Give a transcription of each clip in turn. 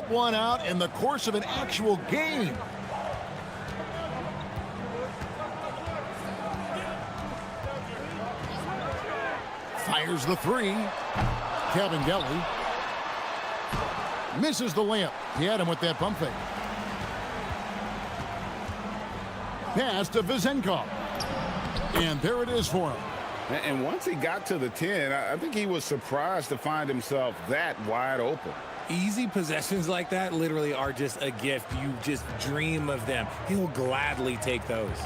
one out in the course of an actual game. Fires the three. Kevin Gelly misses the layup. He had him with that pump fake. Pass to Vizenkov. And there it is for him. And once he got to the 10, I think he was surprised to find himself that wide open. Easy possessions like that literally are just a gift. You just dream of them. He'll gladly take those.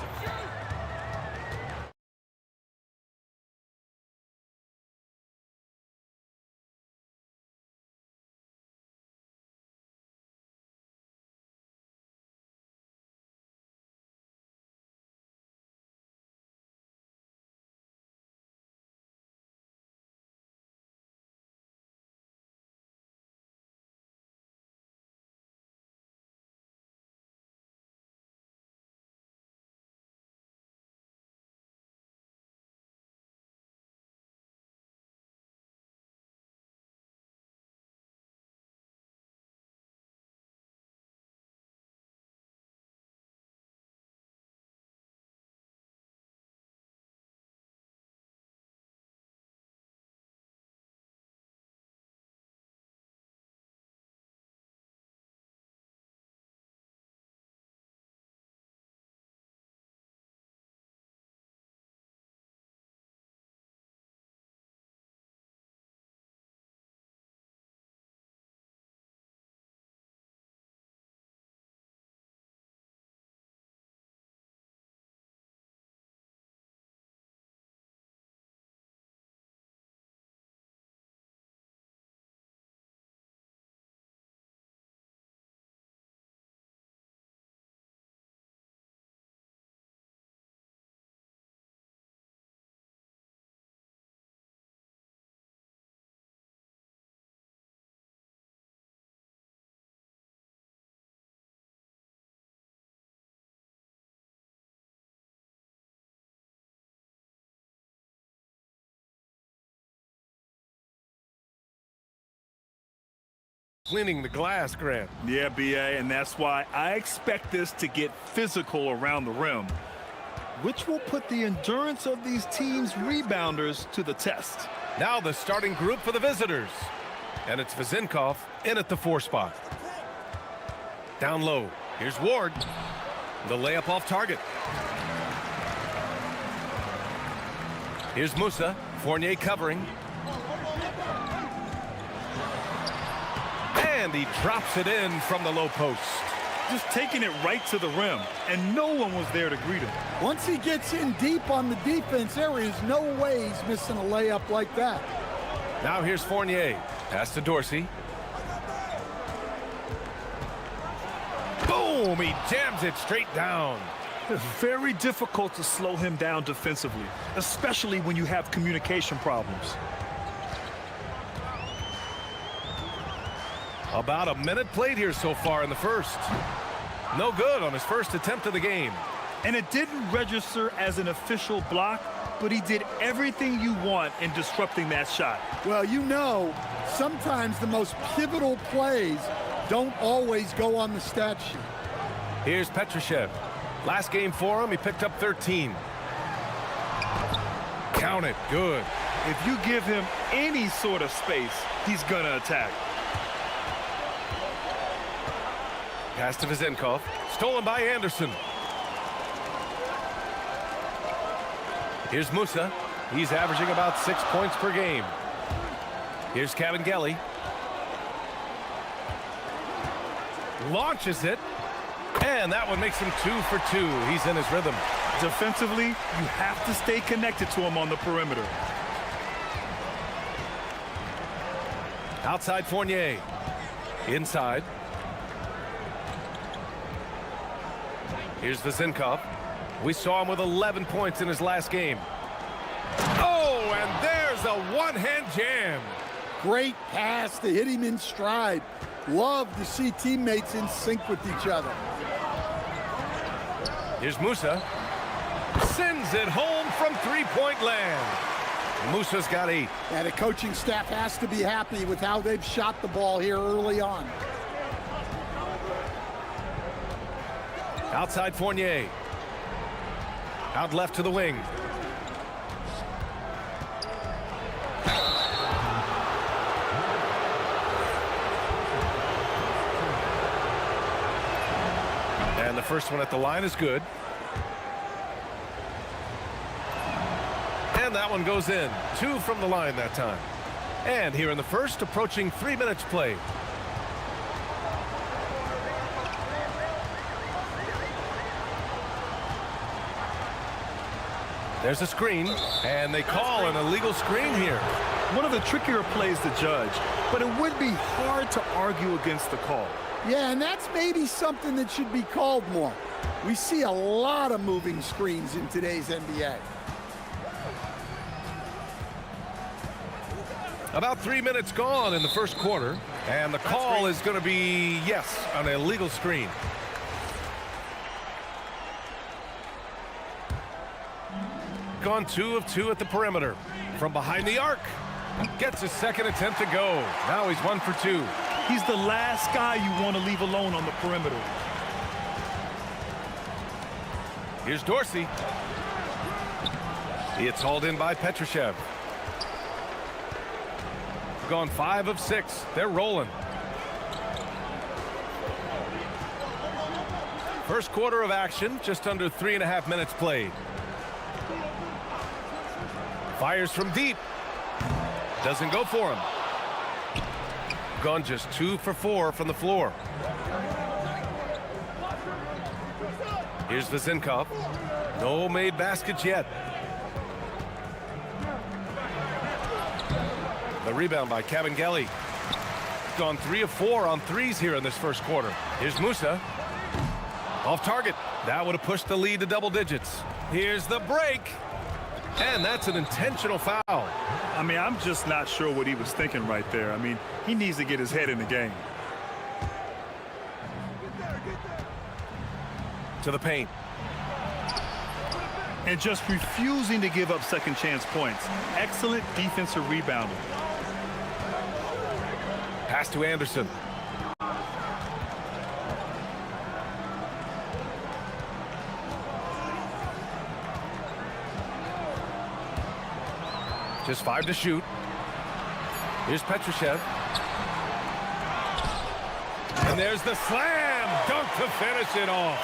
Cleaning the glass, Grant. Yeah, BA, and that's why I expect this to get physical around the rim, which will put the endurance of these teams' rebounders to the test. Now the starting group for the visitors. And it's Vizenkov in at the 4 spot. Down low. Here's Ward. The layup off target. Here's Musa. Fournier covering. And he drops it in from the low post. Just taking it right to the rim, and no one was there to greet him. Once he gets in deep on the defense, there is no way he's missing a layup like that. Now here's Fournier. Pass to Dorsey. Boom! He jams it straight down. It's very difficult to slow him down defensively, especially when you have communication problems. About a minute played here so far in the first. No good on his first attempt of the game. And it didn't register as an official block, but he did everything you want in disrupting that shot. Well, you know, sometimes the most pivotal plays don't always go on the stat sheet. Here's Petrushev. Last game for him, he picked up 13. Count it. Good. If you give him any sort of space, he's going to attack. Pass to Vizenkov. Stolen by Anderson. Here's Musa. He's averaging about 6 points per game. Here's Kevin Gelly. Launches it. And that one makes him 2 for 2. He's in his rhythm. Defensively, you have to stay connected to him on the perimeter. Outside Fournier. Inside. Here's Vizenkov. We saw him with 11 points in his last game. Oh, and there's a one-hand jam. Great pass to hit him in stride. Love to see teammates in sync with each other. Here's Musa. Sends it home from three-point land. Musa's got 8. And the coaching staff has to be happy with how they've shot the ball here early on. Outside Fournier. Out left to the wing. And the first one at the line is good. And that one goes in. 2 from the line that time. And here in the first, approaching 3 minutes played. There's a screen, and they call an illegal screen here. One of the trickier plays to judge, but it would be hard to argue against the call. Yeah, and that's maybe something that should be called more. We see a lot of moving screens in today's NBA. About 3 minutes gone in the first quarter, and the call is going to be, yes, an illegal screen. Gone 2 of 2 at the perimeter. From behind the arc. Gets his second attempt to go. Now he's 1 for 2. He's the last guy you want to leave alone on the perimeter. Here's Dorsey. It's hauled in by Petrushev. Gone 5 of 6. They're rolling. First quarter of action, just under 3.5 minutes played. Fires from deep. Doesn't go for him. Gone just 2 for 4 from the floor. Here's Vezinkov. No made baskets yet. The rebound by Kabengele. Gone 3 of 4 on threes here in this first quarter. Here's Musa. Off target. That would have pushed the lead to double digits. Here's the break. And that's an intentional foul. I mean, I'm just not sure what he was thinking right there. I mean, he needs to get his head in the game. To the paint. And just refusing to give up second chance points. Excellent defensive rebounding. Pass to Anderson. Just 5 to shoot. Here's Petrushev. And there's the slam dunk to finish it off.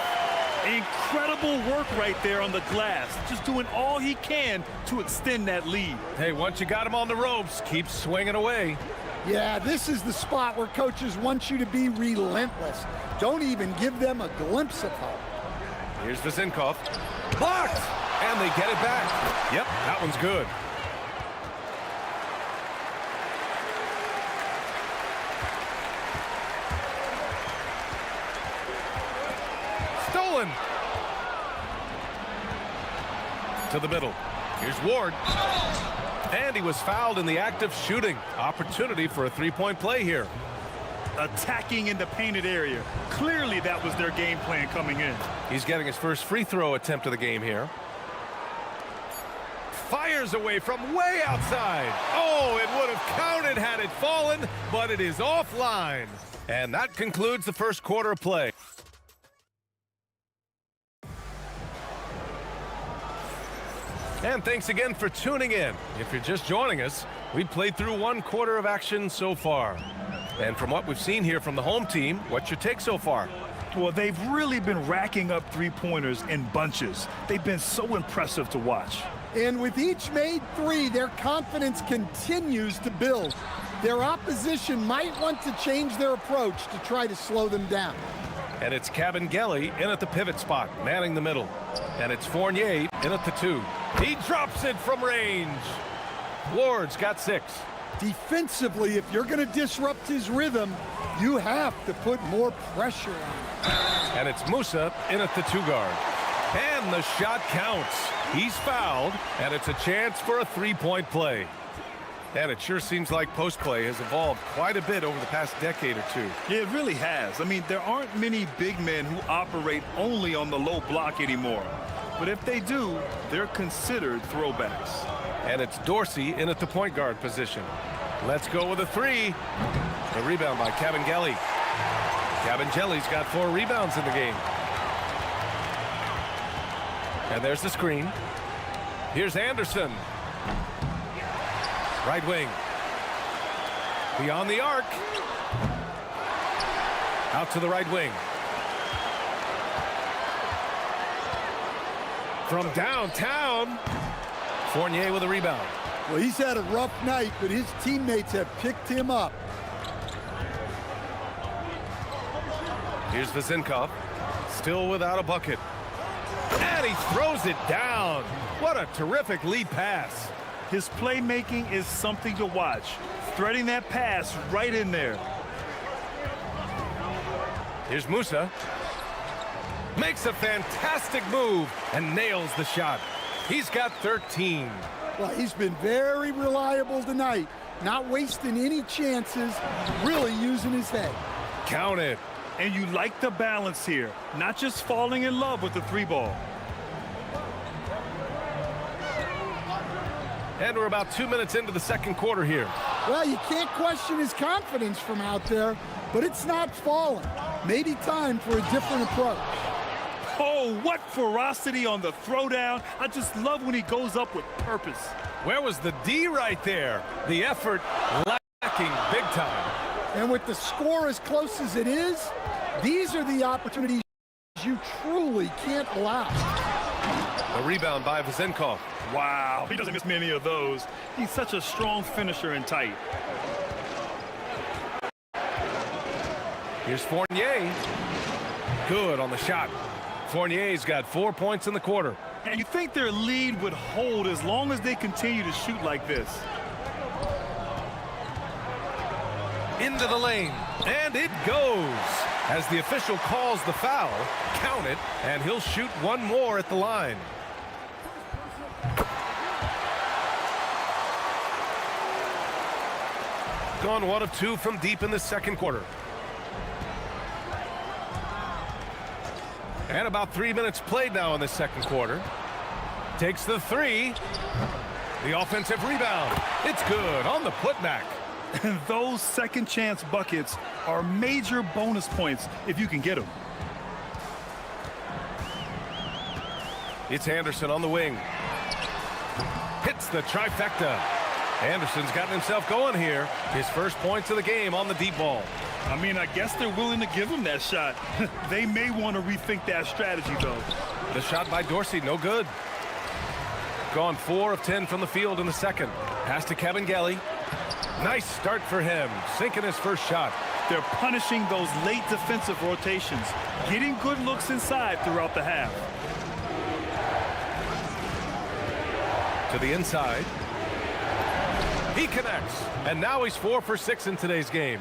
Incredible work right there on the glass. Just doing all he can to extend that lead. Hey, once you got him on the ropes, keep swinging away. Yeah, this is the spot where coaches want you to be relentless. Don't even give them a glimpse of hope. Here's Vezinkov. Blocked! And they get it back. Yep, that one's good. Stolen. To the middle. Here's Ward. And he was fouled in the act of shooting. Opportunity for a three-point play here. Attacking in the painted area. Clearly that was their game plan coming in. He's getting his first free throw attempt of the game here. Fires away from way outside. Oh, it would have counted had it fallen, but it is offline. And that concludes the first quarter of play. And thanks again for tuning in. If you're just joining us, we've played through 1 quarter of action so far. And from what we've seen here from the home team, what's your take so far? Well, they've really been racking up three-pointers in bunches. They've been so impressive to watch. And with each made 3, their confidence continues to build. Their opposition might want to change their approach to try to slow them down. And it's Kabengele in at the pivot spot, manning the middle. And it's Fournier in at the 2. He drops it from range. Ward's got 6. Defensively, if you're going to disrupt his rhythm, you have to put more pressure on him. And it's Musa in at the 2 guard. And the shot counts. He's fouled, and it's a chance for a three-point play. And it sure seems like post play has evolved quite a bit over the past decade or 2. Yeah, it really has. I mean, there aren't many big men who operate only on the low block anymore. But if they do, they're considered throwbacks. And it's Dorsey in at the point guard position. Let's go with a 3. The rebound by Kabengele. Kabengele's got 4 rebounds in the game. And there's the screen. Here's Anderson. Right wing. Beyond the arc. Out to the right wing. From downtown, Fournier with a rebound. Well, he's had a rough night, but his teammates have picked him up. Here's Vezenkov, still without a bucket. And he throws it down. What a terrific lead pass. His playmaking is something to watch. Threading that pass right in there. Here's Musa. Makes a fantastic move and nails the shot. He's got 13. Well, he's been very reliable tonight, not wasting any chances, really using his head. Count it. And you like the balance here, not just falling in love with the three ball. And we're about 2 minutes into the second quarter here. Well, you can't question his confidence from out there, but it's not falling. Maybe time for a different approach. Oh, what ferocity on the throwdown. I just love when he goes up with purpose. Where was the D right there? The effort lacking big time. And with the score as close as it is, these are the opportunities you truly can't allow. A rebound by Vezenkov. Wow, he doesn't miss many of those. He's such a strong finisher and tight. Here's Fournier. Good on the shot. Fournier's got 4 points in the quarter. And you think their lead would hold as long as they continue to shoot like this. Into the lane, and it goes. As the official calls the foul, count it, and he'll shoot one more at the line. Gone 1 of 2 from deep in the second quarter. And about 3 minutes played now in the second quarter. Takes the three. The offensive rebound. It's good on the putback. And those second chance buckets are major bonus points if you can get them. It's Anderson on the wing. Hits the trifecta. Anderson's gotten himself going here. His first points of the game on the deep ball. I mean, I guess they're willing to give him that shot. They may want to rethink that strategy, though. The shot by Dorsey, no good. Gone 4 of 10 from the field in the second. Pass to Kabengele. Nice start for him, sinking his first shot. They're punishing those late defensive rotations, getting good looks inside throughout the half. To the inside. He connects, and now he's 4 for 6 in today's game.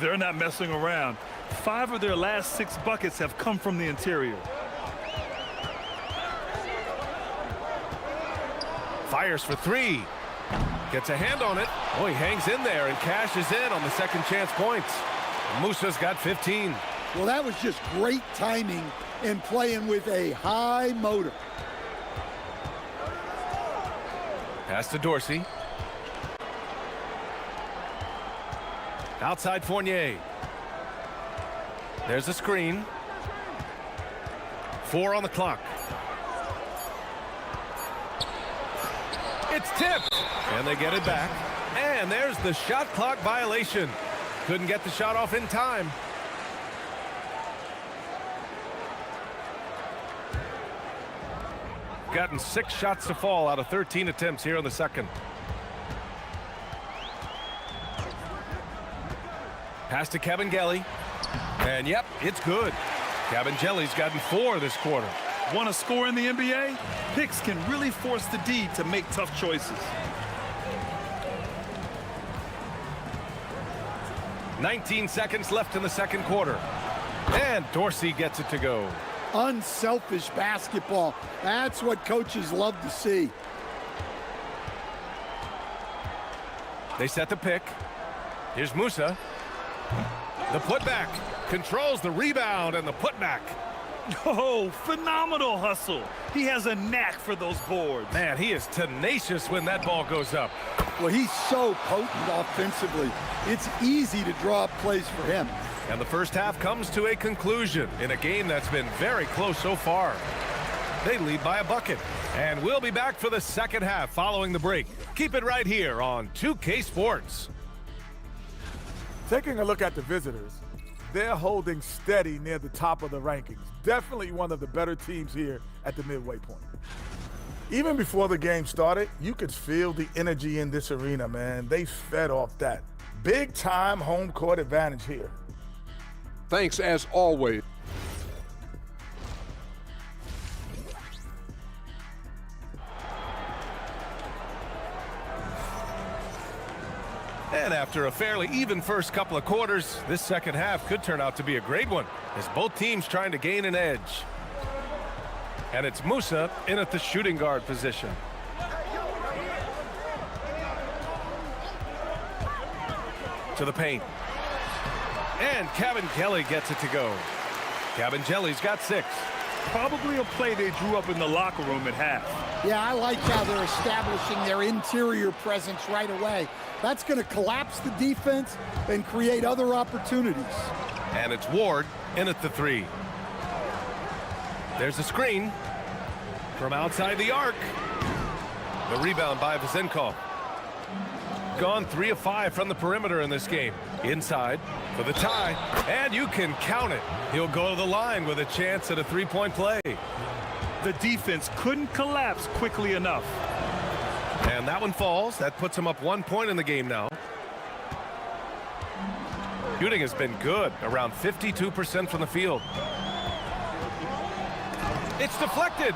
They're not messing around. 5 of their last 6 buckets have come from the interior. Fires for 3. Gets a hand on it. Oh, he hangs in there and cashes in on the second chance points. Musa's got 15. Well, that was just great timing and playing with a high motor. Pass to Dorsey. Outside Fournier. There's a screen. 4 on the clock. It's tipped. And they get it back. And there's the shot clock violation. Couldn't get the shot off in time. Gotten 6 shots to fall out of 13 attempts here in the second. Pass to Kabengele. And yep, it's good. Kabengele's gotten 4 this quarter. Want to score in the NBA? Picks can really force the D to make tough choices. 19 seconds left in the second quarter. And Dorsey gets it to go. Unselfish basketball. That's what coaches love to see. They set the pick. Here's Musa. The putback. Controls the rebound and the putback. Oh, phenomenal hustle. He has a knack for those boards. Man, he is tenacious when that ball goes up. Well, he's so potent offensively. It's easy to draw up plays for him. And the first half comes to a conclusion in a game that's been very close so far. They lead by a bucket. And we'll be back for the second half following the break. Keep it right here on 2K Sports. Taking a look at the visitors, they're holding steady near the top of the rankings. Definitely one of the better teams here at the midway point. Even before the game started, you could feel the energy in this arena, man. They fed off that. Big time home court advantage here. Thanks as always. And after a fairly even first couple of quarters, this second half could turn out to be a great one, as both teams trying to gain an edge. And it's Musa in at the shooting guard position. To the paint. And Kelly gets it to go. Kelly's got 6. Probably a play they drew up in the locker room at half. Yeah, I like how they're establishing their interior presence right away. That's going to collapse the defense and create other opportunities. And it's Ward in at the 3. There's a screen from outside the arc. The rebound by Vezenkov. Gone 3 of 5 from the perimeter in this game. Inside for the tie, and you can count it. He'll go to the line with a chance at a 3-point play. The defense couldn't collapse quickly enough. And that one falls. That puts him up 1 point in the game now. Shooting has been good, around 52% from the field. It's deflected.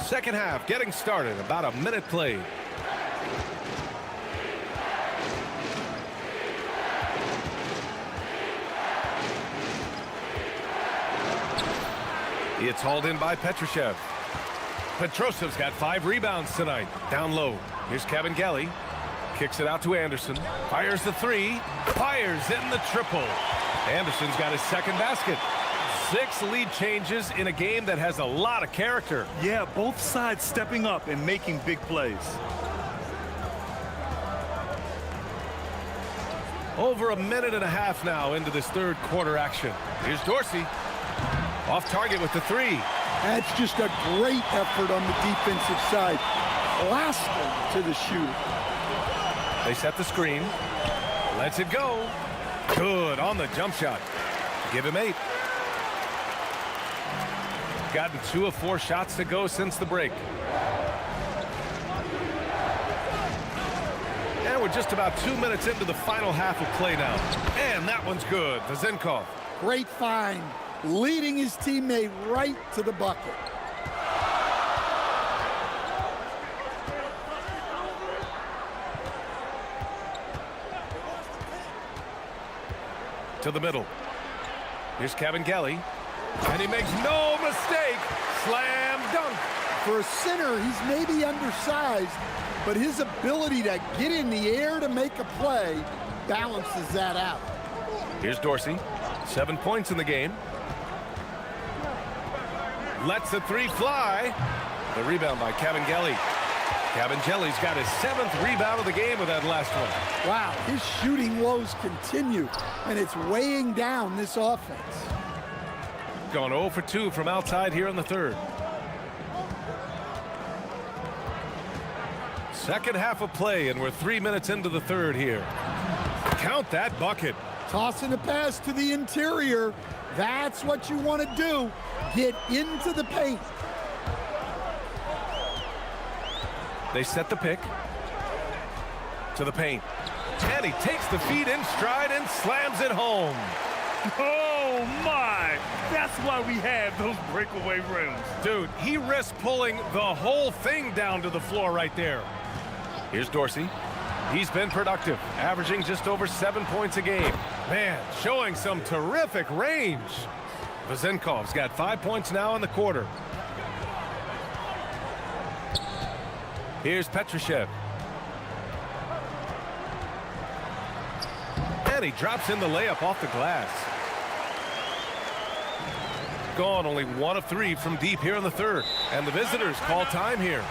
Second half getting started, about a minute played. It's hauled in by Petrushev. Petrosev's got 5 rebounds tonight. Down low. Here's Kelly. Kicks it out to Anderson. Fires the 3. Fires in the triple. Anderson's got his second basket. 6 lead changes in a game that has a lot of character. Yeah, both sides stepping up and making big plays. Over a minute and a half now into this third quarter action. Here's Dorsey. Off target with the 3. That's just a great effort on the defensive side. Blasting to the shooter. They set the screen. Lets it go. Good on the jump shot. Give him 8. Gotten 2 of 4 shots to go since the break. And we're just about 2 minutes into the final half of play now. And that one's good. Vezenkov. Great find. Leading his teammate right to the bucket. To the middle. Here's Kelly. And he makes no mistake. Slam dunk. For a center, he's maybe undersized, but his ability to get in the air to make a play balances that out. Here's Dorsey. 7 points in the game. Lets the 3 fly. The rebound by Kelly. Kelly's got his 7th rebound of the game with that last one. Wow, his shooting woes continue, and it's weighing down this offense. Gone 0 for 2 from outside here in the third. Second half of play, and we're 3 minutes into the third here. Count that bucket. Tossing a pass to the interior. That's what you want to do. Get into the paint. They set the pick. To the paint. And he takes the feed in stride and slams it home. Oh, my. That's why we have those breakaway rims. Dude, he risks pulling the whole thing down to the floor right there. Here's Dorsey. He's been productive, averaging just over 7 points a game. Man, showing some terrific range. Vezenkov's got 5 points now in the quarter. Here's Petrushev. And he drops in the layup off the glass. Gone only 1 of 3 from deep here in the third. And the visitors call time here.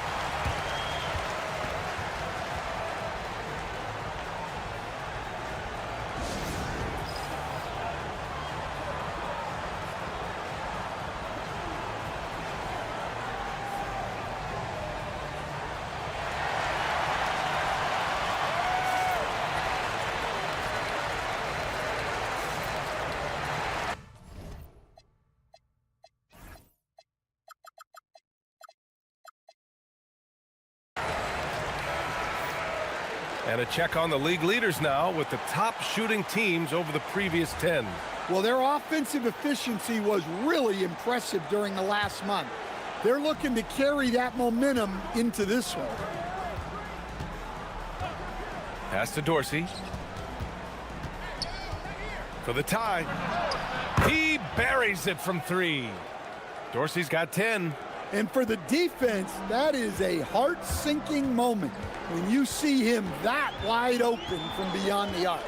And a check on the league leaders now with the top shooting teams over the previous 10. Well, their offensive efficiency was really impressive during the last month. They're looking to carry that momentum into this one. Pass to Dorsey. For the tie. He buries it from 3. Dorsey's got 10. And for the defense, that is a heart-sinking moment when you see him that wide open from beyond the arc.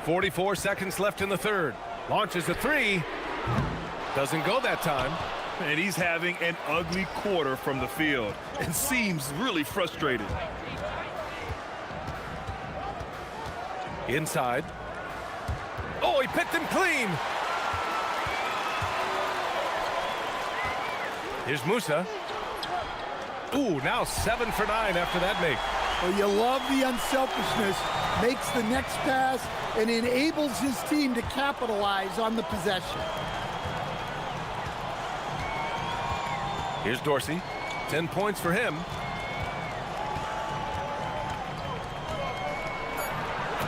44 seconds left in the third. Launches a 3. Doesn't go that time. And he's having an ugly quarter from the field and seems really frustrated. Inside. Oh, he picked him clean. Here's Musa. Ooh, now 7 for 9 after that make. Well, you love the unselfishness. Makes the next pass and enables his team to capitalize on the possession. Here's Dorsey. 10 points for him.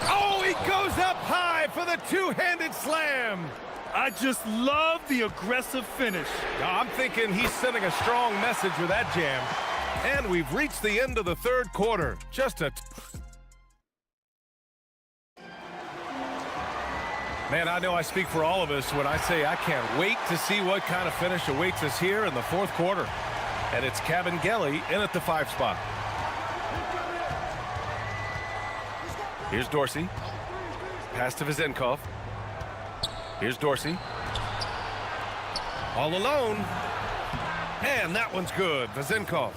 Oh, he goes up high for the two-handed slam. I just love the aggressive finish. I'm thinking he's sending a strong message with that jam. And we've reached the end of the third quarter. Man, I know I speak for all of us when I say I can't wait to see what kind of finish awaits us here in the fourth quarter. And it's Kabengele in at the 5 spot. Here's Dorsey. Pass to Vezenkov. Here's Dorsey. All alone. And that one's good. Vezenkov.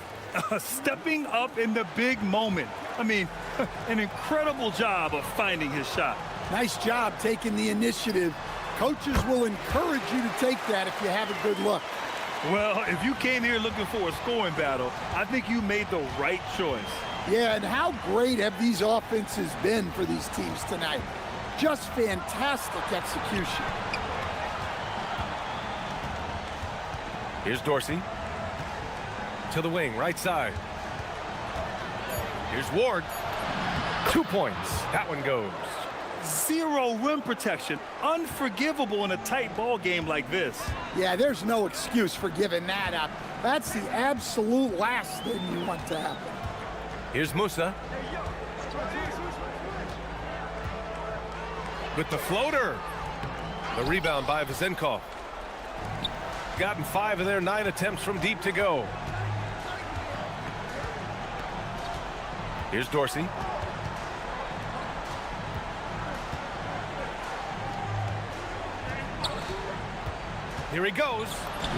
Stepping up in the big moment. I mean, an incredible job of finding his shot. Nice job taking the initiative. Coaches will encourage you to take that if you have a good look. Well, if you came here looking for a scoring battle, I think you made the right choice. Yeah, and how great have these offenses been for these teams tonight? Just fantastic execution. Here's Dorsey. To the wing, right side. Here's Ward. 2 points. That one goes. Zero rim protection. Unforgivable in a tight ball game like this. Yeah, there's no excuse for giving that up. That's the absolute last thing you want to happen. Here's Musa. With the floater. The rebound by Vezenkov. Gotten 5 of their 9 attempts from deep to go. Here's Dorsey. Here he goes.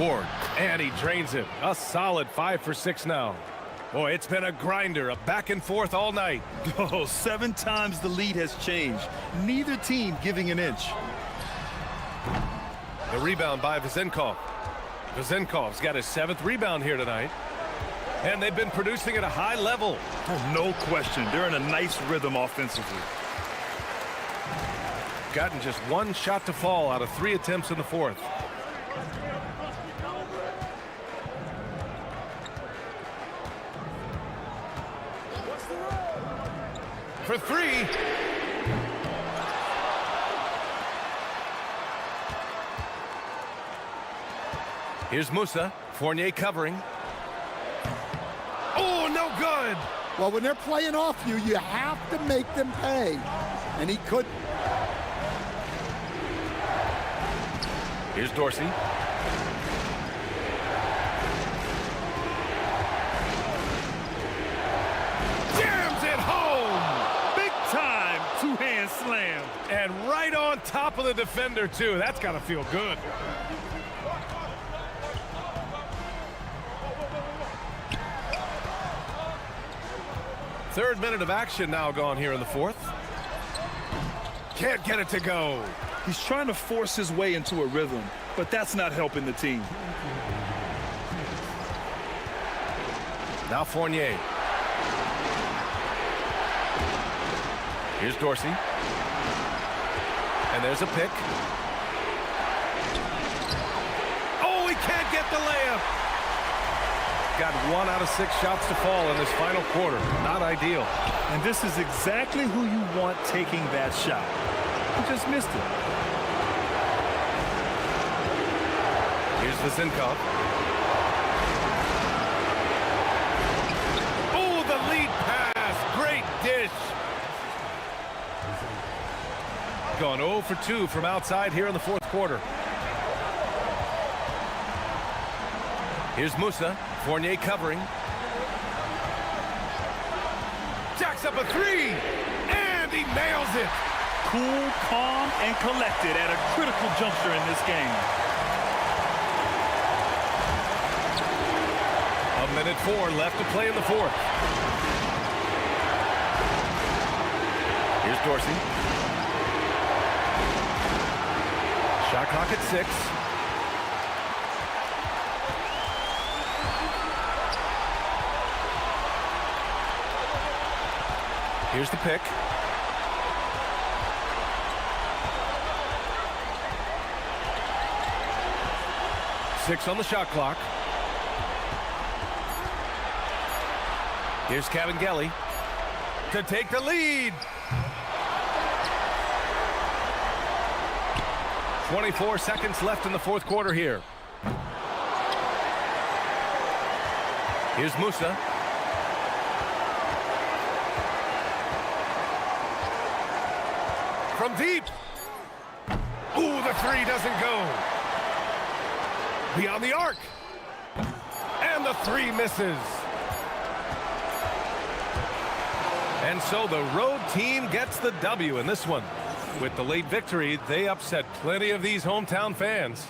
Ward. And he drains it. A solid 5 for 6 now. Boy, it's been a grinder, a back and forth all night. Oh, 7 times the lead has changed. Neither team giving an inch. The rebound by Vezenkov. Vezenkov's got his 7th rebound here tonight. And they've been producing at a high level. Oh, no question. They're in a nice rhythm offensively. Gotten just 1 shot to fall out of 3 attempts in the fourth. For 3. Here's Musa. Fournier covering. Oh, no good. Well, when they're playing off you, you have to make them pay. And he couldn't. Here's Dorsey. Jams it home. Big time two-hand slam. And right on top of the defender, too. That's got to feel good. Third minute of action now gone here in the fourth. Can't get it to go. He's trying to force his way into a rhythm, but that's not helping the team. Now Fournier. Here's Dorsey. And there's a pick. Oh, he can't get the layup. got 1 out of 6 shots to fall in this final quarter. Not ideal. And this is exactly who you want taking that shot. He just missed it. Here's Vizenkov. Oh, the lead pass. Great dish. Gone 0 for 2 from outside here in the fourth quarter. Here's Musa. Fournier covering. Jacks up a 3. And he nails it. Cool, calm, and collected at a critical juncture in this game. 1:04 left to play in the fourth. Here's Dorsey. Shot clock at 6. Here's the pick. Six on the shot clock. Here's Cabangeli to take the lead. 24 seconds left in the fourth quarter here. Here's Musa. From deep. Ooh, the 3 doesn't go. Beyond the arc. And the 3 misses. And so the road team gets the W in this one. With the late victory, they upset plenty of these hometown fans.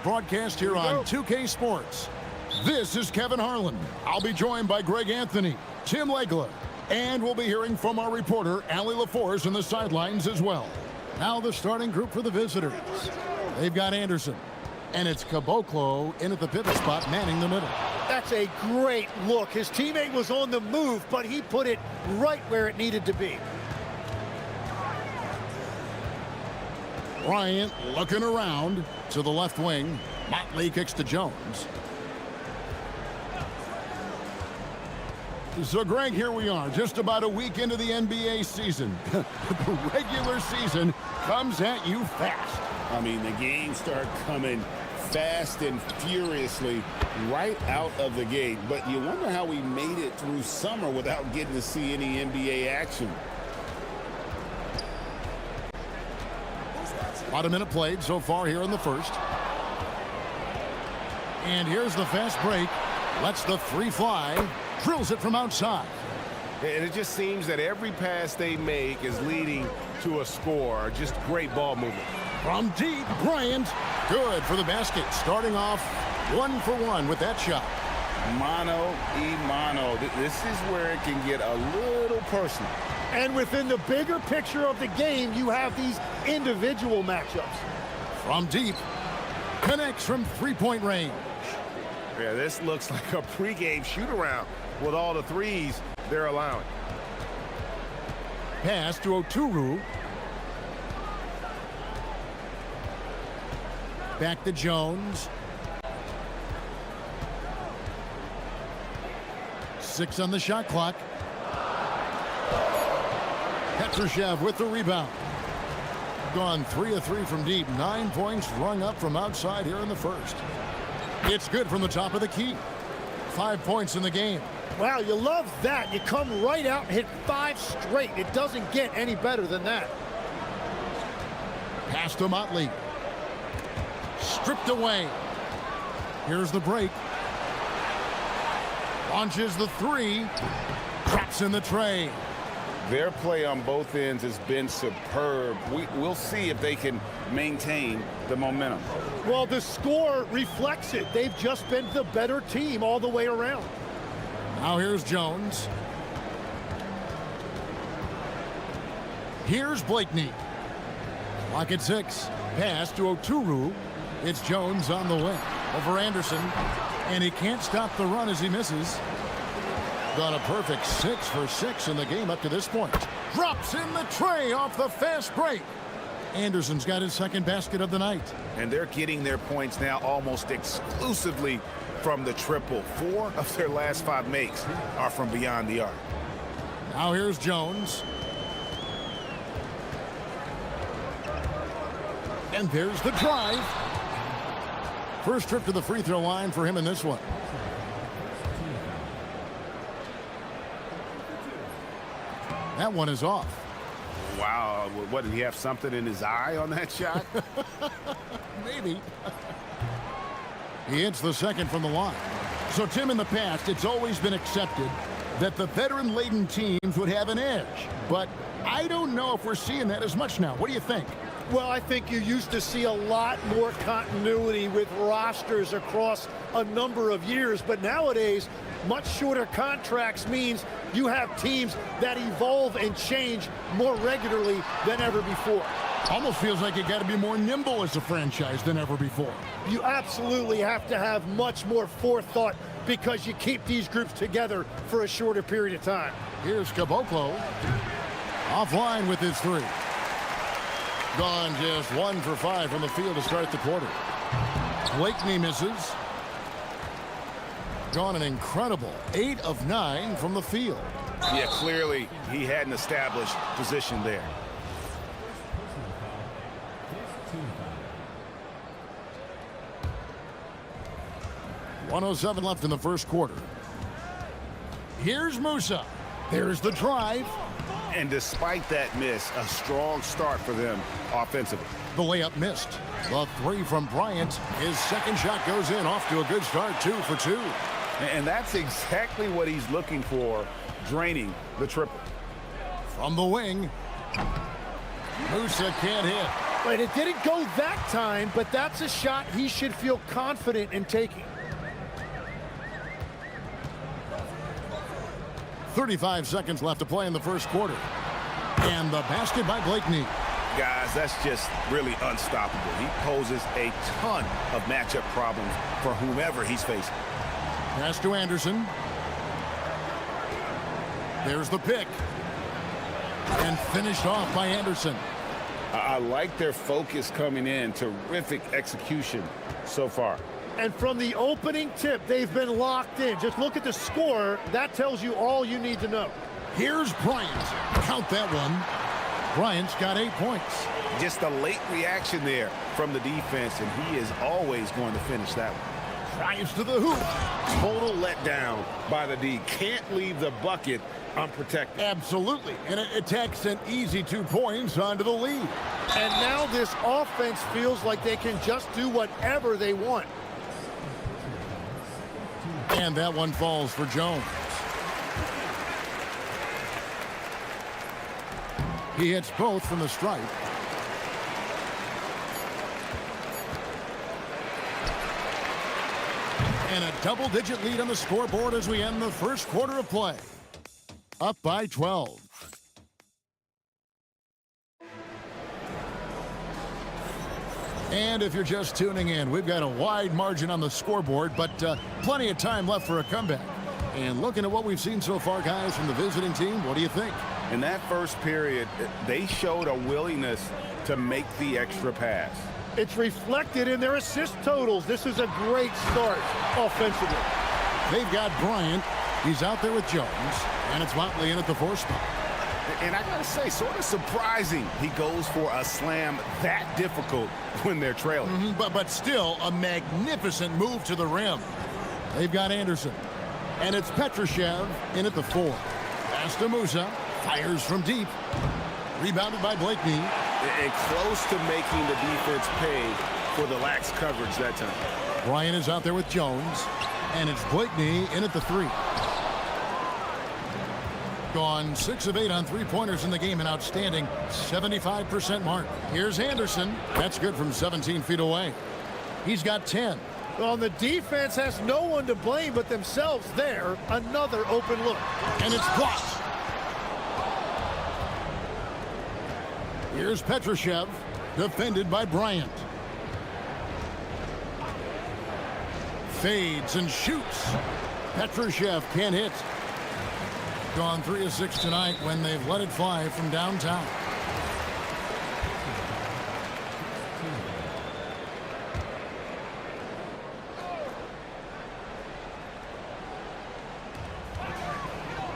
Broadcast here on 2K Sports. This is Kevin Harlan. I'll be joined by Greg Anthony, Tim Legler, and we'll be hearing from our reporter, Allie LaForce, in the sidelines as well. Now the starting group for the visitors. They've got Anderson, and it's Caboclo in at the pivot spot, manning the middle. That's a great look. His teammate was on the move, but he put it right where it needed to be. Bryant looking around to the left wing. Motley kicks to Jones. So, Greg, here we are, just about a week into the NBA season. The regular season comes at you fast. I mean, the games start coming fast and furiously right out of the gate. But you wonder how we made it through summer without getting to see any NBA action. About a minute played so far here in the first. And here's the fast break. Lets the three fly. Drills it from outside. And it just seems that every pass they make is leading to a score. Just great ball movement. From deep, Bryant. Good for the basket. Starting off 1-for-1 with that shot. Mano y mano. This is where it can get a little personal. And within the bigger picture of the game, you have these individual matchups. From deep. Connects from three-point range. Yeah, this looks like a pregame shoot-around with all the threes they're allowing. Pass to Oturu. Back to Jones. 6 on the shot clock. Petrushev with the rebound. Gone 3 of 3 from deep. 9 points rung up from outside here in the first. It's good from the top of the key. 5 points in the game. Wow, you love that. You come right out and hit 5 straight. It doesn't get any better than that. Pass to Motley. Stripped away. Here's the break. Launches the three. Drops in the tray. Their play on both ends has been superb. We'll see if they can maintain the momentum. Well, the score reflects it. They've just been the better team all the way around. Now here's Jones. Here's Blakeney. Clock at 6. Pass to Oturu. It's Jones on the wing. Over Anderson. And he can't stop the run as he misses. Got a perfect 6 for 6 in the game up to this point. Drops in the tray off the fast break. Anderson's got his second basket of the night. And they're getting their points now almost exclusively from the triple. 4 of their last 5 makes are from beyond the arc. Now here's Jones. And there's the drive. First trip to the free throw line for him in this one. That one is off. Wow, what, did he have something in his eye on that shot? Maybe. He hits the second from the line. So, Tim, in the past, it's always been accepted that the veteran-laden teams would have an edge. But I don't know if we're seeing that as much now. What do you think? Well, I think you used to see a lot more continuity with rosters across a number of years. But nowadays, much shorter contracts means you have teams that evolve and change more regularly than ever before. Almost feels like you got to be more nimble as a franchise than ever before. You absolutely have to have much more forethought because you keep these groups together for a shorter period of time. Here's Caboclo. Offline with his three. Gone just 1 for 5 from the field to start the quarter. Blakeney misses. Gone an incredible 8 of 9 from the field. Yeah, clearly he had an established position there. .107 left in the first quarter. Here's Musa. There's the drive. And despite that miss, a strong start for them offensively. The layup missed. The three from Bryant. His second shot goes in. Off to a good start. 2 for 2. And that's exactly what he's looking for, draining the triple. From the wing. Musa can't hit. Right, it didn't go that time, but that's a shot he should feel confident in taking. 35 seconds left to play in the first quarter. And the basket by Blakeney. Guys, that's just really unstoppable. He poses a ton of matchup problems for whomever he's facing. Pass to Anderson. There's the pick. And finished off by Anderson. I like their focus coming in. Terrific execution so far. And from the opening tip, they've been locked in. Just look at the score. That tells you all you need to know. Here's Bryant. Count that one. Bryant's got 8 points. Just a late reaction there from the defense, and he is always going to finish that one. Drives to the hoop. Total letdown by the D. Can't leave the bucket unprotected. Absolutely. And it takes an easy 2 points onto the lead. And now this offense feels like they can just do whatever they want. And that one falls for Jones. He hits both from the stripe. And a double-digit lead on the scoreboard as we end the first quarter of play. Up by 12. And if you're just tuning in, we've got a wide margin on the scoreboard, but plenty of time left for a comeback. And looking at what we've seen so far, guys, from the visiting team, what do you think? In that first period, they showed a willingness to make the extra pass. It's reflected in their assist totals. This is a great start offensively. They've got Bryant. He's out there with Jones. And it's Motley in at the 4 spot. And I gotta say, sort of surprising he goes for a slam that difficult when they're trailing. But still a magnificent move to the rim. They've got Anderson. And it's Petrushev in at the 4. Pass to Musa. Fires from deep. Rebounded by Blakeney. And close to making the defense pay for the lax coverage that time. Bryant is out there with Jones. And it's Blakeney in at the 3. Gone 6 of 8 on 3-pointers in the game, an outstanding 75% mark. Here's Anderson. That's good from 17 feet away. He's got 10. Well, the defense has no one to blame but themselves there. Another open look. And it's blocked. Here's Petrushev, defended by Bryant. Fades and shoots. Petrushev can't hit. Gone 3 of 6 tonight when they've let it fly from downtown.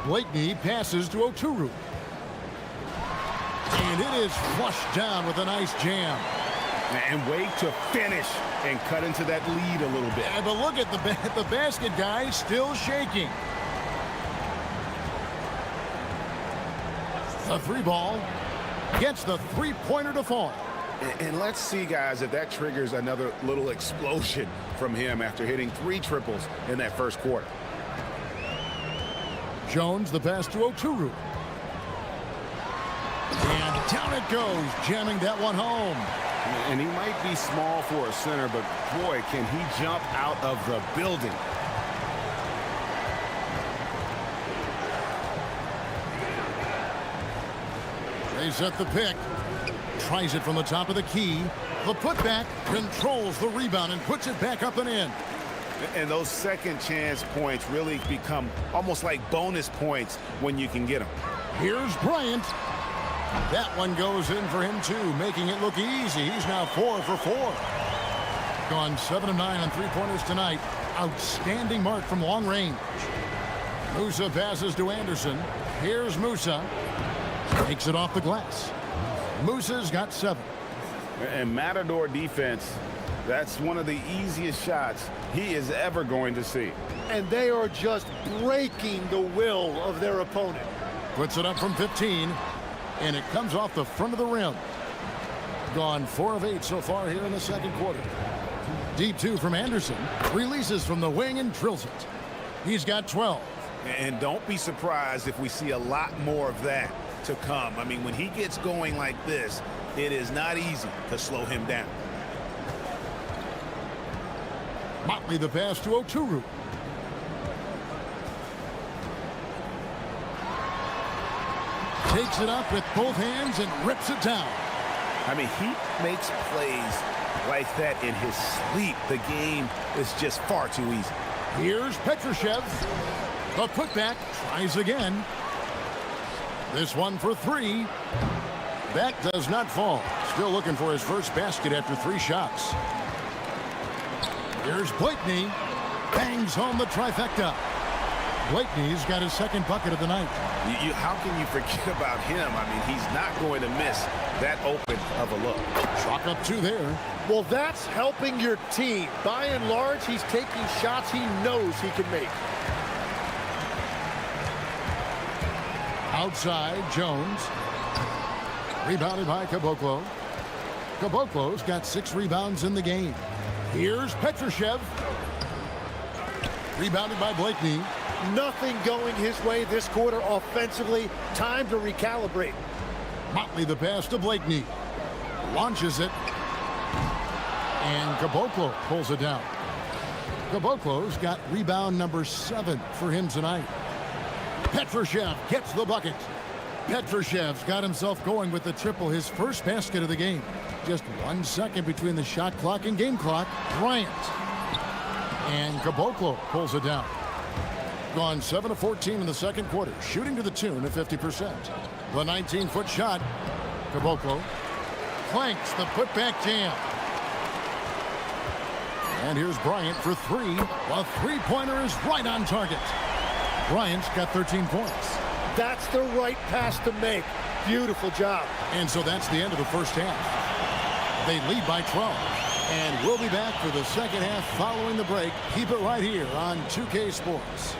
Blakeney passes to Oturu. And it is flushed down with a nice jam. And wait to finish and cut into that lead a little bit. But look at the basket guy still shaking. The 3 ball gets the 3-pointer to fall. And let's see, guys, if that triggers another little explosion from him after hitting 3 triples in that first quarter. Jones, the pass to Oturu. And down it goes, jamming that one home. And he might be small for a center, but boy, can he jump out of the building. They set the pick. Tries it from the top of the key. The putback controls the rebound and puts it back up and in. And those second chance points really become almost like bonus points when you can get them. Here's Bryant. That one goes in for him too, making it look easy. He's now 4 for 4. Gone 7 of 9 on 3-pointers tonight. Outstanding mark from long range. Musa passes to Anderson. Here's Musa. Takes it off the glass. Musa's got 7. And Matador defense, that's one of the easiest shots he is ever going to see. And they are just breaking the will of their opponent. Puts it up from 15, and it comes off the front of the rim. Gone 4 of 8 so far here in the second quarter. Deep 2 from Anderson. Releases from the wing and drills it. He's got 12. And don't be surprised if we see a lot more of that to come. I mean, when he gets going like this, It is not easy to slow him down. Motley the pass to Oturu. Takes it up with both hands and rips it down. I mean, he makes plays like that in his sleep. The game is just far too easy. Here's Petrushev. The putback tries again. This one for three. That does not fall. Still looking for his first basket after 3 shots. Here's Blakeney. Bangs home the trifecta. Blakeney's got his second bucket of the night. How can you forget about him? I mean, he's not going to miss that open of a look. Chalk up 2 there. Well, that's helping your team. By and large, he's taking shots he knows he can make. Outside, Jones. Rebounded by Caboclo. Caboclo's got 6 rebounds in the game. Here's Petrushev. Rebounded by Blakeney. Nothing going his way this quarter offensively. Time to recalibrate. Motley the pass to Blakeney. Launches it. And Caboclo pulls it down. Caboclo's got rebound number 7 for him tonight. Petrushev gets the bucket. Petrushev's got himself going with the triple, his first basket of the game. Just 1 second between the shot clock and game clock. Bryant. And Caboclo pulls it down. Gone 7 of 14 in the second quarter, shooting to the tune of 50%. The 19-foot shot. Caboclo clanks the putback jam. And here's Bryant for 3. The three-pointer is right on target. Bryant's got 13 points. That's the right pass to make. Beautiful job. And so that's the end of the first half. They lead by 12. And we'll be back for the second half following the break. Keep it right here on 2K Sports.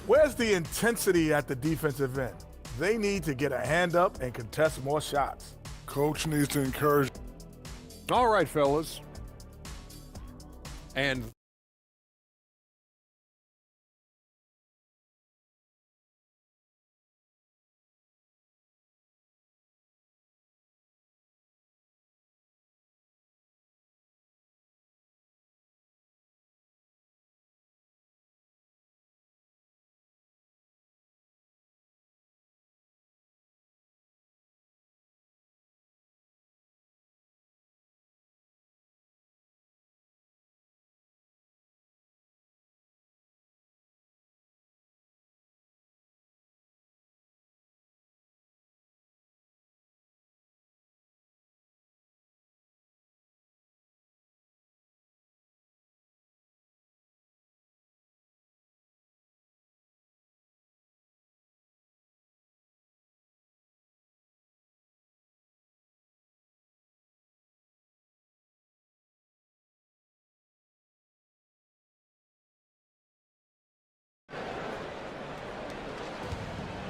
Where's the intensity at the defensive end? They need to get a hand up and contest more shots. Coach needs to encourage. All right, fellas. And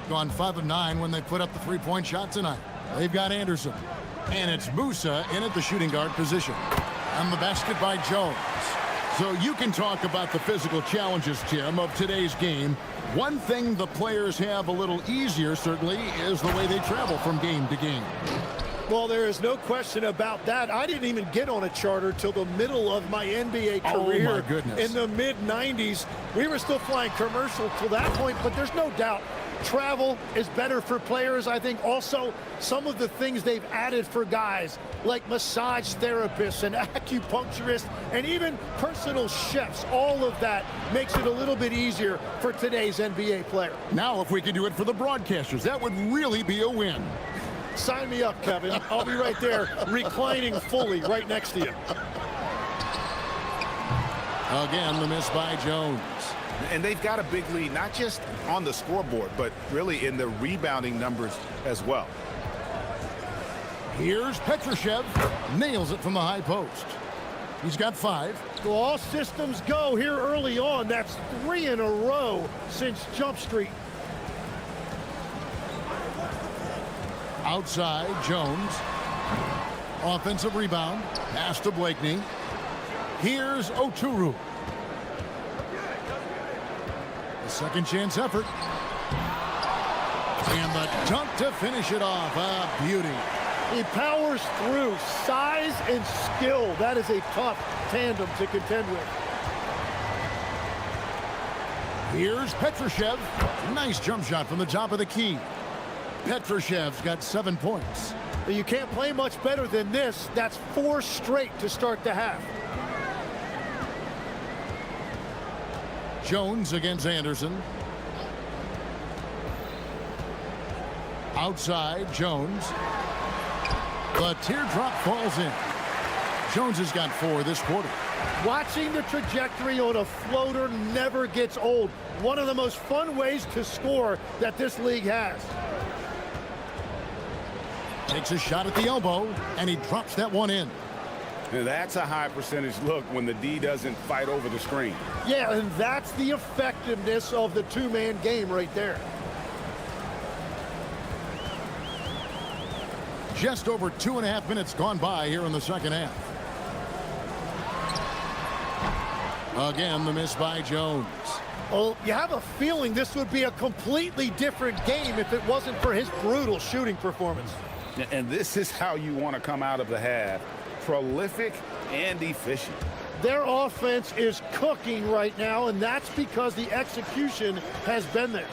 Gone 5 of 9 when they put up the three-point shot tonight. They've got Anderson. And it's Musa in at the shooting guard position. And the basket by Jones. So you can talk about the physical challenges, Tim, of today's game. One thing the players have a little easier, certainly, is the way they travel from game to game. Well, there is no question about that. I didn't even get on a charter till the middle of my NBA career. Oh, my goodness. In the mid-90s. We were still flying commercial to that point, but there's no doubt travel is better for players. I think also some of the things they've added for guys like massage therapists and acupuncturists and even personal chefs, all of that makes it a little bit easier for today's NBA player. Now, if we could do it for the broadcasters, that would really be a win. Sign me up, Kevin. I'll be right there reclining fully right next to you. Again, the miss by Jones. And they've got a big lead, not just on the scoreboard, but really in the rebounding numbers as well. Here's Petrushev. Nails it from the high post. He's got 5. So all systems go here early on. That's 3 in a row since Jump Street. Outside, Jones. Offensive rebound. Pass to Blakeney. Here's Oturu. Second chance effort. And the dunk to finish it off. A beauty. He powers through. Size and skill. That is a tough tandem to contend with. Here's Petrushev. Nice jump shot from the top of the key. Petrushev's got 7 points. You can't play much better than this. That's 4 straight to start the half. Jones against Anderson. Outside, Jones. The teardrop falls in. Jones has got 4 this quarter. Watching the trajectory on a floater never gets old. One of the most fun ways to score that this league has. Takes a shot at the elbow, and he drops that one in. That's a high percentage look when the D doesn't fight over the screen. Yeah, and that's the effectiveness of the two-man game right there. Just over 2.5 minutes gone by here in the second half. Again, the miss by Jones. Well, you have a feeling this would be a completely different game if it wasn't for his brutal shooting performance. And this is how you want to come out of the half. Prolific and efficient. Their offense is cooking right now, and that's because the execution has been there.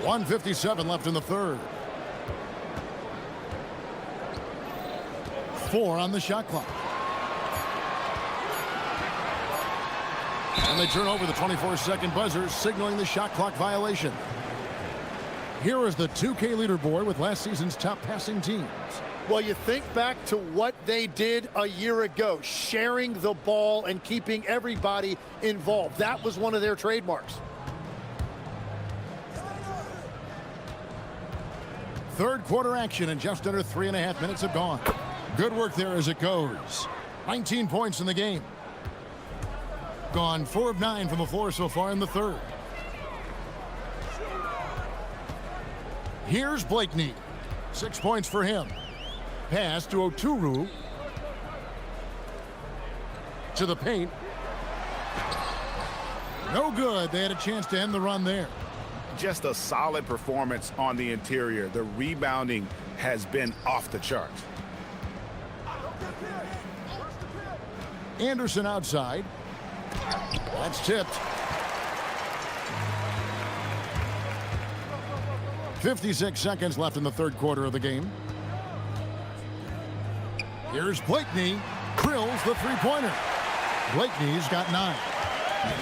1:57 left in the third. 4 on the shot clock. And they turn over the 24-second buzzer, signaling the shot clock violation. Here is the 2K leaderboard with last season's top passing teams. Well, you think back to what they did a year ago, sharing the ball and keeping everybody involved. That was one of their trademarks. Third quarter action, and just under 3.5 minutes have gone. Good work there as it goes. 19 points in the game. Gone 4 of 9 from the floor so far in the third. Here's Blakeney. 6 points for him. Pass to Oturu. To the paint. No good. They had a chance to end the run there. Just a solid performance on the interior. The rebounding has been off the charts. Anderson outside. That's tipped. 56 seconds left in the third quarter of the game. Here's Blakeney. Drills the three-pointer. Blakeney's got 9.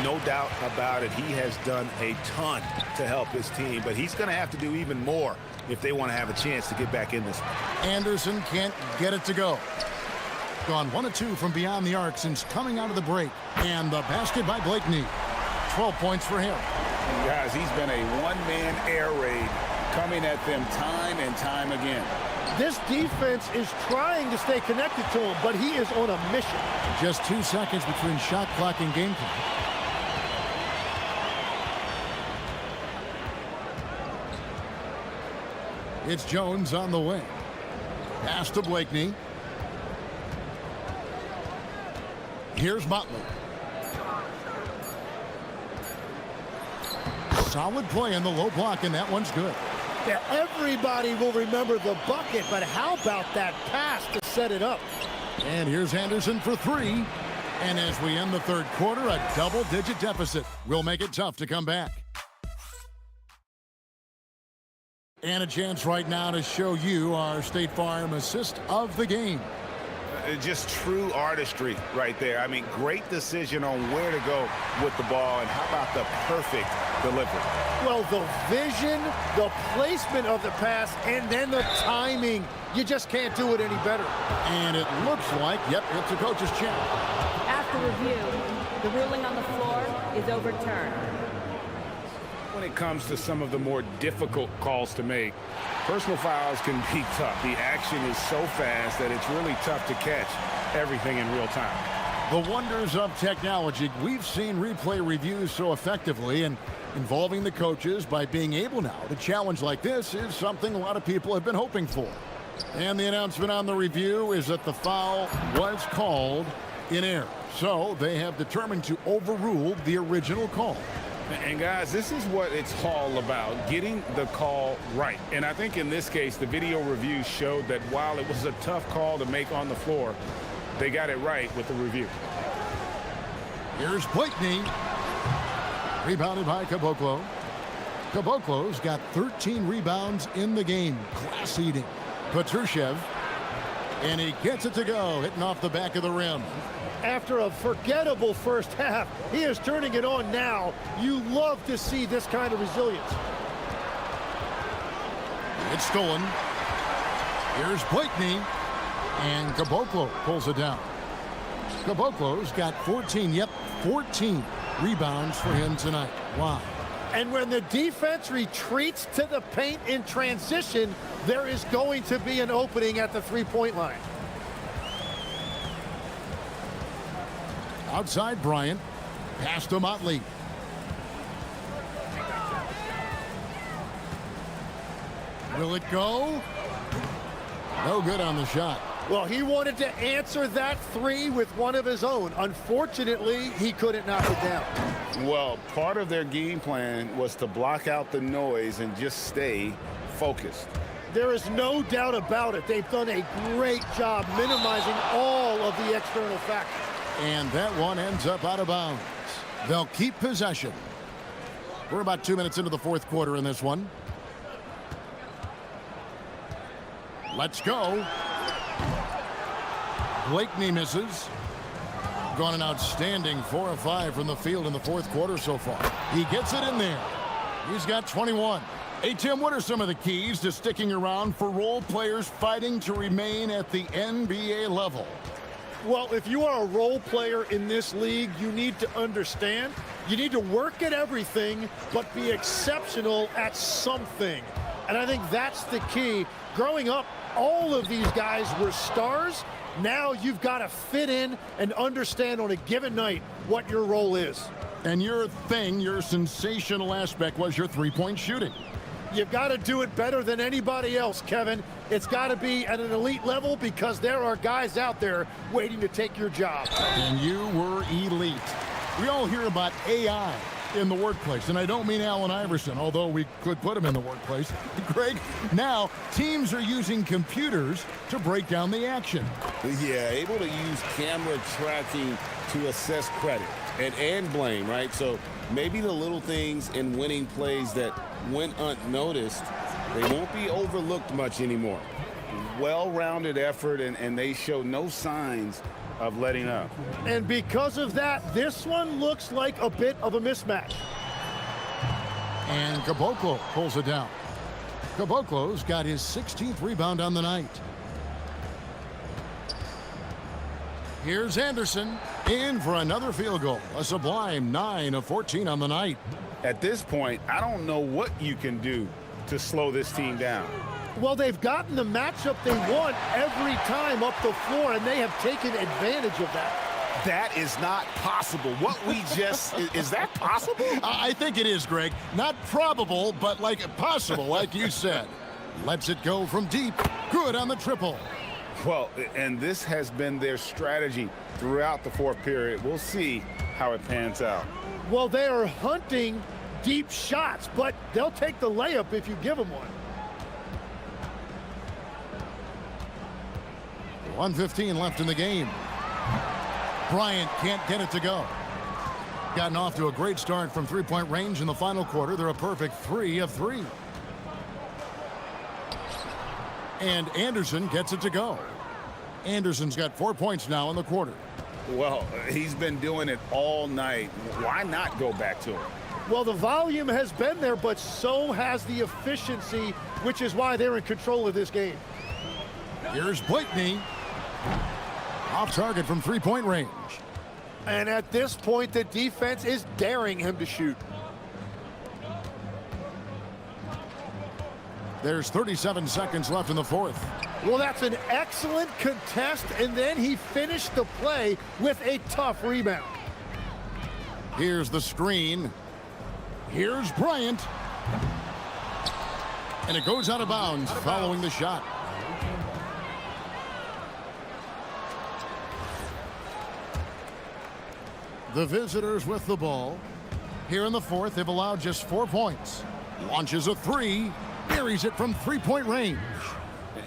No doubt about it. He has done a ton to help his team, but he's going to have to do even more if they want to have a chance to get back in this. Anderson can't get it to go. Gone 1 of 2 from beyond the arc since coming out of the break. And the basket by Blakeney. 12 points for him. Guys, he's been a one-man air raid coming at them time and time again. This defense is trying to stay connected to him, but he is on a mission. Just 2 seconds between shot clock and game clock. It's Jones on the wing. Pass to Blakeney. Here's Motley. Solid play in the low block, and that one's good. Yeah, everybody will remember the bucket, but how about that pass to set it up? And here's Anderson for 3. And as we end the third quarter, a double-digit deficit will make it tough to come back. And a chance right now to show you our State Farm assist of the game. Just true artistry right there. I mean, great decision on where to go with the ball, and how about the perfect delivery? Well, the vision, the placement of the pass, and then the timing. You just can't do it any better. And it looks like, yep, it's a coach's check. After review, the ruling on the floor is overturned. When it comes to some of the more difficult calls to make, personal fouls can be tough. The action is so fast that it's really tough to catch everything in real time. The wonders of technology. We've seen replay reviews so effectively, and involving the coaches by being able now to challenge like this is something a lot of people have been hoping for. And the announcement on the review is that the foul was called in error. So they have determined to overrule the original call. And guys, this is what it's all about, getting the call right. And I think in this case, the video review showed that while it was a tough call to make on the floor, they got it right with the review. Here's Blakeney. Rebounded by Caboclo. Caboclo's got 13 rebounds in the game. Class eating. Petrushev. And he gets it to go, hitting off the back of the rim. After a forgettable first half, he is turning it on now. You love to see this kind of resilience. It's stolen. Here's Blakeney. And Caboclo pulls it down. Caboclo's got 14 rebounds for him tonight. Wow. And when the defense retreats to the paint in transition, there is going to be an opening at the three-point line. Outside Bryant. Pass to Motley. Will it go? No good on the shot. Well, he wanted to answer that three with one of his own. Unfortunately, he couldn't knock it down. Well, part of their game plan was to block out the noise and just stay focused. There is no doubt about it. They've done a great job minimizing all of the external factors. And that one ends up out of bounds. They'll keep possession. We're about 2 minutes into the fourth quarter in this one. Let's go. Blakeney misses. Gone an outstanding 4 of 5 from the field in the fourth quarter so far. He gets it in there. He's got 21. Hey, Tim, what are some of the keys to sticking around for role players fighting to remain at the NBA level? Well, if you are a role player in this league, you need to understand, you need to work at everything, but be exceptional at something. And I think that's the key. Growing up, all of these guys were stars. Now you've got to fit in and understand on a given night what your role is. And your sensational aspect was your three-point shooting. You've got to do it better than anybody else, Kevin. It's got to be at an elite level because there are guys out there waiting to take your job. And you were elite. We all hear about AI in the workplace, and I don't mean Allen Iverson, although we could put him in the workplace. Greg, now teams are using computers to break down the action. Yeah, able to use camera tracking to assess credit and blame, right? So maybe the little things in winning plays that went unnoticed, they won't be overlooked much anymore. Well-rounded effort, and they show no signs of letting up. And because of that, this one looks like a bit of a mismatch. And Caboclo pulls it down. Caboclo's got his 16th rebound on the night. Here's Anderson in for another field goal. A sublime 9 of 14 on the night. At this point, I don't know what you can do to slow this team down. Well, they've gotten the matchup they want every time up the floor, and they have taken advantage of that. That is not possible. What we just, is that possible? I think it is, Greg. Not probable, but like possible, like you said. Lets it go from deep. Good on the triple. Well, and this has been their strategy throughout the fourth period. We'll see how it pans out. Well, they are hunting deep shots, but they'll take the layup if you give them one. 1:15 left in the game. Bryant can't get it to go. Gotten off to a great start from three-point range in the final quarter. They're a perfect 3 of 3. And Anderson gets it to go. Anderson's got 4 points now in the quarter. Well, he's been doing it all night. Why not go back to him? Well, the volume has been there, but so has the efficiency, which is why they're in control of this game. Here's Blakeney. Off target from three-point range. And at this point, the defense is daring him to shoot. There's 37 seconds left in the fourth. Well, that's an excellent contest, and then he finished the play with a tough rebound. Here's the screen. Here's Bryant. And it goes out of bounds following the shot. The visitors with the ball. Here in the fourth, they've allowed just 4 points. Launches a three, buries it from three-point range.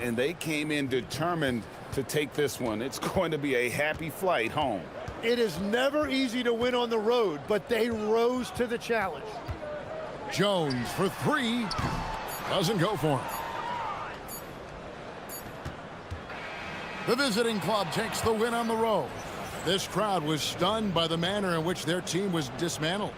And they came in determined to take this one. It's going to be a happy flight home. It is never easy to win on the road, but they rose to the challenge. Jones for three. Doesn't go for him. The visiting club takes the win on the road. This crowd was stunned by the manner in which their team was dismantled.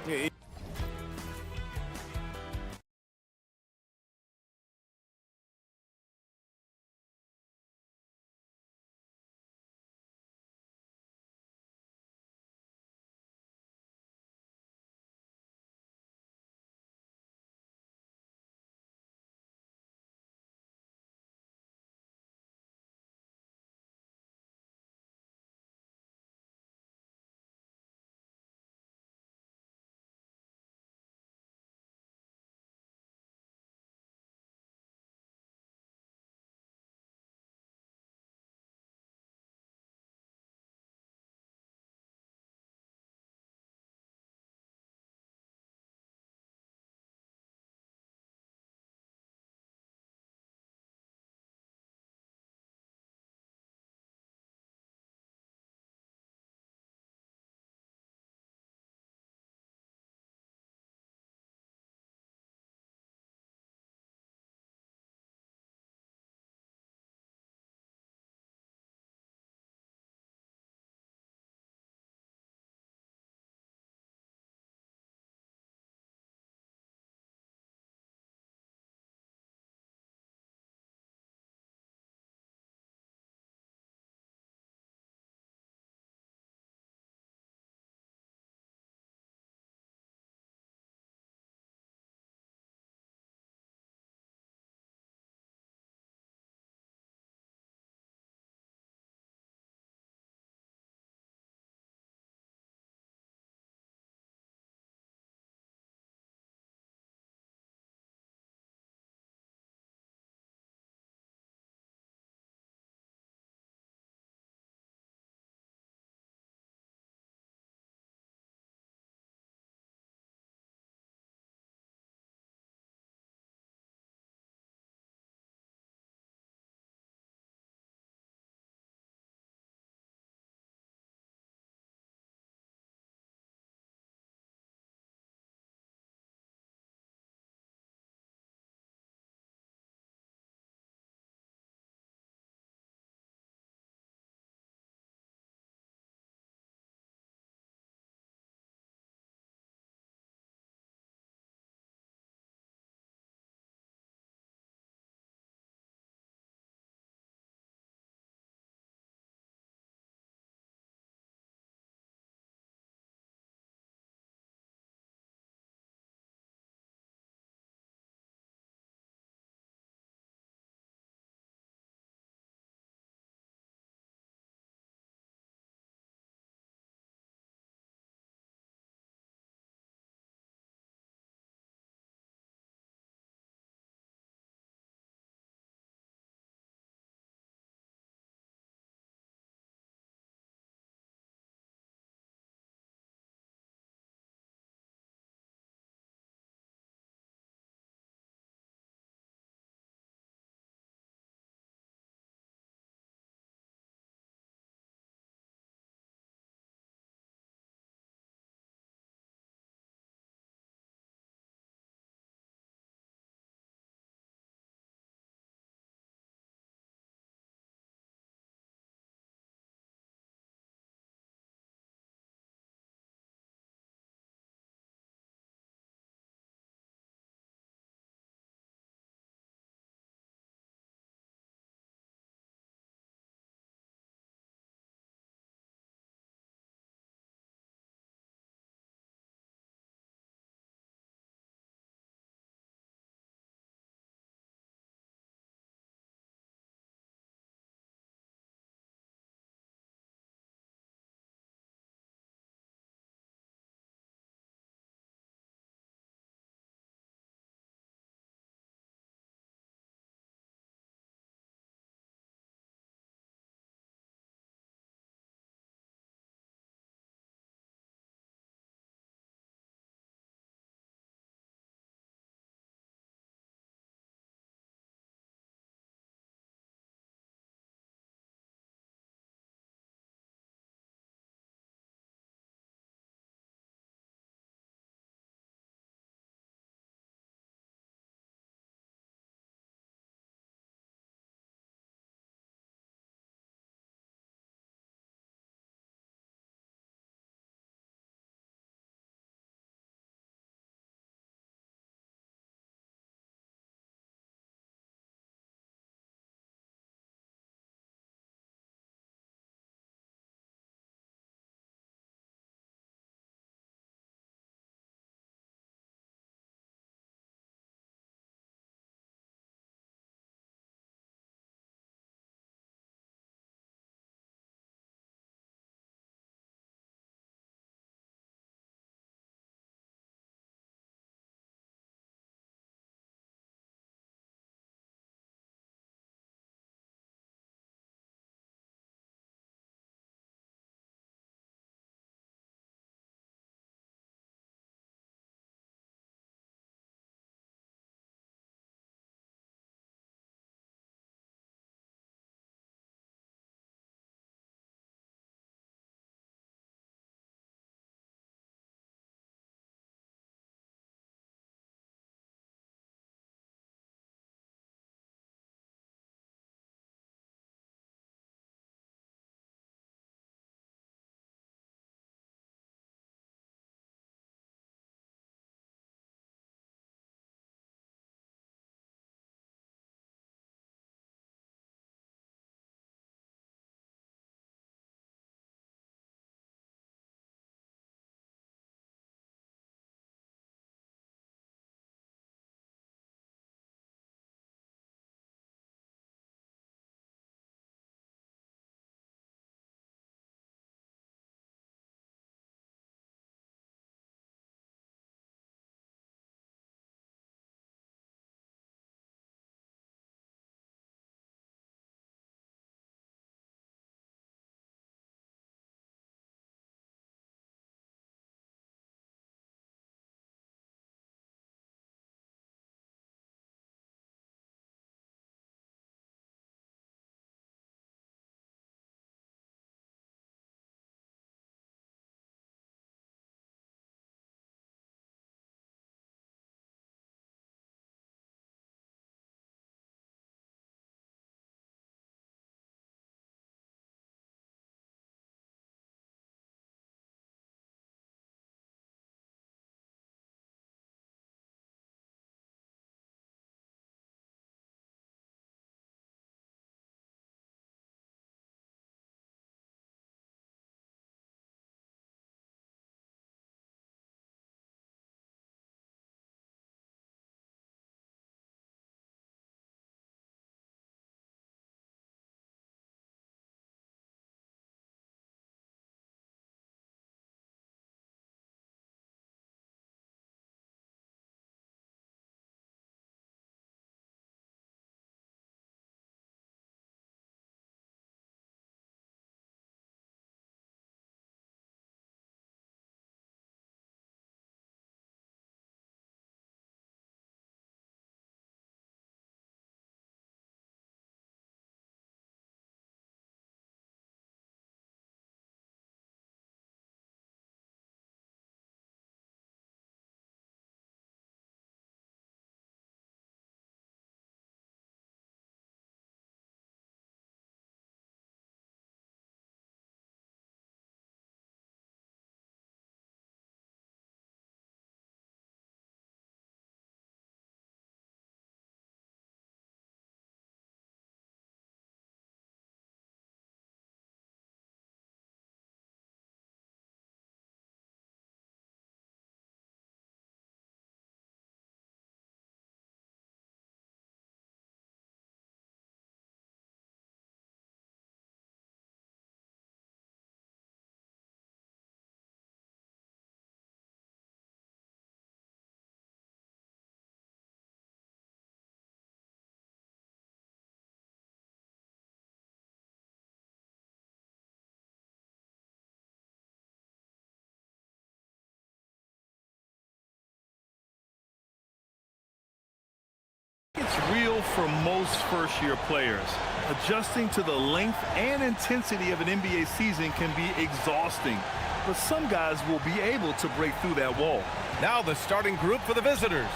real for most first-year players. Adjusting to the length and intensity of an NBA season can be exhausting, but some guys will be able to break through that wall. Now the starting group for the visitors.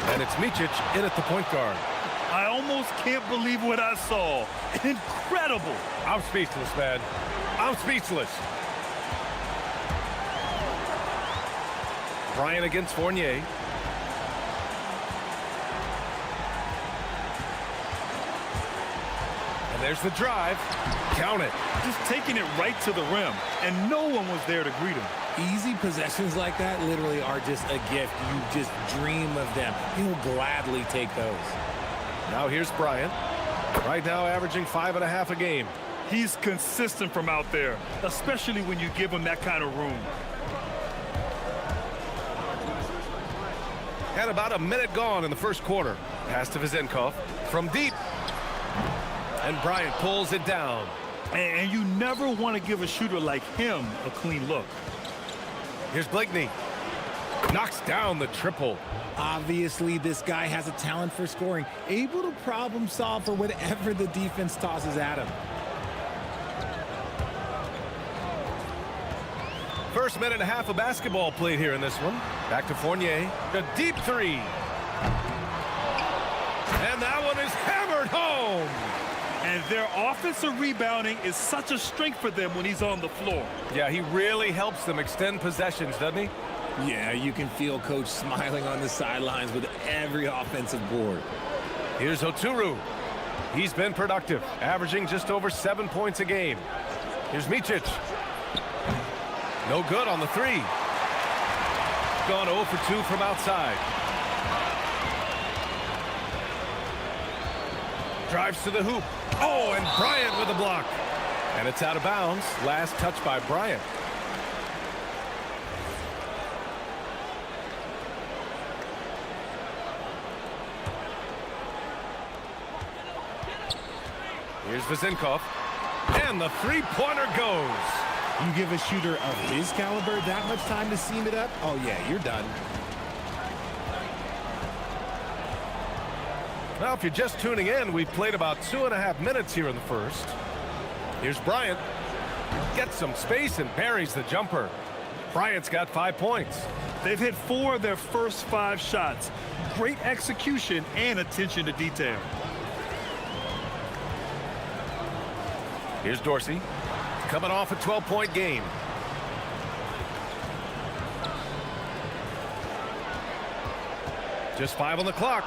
And it's Micic in at the point guard. I almost can't believe what I saw. Incredible. I'm speechless, man. I'm speechless. Bryant against Fournier. And there's the drive. Count it. Just taking it right to the rim, and no one was there to greet him. Easy possessions like that literally are just a gift. You just dream of them. He'll gladly take those. Now here's Bryant. Right now averaging 5.5 a game. He's consistent from out there, especially when you give him that kind of room. And about a minute gone in the first quarter. Pass to Vezenkov from deep. And Bryant pulls it down. And you never want to give a shooter like him a clean look. Here's Blakeney. Knocks down the triple. Obviously, this guy has a talent for scoring, able to problem solve for whatever the defense tosses at him. First minute and a half of basketball played here in this one. Back to Fournier. The deep three. And that one is hammered home. And their offensive rebounding is such a strength for them when he's on the floor. Yeah, he really helps them extend possessions, doesn't he? Yeah, you can feel Coach smiling on the sidelines with every offensive board. Here's Oturu. He's been productive, averaging just over 7 points a game. Here's Micic. No good on the three. Gone 0 for 2 from outside. Drives to the hoop. Oh, and Bryant with a block. And it's out of bounds. Last touch by Bryant. Here's Vezenkov. And the three-pointer goes. You give a shooter of his caliber that much time to seam it up, oh yeah, you're done. Well, if you're just tuning in, we've played about 2.5 minutes here in the first. Here's Bryant. Gets some space and parries the jumper. Bryant's got 5 points. They've hit 4 of their first 5 shots. Great execution and attention to detail. Here's Dorsey. Coming off a 12-point game. Just 5 on the clock.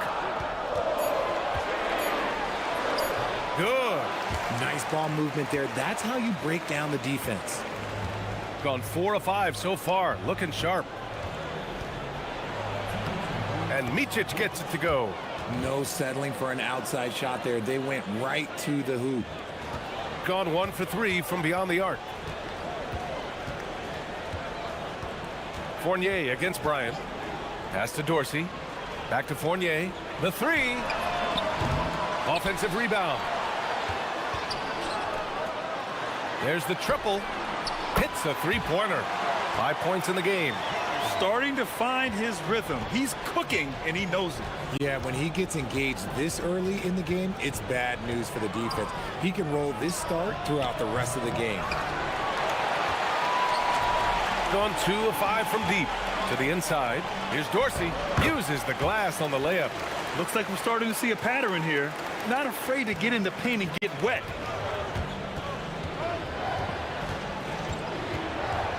Good. Nice ball movement there. That's how you break down the defense. Gone 4 of 5 so far. Looking sharp. And Micic gets it to go. No settling for an outside shot there. They went right to the hoop. Gone 1 for 3 from beyond the arc. Fournier against Bryant. Pass to Dorsey. Back to Fournier. The three. Offensive rebound. There's the triple. Hits a three-pointer. 5 points in the game. Starting to find his rhythm. He's cooking, and he knows it. Yeah, when he gets engaged this early in the game, it's bad news for the defense. He can roll this start throughout the rest of the game. Gone 2 of 5 from deep. To the inside. Here's Dorsey. Uses the glass on the layup. Looks like we're starting to see a pattern here. Not afraid to get in the paint and get wet.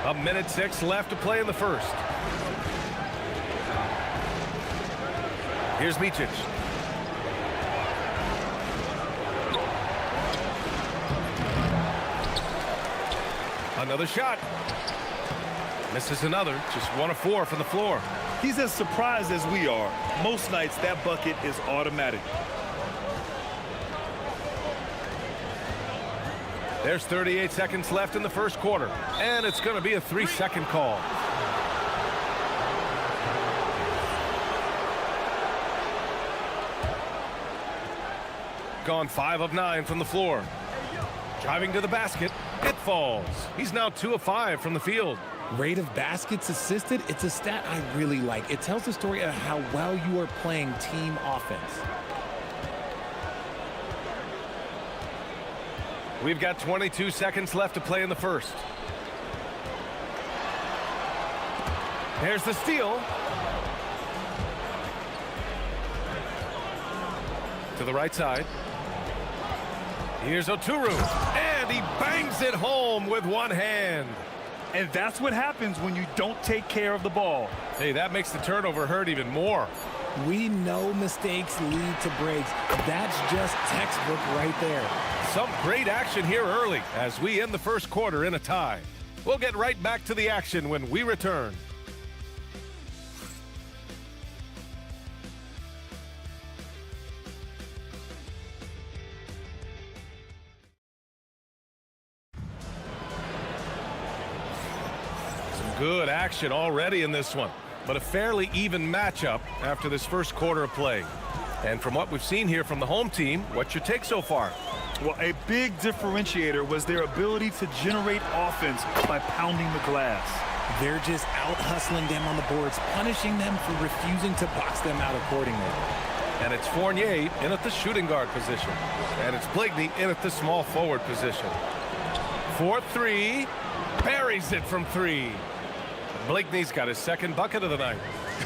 A minute 6 left to play in the first. Here's Micic. Another shot. Misses another. Just 1 of 4 from the floor. He's as surprised as we are. Most nights that bucket is automatic. There's 38 seconds left in the first quarter. And it's going to be a 3-second call. Gone 5 of 9 from the floor. Driving to the basket. It falls. He's now 2 of 5 from the field. Rate of baskets assisted, it's a stat I really like. It tells the story of how well you are playing team offense. We've got 22 seconds left to play in the first. There's the steal. To the right side. Here's Oturu, and he bangs it home with one hand. And that's what happens when you don't take care of the ball. Hey, that makes the turnover hurt even more. We know mistakes lead to breaks. That's just textbook right there. Some great action here early as we end the first quarter in a tie. We'll get right back to the action when we return. Good action already in this one, but a fairly even matchup after this first quarter of play. And from what we've seen here from the home team, what's your take so far? Well, a big differentiator was their ability to generate offense by pounding the glass. They're just out-hustling them on the boards, punishing them for refusing to box them out accordingly. And it's Fournier in at the shooting guard position. And it's Blakeney in at the small forward position. 4-3, buries it from three. Blakeney's got his second bucket of the night.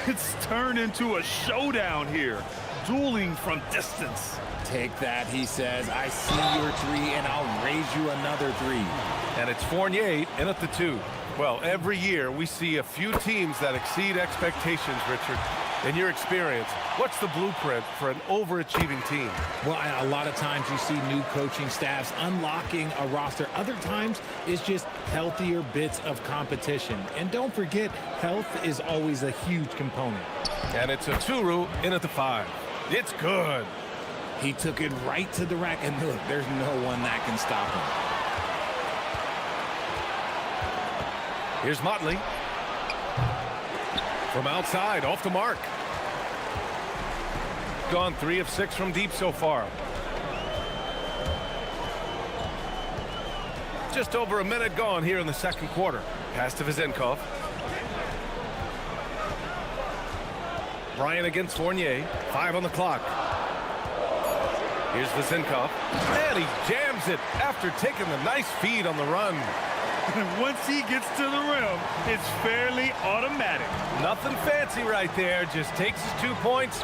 It's turned into a showdown here, dueling from distance. Take that, he says. I see your three, and I'll raise you another three. And it's Fournier in at the two. Well, every year we see a few teams that exceed expectations, Richard. In your experience, what's the blueprint for an overachieving team? Well, a lot of times you see new coaching staffs unlocking a roster. Other times it's just healthier bits of competition. And don't forget, health is always a huge component. And it's Oturu in at the five. It's good. He took it right to the rack, and look, there's no one that can stop him. Here's Motley. From outside, off the mark. Gone 3 of 6 from deep so far. Just over a minute gone here in the second quarter. Pass to Vizenkov. Bryant against Fournier. 5 on the clock. Here's Vizenkov. And he jams it after taking the nice feed on the run. And once he gets to the rim, it's fairly automatic. Nothing fancy right there. Just takes his 2 points,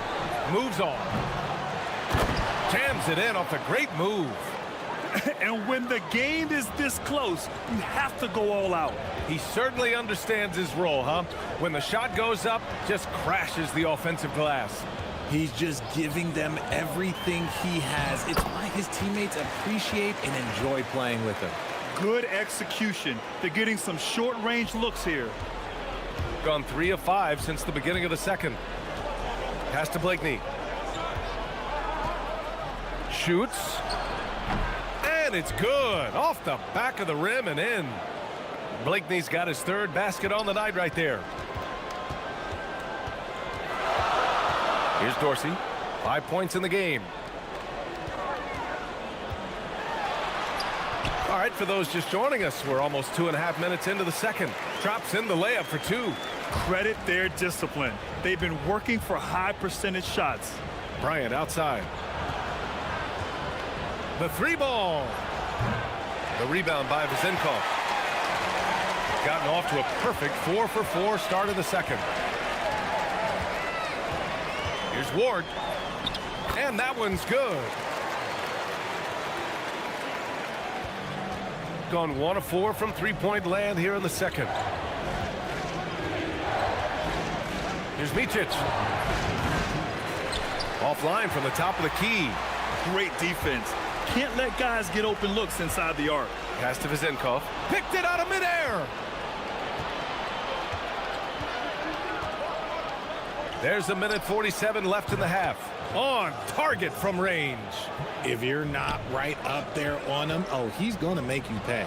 moves on. Jams it in off a great move. And when the game is this close, you have to go all out. He certainly understands his role, huh? When the shot goes up, just crashes the offensive glass. He's just giving them everything he has. It's why his teammates appreciate and enjoy playing with him. Good execution. They're getting some short-range looks here. Gone 3 of 5 since the beginning of the second. Pass to Blakeney. Shoots. And it's good. Off the back of the rim and in. Blakeney's got his third basket on the night right there. Here's Dorsey. 5 points in the game. All right, for those just joining us, we're almost 2.5 minutes into the second. Drops in the layup for 2. Credit their discipline. They've been working for high percentage shots. Bryant outside. The 3 ball. The rebound by Vizenkov. Gotten off to a perfect 4 for 4 start of the second. Here's Ward. And that one's good. Gone 1 of 4 from three-point land here in the second. Here's Micic. Offline from the top of the key. Great defense. Can't let guys get open looks inside the arc. Pass to Vizenkov. Picked it out of midair. There's 1:47 left in the half. On target from range. If you're not right up there on him, oh, he's going to make you pay.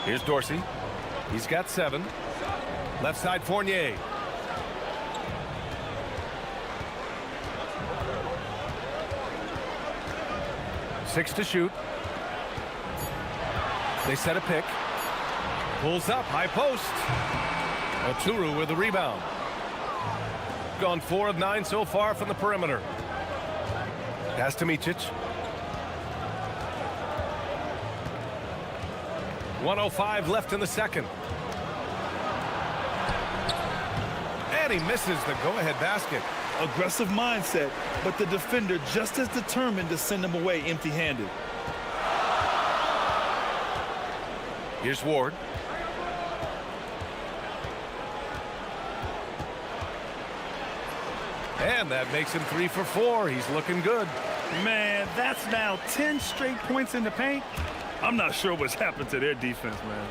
Here's Dorsey. He's got 7. Left side Fournier. Six to shoot. They set a pick. Pulls up, high post. Oturu with the rebound. Gone 4 of 9 so far from the perimeter. Pass to Micic. 1:05 left in the second. And he misses the go-ahead basket. Aggressive mindset, but the defender just as determined to send him away empty-handed. Here's Ward. And that makes him 3 for 4. He's looking good. Man, that's now 10 straight points in the paint. I'm not sure what's happened to their defense, man.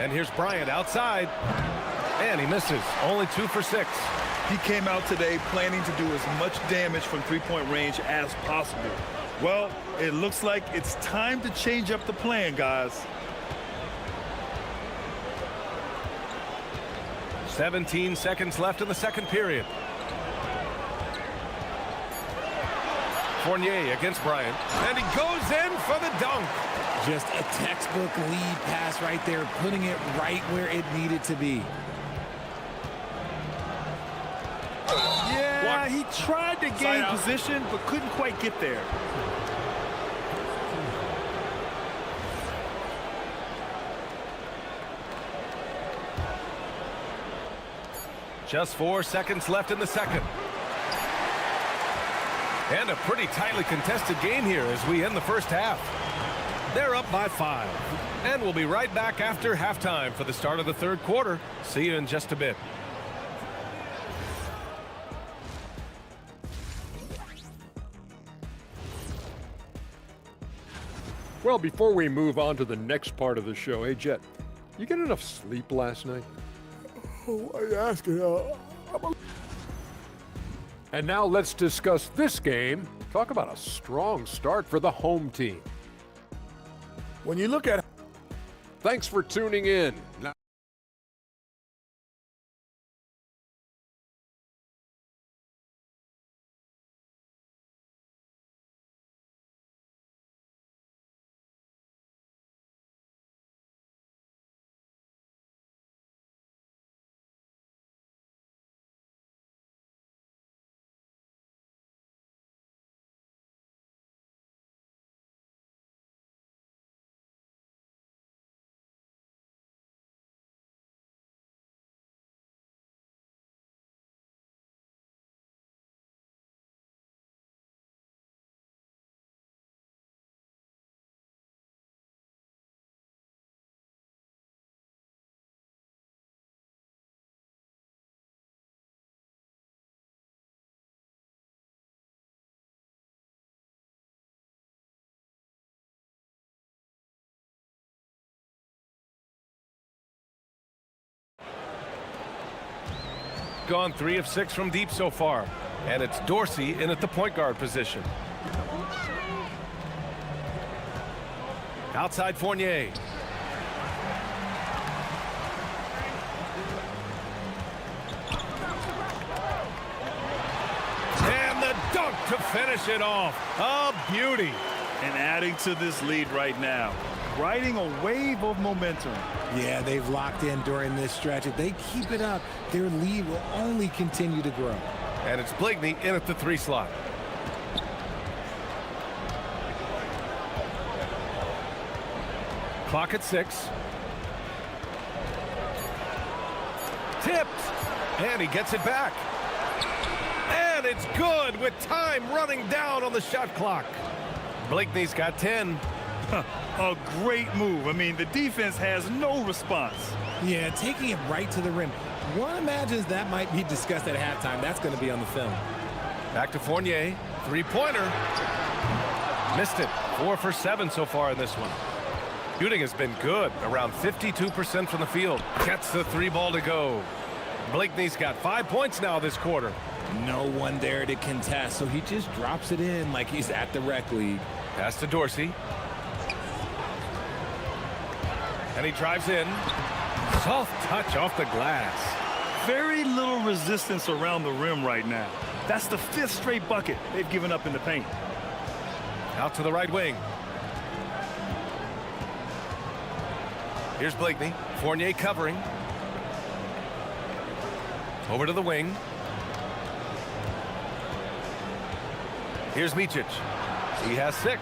And here's Bryant outside. And he misses. Only 2 for 6. He came out today planning to do as much damage from three-point range as possible. Well, it looks like it's time to change up the plan, guys. 17 seconds left in the second period. Fournier against Bryant. And he goes in for the dunk. Just a textbook lead pass right there, putting it right where it needed to be. Yeah, he tried to gain position, but couldn't quite get there. Just 4 seconds left in the second. And a pretty tightly contested game here as we end the first half. They're up by 5. And we'll be right back after halftime for the start of the third quarter. See you in just a bit. Well, before we move on to the next part of the show, hey, Jet, you get enough sleep last night? Why are you asking? And now let's discuss this game. Talk about a strong start for the home team. When you look at... Thanks for tuning in. Now Gone 3 of 6 from deep so far. And it's Dorsey in at the point guard position. Outside Fournier. And the dunk to finish it off. A beauty. And adding to this lead right now, riding a wave of momentum. Yeah, they've locked in during this stretch. If they keep it up, their lead will only continue to grow. And it's Blakeney in at the 3 slot. Clock at 6. Tipped. And he gets it back. And it's good with time running down on the shot clock. Blakeney's got 10. A great move. I mean, the defense has no response. Yeah, taking it right to the rim. One imagines that might be discussed at halftime. That's going to be on the film. Back to Fournier. 3-pointer. Missed it. 4 for 7 so far in this one. Shooting has been good. Around 52% from the field. Gets the 3 ball to go. Blakeney's got 5 points now this quarter. No one there to contest, so he just drops it in like he's at the rec league. Pass to Dorsey. And he drives in. Soft touch off the glass. Very little resistance around the rim right now. That's the 5th straight bucket they've given up in the paint. Out to the right wing. Here's Blakeney. Fournier covering. Over to the wing. Here's Micic. He has 6,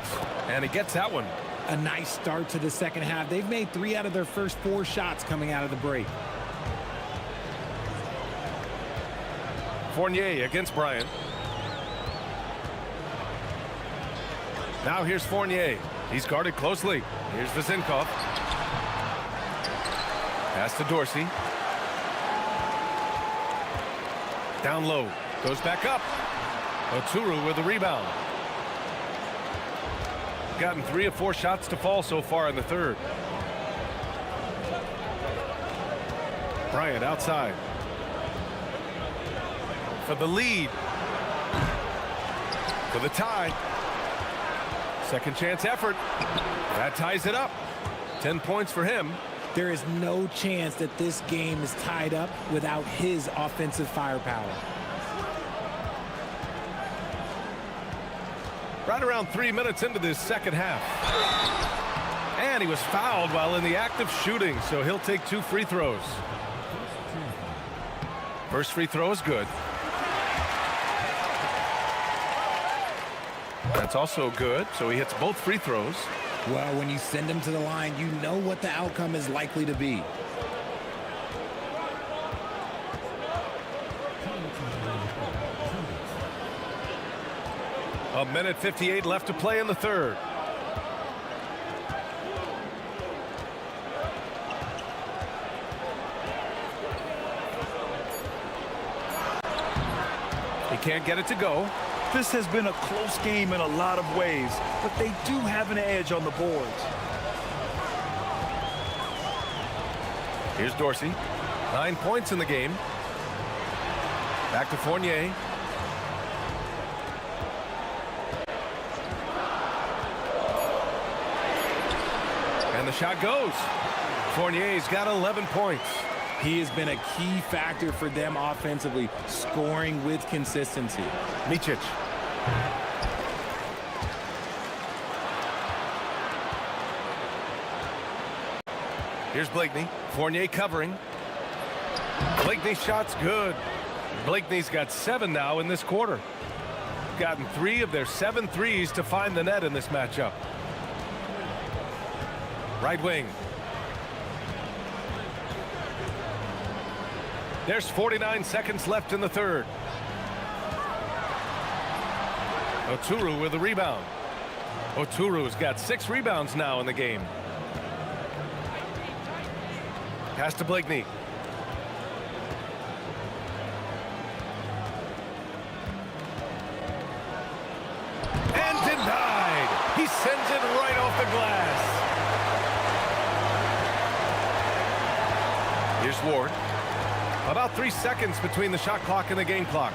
and he gets that one. A nice start to the second half. They've made 3 out of their first 4 shots coming out of the break. Fournier against Bryant. Now here's Fournier. He's guarded closely. Here's Vezinkov. Pass to Dorsey. Down low. Goes back up. Oturu with the rebound. Gotten 3 of 4 shots to fall so far in the third. Bryant outside. For the lead. For the tie. Second chance effort. That ties it up. 10 points for him. There is no chance that this game is tied up without his offensive firepower. Right around 3 minutes into this second half. And he was fouled while in the act of shooting, so he'll take 2 free throws. First free throw is good. That's also good, so he hits both free throws. Well, when you send him to the line, you know what the outcome is likely to be. A minute 58 left to play in the third. He can't get it to go. This has been a close game in a lot of ways, but they do have an edge on the boards. Here's Dorsey. 9 points in the game. Back to Fournier. And the shot goes. Fournier's got 11 points. He has been a key factor for them offensively, scoring with consistency. Micic. Here's Blakeney. Fournier covering. Blakeney's shot's good. Blakeney's got 7 now in this quarter. Gotten 3 of their 7 threes to find the net in this matchup. Right wing. There's 49 seconds left in the third. Oturu with the rebound. Oturu's got 6 rebounds now in the game. Pass to Blakeney. And denied. He sends it right off the glass. Here's Ward. About 3 seconds between the shot clock and the game clock.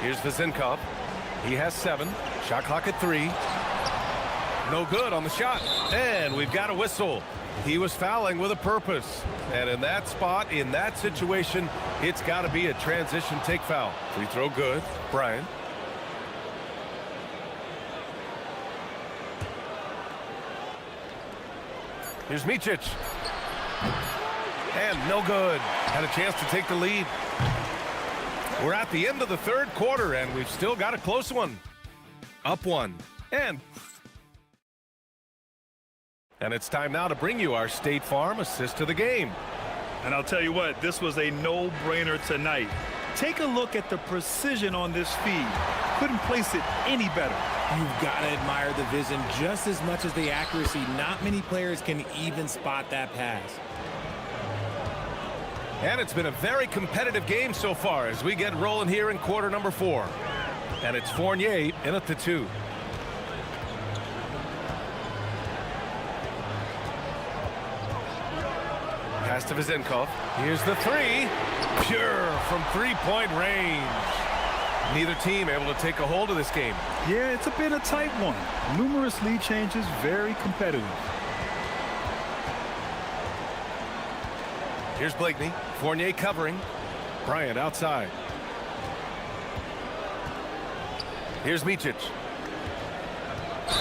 Here's Vezinkov. He has 7. Shot clock at 3. No good on the shot. And we've got a whistle. He was fouling with a purpose. And in that spot, in that situation, it's got to be a transition take foul. Free throw good. Bryant. Here's Micic. And no good. Had a chance to take the lead. We're at the end of the third quarter, and we've still got a close one. Up 1. And it's time now to bring you our State Farm assist to the game. And I'll tell you what, this was a no-brainer tonight. Take a look at the precision on this feed. Couldn't place it any better. You've got to admire the vision just as much as the accuracy. Not many players can even spot that pass. And it's been a very competitive game so far as we get rolling here in quarter number 4. And it's Fournier in at the 2. Pass to Vezinkov. Here's the 3. Pure from 3-point range. Neither team able to take a hold of this game. Yeah, it's been a tight one. Numerous lead changes, very competitive. Here's Blakeney. Fournier covering. Bryant outside. Here's Micic.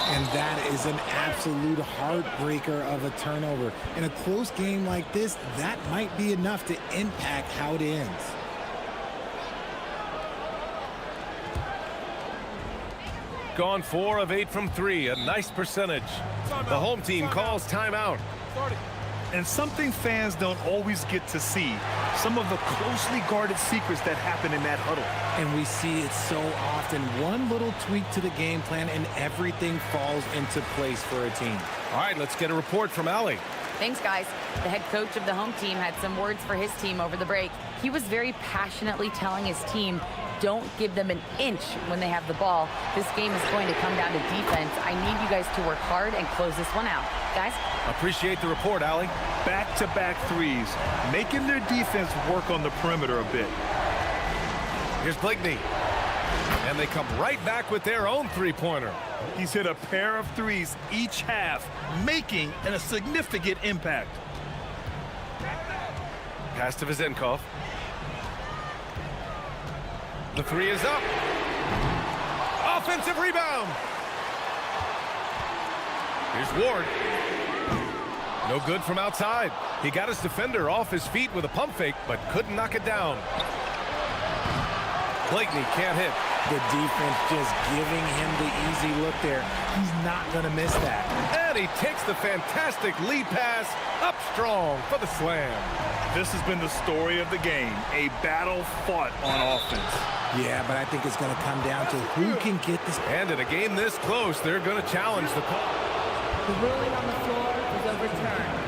And that is an absolute heartbreaker of a turnover. In a close game like this, that might be enough to impact how it ends. Gone 4 of 8 from 3, a nice percentage. The home team calls timeout. And something fans don't always get to see, some of the closely guarded secrets that happen in that huddle. And we see it so often. One little tweak to the game plan and everything falls into place for a team. All right, let's get a report from Allie. Thanks, guys. The head coach of the home team had some words for his team over the break. He was very passionately telling his team, don't give them an inch when they have the ball. This game is going to come down to defense. I need you guys to work hard and close this one out. Guys? Appreciate the report, Allie. Back-to-back threes, making their defense work on the perimeter a bit. Here's Blakeney. And they come right back with their own three-pointer. He's hit a pair of threes each half, making a significant impact. Pass to Vizenkov. The three is up. Offensive rebound. Here's Ward. No good from outside. He got his defender off his feet with a pump fake, but couldn't knock it down. Blakeney can't hit. The defense just giving him the easy look there. He's not going to miss that. And he takes the fantastic lead pass up strong for the slam. This has been the story of the game, a battle fought on offense. Yeah, but I think it's going to come down to who can get this. And in a game this close, they're going to challenge the call. The ruling on the floor is overturned.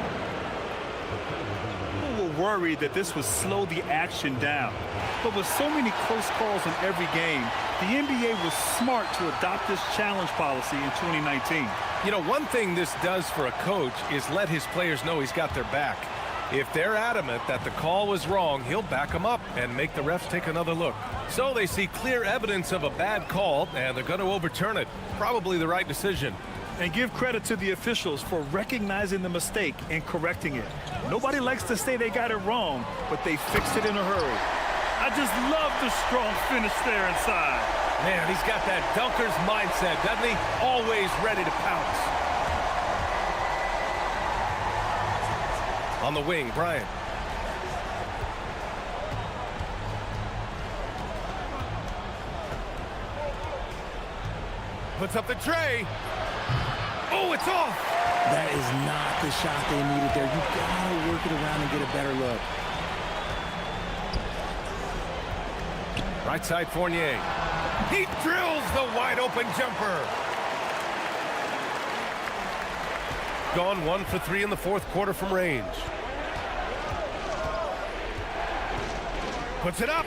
People were worried that this would slow the action down. But with so many close calls in every game, the NBA was smart to adopt this challenge policy in 2019. You know, one thing this does for a coach is let his players know he's got their back. If they're adamant that the call was wrong, he'll back them up and make the refs take another look. So they see clear evidence of a bad call, and they're going to overturn it. Probably the right decision. And give credit to the officials for recognizing the mistake and correcting it. Nobody likes to say they got it wrong, but they fixed it in a hurry. I just love the strong finish there inside. Man, he's got that dunker's mindset, doesn't he? Always ready to pounce. On the wing, Bryant. Puts up the tray. Oh, it's off. That is not the shot they needed there. You gotta work it around and get a better look. Right side, Fournier. He drills the wide open jumper. Gone 1 for 3 in the fourth quarter from range. Puts it up.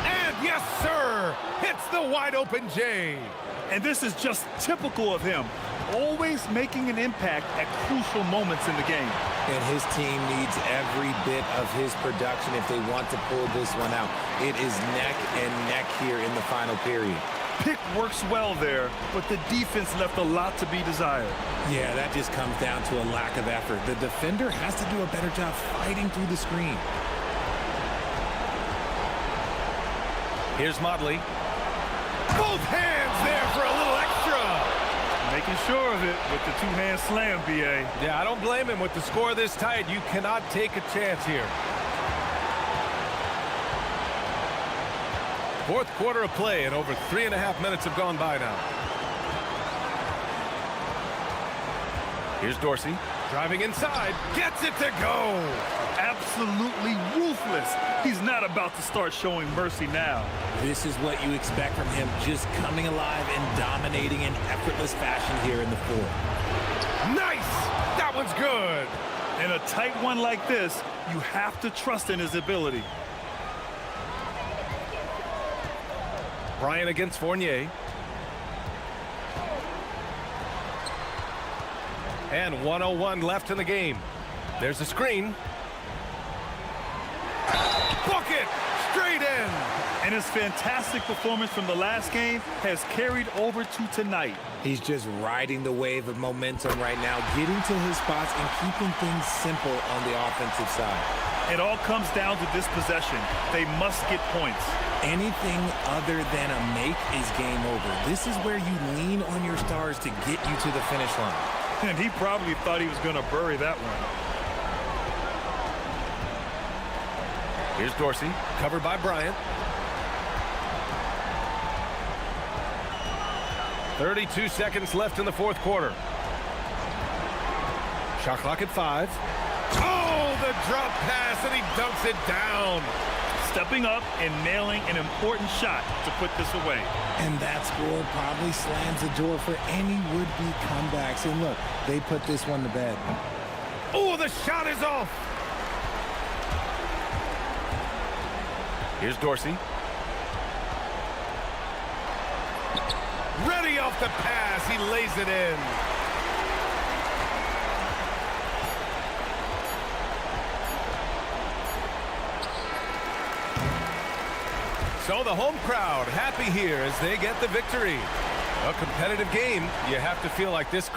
And yes, sir. Hits the wide open J. And this is just typical of him. Always making an impact at crucial moments in the game. And his team needs every bit of his production if they want to pull this one out. It is neck and neck here in the final period. Pick works well there, but the defense left a lot to be desired. Yeah, that just comes down to a lack of effort. The defender has to do a better job fighting through the screen. Here's Motley. Both hands there for a little extra. Making sure of it with the two-hand slam, B.A. Yeah, I don't blame him. With the score this tight, you cannot take a chance here. Fourth quarter of play, and over 3.5 minutes have gone by now. Here's Dorsey, driving inside, gets it to go. Absolutely ruthless. He's not about to start showing mercy now. This is what you expect from him, just coming alive and dominating in effortless fashion here in the fourth. Nice! That one's good. In a tight one like this, you have to trust in his ability. Bryant against Fournier. And 1:01 left in the game. There's a screen. Bucket! Straight in! And his fantastic performance from the last game has carried over to tonight. He's just riding the wave of momentum right now, getting to his spots and keeping things simple on the offensive side. It all comes down to this possession. They must get points. Anything other than a make is game over. This is where you lean on your stars to get you to the finish line. And he probably thought he was going to bury that one. Here's Dorsey, covered by Bryant. 32 seconds left in the fourth quarter. Shot clock at 5. Oh, the drop pass, and he dunks it down. Stepping up and nailing an important shot to put this away. And that score probably slams the door for any would-be comebacks. And look, they put this one to bed. Oh, the shot is off. Here's Dorsey. Ready off the pass. He lays it in. So the home crowd happy here as they get the victory. A competitive game. You have to feel like this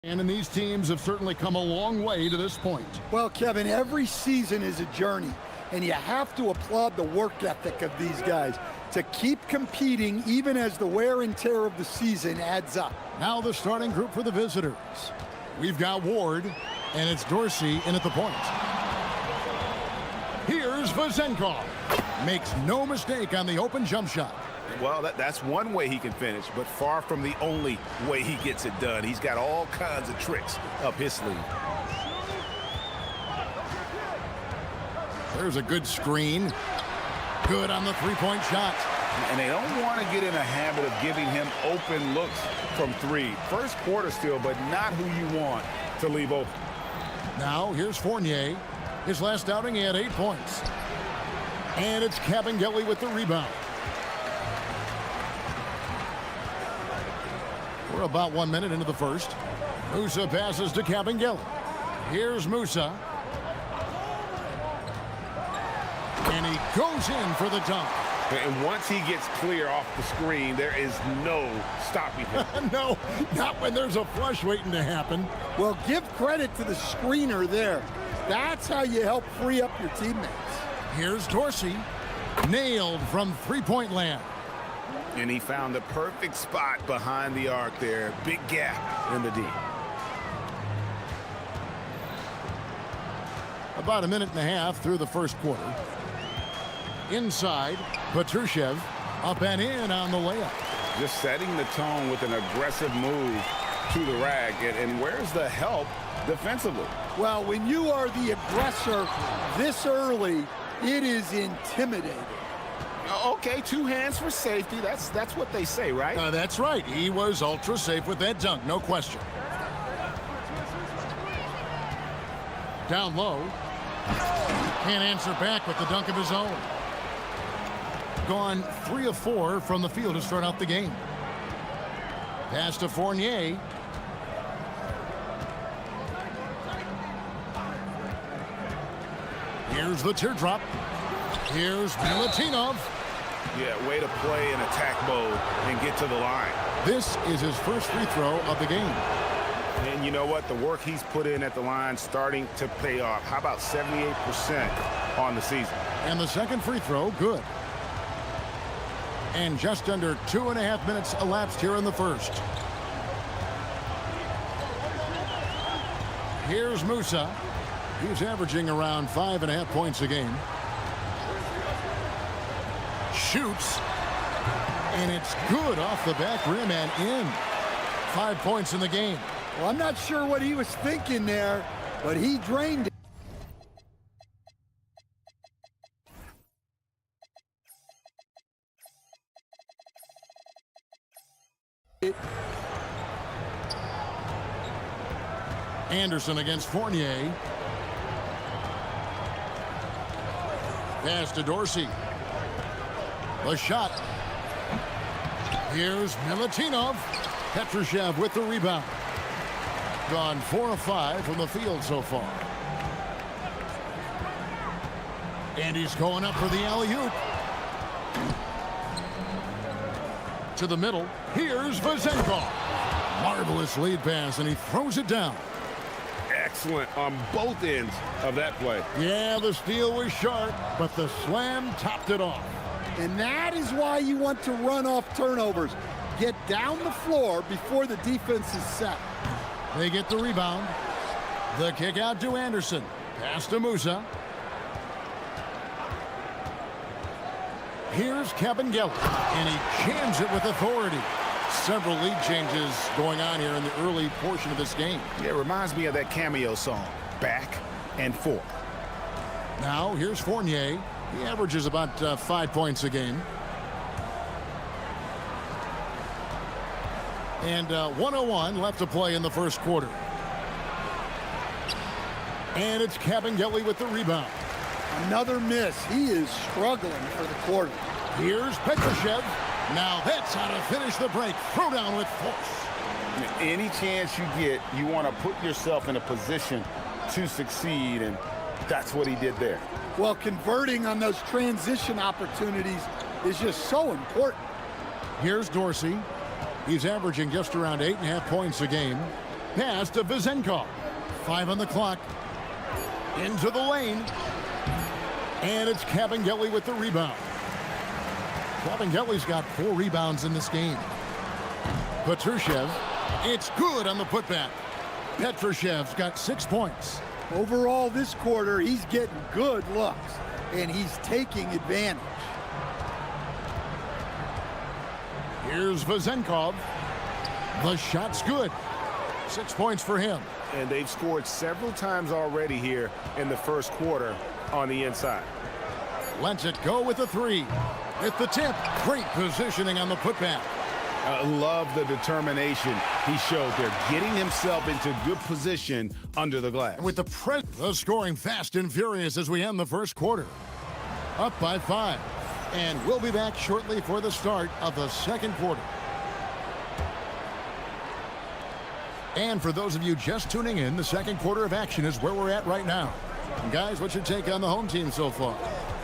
And these teams have certainly come a long way to this point. Well, Kevin, every season is a journey, and you have to applaud the work ethic of these guys to keep competing even as the wear and tear of the season adds up. Now the starting group for the visitors. We've got Ward, and it's Dorsey in at the point. Here's Vazenkov. Makes no mistake on the open jump shot. Well, that's one way he can finish, but far from the only way he gets it done. He's got all kinds of tricks up his sleeve. There's a good screen. Good on the three-point shot. And they don't want to get in a habit of giving him open looks from three. First quarter still, but not who you want to leave open. Now here's Fournier. His last outing, he had 8 points. And it's Kabengele with the rebound. We're about 1 minute into the first. Musa passes to Kabengele. Here's Musa. And he goes in for the dunk. And once he gets clear off the screen, there is no stopping him. No, not when there's a flush waiting to happen. Well, give credit to the screener there. That's how you help free up your teammates. Here's Dorsey. Nailed from three-point land. And he found the perfect spot behind the arc there. Big gap in the D. About a minute and a half through the first quarter. Inside, Petrushev up and in on the layup. Just setting the tone with an aggressive move to the rack. And where's the help defensively? Well, when you are the aggressor this early, it is intimidating. Okay, 2 hands for safety. That's what they say, right? That's right. He was ultra safe with that dunk, no question. Down low. Can't answer back with the dunk of his own. Gone 3 of 4 from the field to start out the game. Pass to Fournier. Here's the teardrop. Here's Milutinov. Yeah, way to play in attack mode and get to the line. This is his first free throw of the game. And you know what? The work he's put in at the line starting to pay off. How about 78% on the season? And the second free throw, good. And just under 2.5 minutes elapsed here in the first. Here's Musa. He's averaging around 5.5 points a game. Shoots. And it's good off the back rim and in. 5 points in the game. Well, I'm not sure what he was thinking there, but he drained it. Anderson against Fournier. Pass to Dorsey. The shot. Here's Milutinov. Petrushev with the rebound. Gone 4 of 5 from the field so far. And he's going up for the alley-oop. To the middle. Here's Vazenkov. Marvelous lead pass, and he throws it down. Excellent on both ends of that play. Yeah, the steal was sharp, but the slam topped it off. And that is why you want to run off turnovers. Get down the floor before the defense is set. They get the rebound. The kick out to Anderson. Pass to Musa. Here's Kabengele, and he jams it with authority. Several lead changes going on here in the early portion of this game. Yeah, it reminds me of that Cameo song, Back and Forth. Now, here's Fournier. He averages about 5 points a game. And 1:01 left to play in the first quarter. And it's Kabengele with the rebound. Another miss. He is struggling for the quarter. Here's Petrushev. Now that's how to finish the break. Throw down with force. Any chance you get, you want to put yourself in a position to succeed, and that's what he did there. Well, converting on those transition opportunities is just so important. Here's Dorsey. He's averaging just around 8.5 points a game. Pass to Vezenkov. 5 on the clock. Into the lane. And it's Kabengele with the rebound. Kabengele's got 4 rebounds in this game. Petrushev. It's good on the putback. Petrushev's got 6 points. Overall this quarter, he's getting good looks, and he's taking advantage. Here's Vezenkov. The shot's good. 6 points for him. And they've scored several times already here in the first quarter on the inside. Lets it go with the 3. At the tip, great positioning on the putback. I love the determination he showed there, getting himself into good position under the glass. With the scoring fast and furious as we end the first quarter. Up by 5. And we'll be back shortly for the start of the second quarter. And for those of you just tuning in, the second quarter of action is where we're at right now. And guys, what's your take on the home team so far?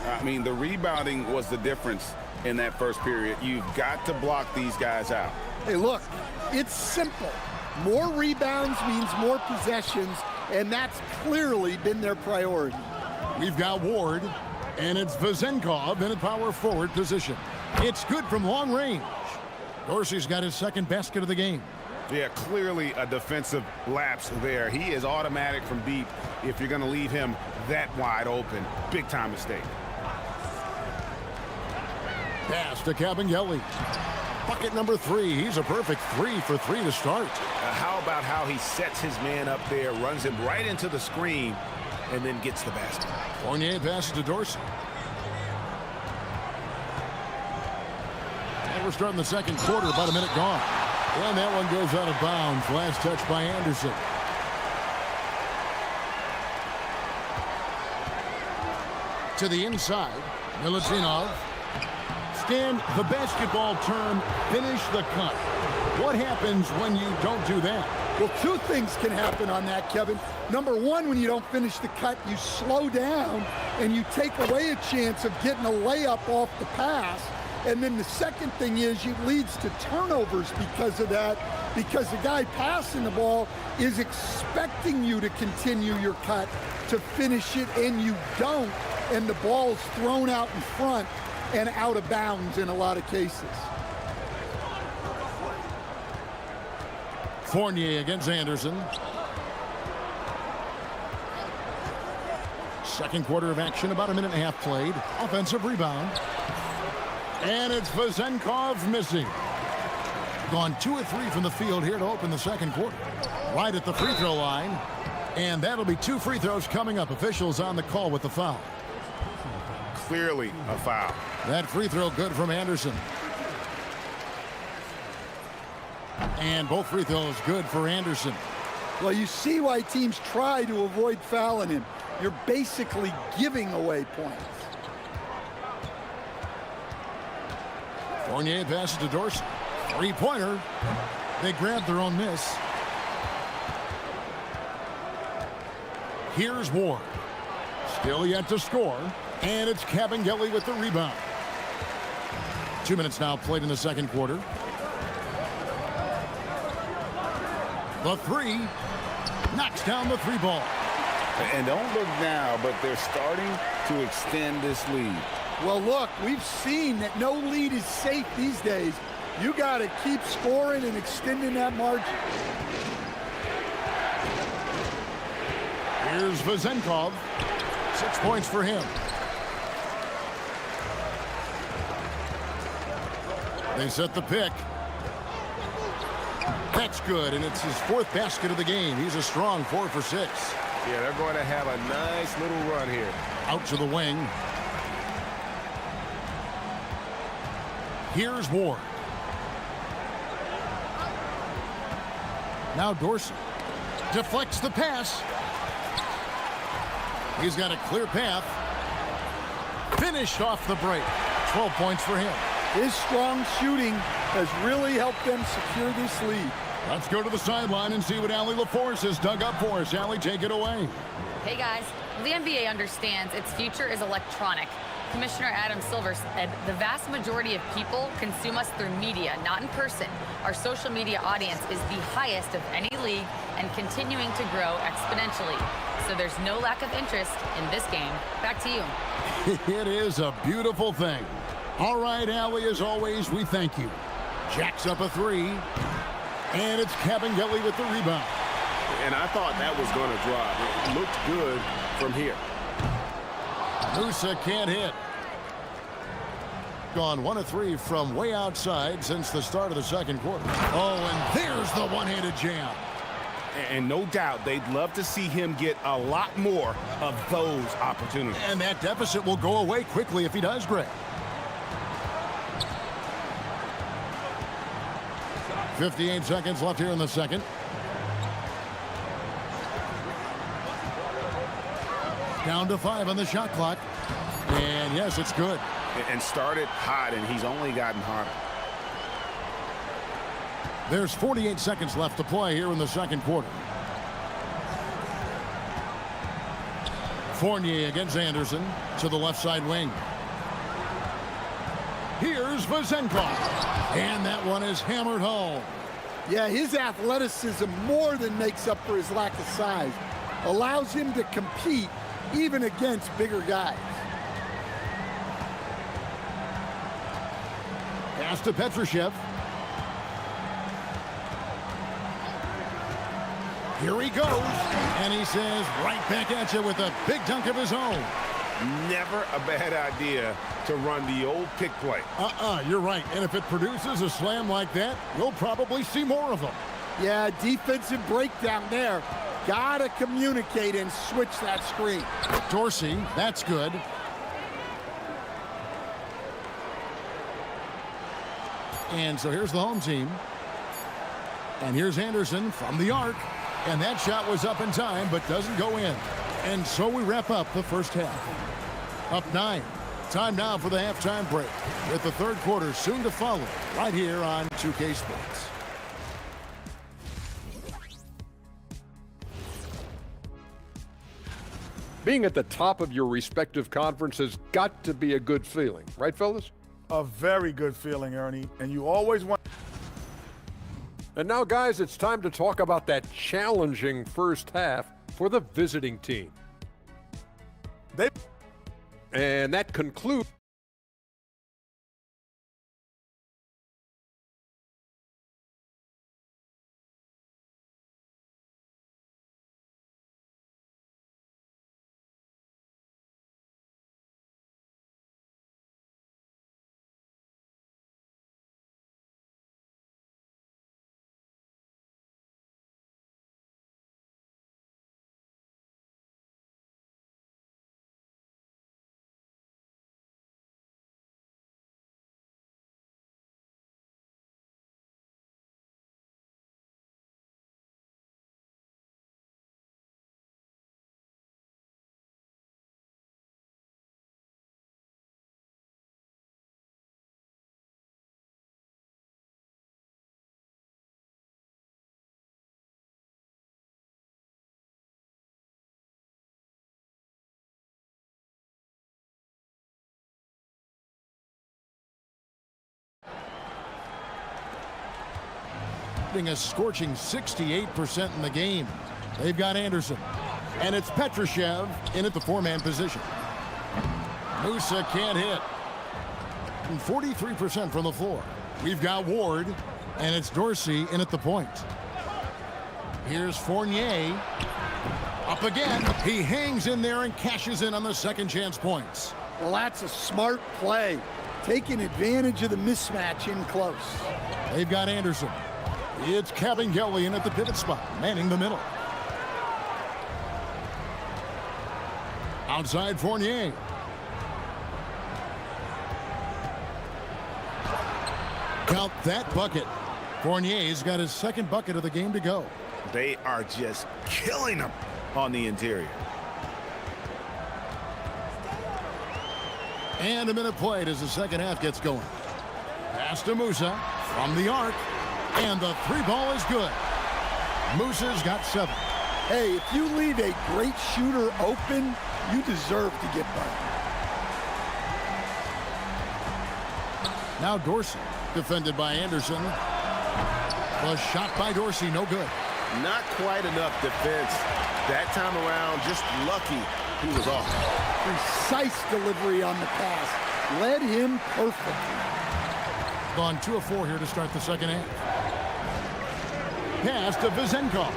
I mean, the rebounding was the difference in that first period. You've got to block these guys out. Hey, look, it's simple. More rebounds means more possessions, and that's clearly been their priority. We've got Ward, and it's Vezenkov in a power forward position. It's good from long range. Dorsey's got his second basket of the game. Yeah, clearly a defensive lapse there. He is automatic from deep if you're going to leave him that wide open. Big time mistake. Pass to Kabengele. Bucket number 3. He's a perfect 3 for 3 to start. How about how he sets his man up there, runs him right into the screen, and then gets the basket. Fournier passes to Dorsey. And we're starting the second quarter, about a minute gone. And that one goes out of bounds. Last touch by Anderson. To the inside, Milutinov. Stan, the basketball term, finish the cut. What happens when you don't do that? Well, 2 things can happen on that, Kevin. Number 1, when you don't finish the cut, you slow down and you take away a chance of getting a layup off the pass. And then the second thing is it leads to turnovers because of that, because the guy passing the ball is expecting you to continue your cut, to finish it, and you don't, and the ball's thrown out in front and out of bounds in a lot of cases. Fournier against Anderson. Second quarter of action, about a minute and a half played. Offensive rebound. And it's Vezenkov missing. Gone 2 of 3 from the field here to open the second quarter. Right at the free throw line. And that'll be 2 free throws coming up. Officials on the call with the foul. Clearly a foul. That free throw good from Anderson. And both free throws good for Anderson. Well, you see why teams try to avoid fouling him. You're basically giving away points. Fournier passes to Dorsey. 3-pointer. They grabbed their own miss. Here's Ward. Still yet to score. And it's Kabengele with the rebound. 2 minutes now played in the second quarter. The 3. Knocks down the 3 ball. And don't look now, but they're starting to extend this lead. Well, look, we've seen that no lead is safe these days. You got to keep scoring and extending that margin. Here's Vezenkov. 6 points for him. They set the pick. That's good, and it's his 4th basket of the game. He's a strong 4 for 6. Yeah, they're going to have a nice little run here. Out to the wing. Here's Ward. Now Dorsey deflects the pass. He's got a clear path. Finished off the break. 12 points for him. His strong shooting has really helped them secure this lead. Let's go to the sideline and see what Allie LaForce has dug up for us. Allie, take it away. Hey guys, the NBA understands its future is electronic. Commissioner Adam Silver said the vast majority of people consume us through media, not in person. Our social media audience is the highest of any league and continuing to grow exponentially. So there's no lack of interest in this game. Back to you. It is a beautiful thing. All right, Allie, as always, we thank you. Jacks up a three, and it's Cabangeli with the rebound. And I thought that was going to drop. It looked good from here. Musa can't hit. Gone 1 of 3 from way outside since the start of the second quarter. Oh, and there's the one-handed jam. And no doubt they'd love to see him get a lot more of those opportunities. And that deficit will go away quickly if he does, Greg. 58 seconds left here in the second. Down to 5 on the shot clock. And yes, it's good. And started hot, and he's only gotten hotter. There's 48 seconds left to play here in the second quarter. Fournier against Anderson to the left side wing. Here's Vazenkov. And that one is hammered home. Yeah, his athleticism more than makes up for his lack of size. Allows him to compete even against bigger guys. Pass to Petrushev. Here he goes, and he says right back at you with a big dunk of his own. Never a bad idea to run the old pick play. You're right. And if it produces a slam like that, we'll probably see more of them. Yeah, defensive breakdown there. Gotta communicate and switch that screen. Dorsey, that's good. And so here's the home team. And here's Anderson from the arc. And that shot was up in time, but doesn't go in. And so we wrap up the first half. Up 9. Time now for the halftime break, with the third quarter soon to follow, right here on 2K Sports. Being at the top of your respective conference has got to be a good feeling, right, fellas? A very good feeling, Ernie. And you always want... And now, guys, it's time to talk about that challenging first half for the visiting team. And that concludes... A scorching 68% in the game. They've got Anderson, and it's Petrushev in at the four-man position. Musa can't hit. 43% from the floor. We've got Ward, and it's Dorsey in at the point. Here's Fournier. Up again. He hangs in there and cashes in on the second chance points. Well, that's a smart play. Taking advantage of the mismatch in close. They've got Anderson. It's Cabangeli in at the pivot spot, manning the middle. Outside Fournier. Count that bucket. Fournier's got his second bucket of the game to go. They are just killing him on the interior. And a minute played as the second half gets going. Pass to Musa from the arc. And the three ball is good. Musa's got 7. Hey, if you leave a great shooter open, you deserve to get bumped. Now Dorsey, defended by Anderson. The shot by Dorsey, no good. Not quite enough defense. That time around, just lucky he was off. Precise delivery on the pass. Led him perfectly. Gone 2 of 4 here to start the second half. Pass to Vezenkov.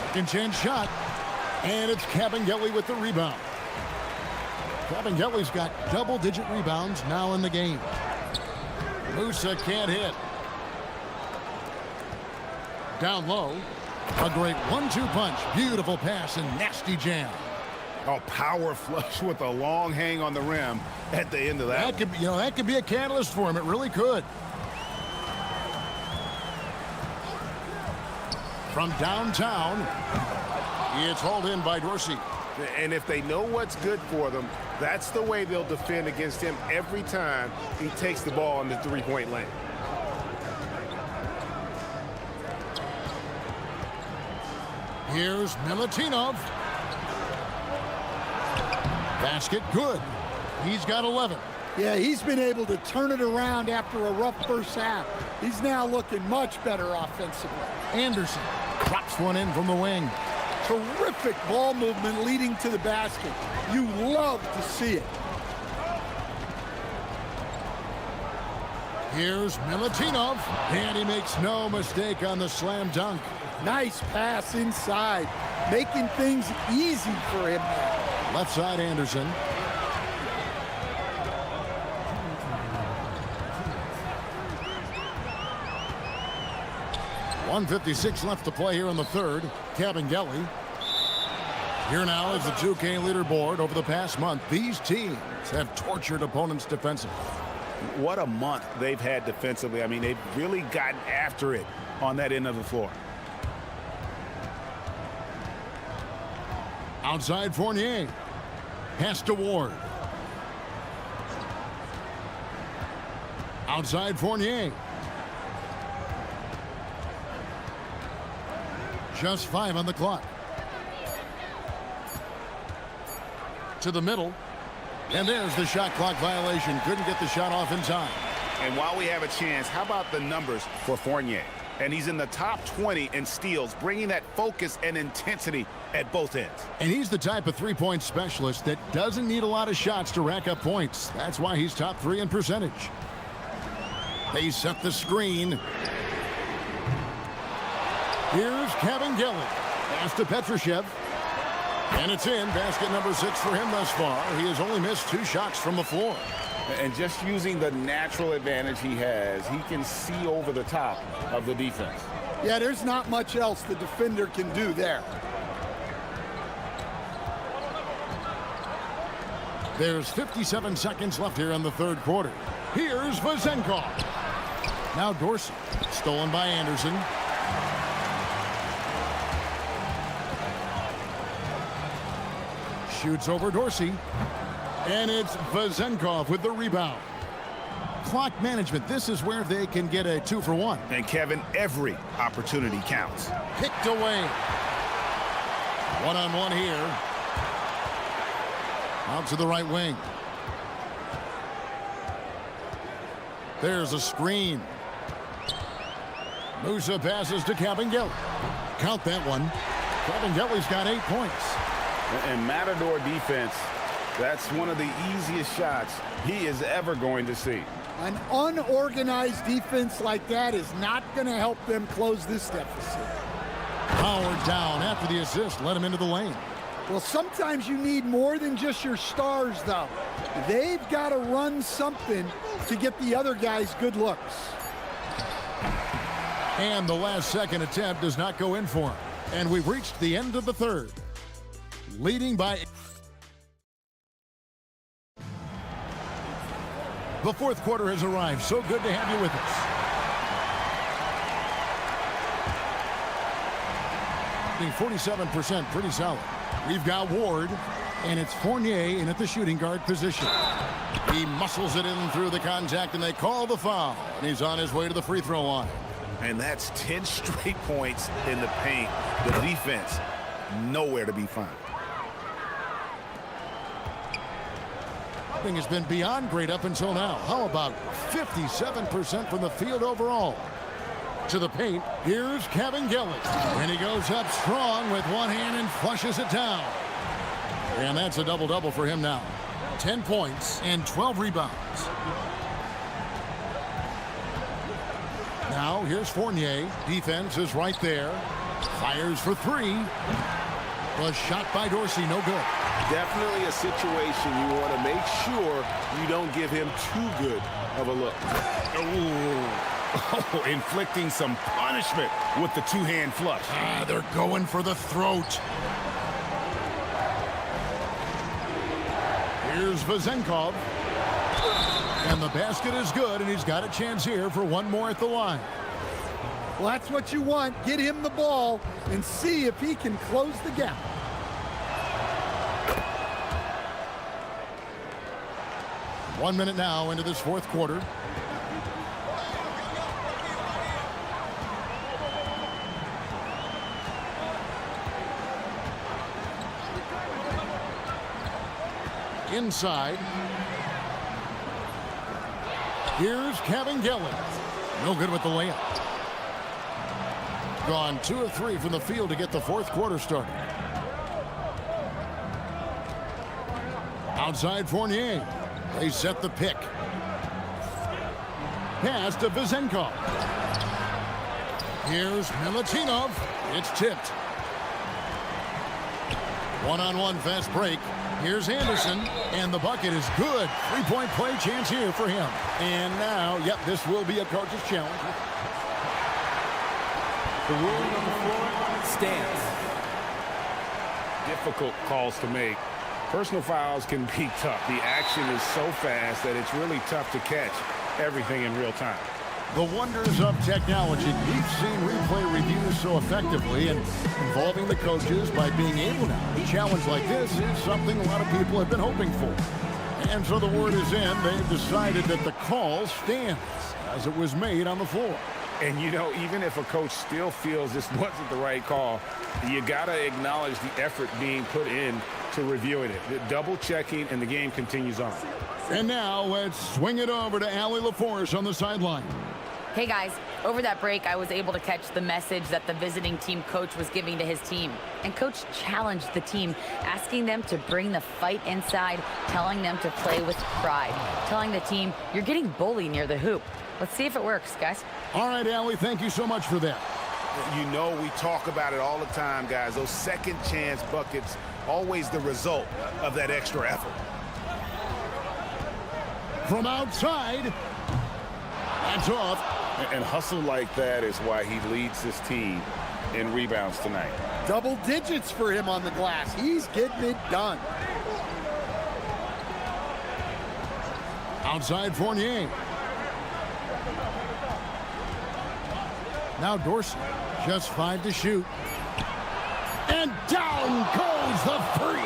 Second chance shot. And it's Kabengele with the rebound. Kabengele's got double-digit rebounds now in the game. Musa can't hit. Down low. A great 1-2 punch. Beautiful pass and nasty jam. Oh, power flush with a long hang on the rim at the end of that. That could, that could be a catalyst for him. It really could. From downtown, it's hauled in by Dorsey. And if they know what's good for them, that's the way they'll defend against him every time he takes the ball in the three-point lane. Here's Milutinov. Basket good. He's got 11. Yeah, he's been able to turn it around after a rough first half. He's now looking much better offensively. Anderson drops one in from the wing. Terrific ball movement leading to the basket. You love to see it. Here's Milutinov, and he makes no mistake on the slam dunk. Nice pass inside, making things easy for him now. Left side Anderson. .156 left to play here in the third. Kabengele. Here now is the 2K leaderboard. Over the past month, these teams have tortured opponents defensively. What a month they've had defensively. I mean, they've really gotten after it on that end of the floor. Outside Fournier. Pass to Ward. Outside Fournier. Just 5 on the clock. To the middle. And there's the shot clock violation. Couldn't get the shot off in time. And while we have a chance, how about the numbers for Fournier? And he's in the top 20 in steals, bringing that focus and intensity at both ends. And he's the type of three-point specialist that doesn't need a lot of shots to rack up points. That's why he's top 3 in percentage. They set the screen. Here's Kabengele. Pass to Petrushev. And it's in. Basket number 6 for him thus far. He has only missed 2 shots from the floor. And just using the natural advantage he has, he can see over the top of the defense. Yeah, there's not much else the defender can do there. There's 57 seconds left here in the third quarter. Here's Vezenkov. Now Dorsey. Stolen by Anderson. Shoots over Dorsey. And it's Vezenkov with the rebound. Clock management. This is where they can get a 2 for 1. And Kevin, every opportunity counts. Picked away. One-on-one here. Out to the right wing. There's a screen. Musa passes to Kabengele. Count that one. Kabengele's got 8 points. And Matador defense, that's one of the easiest shots he is ever going to see. An unorganized defense like that is not going to help them close this deficit. Howard down after the assist. Let him into the lane. Well, sometimes you need more than just your stars, though. They've got to run something to get the other guys good looks. And the last second attempt does not go in for him. And we've reached the end of the third. Leading by... The fourth quarter has arrived. So good to have you with us. Being 47%, pretty solid. We've got Ward, and it's Fournier in at the shooting guard position. He muscles it in through the contact, and they call the foul. And he's on his way to the free throw line. And that's 10 straight points in the paint. The defense, nowhere to be found. Thing has been beyond great up until now. How about 57% from the field overall? To the paint, here's Kevin Gillis. And he goes up strong with one hand and flushes it down. And that's a double-double for him now. 10 points and 12 rebounds. Now, here's Fournier. Defense is right there. Fires for three. Was shot by Dorsey, no good. Definitely a situation you want to make sure you don't give him too good of a look. Oh, inflicting some punishment with the two-hand flush. They're going for the throat. Here's Vazenkov. And the basket is good, and he's got a chance here for one more at the line. Well, that's what you want. Get him the ball and see if he can close the gap. One minute now into this fourth quarter. Inside. Here's Kevin Gillis. No good with the layup. Gone 2 of 3 from the field to get the fourth quarter started. Outside Fournier. They set the pick. Pass to Vazenkov. Here's Milutinov. It's tipped. One-on-one fast break. Here's Anderson, and the bucket is good. Three-point play chance here for him. And now, yep, this will be a coach's challenge. The ruling on the floor stands. Difficult calls to make. Personal fouls can be tough. The action is so fast that it's really tough to catch everything in real time. The wonders of technology. We've seen replay reviews so effectively, and involving the coaches by being able now. A challenge like this is something a lot of people have been hoping for. And so the word is in. They've decided that the call stands as it was made on the floor. And, you know, even if a coach still feels this wasn't the right call, you got to acknowledge the effort being put in to reviewing it. Double-checking, and the game continues on. And now let's swing it over to Allie LaForce on the sideline. Hey guys, over that break, I was able to catch the message that the visiting team coach was giving to his team. And coach challenged the team, asking them to bring the fight inside, telling them to play with pride, telling the team, you're getting bullied near the hoop. Let's see if it works, guys. All right, Allie, thank you so much for that. You know, we talk about it all the time, guys. Those second chance buckets, always the result of that extra effort. From outside, that's off. And hustle like that is why he leads his team in rebounds tonight. Double digits for him on the glass. He's getting it done. Outside Fournier. Now Dorsey, just 5 to shoot. And down goes the three.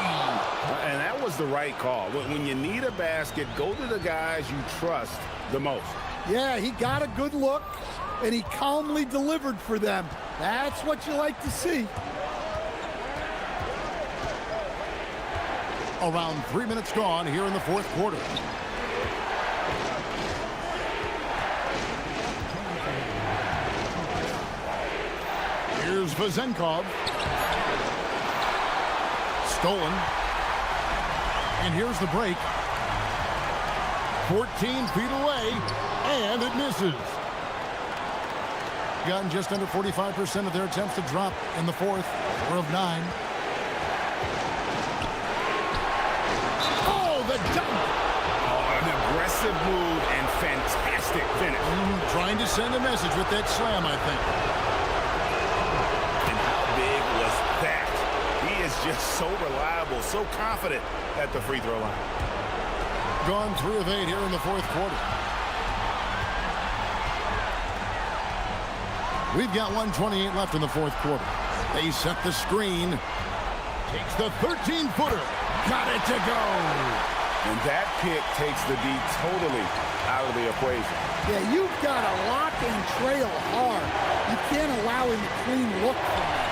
And that was the right call. When you need a basket, go to the guys you trust the most. Yeah, he got a good look, and he calmly delivered for them. That's what you like to see. Around 3 minutes gone here in the fourth quarter. Here's Vazenkov. Stolen. And here's the break. 14 feet away, and it misses. Gotten just under 45% of their attempts to drop in the fourth. 4 of 9. Oh, the dunk! Oh, an aggressive move and fantastic finish. Trying to send a message with that slam, I think. And how big was that? He is just so reliable, so confident at the free throw line. Gone 3 of 8 here in the fourth quarter. We've got 1:28 left in the fourth quarter. They set the screen. Takes the 13-footer. Got it to go. And that pick takes the D totally out of the equation. Yeah, you've got to lock and trail hard. You can't allow him to clean look from that.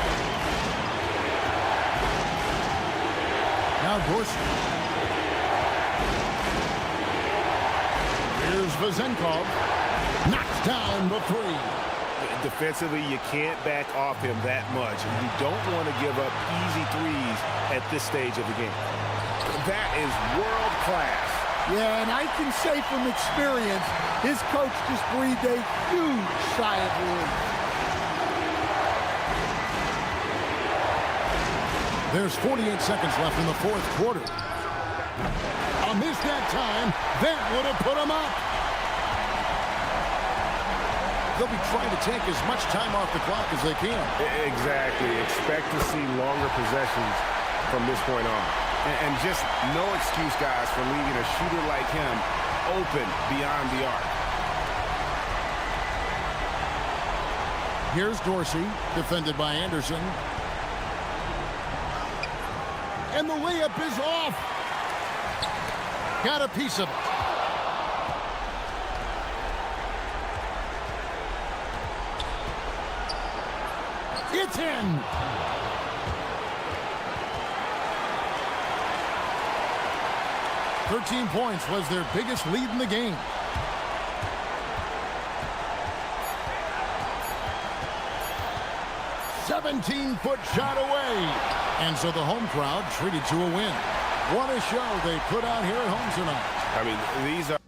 Now Dorsey. Vazenkov knocks down the three. Defensively, you can't back off him that much. And you don't want to give up easy threes at this stage of the game. That is world class. Yeah, and I can say from experience, his coach just breathed a huge sigh of relief. There's 48 seconds left in the fourth quarter. A miss that time. That would have put him up. They'll be trying to take as much time off the clock as they can. Exactly. Expect to see longer possessions from this point on. And just no excuse, guys, for leaving a shooter like him open beyond the arc. Here's Dorsey, defended by Anderson. And the layup is off. Got a piece of it. It's in. "13 points was their biggest lead in the game. "17-foot shot away." And so the home crowd treated to a win. What a show they put on here at home tonight. I mean, these are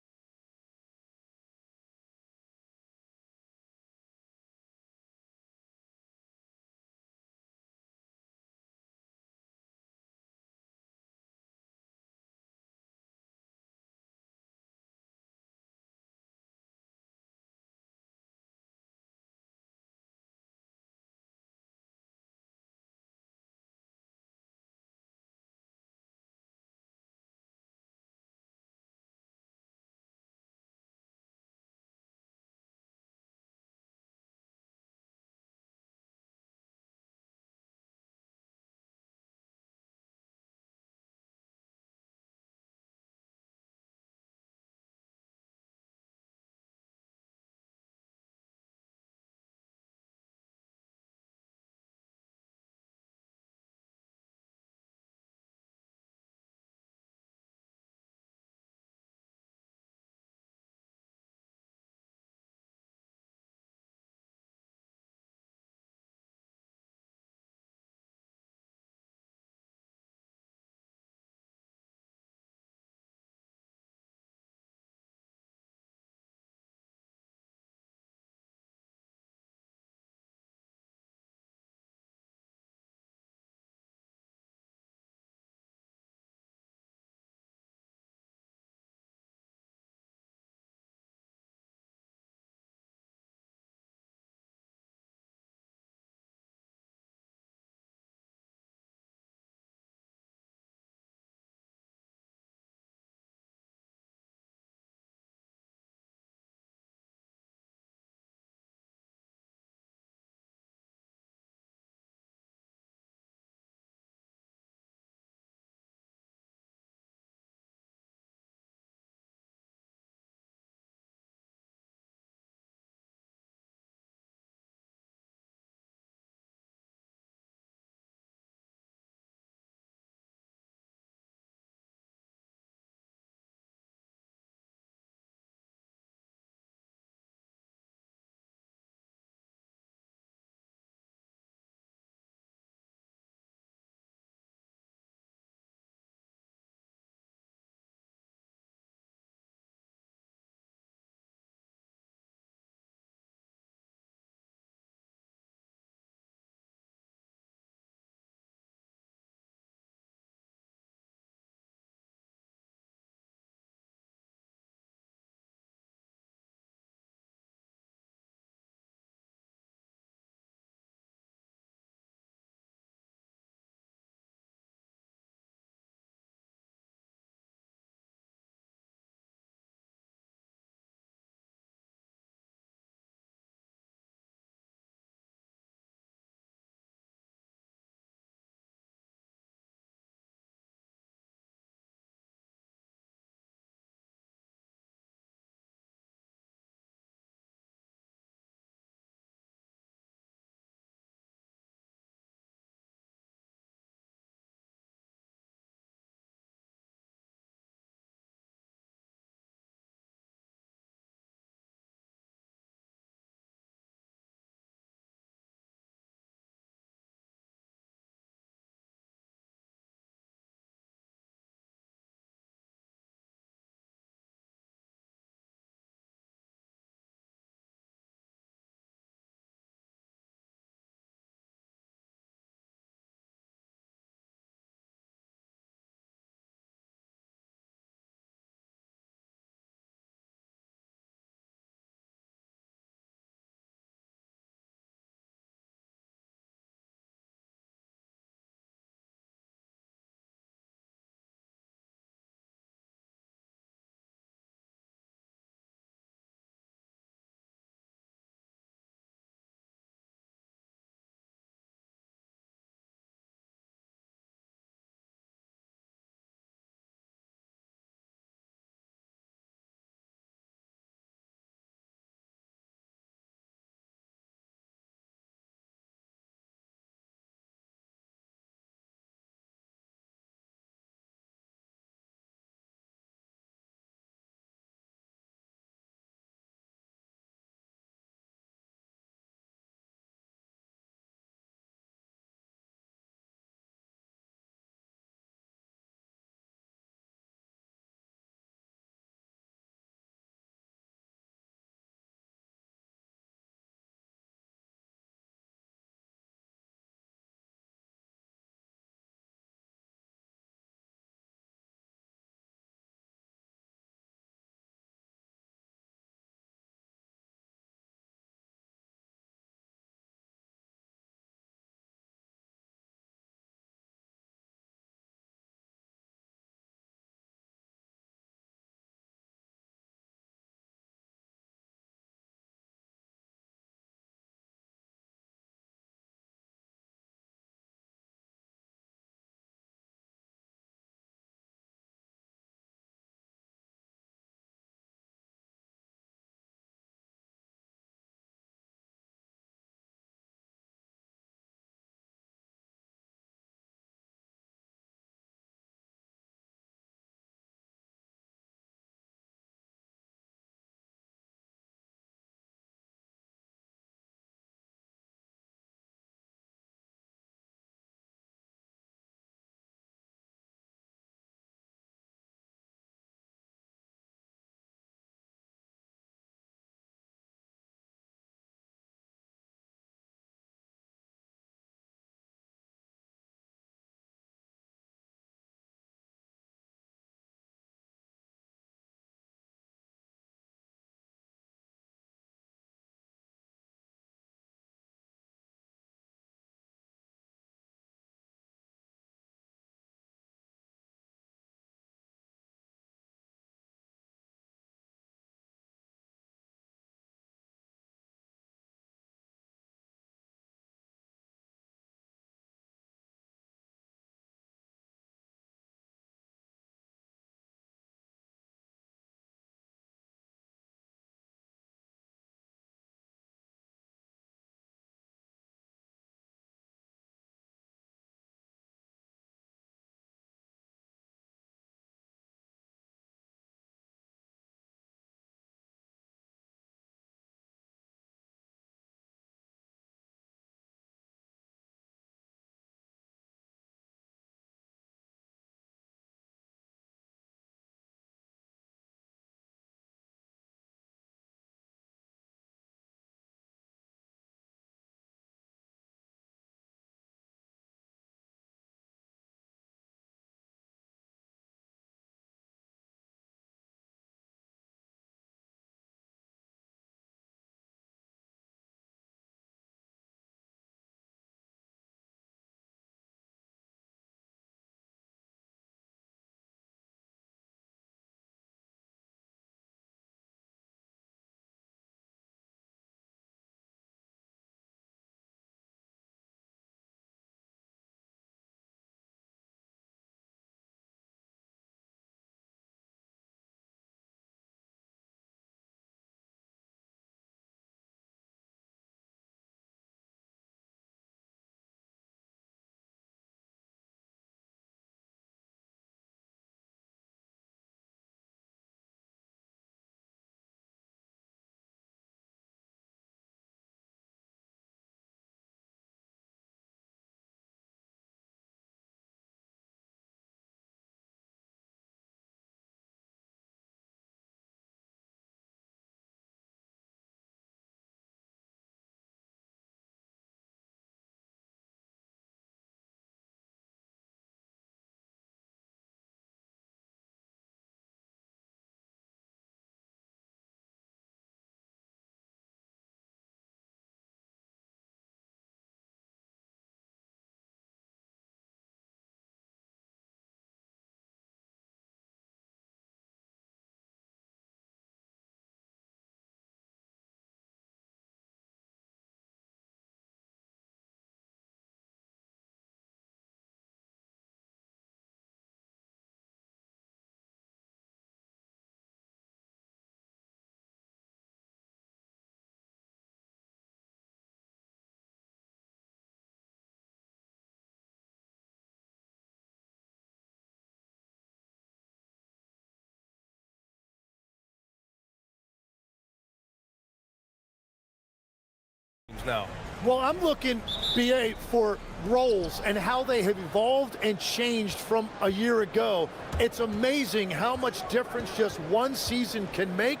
now. Well, I'm looking, BA, for roles and how they have evolved and changed from a year ago. It's amazing how much difference just one season can make,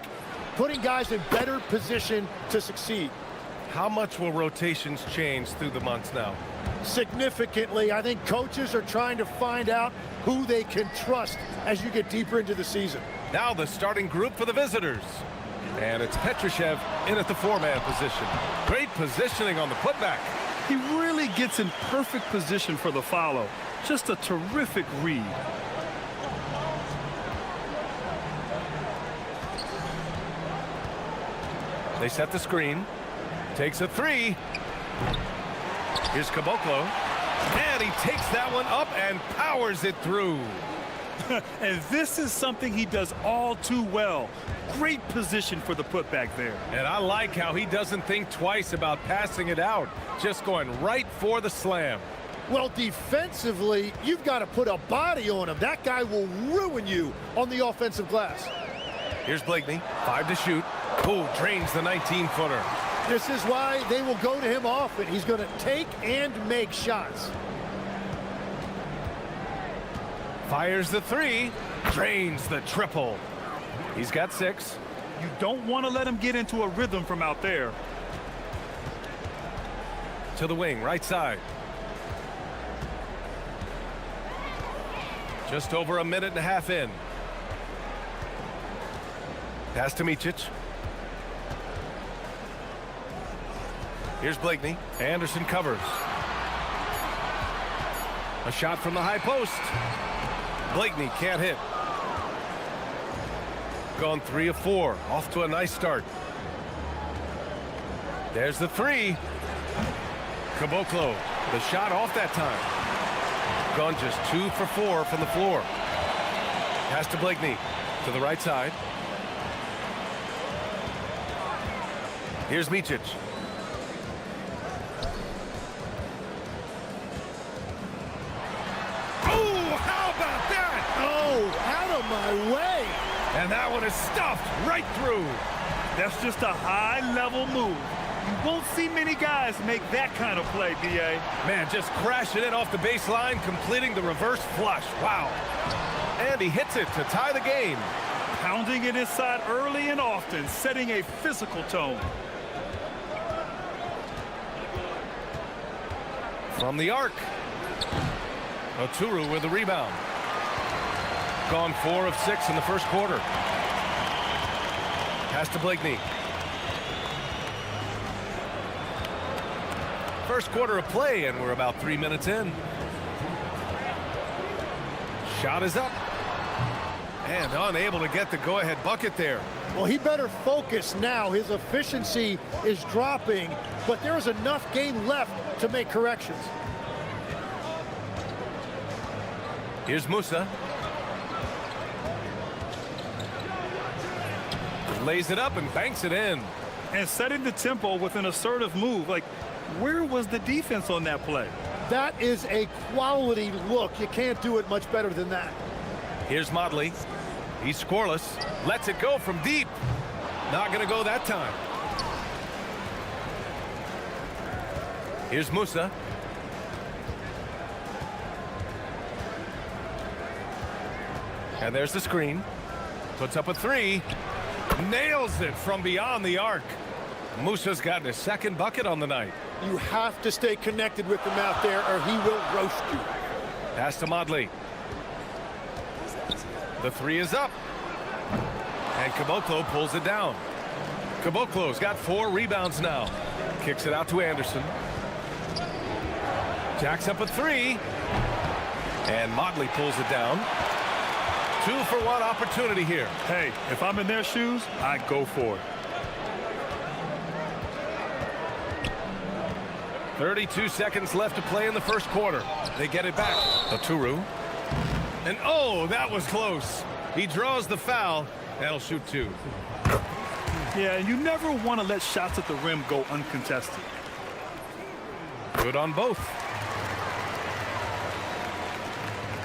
putting guys in better position to succeed. How much will rotations change through the months now? Significantly. I think coaches are trying to find out who they can trust as you get deeper into the season. Now the starting group for the visitors. And it's Petrushev in at the four-man position. Great positioning on the putback. He really gets in perfect position for the follow. Just a terrific read. They set the screen. Takes a three. Here's Caboclo. And he takes that one up and powers it through. And this is something he does all too well. Great position for the putback there. And I like how he doesn't think twice about passing it out. Just going right for the slam. Well, defensively, you've got to put a body on him. That guy will ruin you on the offensive glass. Here's Blakeney. 5 to shoot. Oh, drains the 19-footer. This is why they will go to him often. He's going to take and make shots. Fires the three. Drains the triple. He's got 6. You don't want to let him get into a rhythm from out there. To the wing, right side. Just over a minute and a half in. Pass to Micic. Here's Blakeney. Anderson covers. A shot from the high post. Blakeney can't hit. Gone 3 of 4. Off to a nice start. There's the three. Caboclo. The shot off that time. Gone just 2 for 4 from the floor. Pass to Blakeney. To the right side. Here's Micic. Out of my way. And that one is stuffed right through. That's just a high-level move. You won't see many guys make that kind of play, B.A. Man, just crashing it off the baseline, completing the reverse flush. Wow. And he hits it to tie the game. Pounding it inside early and often, setting a physical tone. From the arc. Oturu with the rebound. Gone 4 of 6 in the first quarter. Pass to Blakeney. First quarter of play, and we're about 3 minutes in. Shot is up. And unable to get the go-ahead bucket there. Well, he better focus now. His efficiency is dropping, but there is enough game left to make corrections. Here's Musa. Lays it up and banks it in. And setting the tempo with an assertive move. Like, where was the defense on that play? That is a quality look. You can't do it much better than that. Here's Motley. He's scoreless. Lets it go from deep. Not going to go that time. Here's Musa. And there's the screen. Puts up a three. Nails it from beyond the arc. Musa's gotten his second bucket on the night. You have to stay connected with him out there or he will roast you. Pass to Motley. The three is up. And Caboclo pulls it down. Caboclo's got 4 rebounds now. Kicks it out to Anderson. Jacks up a three. And Motley pulls it down. 2-for-1 opportunity here. Hey, if I'm in their shoes, I'd go for it. 32 seconds left to play in the first quarter. They get it back. Oturu. And oh, that was close. He draws the foul. That'll shoot 2. Yeah, and you never want to let shots at the rim go uncontested. Good on both.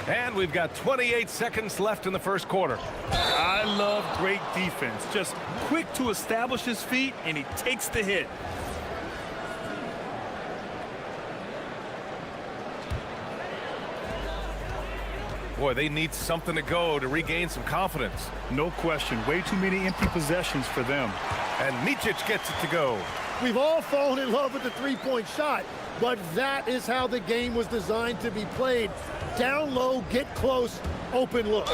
And we've got 28 seconds left in the first quarter. I love great defense. Just quick to establish his feet, and he takes the hit. Boy, they need something to go to regain some confidence. No question. Way too many empty possessions for them. And Micic gets it to go. We've all fallen in love with the three-point shot, but that is how the game was designed to be played. Down low, get close, open look.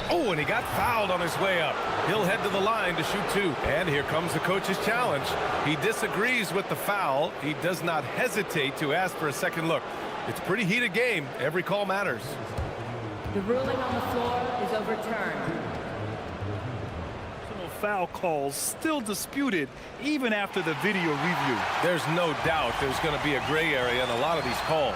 Oh, and he got fouled on his way up. He'll head to the line to shoot two. And here comes the coach's challenge. He disagrees with the foul. He does not hesitate to ask for a second look. It's a pretty heated game. Every call matters. The ruling on the floor is overturned. Foul calls still disputed even after the video review. There's no doubt there's going to be a gray area in a lot of these calls.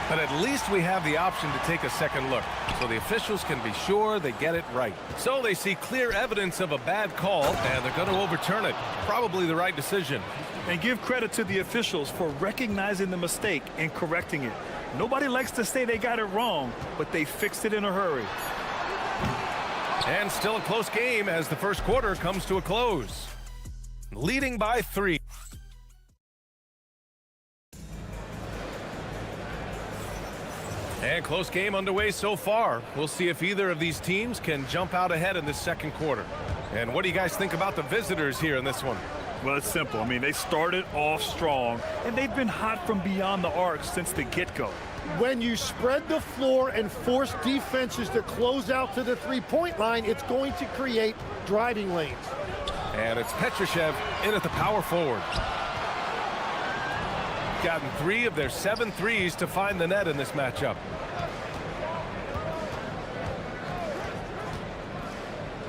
But at least we have the option to take a second look, so the officials can be sure they get it right. So they see clear evidence of a bad call, and they're going to overturn it. Probably the right decision. And give credit to the officials for recognizing the mistake and correcting it. Nobody likes to say they got it wrong, but they fixed it in a hurry. And still a close game as the first quarter comes to a close. Leading by 3. And close game underway so far. We'll see if either of these teams can jump out ahead in this second quarter. And what do you guys think about the visitors here in this one? Well, it's simple. I mean, they started off strong, and they've been hot from beyond the arc since the get-go. When you spread the floor and force defenses to close out to the three-point line, it's going to create driving lanes. And it's Petrushev in at the power forward. Gotten 3 of their 7 threes to find the net in this matchup.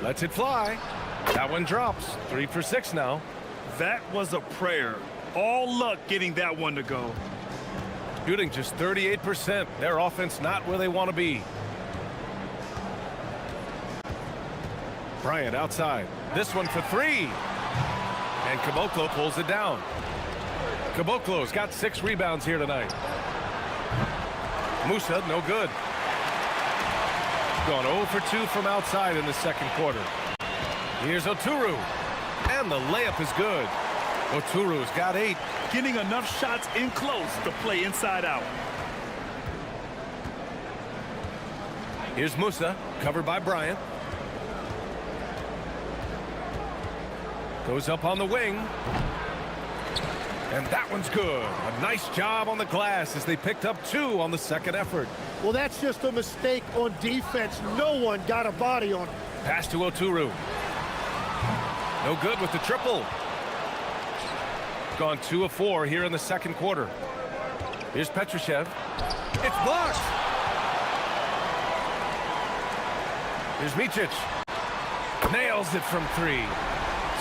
Lets it fly. That one drops. 3 for 6 now. That was a prayer. All luck getting that one to go. Shooting just 38%. Their offense not where they want to be. Bryant outside. This one for 3. And Caboclo pulls it down. Caboclo's got 6 rebounds here tonight. Musa, no good. Gone 0 for 2 from outside in the second quarter. Here's Oturu. And the layup is good. Oturu's got 8. Getting enough shots in close to play inside out. Here's Musa, covered by Bryant. Goes up on the wing. And that one's good. A nice job on the glass as they picked up 2 on the second effort. Well, that's just a mistake on defense. No one got a body on him. Pass to Oturu. No good with the triple. Gone 2 of 4 here in the second quarter. Here's Petrushev. It's blocked. Here's Micic. Nails it from 3.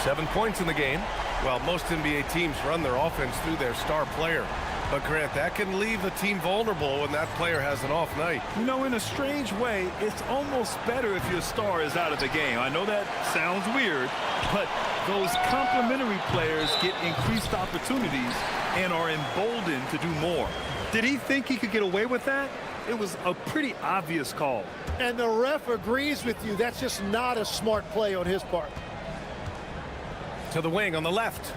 7 points in the game. Well, most NBA teams run their offense through their star player. But Grant, that can leave a team vulnerable when that player has an off night. You know, in a strange way, it's almost better if your star is out of the game. I know that sounds weird, but those complementary players get increased opportunities and are emboldened to do more. Did he think he could get away with that? It was a pretty obvious call. And the ref agrees with you. That's just not a smart play on his part. To the wing on the left.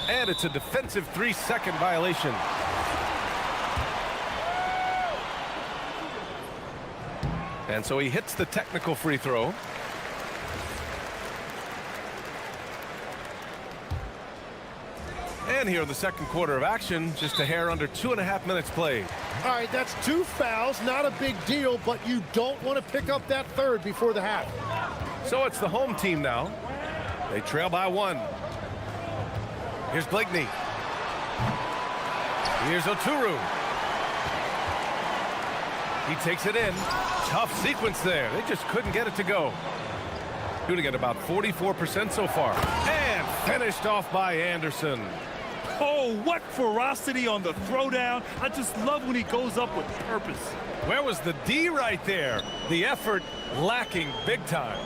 And it's a defensive 3-second violation. And so he hits the technical free throw. And here in the second quarter of action, just a hair under 2.5 minutes played. All right, that's 2 fouls, not a big deal, but you don't want to pick up that third before the half. So it's the home team now. They trail by 1. Here's Blakeney. Here's Oturu. He takes it in. Tough sequence there. They just couldn't get it to go. Shooting at about 44% so far. And finished off by Anderson. Oh, what ferocity on the throwdown. I just love when he goes up with purpose. Where was the D right there? The effort lacking big time.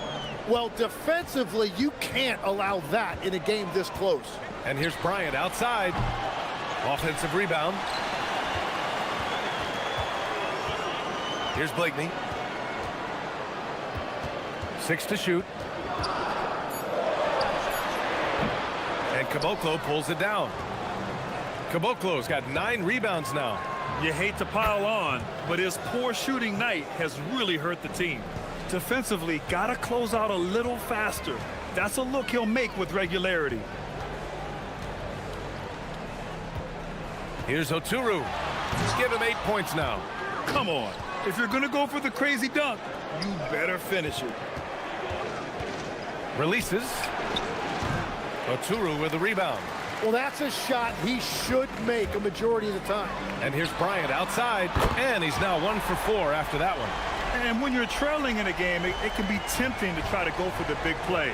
Well, defensively, you can't allow that in a game this close. And here's Bryant outside. Offensive rebound. Here's Blakeney. 6 to shoot. And And Caboclo pulls it down. Caboclo's got 9 rebounds now. You hate to pile on, but his poor shooting night has really hurt the team. Defensively, gotta close out a little faster. That's a look he'll make with regularity. Here's Oturu. Give him 8 points now. Come on. If you're gonna go for the crazy dunk, you better finish it. Releases. Oturu with the rebound. Well, that's a shot he should make a majority of the time. And here's Bryant outside, and he's now 1 for 4 after that one. And when you're trailing in a game, it can be tempting to try to go for the big play.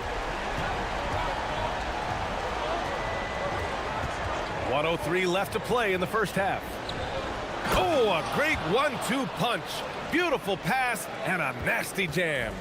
1:03 left to play in the first half. Oh, a great 1-2 punch. Beautiful pass and a nasty jam.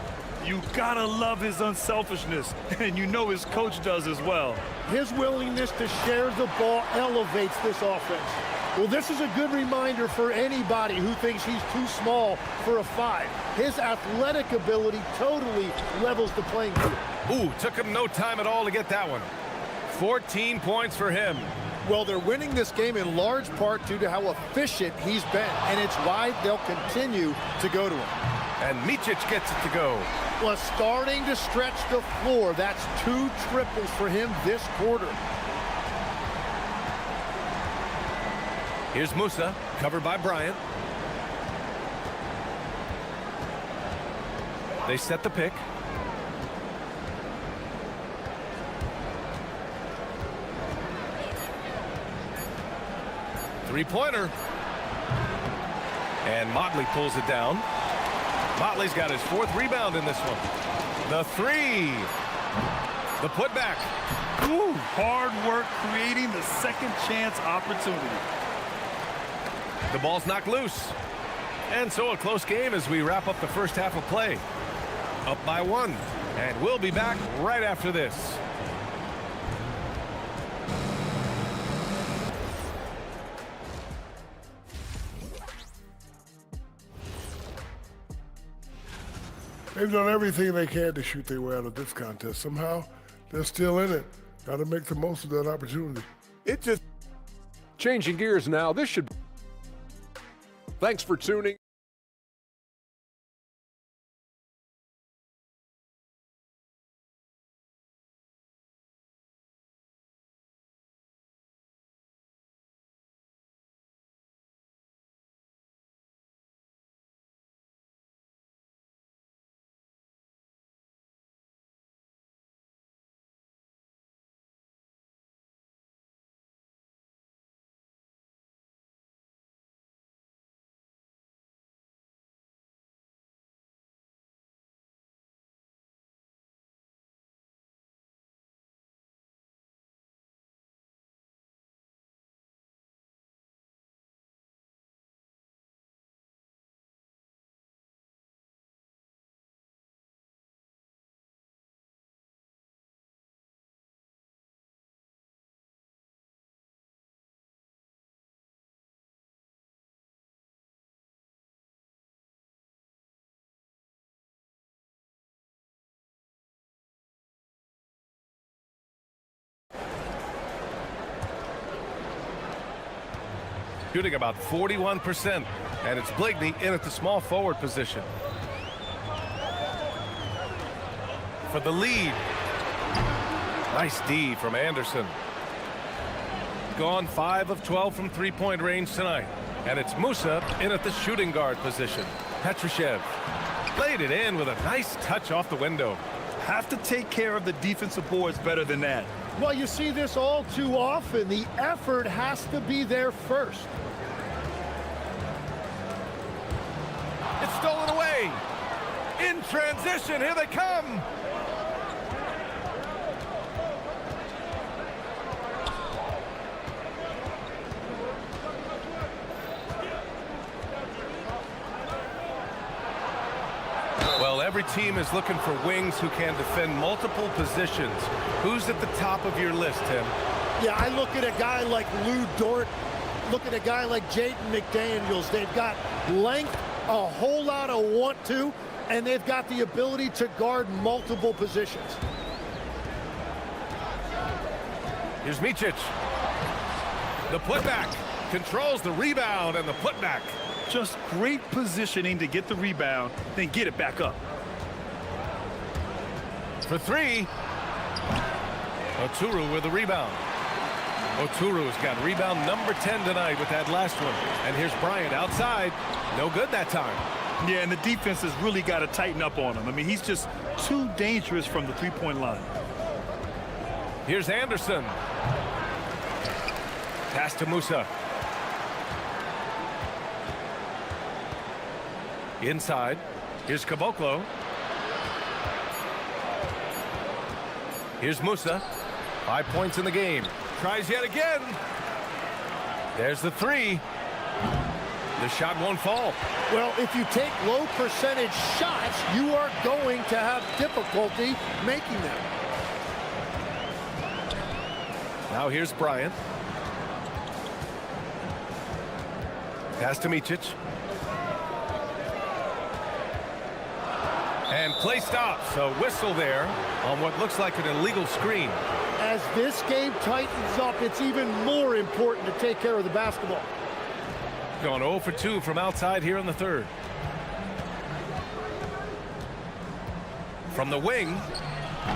You gotta love his unselfishness, and you know his coach does as well. His willingness to share the ball elevates this offense. Well, this is a good reminder for anybody who thinks he's too small for a 5. His athletic ability totally levels the playing field. Ooh, took him no time at all to get that one. 14 points for him. Well, they're winning this game in large part due to how efficient he's been, and it's why they'll continue to go to him. And Micic gets it to go. Well, starting to stretch the floor. That's 2 triples for him this quarter. Here's Musa, covered by Bryant. They set the pick. Three-pointer. And Motley pulls it down. Motley's got his 4th rebound in this one. The 3. The putback. Ooh, hard work creating the second chance opportunity. The ball's knocked loose. And so a close game as we wrap up the first half of play. Up by 1. And we'll be back right after this. They've done everything they can to shoot their way out of this contest. Somehow, they're still in it. Got to make the most of that opportunity. It just... Changing gears now, this should... Thanks for tuning. Shooting about 41%, and it's Blakeney in at the small forward position. For the lead. Nice D from Anderson. Gone 5 of 12 from three-point range tonight. And it's Musa in at the shooting guard position. Petrushev played it in with a nice touch off the window. Have to take care of the defensive boards better than that. Well, you see this all too often. The effort has to be there first. It's stolen away. In transition, here they come. Well, every team is looking for wings who can defend multiple positions. Who's at the top of your list, Tim? Yeah, I look at a guy like Lou Dort. Look at a guy like Jaden McDaniels. They've got length, a whole lot of want to, and they've got the ability to guard multiple positions. Here's Micic. The putback. Controls the rebound and the putback. Just great positioning to get the rebound, then get it back up. For three. Oturu with the rebound. Oturu's got rebound number 10 tonight with that last one. And here's Bryant outside. No good that time. Yeah, and the defense has really got to tighten up on him. I mean, he's just too dangerous from the three-point line. Here's Anderson. Pass to Musa. Inside. Here's Caboclo. Here's Musa. 5 points in the game. Tries yet again. There's the three. The shot won't fall. Well, if you take low percentage shots, you are going to have difficulty making them. Now here's Bryant. Pass to Micic. And play stops. A whistle there on what looks like an illegal screen. As this game tightens up, it's even more important to take care of the basketball. Going 0 for 2 from outside here in the third. From the wing.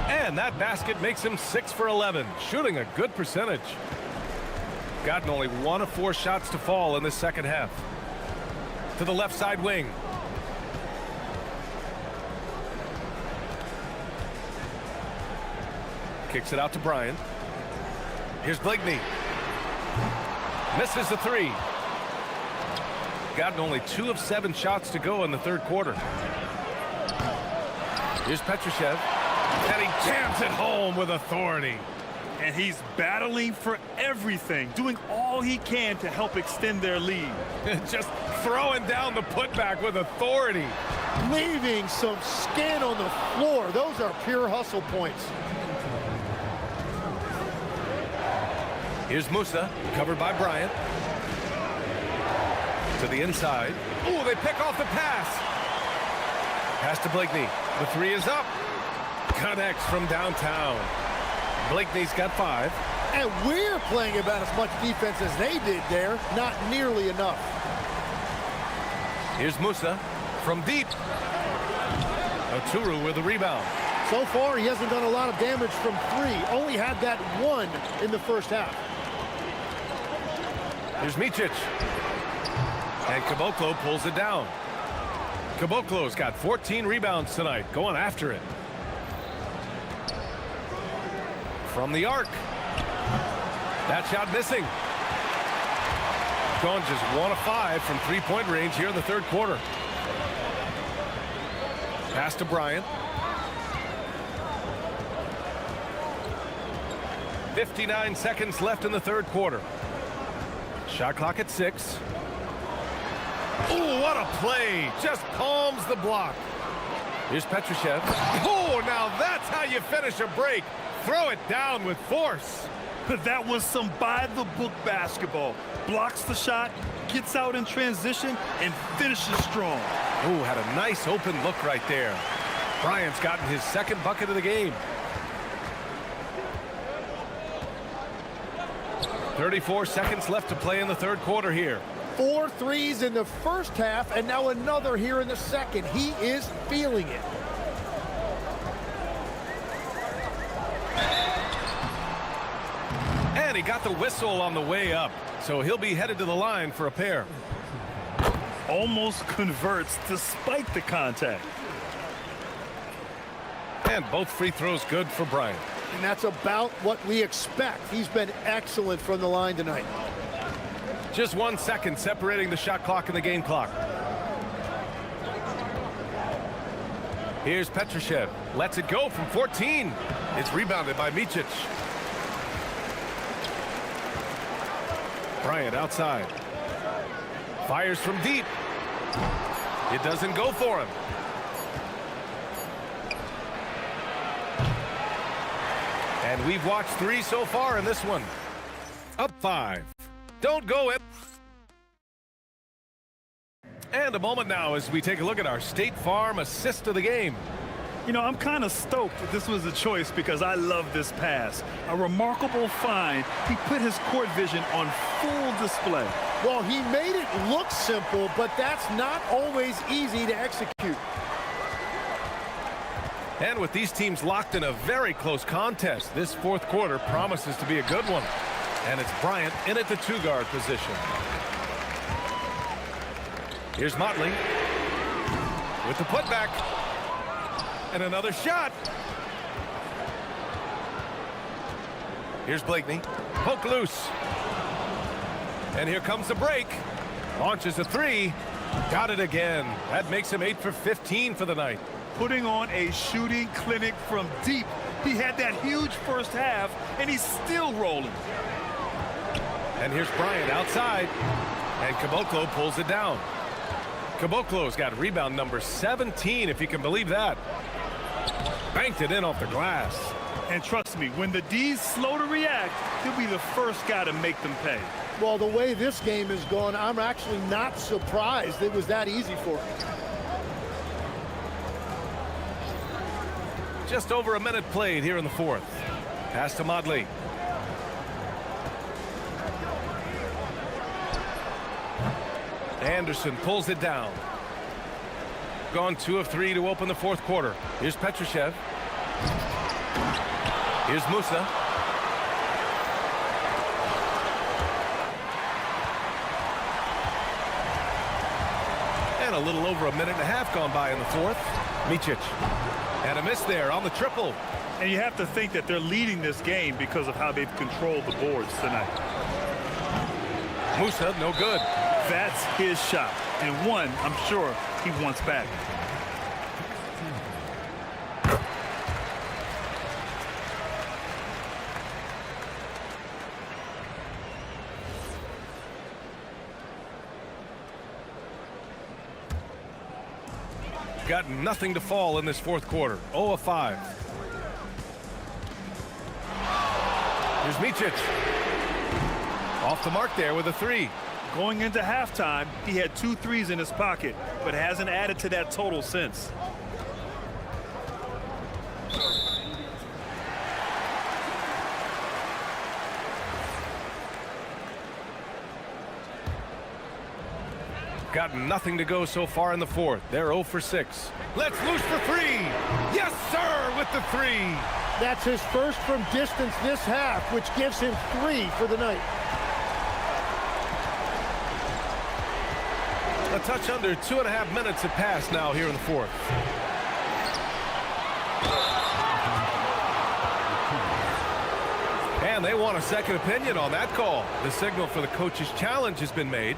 And that basket makes him 6 for 11. Shooting a good percentage. Gotten only 1 of 4 shots to fall in this second half. To the left side wing. Kicks it out to Bryant. Here's Blakeney. Misses the three. Gotten only 2 of 7 shots to go in the third quarter. Here's Petrushev. And he jams it home with authority. And he's battling for everything, doing all he can to help extend their lead. Just throwing down the putback with authority. Leaving some skin on the floor. Those are pure hustle points. Here's Musa, covered by Bryant. To the inside. Ooh, they pick off the pass. Pass to Blakeney. The three is up. Connects from downtown. Blakeney's got 5. And we're playing about as much defense as they did there. Not nearly enough. Here's Musa from deep. Oturu with the rebound. So far, he hasn't done a lot of damage from 3. Only had that 1 in the first half. Here's Micic. And Caboclo pulls it down. Caboclo's got 14 rebounds tonight, going after it. From the arc. That shot missing. Going just 1 of 5 from three-point range here in the third quarter. Pass to Bryant. 59 seconds left in the third quarter. Shot clock at 6. Oh, what a play. Just palms the block. Here's Petrushev. Oh, now that's how you finish a break. Throw it down with force. That was some by-the-book basketball. Blocks the shot, gets out in transition, and finishes strong. Oh, had a nice open look right there. Bryant's gotten his second bucket of the game. 34 seconds left to play in the third quarter here. 4 threes in the first half, and now another here in the second. He is feeling it. And he got the whistle on the way up, so he'll be headed to the line for a pair. Almost converts despite the contact. And both free throws good for Bryant. And that's about what we expect. He's been excellent from the line tonight. Just 1 second separating the shot clock and the game clock. Here's Petrushev. Lets it go from 14. It's rebounded by Micic. Bryant outside. Fires from deep. It doesn't go for him. And we've watched 3 so far in this one. Up 5. Don't go it. And a moment now as we take a look at our State Farm assist of the game. You know, I'm kind of stoked that this was a choice because I love this pass. A remarkable find. He put his court vision on full display. Well, he made it look simple, but that's not always easy to execute. And with these teams locked in a very close contest, this fourth quarter promises to be a good one. And it's Bryant in at the two-guard position. Here's Motley with the putback. And another shot. Here's Blakeney. Poke loose. And here comes the break. Launches a three. Got it again. That makes him 8 for 15 for the night. Putting on a shooting clinic from deep. He had that huge first half, and he's still rolling. And here's Bryant outside. And Caboclo pulls it down. Caboclo's got rebound number 17, if you can believe that. Banked it in off the glass. And trust me, when the D's slow to react, he'll be the first guy to make them pay. Well, the way this game has gone, I'm actually not surprised it was that easy for him. Just over a minute played here in the fourth. Pass to Motley. Anderson pulls it down. Gone 2 of 3 to open the fourth quarter. Here's Petrushev. Here's Musa. And a little over a minute and a half gone by in the fourth. Micic. And a miss there on the triple. And you have to think that they're leading this game because of how they've controlled the boards tonight. Musa, no good. That's his shot. And one, I'm sure, he wants back. Got nothing to fall in this fourth quarter. 0 of 5. Here's Micic. Off the mark there with a three. Going into halftime, he had 2 threes in his pocket, but hasn't added to that total since. Got nothing to go so far in the fourth. They're 0 for 6. Let's loose for 3. Yes, sir, with the 3. That's his first from distance this half, which gives him 3 for the night. A touch under 2.5 minutes have passed now here in the fourth. And they want a second opinion on that call. The signal for the coach's challenge has been made.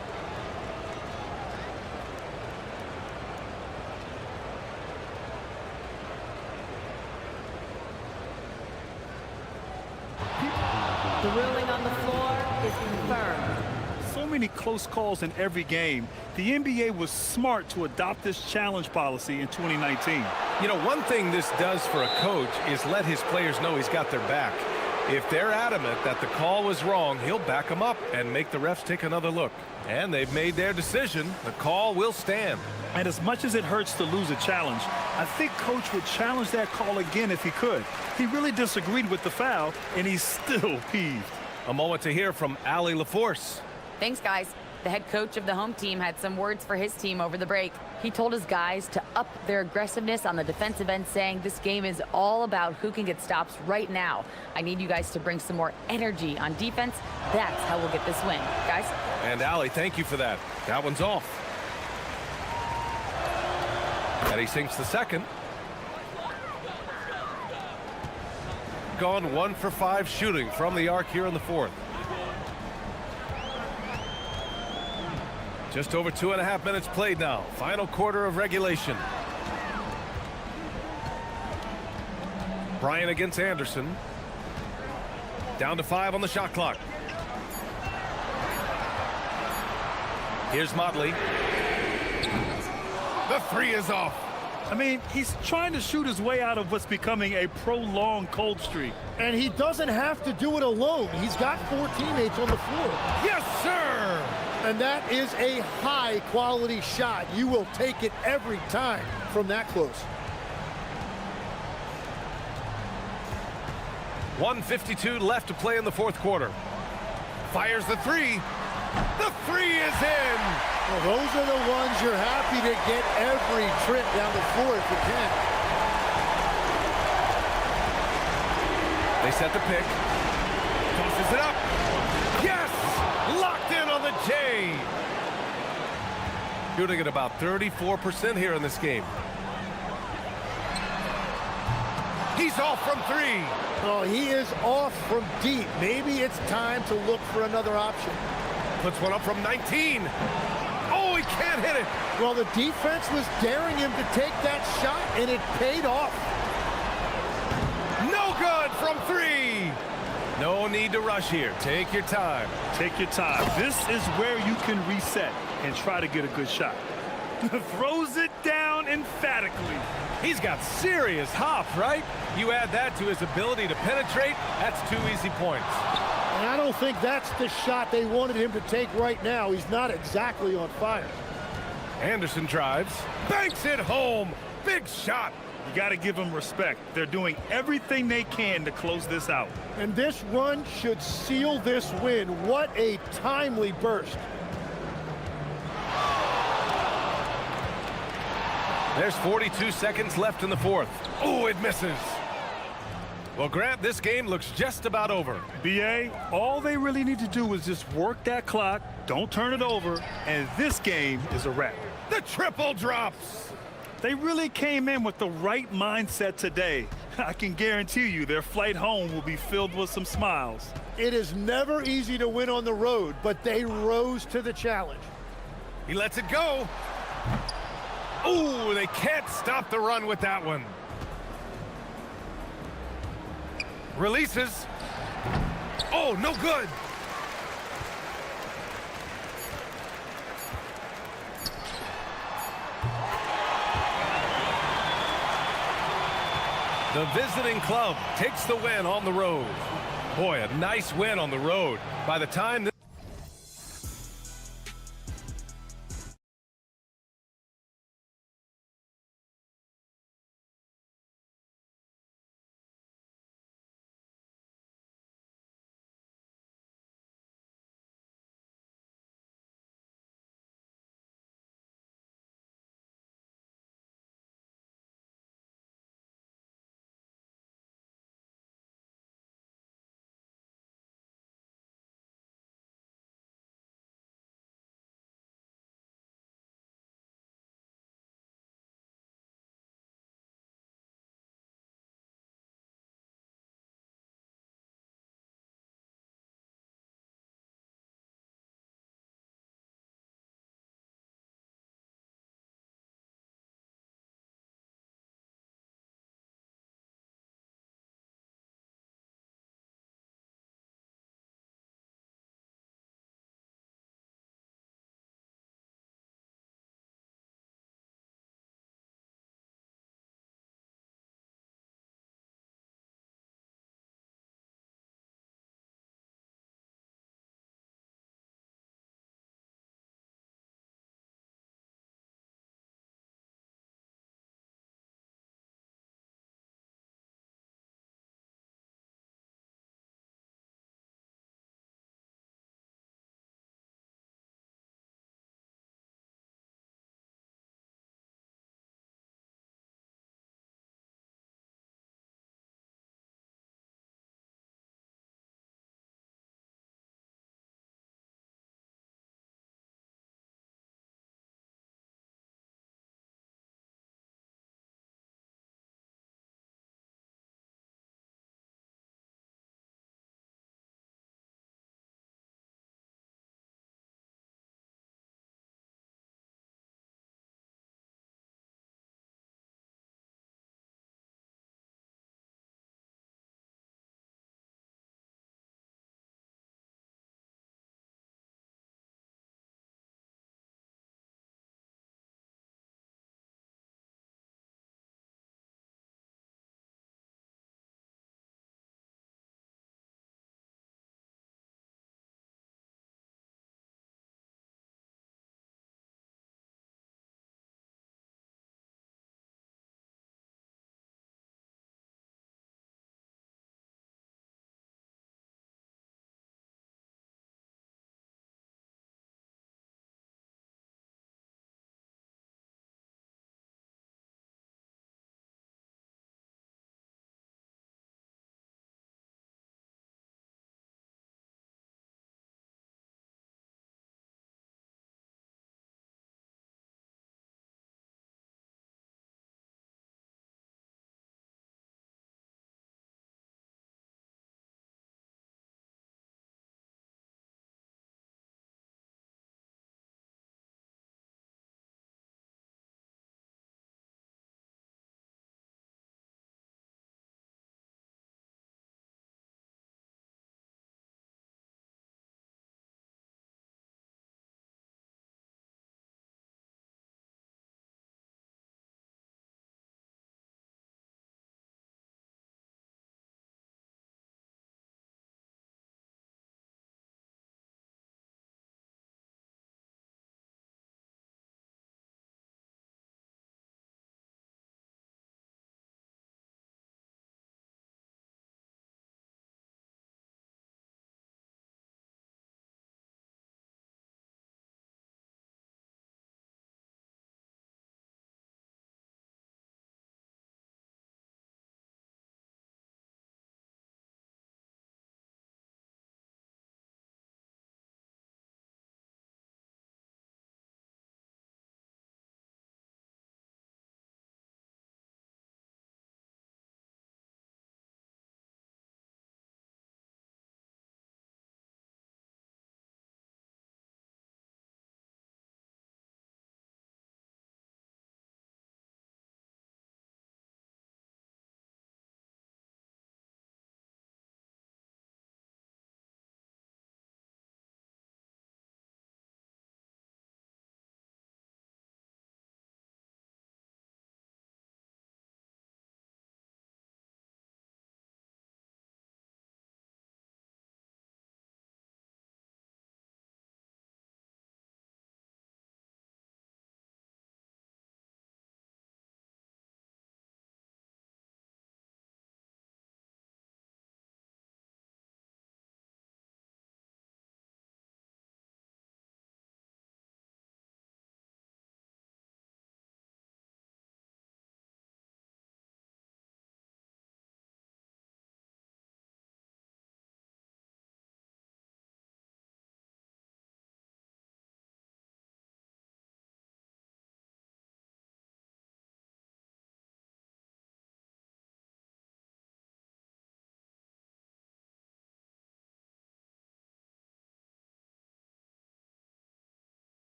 The ruling on the floor is confirmed. So many close calls in every game. The NBA was smart to adopt this challenge policy in 2019. You know, one thing this does for a coach is let his players know he's got their back. If they're adamant that the call was wrong, he'll back them up and make the refs take another look. And they've made their decision. The call will stand. And as much as it hurts to lose a challenge, I think Coach would challenge that call again if he could. He really disagreed with the foul, and he's still peeved. A moment to hear from Allie LaForce. Thanks, guys. The head coach of the home team had some words for his team over the break. He told his guys to up their aggressiveness on the defensive end, saying this game is all about who can get stops right now. I need you guys to bring some more energy on defense. That's how we'll get this win. Guys? And Allie, thank you for that. That one's off. And he sinks the second. Gone 1 for 5 shooting from the arc here in the fourth. Just over 2.5 minutes played now. Final quarter of regulation. Bryant against Anderson. Down to 5 on the shot clock. Here's Motley. The 3 is off. I mean, he's trying to shoot his way out of what's becoming a prolonged cold streak. And he doesn't have to do it alone. He's got 4 teammates on the floor. Yes, sir! And that is a high-quality shot. You will take it every time from that close. 1:52 left to play in the fourth quarter. Fires the three. The three is in. Well, those are the ones you're happy to get every trip down the floor if you can. They set the pick. Tosses it up. Yes! Locked in on the J. Shooting at about 34% here in this game. He's off from three. Oh, he is off from deep. Maybe it's time to look for another option. Puts one up from 19. Oh, he can't hit it. Well, the defense was daring him to take that shot, and it paid off. No good from three. No need to rush here. Take your time. Take your time. This is where you can reset and try to get a good shot. Throws it down emphatically. He's got serious hop, right? You add that to his ability to penetrate, that's 2 easy points. And I don't think that's the shot they wanted him to take right now. He's not exactly on fire. Anderson drives, banks it home. Big shot. You got to give them respect. They're doing everything they can to close this out. And this run should seal this win. What a timely burst. There's 42 seconds left in the fourth. Oh, it misses. Well, Grant, this game looks just about over. BA, all they really need to do is just work that clock, don't turn it over, and this game is a wrap. The triple drops. They really came in with the right mindset today. I can guarantee you their flight home will be filled with some smiles. It is never easy to win on the road, but they rose to the challenge. He lets it go. Ooh, they can't stop the run with that one. Releases. Oh, no good. The visiting club takes the win on the road. Boy, a nice win on the road. By the time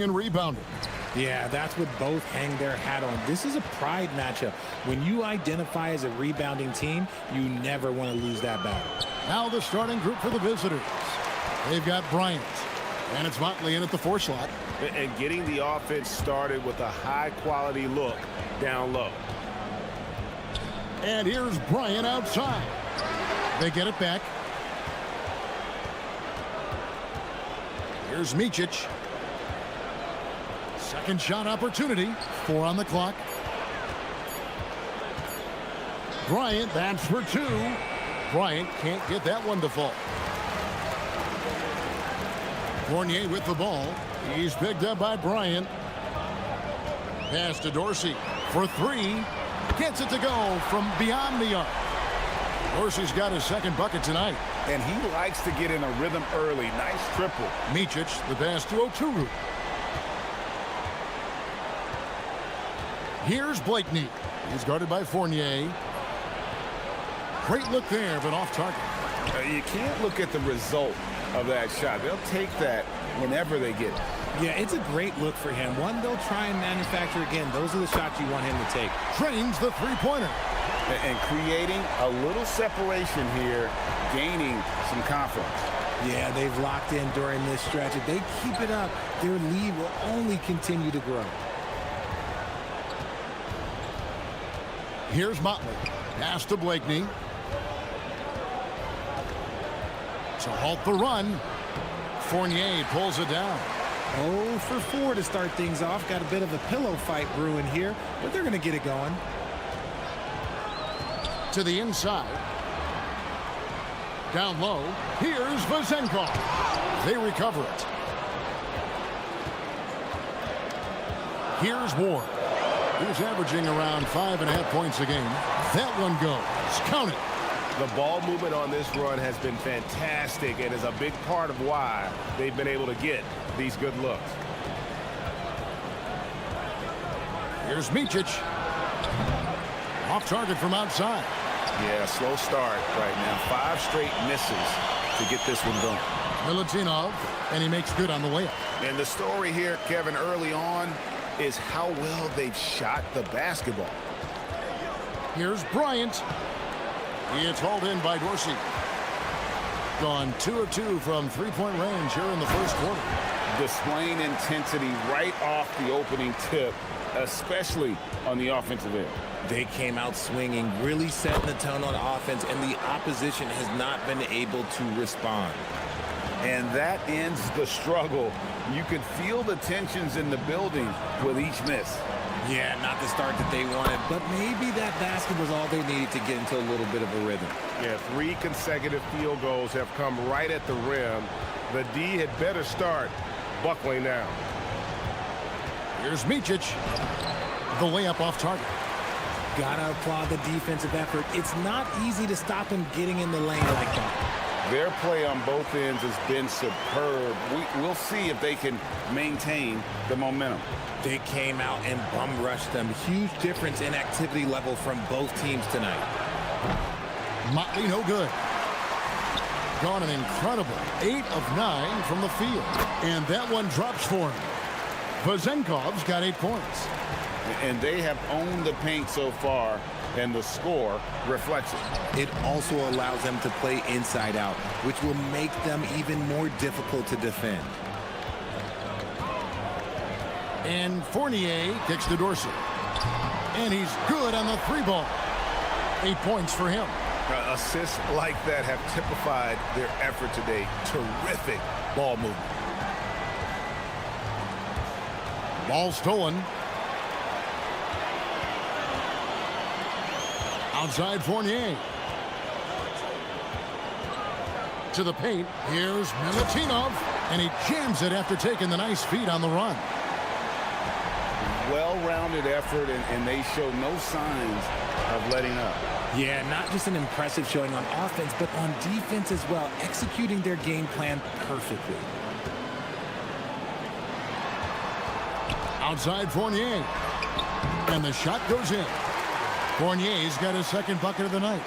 And rebounding. Yeah, that's what both hang their hat on. This is a pride matchup. When you identify as a rebounding team, you never want to lose that battle. Now the starting group for the visitors. They've got Bryant, and it's Motley in at the 4 slot. And getting the offense started with a high-quality look down low. And here's Bryant outside. They get it back. Here's Micic. Second shot opportunity. 4 on the clock. Bryant, that's for 2. Bryant can't get that one to fall. Fournier with the ball. He's picked up by Bryant. Pass to Dorsey for 3. Gets it to go from beyond the arc. Dorsey's got his second bucket tonight. And he likes to get in a rhythm early. Nice triple. Micic, the pass to Oturu. Here's Blakeney. He's guarded by Fournier. Great look there, but off target. You can't look at the result of that shot. They'll take that whenever they get it. Yeah, it's a great look for him. One they'll try and manufacture again. Those are the shots you want him to take. Trains the three-pointer. And creating a little separation here, gaining some confidence. Yeah, they've locked in during this stretch. If they keep it up, their lead will only continue to grow. Here's Motley. Pass to Blakeney. To halt the run. Fournier pulls it down. 0 for 4 to start things off. Got a bit of a pillow fight brewing here, but they're going to get it going. To the inside. Down low. Here's Vazenkov. They recover it. Here's Ward. He's averaging around 5.5 points a game. That one goes. Count it. The ball movement on this run has been fantastic and is a big part of why they've been able to get these good looks. Here's Micic. Off target from outside. Yeah, slow start right now. 5 straight misses to get this one going. Milutinov, and he makes good on the layup. And the story here, Kevin, early on is how well they've shot the basketball. Here's Bryant. It's hauled in by Dorsey. Gone 2 of 2 from three-point range here in the first quarter. Displaying intensity right off the opening tip, especially on the offensive end. They came out swinging, really setting the tone on offense, and the opposition has not been able to respond. And that ends the struggle. You could feel the tensions in the building with each miss. Yeah, not the start that they wanted, but maybe that basket was all they needed to get into a little bit of a rhythm. Yeah, 3 consecutive field goals have come right at the rim. The D had better start buckling down. Here's Micic. The layup off target. Gotta applaud the defensive effort. It's not easy to stop him getting in the lane like that. Their play on both ends has been superb. We'll see if they can maintain the momentum. They came out and bum rushed them. Huge difference in activity level from both teams tonight. Motley no good. Gone an incredible 8 of 9 from the field. And that one drops for him. Vazenkov's got 8 points. And they have owned the paint so far, and the score reflects it. It also allows them to play inside out, which will make them even more difficult to defend. And Fournier kicks to Dorsey. And he's good on the 3-ball. 8 points for him. Assists like that have typified their effort today. Terrific ball movement. Ball stolen. Outside Fournier. To the paint. Here's Milutinov. And he jams it after taking the nice feed on the run. Well-rounded effort, and they show no signs of letting up. Yeah, not just an impressive showing on offense, but on defense as well, executing their game plan perfectly. Outside Fournier. And the shot goes in. Fournier's got his second bucket of the night.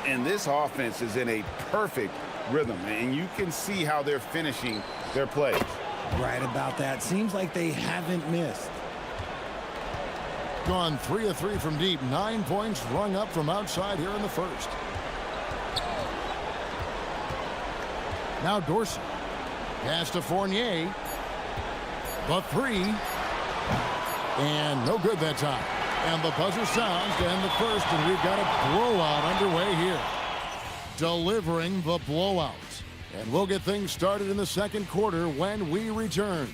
And this offense is in a perfect rhythm, and you can see how they're finishing their plays. Right about that. Seems like they haven't missed. Gone 3 of 3 from deep. 9 points rung up from outside here in the first. Now Dorsey. Pass to Fournier. The three. And no good that time. And the buzzer sounds to end the first, and we've got a blowout underway here. Delivering the blowout. And we'll get things started in the second quarter when we return.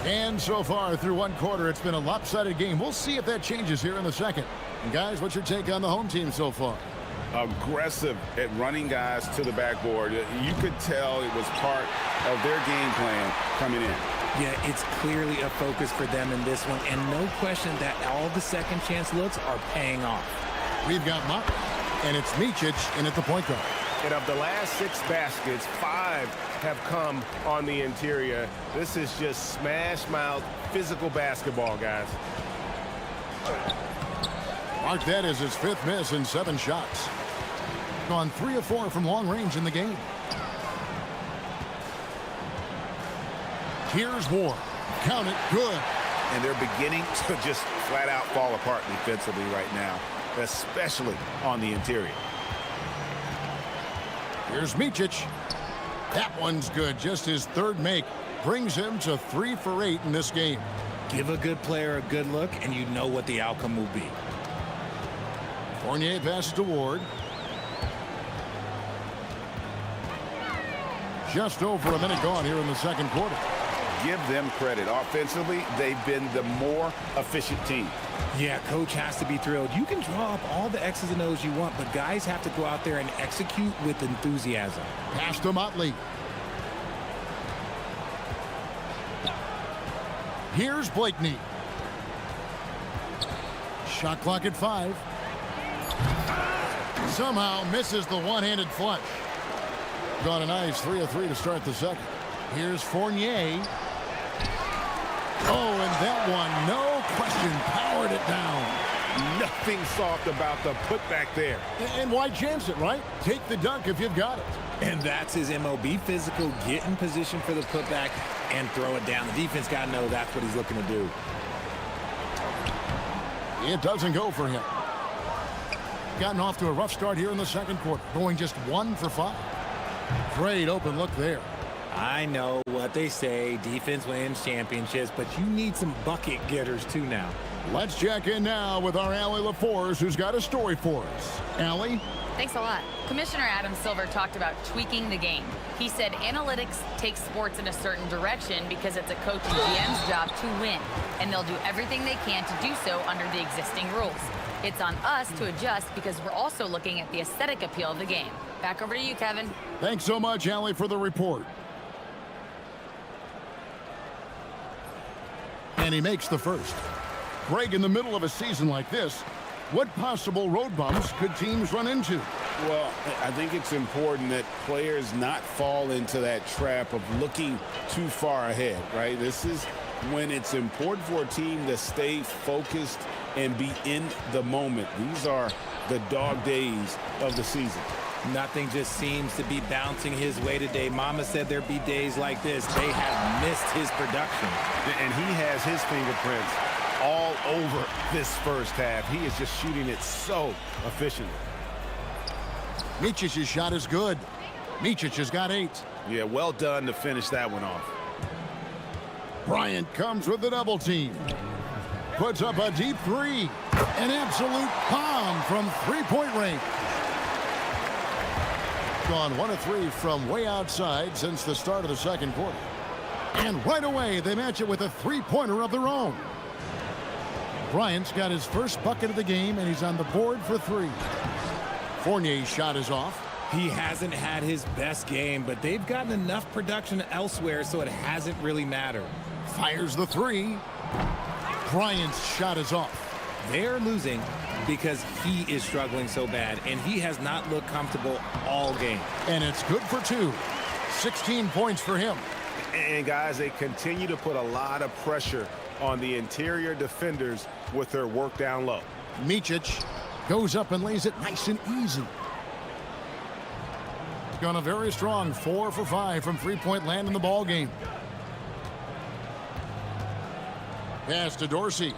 And so far through one quarter, it's been a lopsided game. We'll see if that changes here in the second. And guys, what's your take on the home team so far? Aggressive at running guys to the backboard. You could tell it was part of their game plan coming in. Yeah, it's clearly a focus for them in this one, and no question that all the second chance looks are paying off. We've got Mott, and it's Micic in at the point guard. And of the last 6 baskets, 5 have come on the interior. This is just smash mouth physical basketball, guys. Mark that as his 5th miss in 7 shots. Gone 3 of 4 from long range in the game. Here's Ward. Count it. Good. And they're beginning to just flat out fall apart defensively right now, especially on the interior. Here's Micic. That one's good. Just his 3rd make. Brings him to 3 for 8 in this game. Give a good player a good look, and you know what the outcome will be. Fournier passes to Ward. Just over a minute gone here in the second quarter. Give them credit. Offensively, they've been the more efficient team. Yeah, coach has to be thrilled. You can draw up all the X's and O's you want, but guys have to go out there and execute with enthusiasm. Pass to Motley. Here's Blakeney. Shot clock at 5. Somehow misses the one-handed flush. Got a nice 3 of 3 to start the second. Here's Fournier. Oh, and that one, no question, powered it down. Nothing soft about the putback there. And why chance it, right? Take the dunk if you've got it. And that's his MO. Be physical, get in position for the putback, and throw it down. The defense got to know that's what he's looking to do. It doesn't go for him. Gotten off to a rough start here in the second quarter, going just 1 for 5. Great open look there. I know what they say, defense wins championships, but you need some bucket getters too now. Let's check in now with our Allie LaForce, who's got a story for us. Allie? Thanks a lot. Commissioner Adam Silver talked about tweaking the game. He said analytics takes sports in a certain direction because it's a coach and GM's job to win, and they'll do everything they can to do so under the existing rules. It's on us to adjust because we're also looking at the aesthetic appeal of the game. Back over to you, Kevin. Thanks so much, Allie, for the report. And he makes the first. Greg, in the middle of a season like this, what possible road bumps could teams run into? Well, I think it's important that players not fall into that trap of looking too far ahead, right? This is when it's important for a team to stay focused and be in the moment. These are the dog days of the season. Nothing just seems to be bouncing his way today. Mama said there'd be days like this. They have missed his production. And he has his fingerprints all over this first half. He is just shooting it so efficiently. Micic's shot is good. Micic has got 8. Yeah, well done to finish that one off. Bryant comes with the double team. Puts up a deep 3. An absolute bomb from 3-point range. Gone 1 of 3 from way outside since the start of the second quarter. And right away, they match it with a 3-pointer of their own. Bryant's got his first bucket of the game, and he's on the board for 3. Fournier's shot is off. He hasn't had his best game, but they've gotten enough production elsewhere, so it hasn't really mattered. Fires the 3. Bryant's shot is off. They're losing because he is struggling so bad, and he has not looked comfortable all game. And it's good for 2. 16 points for him. And guys, they continue to put a lot of pressure on the interior defenders with their work down low. Micic Goes up and lays it nice and easy. Gone a very strong 4 for 5 from three-point land in the ball game. Pass to Dorsey.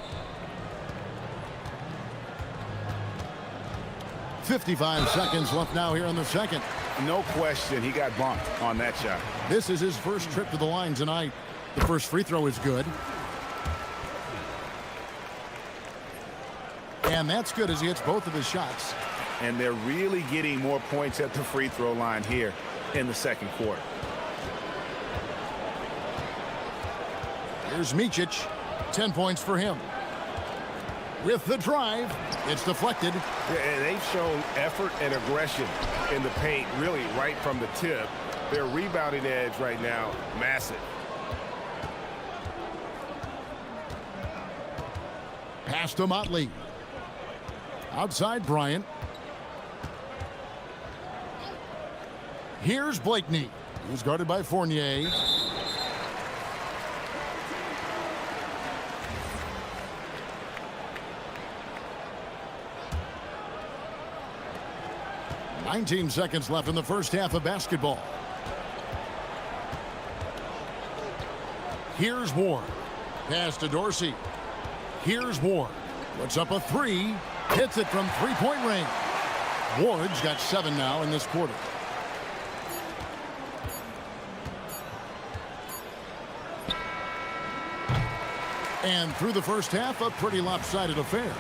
55 seconds left now here in the second. No question, he got bumped on that shot. This is his first trip to the line tonight. The first free throw is good. And that's good as he hits both of his shots. And they're really getting more points at the free throw line here in the second quarter. Here's Micic. 10 points for him. With the drive, it's deflected. And they've shown effort and aggression in the paint, really right from the tip. Their rebounding edge right now, massive. Pass to Motley. Outside Bryant. Here's Blakeney. He's guarded by Fournier. "19 seconds left in the first half of basketball. Here's Ward. Pass to Dorsey. Here's Ward. Puts up a three. Hits it from three-point range. Ward's got 7 now in this quarter. And through the first half, a pretty lopsided affair.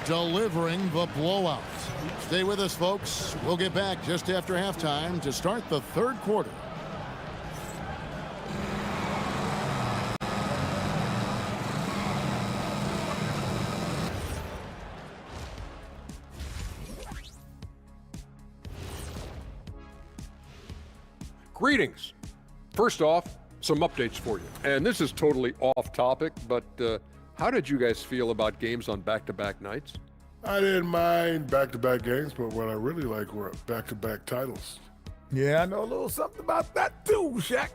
Delivering the blowout. Stay with us, folks. We'll get back just after halftime to start the third quarter. Greetings. First off, some updates for you. And this is totally off topic, but how did you guys feel about games on back-to-back nights? I didn't mind back-to-back games, but what I really like were back-to-back titles. Yeah, I know a little something about that too, Shaq.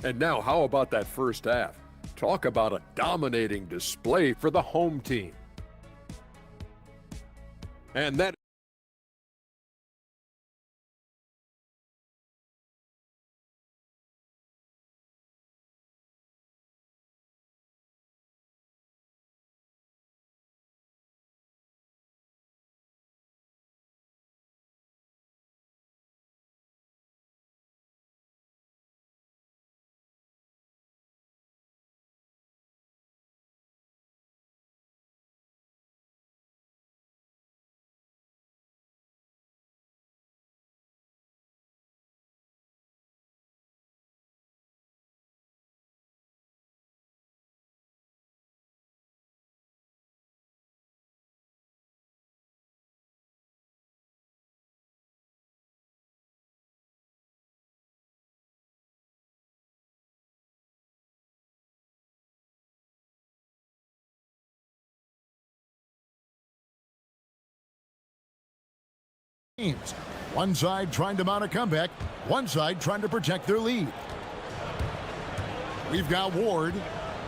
And now, how about that first half? Talk about a dominating display for the home team. And that teams. One side trying to mount a comeback, one side trying to protect their lead. We've got Ward,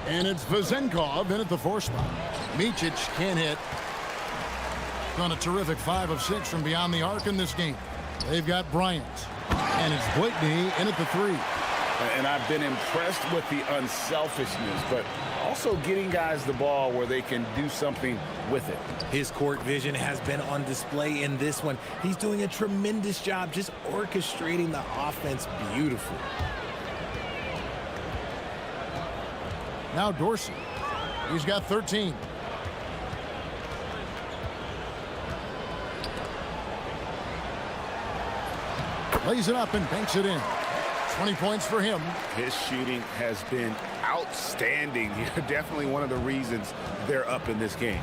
and it's Vezenkov in at the 4 spot. Micic can't hit. Done a terrific 5 of 6 from beyond the arc in this game. They've got Bryant, and it's Blakeney in at the 3. And I've been impressed with the unselfishness, but also getting guys the ball where they can do something with it. His court vision has been on display in this one. He's doing a tremendous job just orchestrating the offense beautifully. Now Dorsey. He's got 13. Lays it up and banks it in. 20 points for him. His shooting has been outstanding here. Definitely one of the reasons they're up in this game.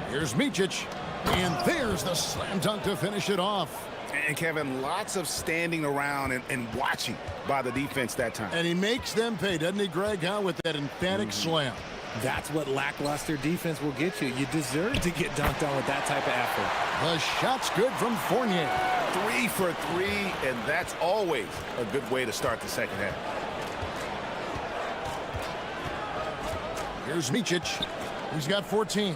Here's Micic, and there's the slam dunk to finish it off. And Kevin, lots of standing around and watching by the defense that time. And he makes them pay, doesn't he, Greg, huh, with that emphatic slam. That's what lackluster defense will get you. You deserve to get dunked on with that type of effort. The shot's good from Fournier. 3 for 3, and that's always a good way to start the second half. Here's Micic. He's got 14.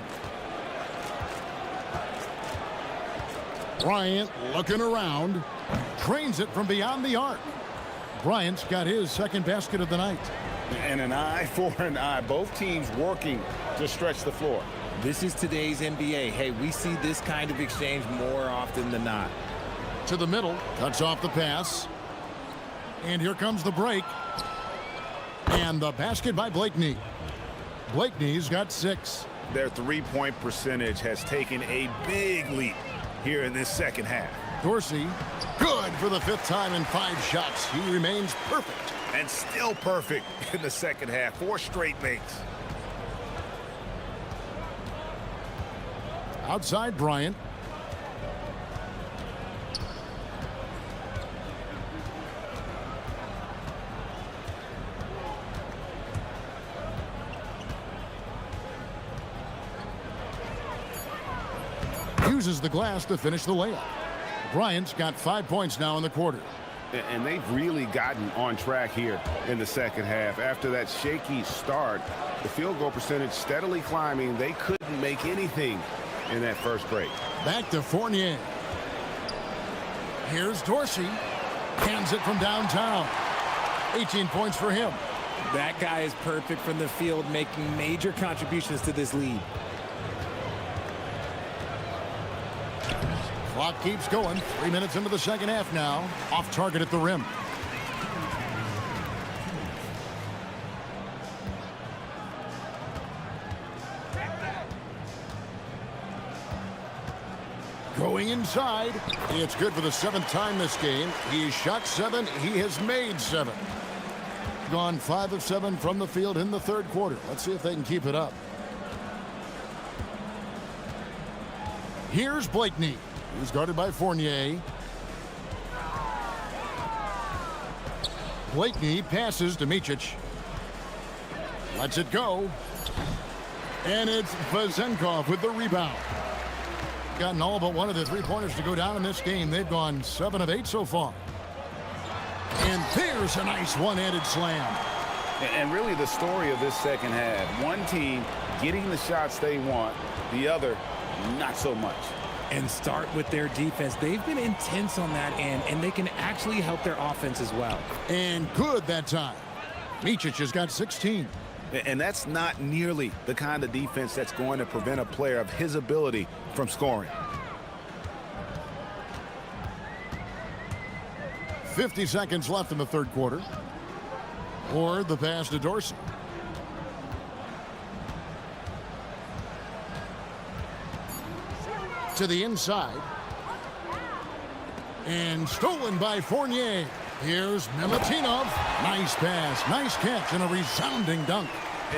Bryant looking around. Trains it from beyond the arc. Bryant's got his second basket of the night. And an eye for an eye. Both teams working to stretch the floor. This is today's NBA. Hey, we see this kind of exchange more often than not. To the middle, cuts off the pass. And here comes the break. And the basket by Blakeney. Blakeney's got 6. Their three-point percentage has taken a big leap here in this second half. Dorsey, good for the 5th time in 5 shots. He remains perfect. And still perfect in the second half. 4 straight makes. Outside Bryant. Uses the glass to finish the layup. Bryant's got 5 points now in the quarter. And they've really gotten on track here in the second half. After that shaky start, the field goal percentage steadily climbing. They couldn't make anything in that first break. Back to Fournier. Here's Dorsey. Hands it from downtown. 18 points for him. That guy is perfect from the field, making major contributions to this lead. Clock keeps going. 3 minutes into the second half now. Off target at the rim. Going inside. It's good for the 7th time this game. He's shot 7. He has made 7. Gone 5 of 7 from the field in the 3rd quarter. Let's see if they can keep it up. Here's Blakeney. He's guarded by Fournier. Blakeney passes to Micic. Lets it go. And it's Vezenkov with the rebound. Gotten all but one of the 3-pointers to go down in this game. They've gone 7 of 8 so far. And there's a nice one-handed slam. And really the story of this second half. One team getting the shots they want, the other not so much. And start with their defense. They've been intense on that end, and they can actually help their offense as well. And good that time. Micic has got 16. And that's not nearly the kind of defense that's going to prevent a player of his ability from scoring. 50 seconds left in the 3rd quarter. Or the pass to Dorsey. To the inside. And stolen by Fournier. Here's Milutinov. Nice pass, nice catch, and a resounding dunk.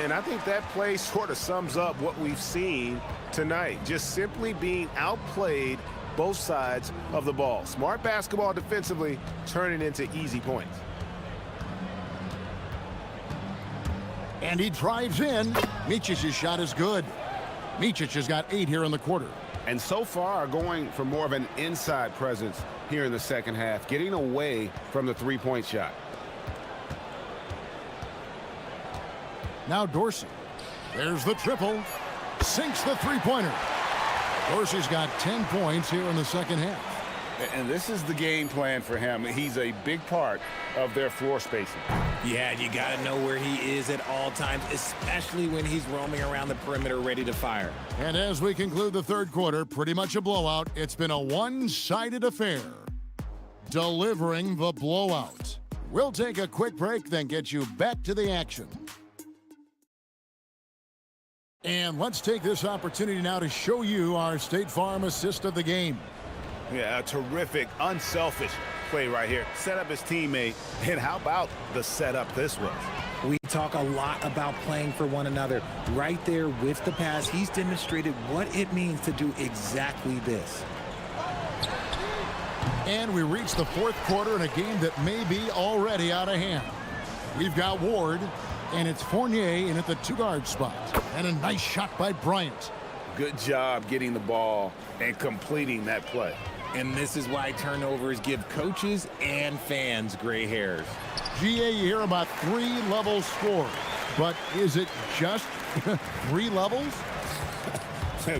And I think that play sort of sums up what we've seen tonight. Just simply being outplayed both sides of the ball. Smart basketball defensively, turning into easy points. And he drives in. Micic's shot is good. Micic has got 8 here in the quarter. And so far going for more of an inside presence here in the second half, getting away from the 3-point shot. Now Dorsey. There's the triple. Sinks the 3-pointer. Dorsey's got 10 points here in the second half. And this is the game plan for him. He's a big part of their floor spacing. Yeah, you got to know where he is at all times, especially when he's roaming around the perimeter ready to fire. And as we conclude the 3rd quarter, pretty much a blowout. It's been a one-sided affair. Delivering the blowout. We'll take a quick break, then get you back to the action. And let's take this opportunity now to show you our State Farm assist of the game. Yeah, a terrific, unselfish play right here. Set up his teammate, and how about the setup this was? We talk a lot about playing for one another. Right there with the pass, he's demonstrated what it means to do exactly this. And we reach the 4th quarter in a game that may be already out of hand. We've got Ward, and it's Fournier in at the 2-guard spot. And a nice shot by Bryant. Good job getting the ball and completing that play. And this is why turnovers give coaches and fans gray hairs. GA, you hear about 3 levels scored, but is it just 3 levels?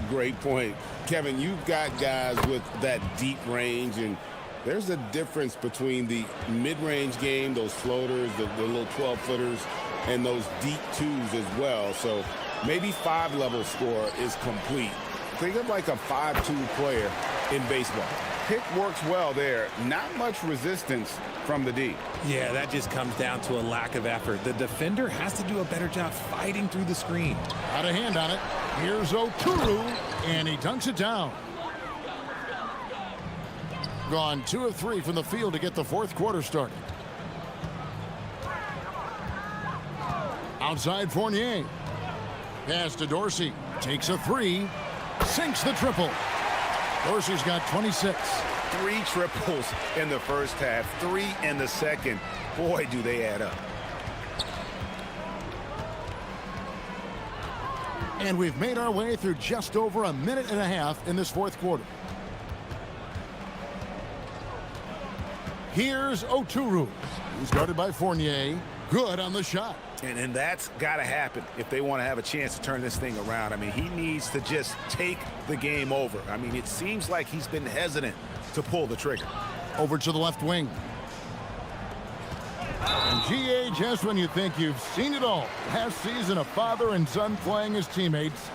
Great point. Kevin, you've got guys with that deep range, and there's a difference between the mid-range game, those floaters, the little 12-footers, and those deep twos as well. So maybe 5-level score is complete. Think of like a 5-2 player in baseball. Pick works well there. Not much resistance from the D. Yeah, that just comes down to a lack of effort. The defender has to do a better job fighting through the screen. Got a hand on it. Here's Oturu, and he dunks it down. Gone 2 of 3 from the field to get the fourth quarter started. Outside Fournier. Pass to Dorsey. Takes a 3. Sinks the triple. Dorsey's got 26. 3 triples in the first half, 3 in the second. Boy, do they add up. And we've made our way through just over a minute and a half in this fourth quarter. Here's Oturu, who's guarded by Fournier. Good on the shot. And that's got to happen if they want to have a chance to turn this thing around. I mean, he needs to just take the game over. I mean, it seems like he's been hesitant to pull the trigger. Over to the left wing. And GA, just when you think you've seen it all. Last season, a father and son playing as teammates.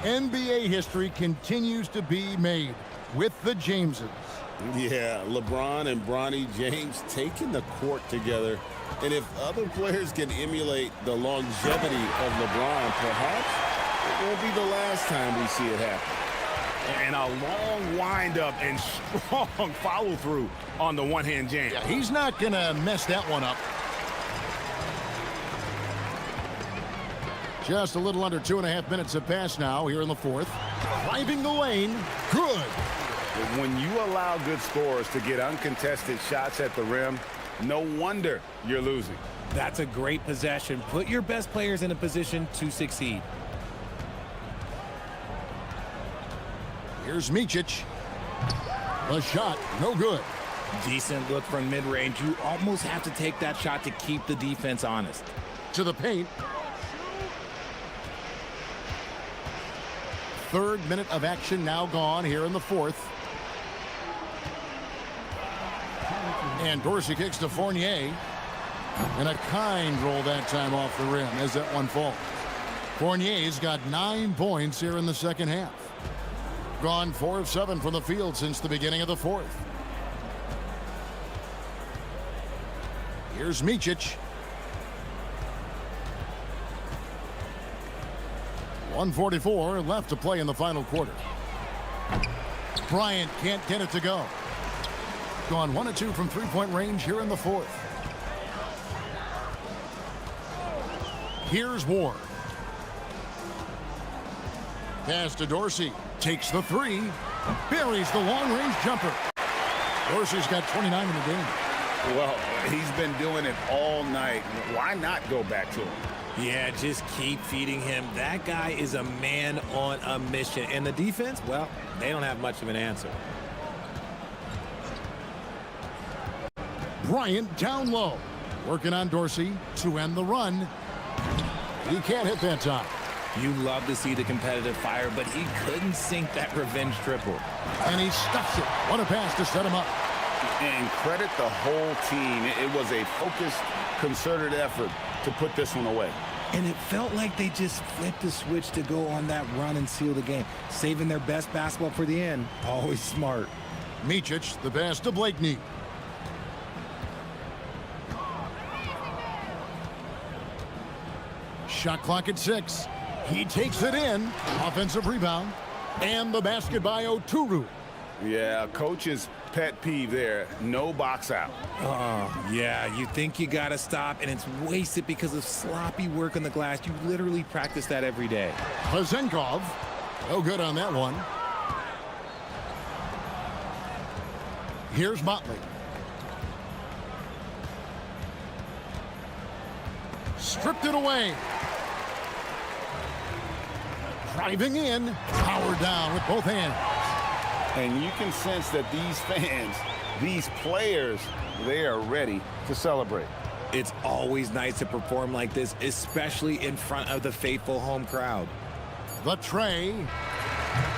NBA history continues to be made with the Jameses. Yeah, LeBron and Bronny James taking the court together. And if other players can emulate the longevity of LeBron, perhaps it won't be the last time we see it happen. And a long windup and strong follow-through on the one-hand jam. Yeah, he's not going to mess that one up. Just a little under 2.5 minutes have passed now here in the fourth. Driving the lane. Good. When you allow good scorers to get uncontested shots at the rim, no wonder you're losing. That's a great possession. Put your best players in a position to succeed. Here's Micic. The shot, no good. Decent look from mid-range. You almost have to take that shot to keep the defense honest. To the paint. Third minute of action now gone here in the fourth. And Dorsey kicks to Fournier. And a kind roll that time off the rim as that one falls. Fournier's got 9 points here in the second half. Gone 4 of 7 from the field since the beginning of the fourth. Here's Micic. 1:44 left to play in the final quarter. Bryant can't get it to go. Gone 1 of 2 from three-point range here in the fourth. Here's Ward. Pass to Dorsey. Takes the 3. Buries the long-range jumper. Dorsey's got 29 in the game. Well, he's been doing it all night. Why not go back to him? Yeah, just keep feeding him. That guy is a man on a mission. And the defense, well, they don't have much of an answer. Bryant down low. Working on Dorsey to end the run. He can't hit that time. You love to see the competitive fire, but he couldn't sink that revenge triple. And he stuffs it. What a pass to set him up. And credit the whole team. It was a focused, concerted effort to put this one away. And it felt like they just flipped the switch to go on that run and seal the game. Saving their best basketball for the end. Always smart. Micic, the pass to Blakeney. Shot clock at 6. He takes it in. Offensive rebound. And the basket by Oturu. Yeah, coach's pet peeve there. No box out. Oh, yeah. You think you got to stop, and it's wasted because of sloppy work on the glass. You literally practice that every day. Pazenkov. No good on that one. Here's Motley. Stripped it away. Driving in. Powered down with both hands. And you can sense that these fans, these players, they are ready to celebrate. It's always nice to perform like this, especially in front of the faithful home crowd. The tray.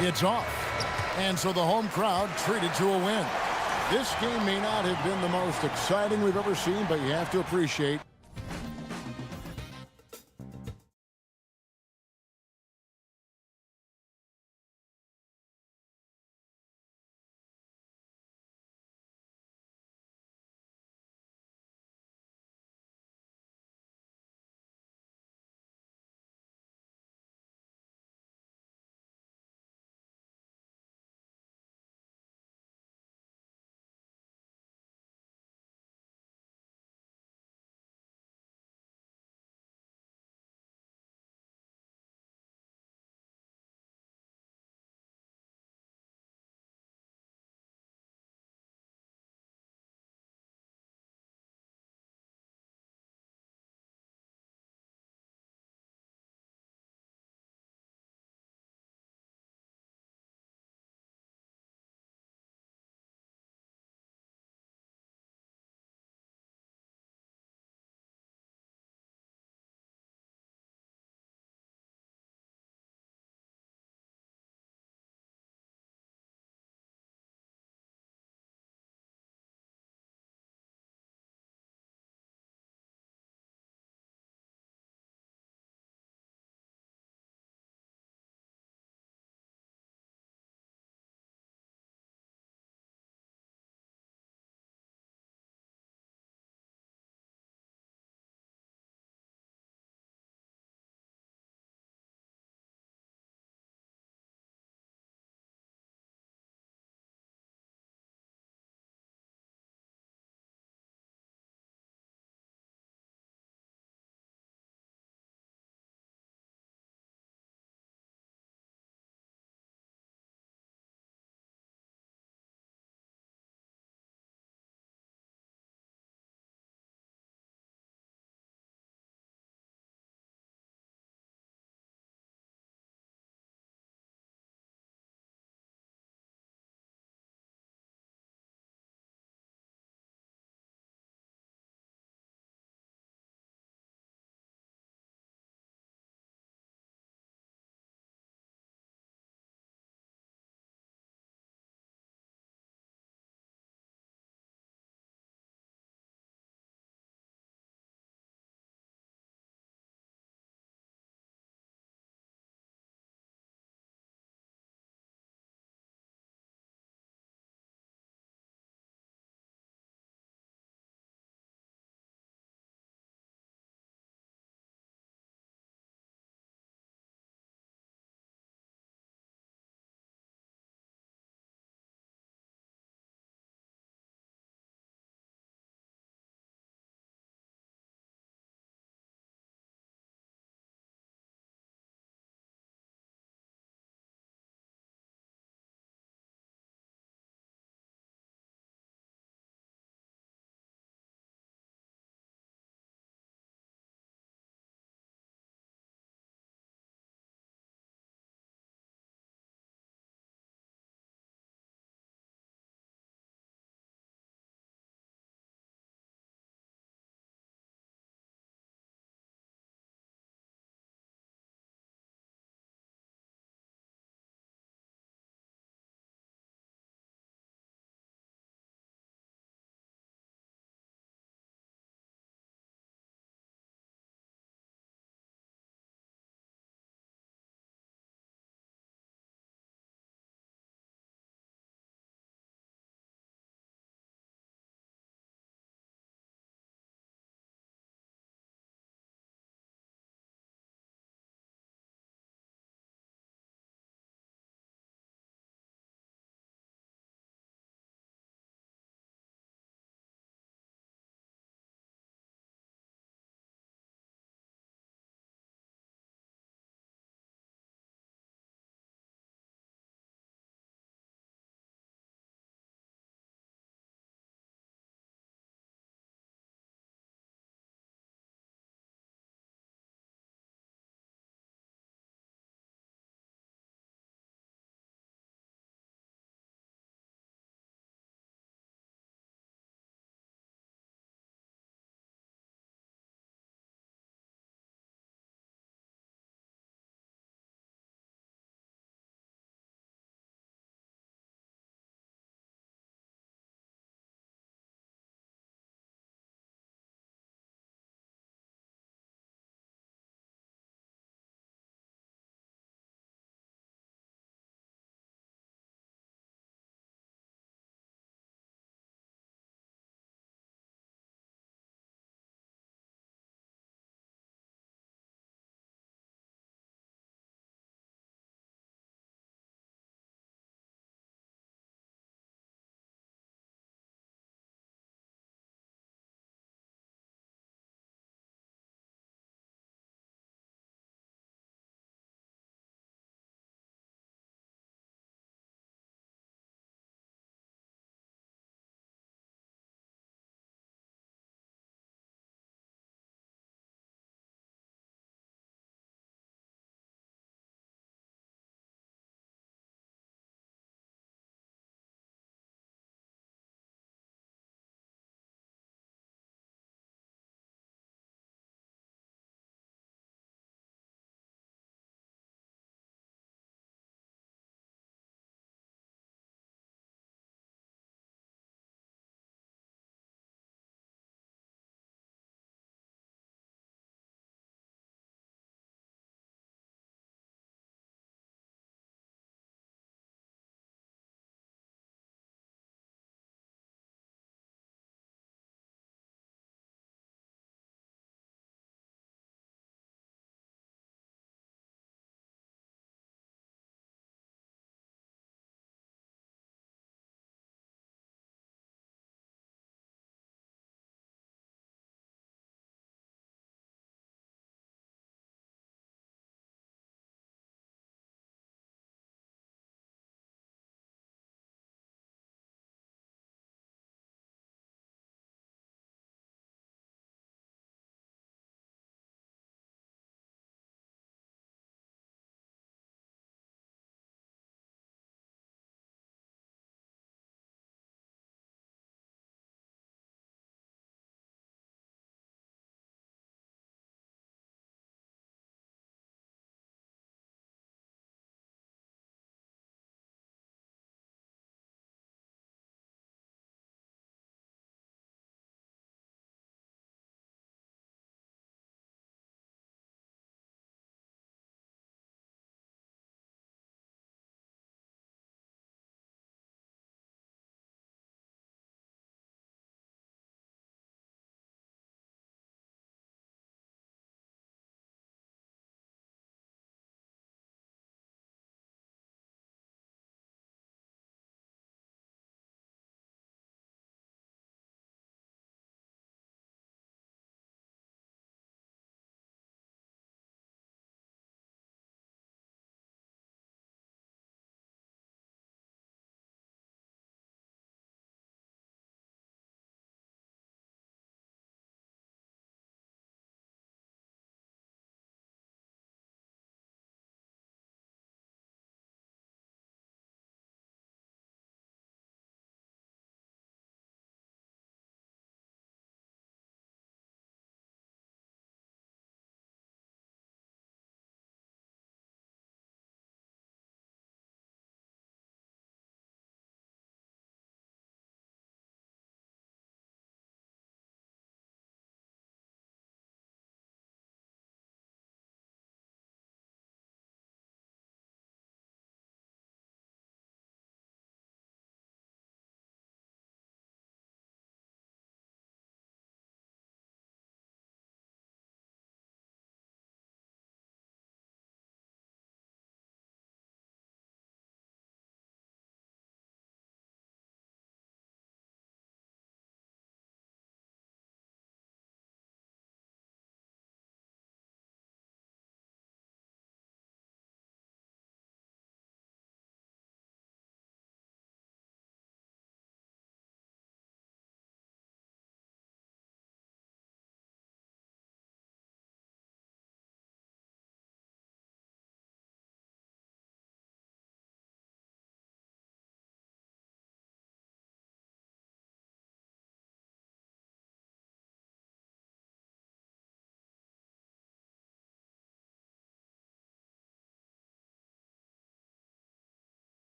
It's off. And so the home crowd treated to a win. This game may not have been the most exciting we've ever seen, but you have to appreciate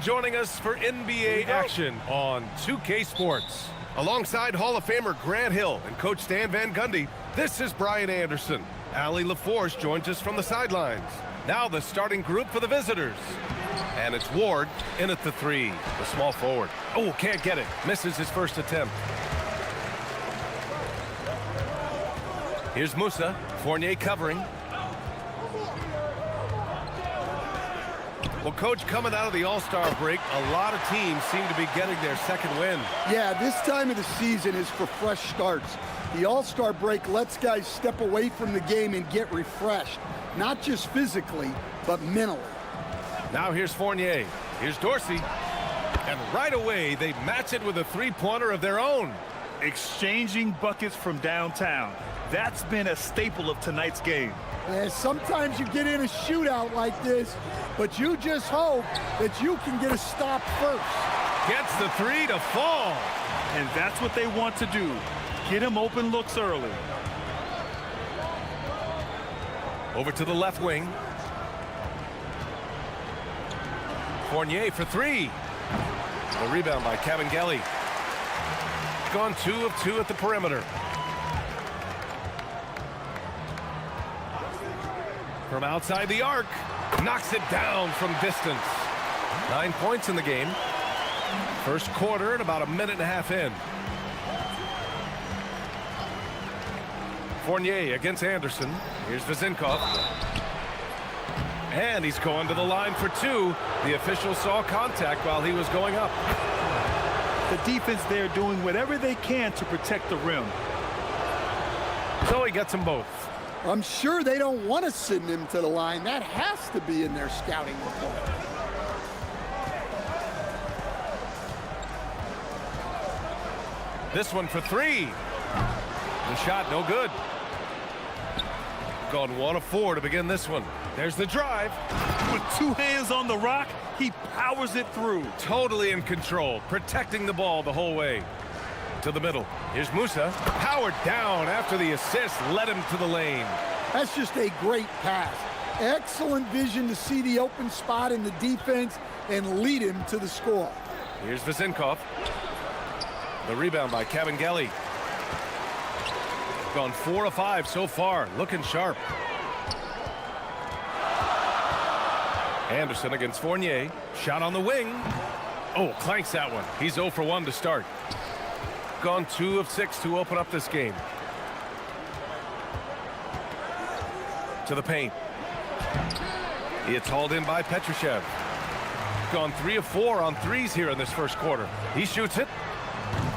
joining us for NBA action on 2K Sports. Alongside Hall of Famer Grant Hill and Coach Stan Van Gundy, this is Brian Anderson. Allie LaForce joins us from the sidelines. Now the starting group for the visitors. And it's Ward in at the 3, the small forward. Oh, can't get it. Misses his first attempt. Here's Musa. Fournier covering. Well, Coach, coming out of the All-Star break, a lot of teams seem to be getting their second win. Yeah, this time of the season is for fresh starts. The All-Star break lets guys step away from the game and get refreshed, not just physically, but mentally. Now here's Fournier. Here's Dorsey. And right away, they match it with a three-pointer of their own. Exchanging buckets from downtown. That's been a staple of tonight's game. Yeah, sometimes you get in a shootout like this, but you just hope that you can get a stop first. Gets the 3 to fall. And that's what they want to do. Get him open looks early. Over to the left wing. Fournier for 3. The rebound by Kabengele. Gone 2 of 2 at the perimeter. From outside the arc, knocks it down from distance. 9 points in the game. First quarter and about a minute and a half in. Fournier against Anderson. Here's Vezinkov. And he's going to the line for 2. The official saw contact while he was going up. The defense there doing whatever they can to protect the rim. So he gets them both. I'm sure they don't want to send him to the line. That has to be in their scouting report. This one for 3. The shot no good. Gone 1 of 4 to begin this one. There's the drive. With 2 hands on the rock, he powers it through. Totally in control, protecting the ball the whole way. To the middle. Here's Musa. Powered down after the assist led him to the lane. That's just a great pass. Excellent vision to see the open spot in the defense and lead him to the score. Here's Vezinkov. The rebound by Kabengele. Gone 4 of 5 so far. Looking sharp. Anderson against Fournier. Shot on the wing. Oh, clanks that one. He's 0 for 1 to start. Gone 2 of 6 to open up this game. To the paint. It's hauled in by Petrushev. Gone 3 of 4 on threes here in this first quarter. He shoots it.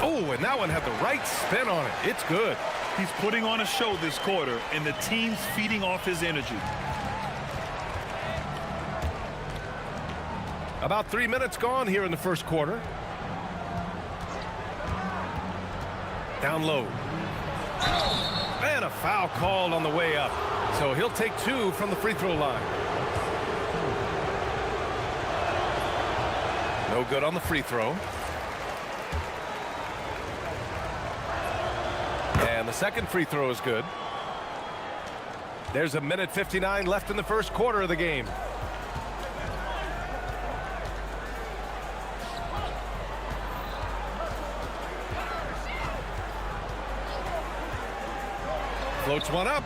Oh, and that one had the right spin on it. It's good. He's putting on a show this quarter, and the team's feeding off his energy. About 3 minutes gone here in the first quarter. Down low. And a foul called on the way up. So he'll take 2 from the free throw line. No good on the free throw. And the second free throw is good. There's a minute 59 left in the first quarter of the game. Floats one up.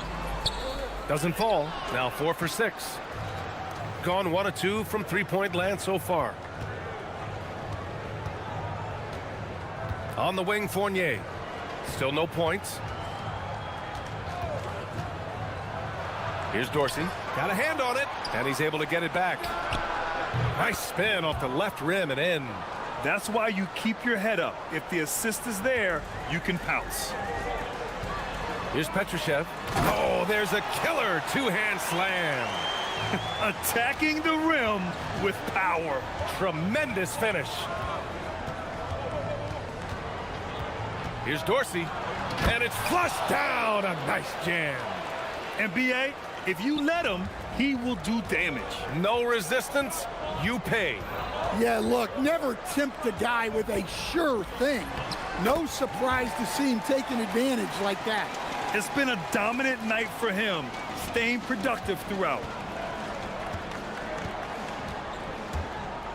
Doesn't fall. Now 4 for 6. Gone 1 of 2 from three-point land so far. On the wing, Fournier. Still no points. Here's Dorsey. Got a hand on it. And he's able to get it back. Nice spin off the left rim and in. That's why you keep your head up. If the assist is there, you can pounce. Here's Petrushev. Oh, there's a killer two-hand slam. Attacking the rim with power. Tremendous finish. Here's Dorsey. And it's flushed down. A nice jam. And B.A., if you let him, he will do damage. No resistance, you pay. Yeah, look, never tempt a guy with a sure thing. No surprise to see him taking advantage like that. It's been a dominant night for him, staying productive throughout.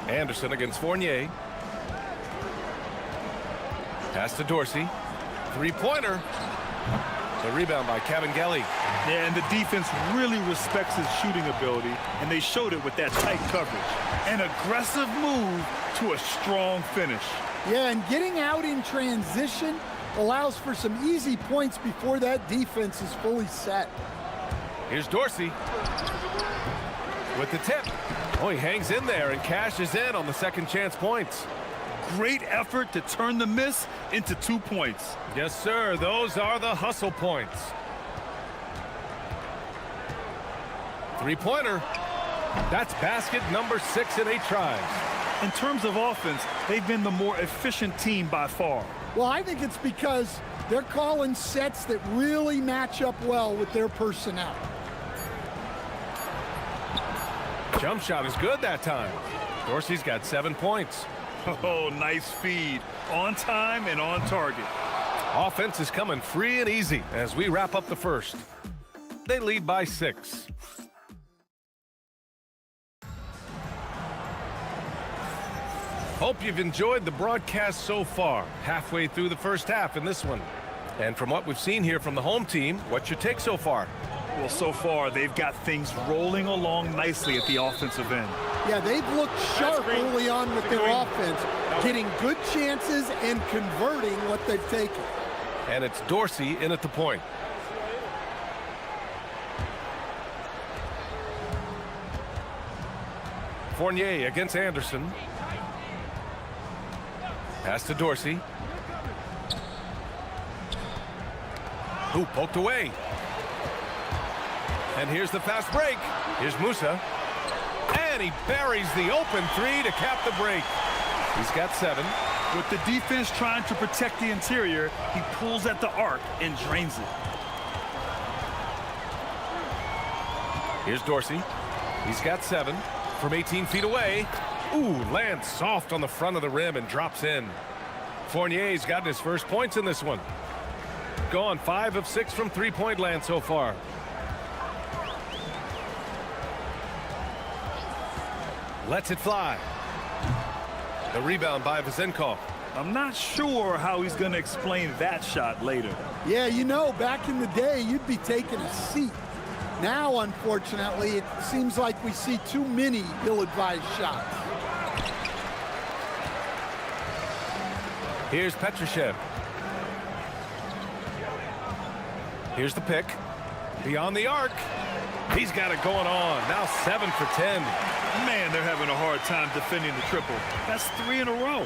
Anderson against Fournier. Pass to Dorsey. Three-pointer. The rebound by Cabangeli. Yeah, and the defense really respects his shooting ability, and they showed it with that tight coverage. An aggressive move to a strong finish. Yeah, and getting out in transition allows for some easy points before that defense is fully set. Here's Dorsey with the tip. Oh, he hangs in there and cashes in on the second chance points. Great effort to turn the miss into 2 points. Yes, sir. Those are the hustle points. Three-pointer. That's basket number 6 in 8 tries. In terms of offense, they've been the more efficient team by far. Well, I think it's because they're calling sets that really match up well with their personnel. Jump shot is good that time. Dorsey's got 7 points. Oh, nice feed. On time and on target. Offense is coming free and easy as we wrap up the first. They lead by 6. Hope you've enjoyed the broadcast so far. Halfway through the first half in this one. And from what we've seen here from the home team, what's your take so far? Well, so far, they've got things rolling along nicely at the offensive end. Yeah, they've looked sharp early on with their offense, getting good chances and converting what they've taken. And it's Dorsey in at the point. Fournier against Anderson. Pass to Dorsey. Who poked away. And here's the fast break. Here's Musa. And he buries the open 3 to cap the break. He's got 7. With the defense trying to protect the interior, he pulls at the arc and drains it. Here's Dorsey. He's got 7 from 18 feet away. Ooh, lands soft on the front of the rim and drops in. Fournier's gotten his first points in this one. Gone 5 of 6 from three-point land so far. Lets it fly. The rebound by Vezenkov. I'm not sure how he's going to explain that shot later. Yeah, you know, back in the day, you'd be taking a seat. Now, unfortunately, it seems like we see too many ill-advised shots. Here's Petrushev. Here's the pick. Beyond the arc. He's got it going on. Now 7 for 10. Man, they're having a hard time defending the triple. That's 3 in a row.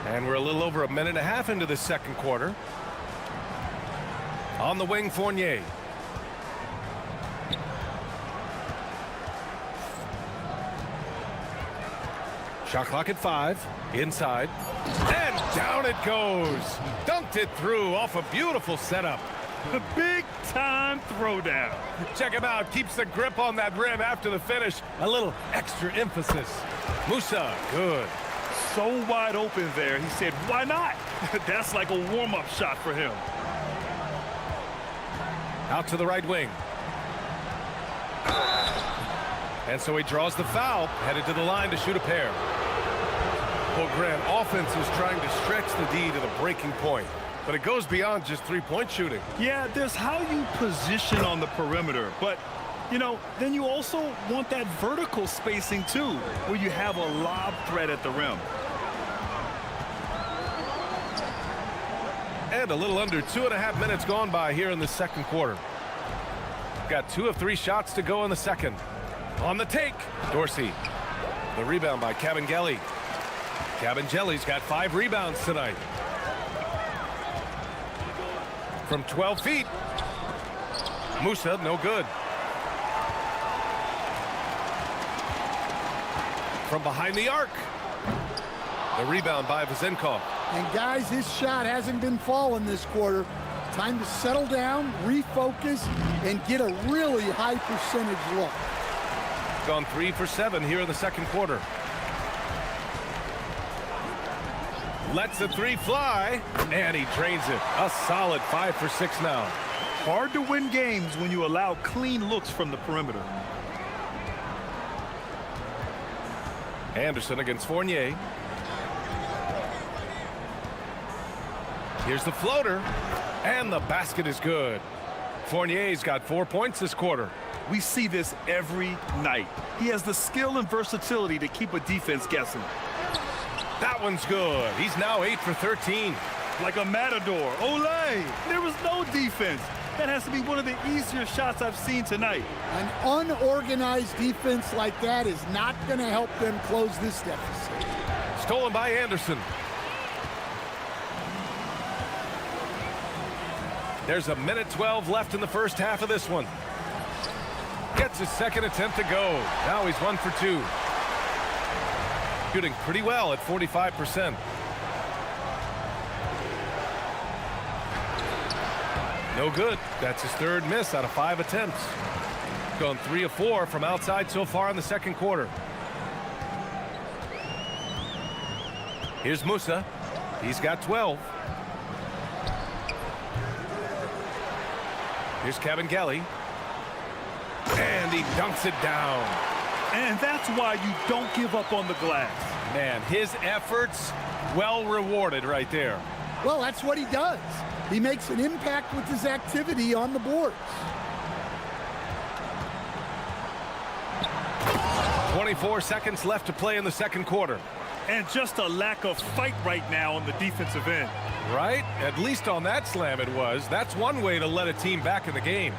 And we're a little over a minute and a half into the second quarter. On the wing, Fournier. Shot clock at 5. Inside. And down it goes. Dunked it through off a beautiful setup. A big-time throwdown. Check him out. Keeps the grip on that rim after the finish. A little extra emphasis. Musa, good. So wide open there. He said, why not? That's like a warm-up shot for him. Out to the right wing. And so he draws the foul, headed to the line to shoot a pair. Well, Grant, offense is trying to stretch the D to the breaking point. But it goes beyond just three-point shooting. Yeah, there's how you position on the perimeter. But, you know, then you also want that vertical spacing, too, where you have a lob threat at the rim. And a little under 2.5 minutes gone by here in the second quarter. Got 2 of 3 shots to go in the second. On the take, Dorsey. The rebound by Cabangeli. Cabangeli's got 5 rebounds tonight. From 12 feet. Musa, no good. From behind the arc. The rebound by Vezenkov. And guys, his shot hasn't been falling this quarter. Time to settle down, refocus, and get a really high percentage look. Gone 3 for 7 here in the second quarter. Lets the 3 fly, and he drains it. A solid 5 for 6 now. Hard to win games when you allow clean looks from the perimeter. Anderson against Fournier. Here's the floater, and the basket is good. Fournier's got 4 points this quarter. We see this every night. He has the skill and versatility to keep a defense guessing. That one's good. He's now 8 for 13. Like a matador. Olay! There was no defense. That has to be one of the easier shots I've seen tonight. An unorganized defense like that is not going to help them close this deficit. Stolen by Anderson. There's a minute 12 left in the first half of this one. Gets his second attempt to go. Now he's 1 for 2. Shooting pretty well at 45%. No good. That's his third miss out of 5 attempts. Gone 3 of 4 from outside so far in the second quarter. Here's Musa. He's got 12. Here's Kabengele. And he dunks it down. And that's why you don't give up on the glass. Man, his efforts well rewarded right there. Well, that's what he does. He makes an impact with his activity on the boards. 24 seconds left to play in the second quarter. And just a lack of fight right now on the defensive end. Right? At least on that slam it was. That's one way to let a team back in the game.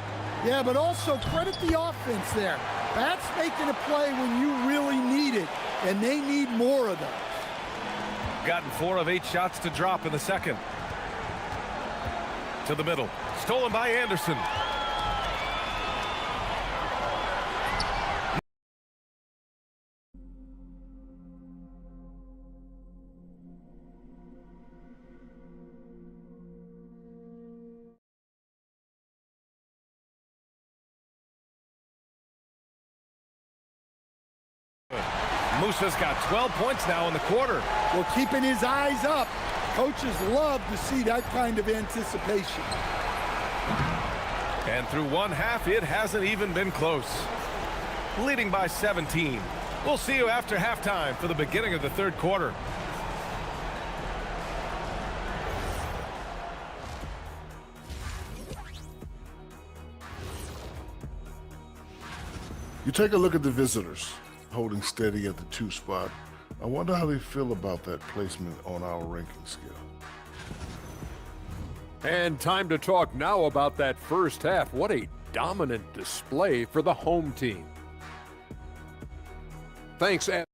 Yeah, but also credit the offense there. That's making a play when you really need it, and they need more of those. Gotten 4 of 8 shots to drop in the second. To the middle. Stolen by Anderson. Musa's got 12 points now in the quarter. Well, keeping his eyes up. Coaches love to see that kind of anticipation. And through one half, it hasn't even been close. Leading by 17. We'll see you after halftime for the beginning of the third quarter. You take a look at the visitors, holding steady at the 2 spot. I wonder how they feel about that placement on our ranking scale. And time to talk now about that first half. What a dominant display for the home team. Thanks, Ed.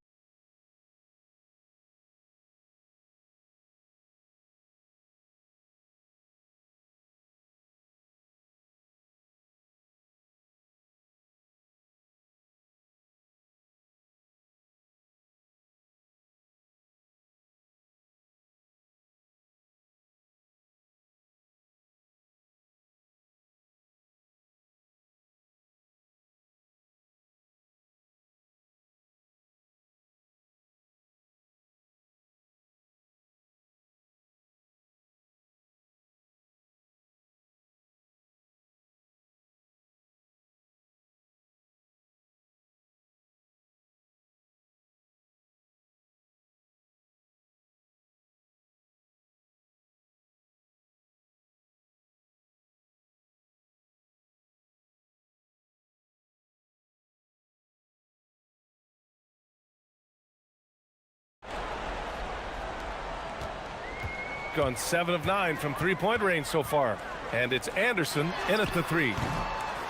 Gone 7 of 9 from three-point range so far. And it's Anderson in at the 3.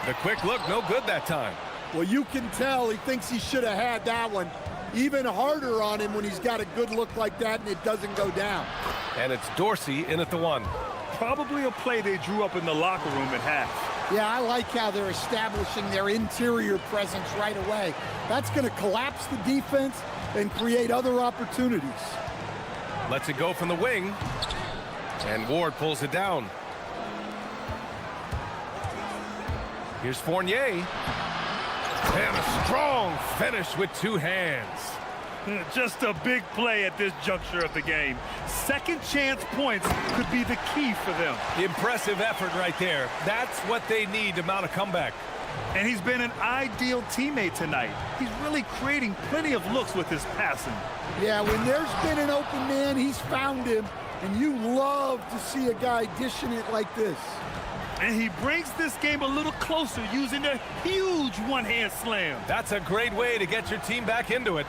The quick look, no good that time. Well, you can tell he thinks he should have had that one. Even harder on him when he's got a good look like that and it doesn't go down. And it's Dorsey in at the 1. Probably a play they drew up in the locker room at half. Yeah, I like how they're establishing their interior presence right away. That's going to collapse the defense and create other opportunities. Lets it go from the wing. And Ward pulls it down. Here's Fournier. And a strong finish with 2 hands. Just a big play at this juncture of the game. Second chance points could be the key for them. Impressive effort right there. That's what they need to mount a comeback. And he's been an ideal teammate tonight. He's really creating plenty of looks with his passing. Yeah, when there's been an open man, he's found him, and you love to see a guy dishing it like this. And he brings this game a little closer using a huge one-hand slam. That's a great way to get your team back into it.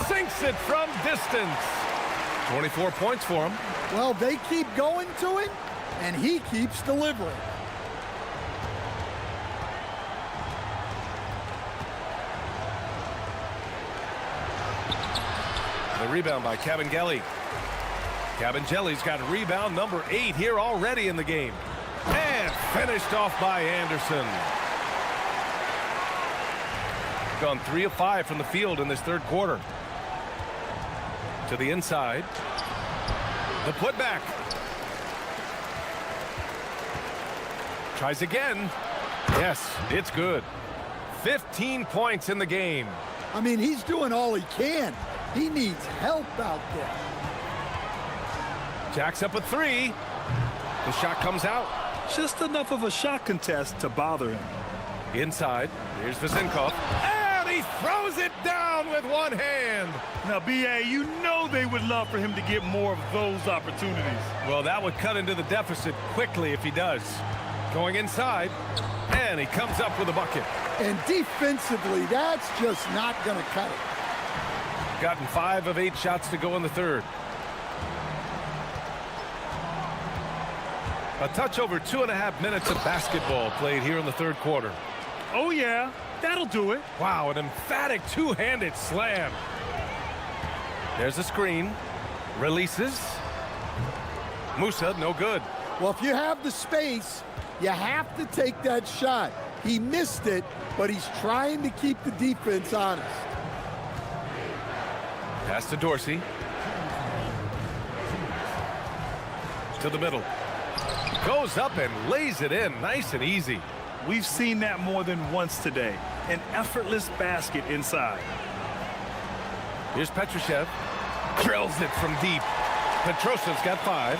Sinks it from distance. 24 points for him. Well, they keep going to him, and he keeps delivering. The rebound by Cabangeli. Cabangeli's got rebound number 8 here already in the game. And finished off by Anderson. Gone 3 of 5 from the field in this third quarter. To the inside. The putback. Tries again. Yes, it's good. 15 points in the game. I mean, he's doing all he can. He needs help out there. Jacks up a 3. The shot comes out. Just enough of a shot contest to bother him. Inside. Here's Vezinkov. And he throws it down with one hand. Now, B.A., you know they would love for him to get more of those opportunities. Well, that would cut into the deficit quickly if he does. Going inside. And he comes up with a bucket. And defensively, that's just not going to cut it. Gotten 5 of 8 shots to go in the third. A touch over 2.5 minutes of basketball played here in the third quarter. Oh, yeah. That'll do it. Wow, an emphatic two-handed slam. There's a screen. Releases. Musa, no good. Well, if you have the space, you have to take that shot. He missed it, but he's trying to keep the defense honest. Pass to Dorsey. To the middle. Goes up and lays it in nice and easy. We've seen that more than once today. An effortless basket inside. Here's Petrushev. Drills it from deep. Petrosev's got 5.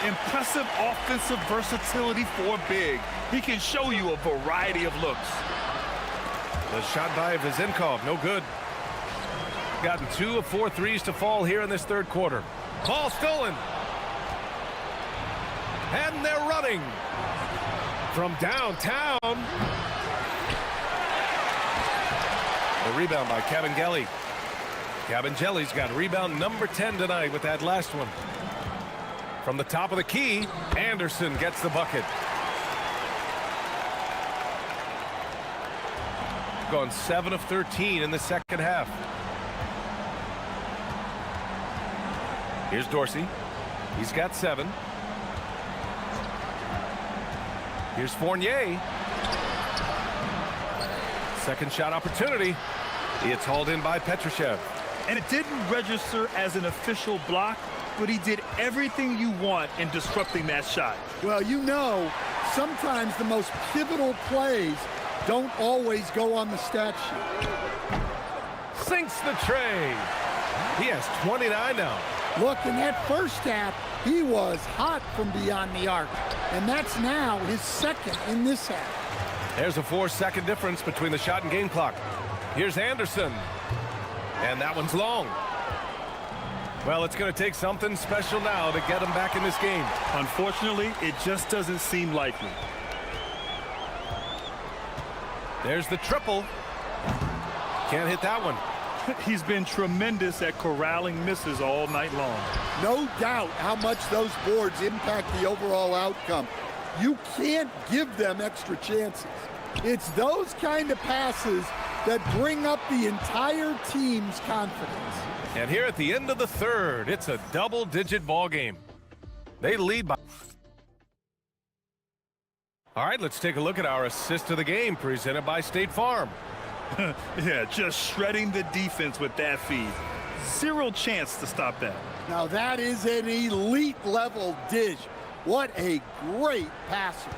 Impressive offensive versatility for big. He can show you a variety of looks. The shot by Vezinkov, no good. Gotten 2 of 4 threes to fall here in this third quarter. Ball stolen. And they're running from downtown. The rebound by Cabangeli. Cabangeli's got rebound number 10 tonight with that last one. From the top of the key, Anderson gets the bucket. Gone 7 of 13 in the second half. Here's Dorsey. He's got 7. Here's Fournier. Second shot opportunity. It's hauled in by Petrushev. And it didn't register as an official block, but he did everything you want in disrupting that shot. Well, you know, sometimes the most pivotal plays don't always go on the stat sheet. Sinks the tray. He has 29 now. Look, in that first half, he was hot from beyond the arc. And that's now his second in this half. There's a 4-second difference between the shot and game clock. Here's Anderson. And that one's long. Well, it's going to take something special now to get him back in this game. Unfortunately, it just doesn't seem likely. There's the triple. Can't hit that one. He's been tremendous at corralling misses all night long. No doubt how much those boards impact the overall outcome. You can't give them extra chances. It's those kind of passes that bring up the entire team's confidence. And here at the end of the third, it's a double-digit ball game. They lead by... All right, let's take a look at our assist of the game presented by State Farm. Yeah, just shredding the defense with that feed. Zero chance to stop that. Now that is an elite level dish. What a great passer.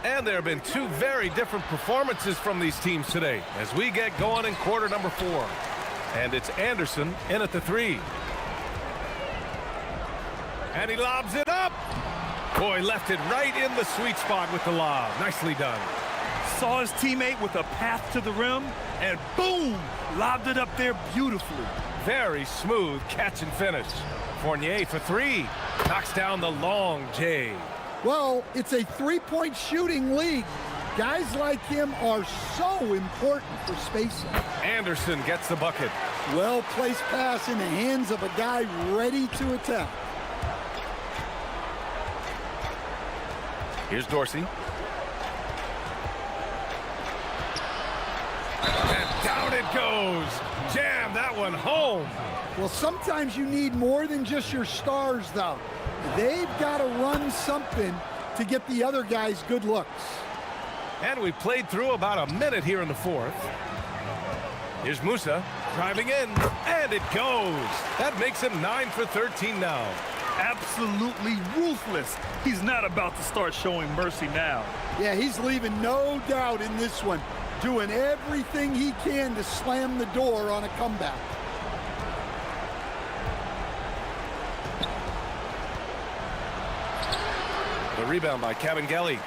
And there have been 2 very different performances from these teams today as we get going in quarter number 4. And it's Anderson in at the 3. And he lobs it up. Boy, left it right in the sweet spot with the lob. Nicely done. Saw his teammate with a path to the rim, and boom, lobbed it up there beautifully. Very smooth catch and finish. Fournier for three. Knocks down the long J. Well, it's a three-point shooting league. Guys like him are so important for spacing. Anderson gets the bucket. Well-placed pass in the hands of a guy ready to attack. Here's Dorsey. And down it goes. Jam that one home. Well, sometimes you need more than just your stars, though. They've got to run something to get the other guys good looks. And we've played through about a minute here in the fourth. Here's Musa driving in, and it goes. That makes him 9 for 13 now. Absolutely ruthless. He's not about to start showing mercy now. Yeah, he's leaving no doubt in this one, doing everything he can to slam the door on a comeback. The rebound by Cabangeli.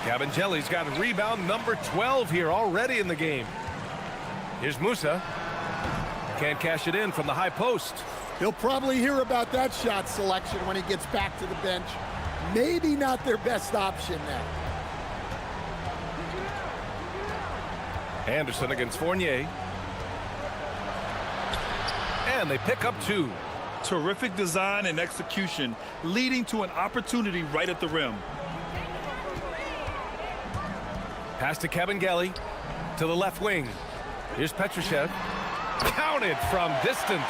Cabangeli's got rebound number 12 here already in the game. Here's Musa. Can't cash it in from the high post. He'll probably hear about that shot selection when he gets back to the bench. Maybe not their best option now. Anderson against Fournier. And they pick up two. Terrific design and execution, leading to an opportunity right at the rim. Pass to Cabangeli to the left wing. Here's Petrushev. Counted from distance.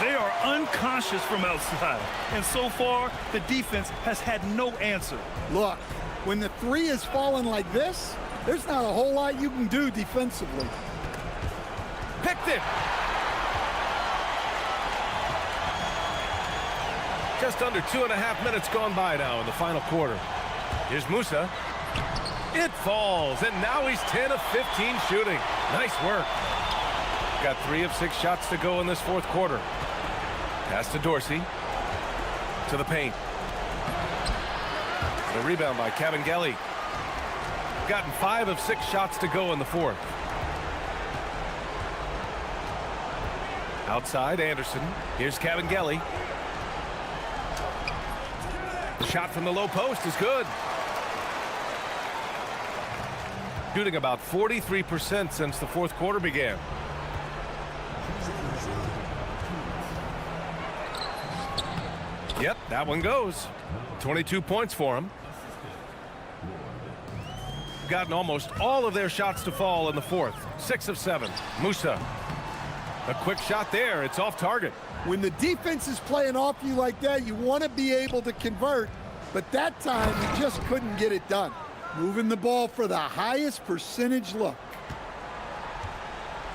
They are unconscious from outside, and so far the defense has had no answer. Look, when the three is falling like this, there's not a whole lot you can do defensively. Picked it. Just under 2.5 minutes gone by now in the final quarter. Here's Musa. It falls, and now he's 10 of 15 shooting. Nice work. Got 3 of 6 shots to go in this fourth quarter. Pass to Dorsey. To the paint. The rebound by Cabangeli. Gotten 5 of 6 shots to go in the fourth. Outside, Anderson. Here's Cabangeli. The shot from the low post is good. Shooting about 43% since the fourth quarter began. Yep, that one goes. 22 points for him. Gotten almost all of their shots to fall in the fourth. 6 of 7. Musa. A quick shot there. It's off target. When the defense is playing off you like that, you want to be able to convert, but that time you just couldn't get it done. Moving the ball for the highest percentage look.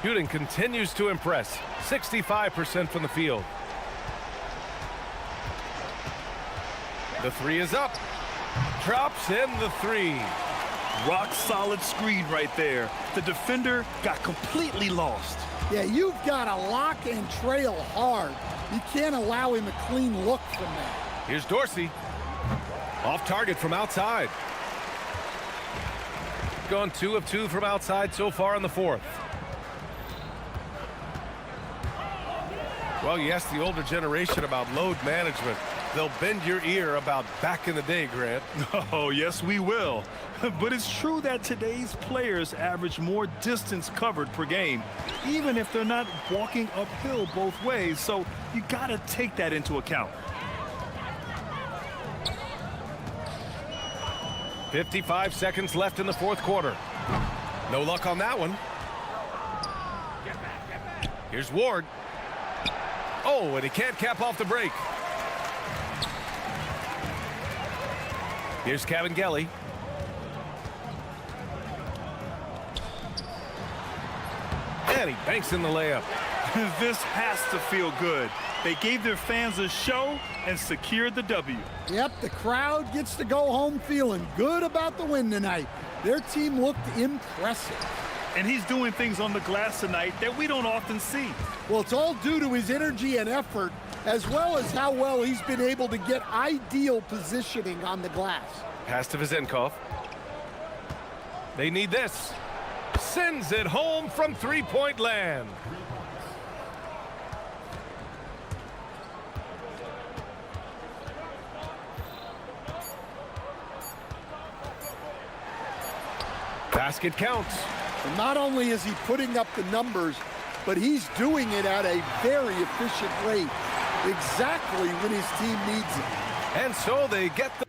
Shooting continues to impress. 65% from the field. The three is up. Drops in the three. Rock solid screen right there. The defender got completely lost. Yeah, you've got to lock and trail hard. You can't allow him a clean look from that. Here's Dorsey. Off target from outside. Gone 2 of 2 from outside so far in the fourth. Well, you ask the older generation about load management. They'll bend your ear about back in the day, Grant. Oh, yes, we will. But it's true that today's players average more distance covered per game, even if they're not walking uphill both ways. So you got to take that into account. 55 seconds left in the fourth quarter. No luck on that one. Here's Ward. Oh, and he can't cap off the break. Here's Cabangeli. And he banks in the layup. This has to feel good. They gave their fans a show and secured the W. Yep, the crowd gets to go home feeling good about the win tonight. Their team looked impressive. And he's doing things on the glass tonight that we don't often see. Well, it's all due to his energy and effort, as well as how well he's been able to get ideal positioning on the glass. Pass to Vizenkov. They need this. Sends it home from three-point land. Basket counts. And not only is he putting up the numbers, but he's doing it at a very efficient rate, exactly when his team needs it. And so they get the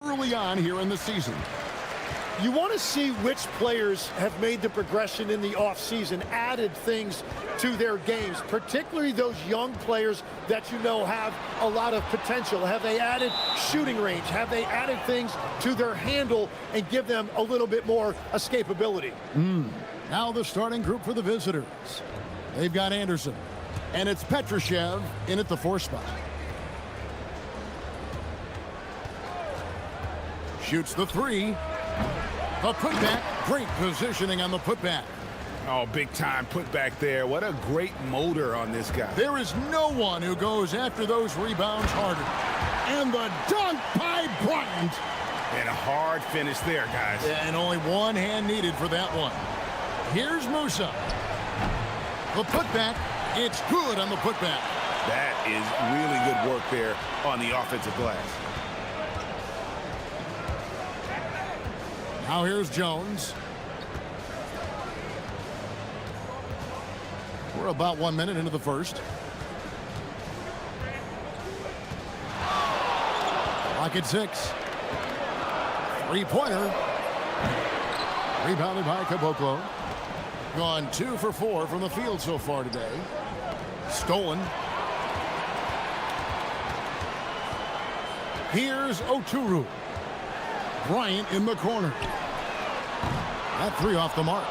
early on here in the season. You want to see which players have made the progression in the offseason, added things to their games, particularly those young players that you know have a lot of potential. Have they added shooting range? Have they added things to their handle and give them a little bit more escapability? Now the starting group for the visitors. They've got Anderson, and it's Petrushev in at the 4 spot. Shoots the 3. The putback, great positioning on the putback. Oh, big time putback there. What a great motor on this guy. There is no one who goes after those rebounds harder. And the dunk by Bryant. And a hard finish there, guys. And only one hand needed for that one. Here's Musa. The putback, it's good on the putback. That is really good work there on the offensive glass. Now here's Jones. We're about 1 minute into the first. Clock at 6. Three-pointer. Rebounded by Caboclo. Gone 2 for 4 from the field so far today. Stolen. Here's Oturu. Bryant in the corner. That 3 off the mark.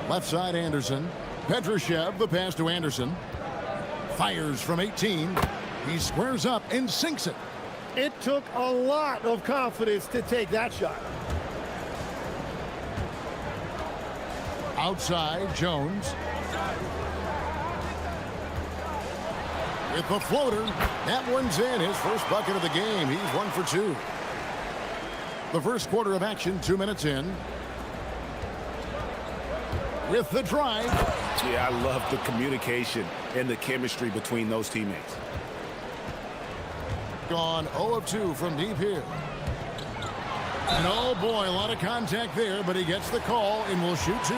Left side Anderson. Petrushev, the pass to Anderson. Fires from 18. He squares up and sinks it. It took a lot of confidence to take that shot. Outside, Jones. With the floater, that one's in. His first bucket of the game. He's 1 for 2. The first quarter of action, 2 minutes in. With the drive. Yeah, I love the communication and the chemistry between those teammates. Gone 0 of 2 from deep here. And oh boy, a lot of contact there, but he gets the call and will shoot 2.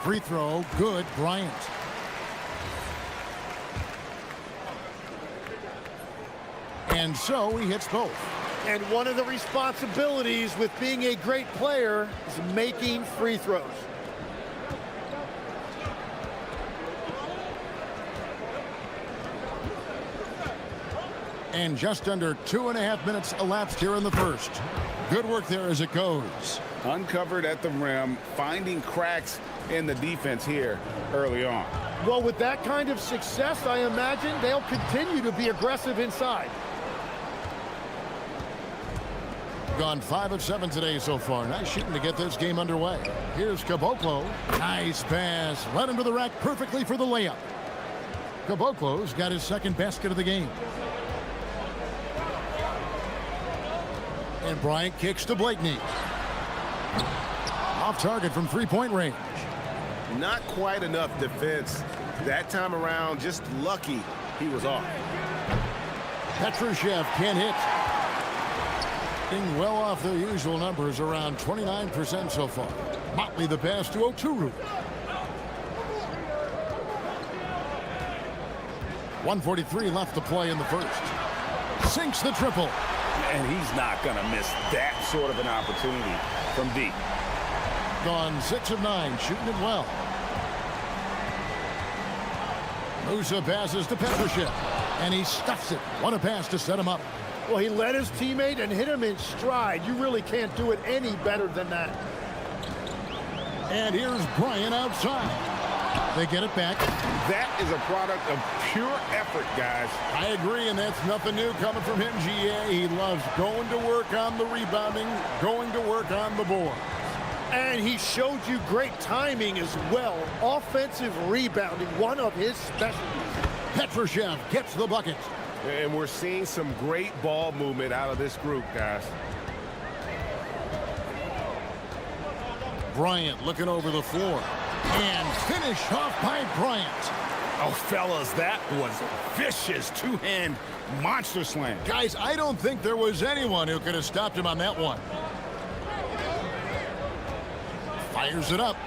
Free throw, good, Bryant. And so he hits both. And one of the responsibilities with being a great player is making free throws. And just under 2.5 minutes elapsed here in the first. Good work there as it goes. Uncovered at the rim, finding cracks in the defense here early on. Well, with that kind of success, I imagine they'll continue to be aggressive inside. Gone 5 of 7 today so far. Nice shooting to get this game underway. Here's Caboclo. Nice pass. Led him to the rack perfectly for the layup. Caboclo's got his second basket of the game. And Bryant kicks to Blakeney. Off target from three-point range. Not quite enough defense. That time around, just lucky he was off. Petrushev can't hit. Well off their usual numbers, around 29% so far. Motley the pass to Oturu. 1:43 left to play in the first. Sinks the triple. And he's not going to miss that sort of an opportunity from deep. Gone 6 of 9, shooting it well. Musa passes to Petrushev, and he stuffs it. What a pass to set him up. Well, he led his teammate and hit him in stride. You really can't do it any better than that. And here's Bryant outside. They get it back. That is a product of pure effort, guys. I agree, and that's nothing new coming from him, GA. He loves going to work on the rebounding, going to work on the board. And he showed you great timing as well. Offensive rebounding, one of his specialties. Petrushev gets the bucket. And we're seeing some great ball movement out of this group, guys. Bryant looking over the floor. And finished off by Bryant. Oh, fellas, that was a vicious two-hand monster slam. Guys, I don't think there was anyone who could have stopped him on that one. Fires it up.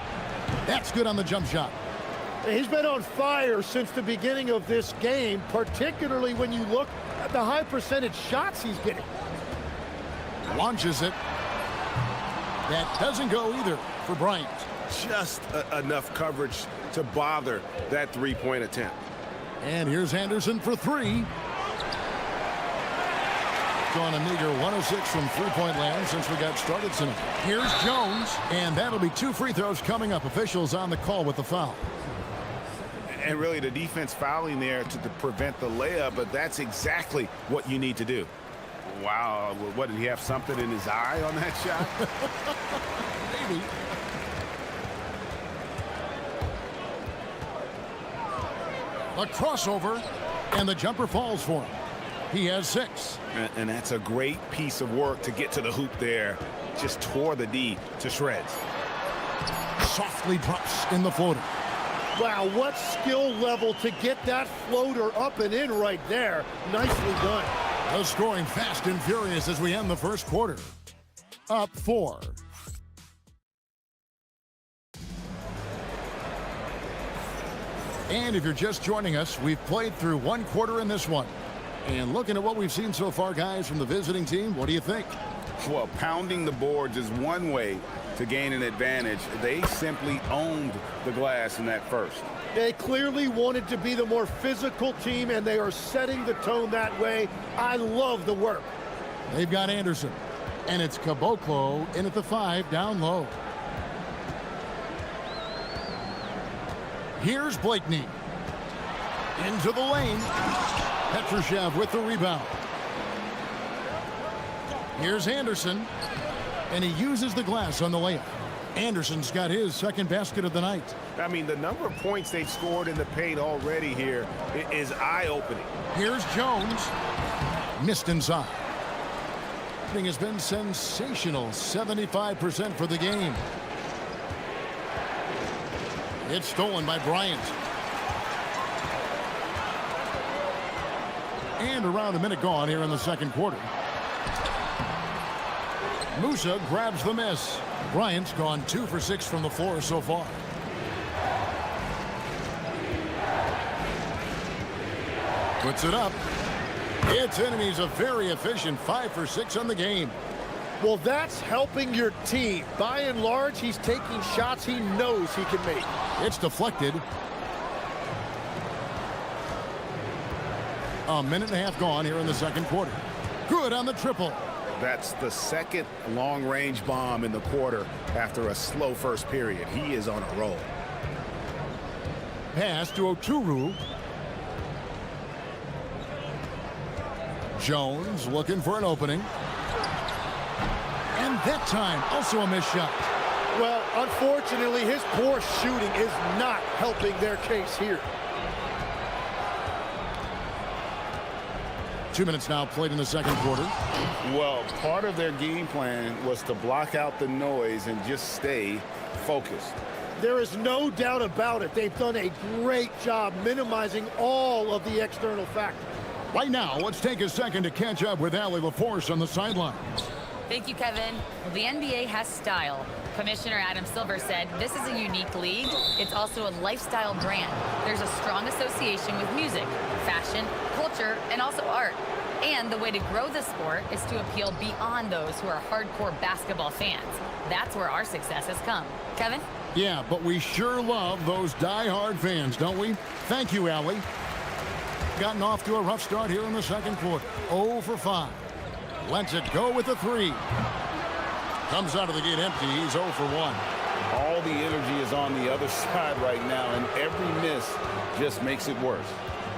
That's good on the jump shot. He's been on fire since the beginning of this game, particularly when you look at the high percentage shots he's getting. Launches it. That doesn't go either for Bryant. Just enough coverage to bother that three-point attempt. And here's Anderson for three. Gone a meager 106 from three-point land since we got started tonight. Here's Jones, and that'll be 2 free throws coming up. Officials on the call with the foul. And really the defense fouling there to prevent the layup, but that's exactly what you need to do. Wow, what, did he have something in his eye on that shot? Maybe. A crossover, and the jumper falls for him. He has 6. And that's a great piece of work to get to the hoop there. Just tore the D to shreds. Softly drops in the floater. Wow, what skill level to get that floater up and in right there. Nicely done. The scoring fast and furious as we end the first quarter. Up 4. And if you're just joining us, we've played through 1 quarter in this one. And looking at what we've seen so far, guys, from the visiting team, what do you think? Well, pounding the boards is one way to gain an advantage. They simply owned the glass in that first. They clearly wanted to be the more physical team, and they are setting the tone that way. I love the work. They've got Anderson, and it's Caboclo in at the 5, down low. Here's Blakeney. Into the lane. Petrushev with the rebound. Here's Anderson, and he uses the glass on the layup. Anderson's got his second basket of the night. I mean, the number of points they've scored in the paint already here is eye-opening. Here's Jones. Missed inside. Shooting has been sensational, 75% for the game. It's stolen by Bryant. And around a minute gone here in the second quarter. Musa grabs the miss. Bryant's gone 2 for 6 from the floor so far. Puts it up. It's in, and he's a very efficient 5 for 6 on the game. Well, that's helping your team. By and large, he's taking shots he knows he can make. It's deflected. A minute and a half gone here in the second quarter. Good on the triple. That's the second long-range bomb in the quarter after a slow first period. He is on a roll. Pass to Oturu. Jones looking for an opening. And that time, also a missed shot. Well, unfortunately, his poor shooting is not helping their case here. 2 minutes now played in the second quarter. Well, part of their game plan was to block out the noise and just stay focused. There is no doubt about it. They've done a great job minimizing all of the external factors. Right now, let's take a second to catch up with Allie LaForce on the sidelines. Thank you, Kevin. Well, the NBA has style. Commissioner Adam Silver said this is a unique league. It's also a lifestyle brand. There's a strong association with music, fashion, culture, and also art. And the way to grow the sport is to appeal beyond those who are hardcore basketball fans. That's where our success has come. Kevin? Yeah, but we sure love those die-hard fans, don't we? Thank you, Allie. Gotten off to a rough start here in the second quarter. 0 for 5. Lets it go with the 3. Comes out of the gate empty. He's 0 for 1. All the energy is on the other side right now, and every miss just makes it worse.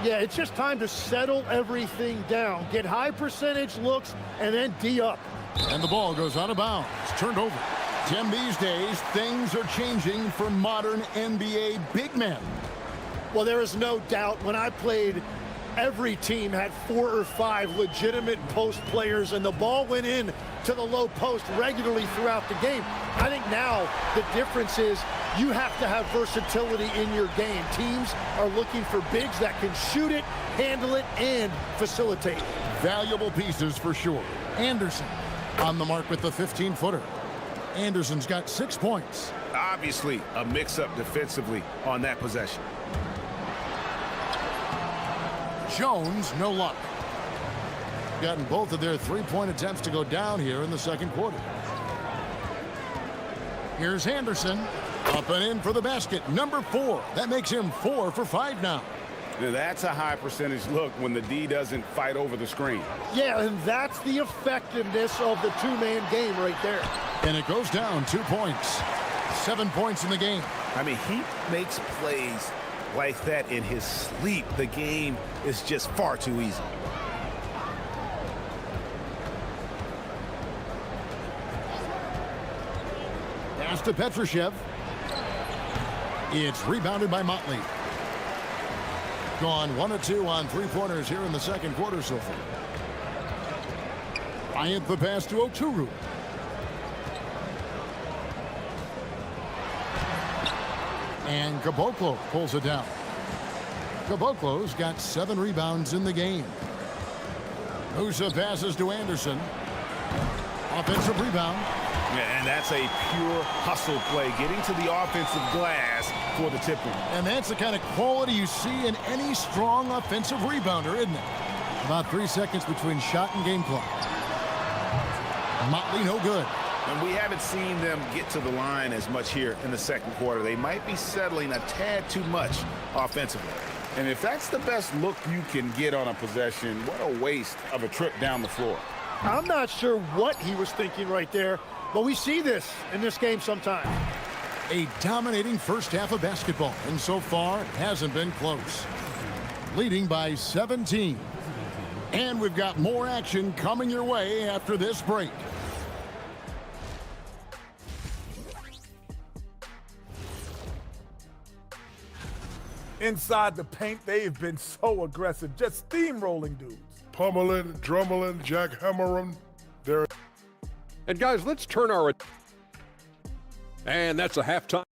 Yeah, it's just time to settle everything down. Get high percentage looks and then D up. And the ball goes out of bounds. Turned over. Tim, these days, things are changing for modern NBA big men. Well, there is no doubt when I played, every team had 4 or 5 legitimate post players, and the ball went in to the low post regularly throughout the game. I think now the difference is you have to have versatility in your game. Teams are looking for bigs that can shoot it, handle it, and facilitate. Valuable pieces for sure. Anderson on the mark with the 15-footer. Anderson's got 6 points. Obviously, a mix-up defensively on that possession. Jones, no luck. Gotten both of their three-point attempts to go down here in the second quarter. Here's Anderson. Up and in for the basket. Number 4. That makes him 4 for 5 now. Now, that's a high percentage look when the D doesn't fight over the screen. Yeah, and that's the effectiveness of the two-man game right there. And it goes down 2 points. 7 points in the game. I mean, he makes plays like that in his sleep. The game is just far too easy. Pass to Petrushev. It's rebounded by Motley. Gone 1 of 2 on three-pointers here in the second quarter so far. Bryant the pass to Oturu. And Caboclo pulls it down. Caboclo's got 7 rebounds in the game. Musa passes to Anderson. Offensive rebound. Yeah, and that's a pure hustle play, getting to the offensive glass for the tip-in. And that's the kind of quality you see in any strong offensive rebounder, isn't it? About 3 seconds between shot and game clock. Motley no good. And we haven't seen them get to the line as much here in the second quarter. They might be settling a tad too much offensively. And if that's the best look you can get on a possession, what a waste of a trip down the floor. I'm not sure what he was thinking right there, but we see this in this game sometimes. A dominating first half of basketball, and so far it hasn't been close. Leading by 17. And we've got more action coming your way after this break. Inside the paint, they've been so aggressive, just steamrolling dudes. Pummeling, drummeling, jackhammering. They're... And guys, let's turn our... And that's a halftime.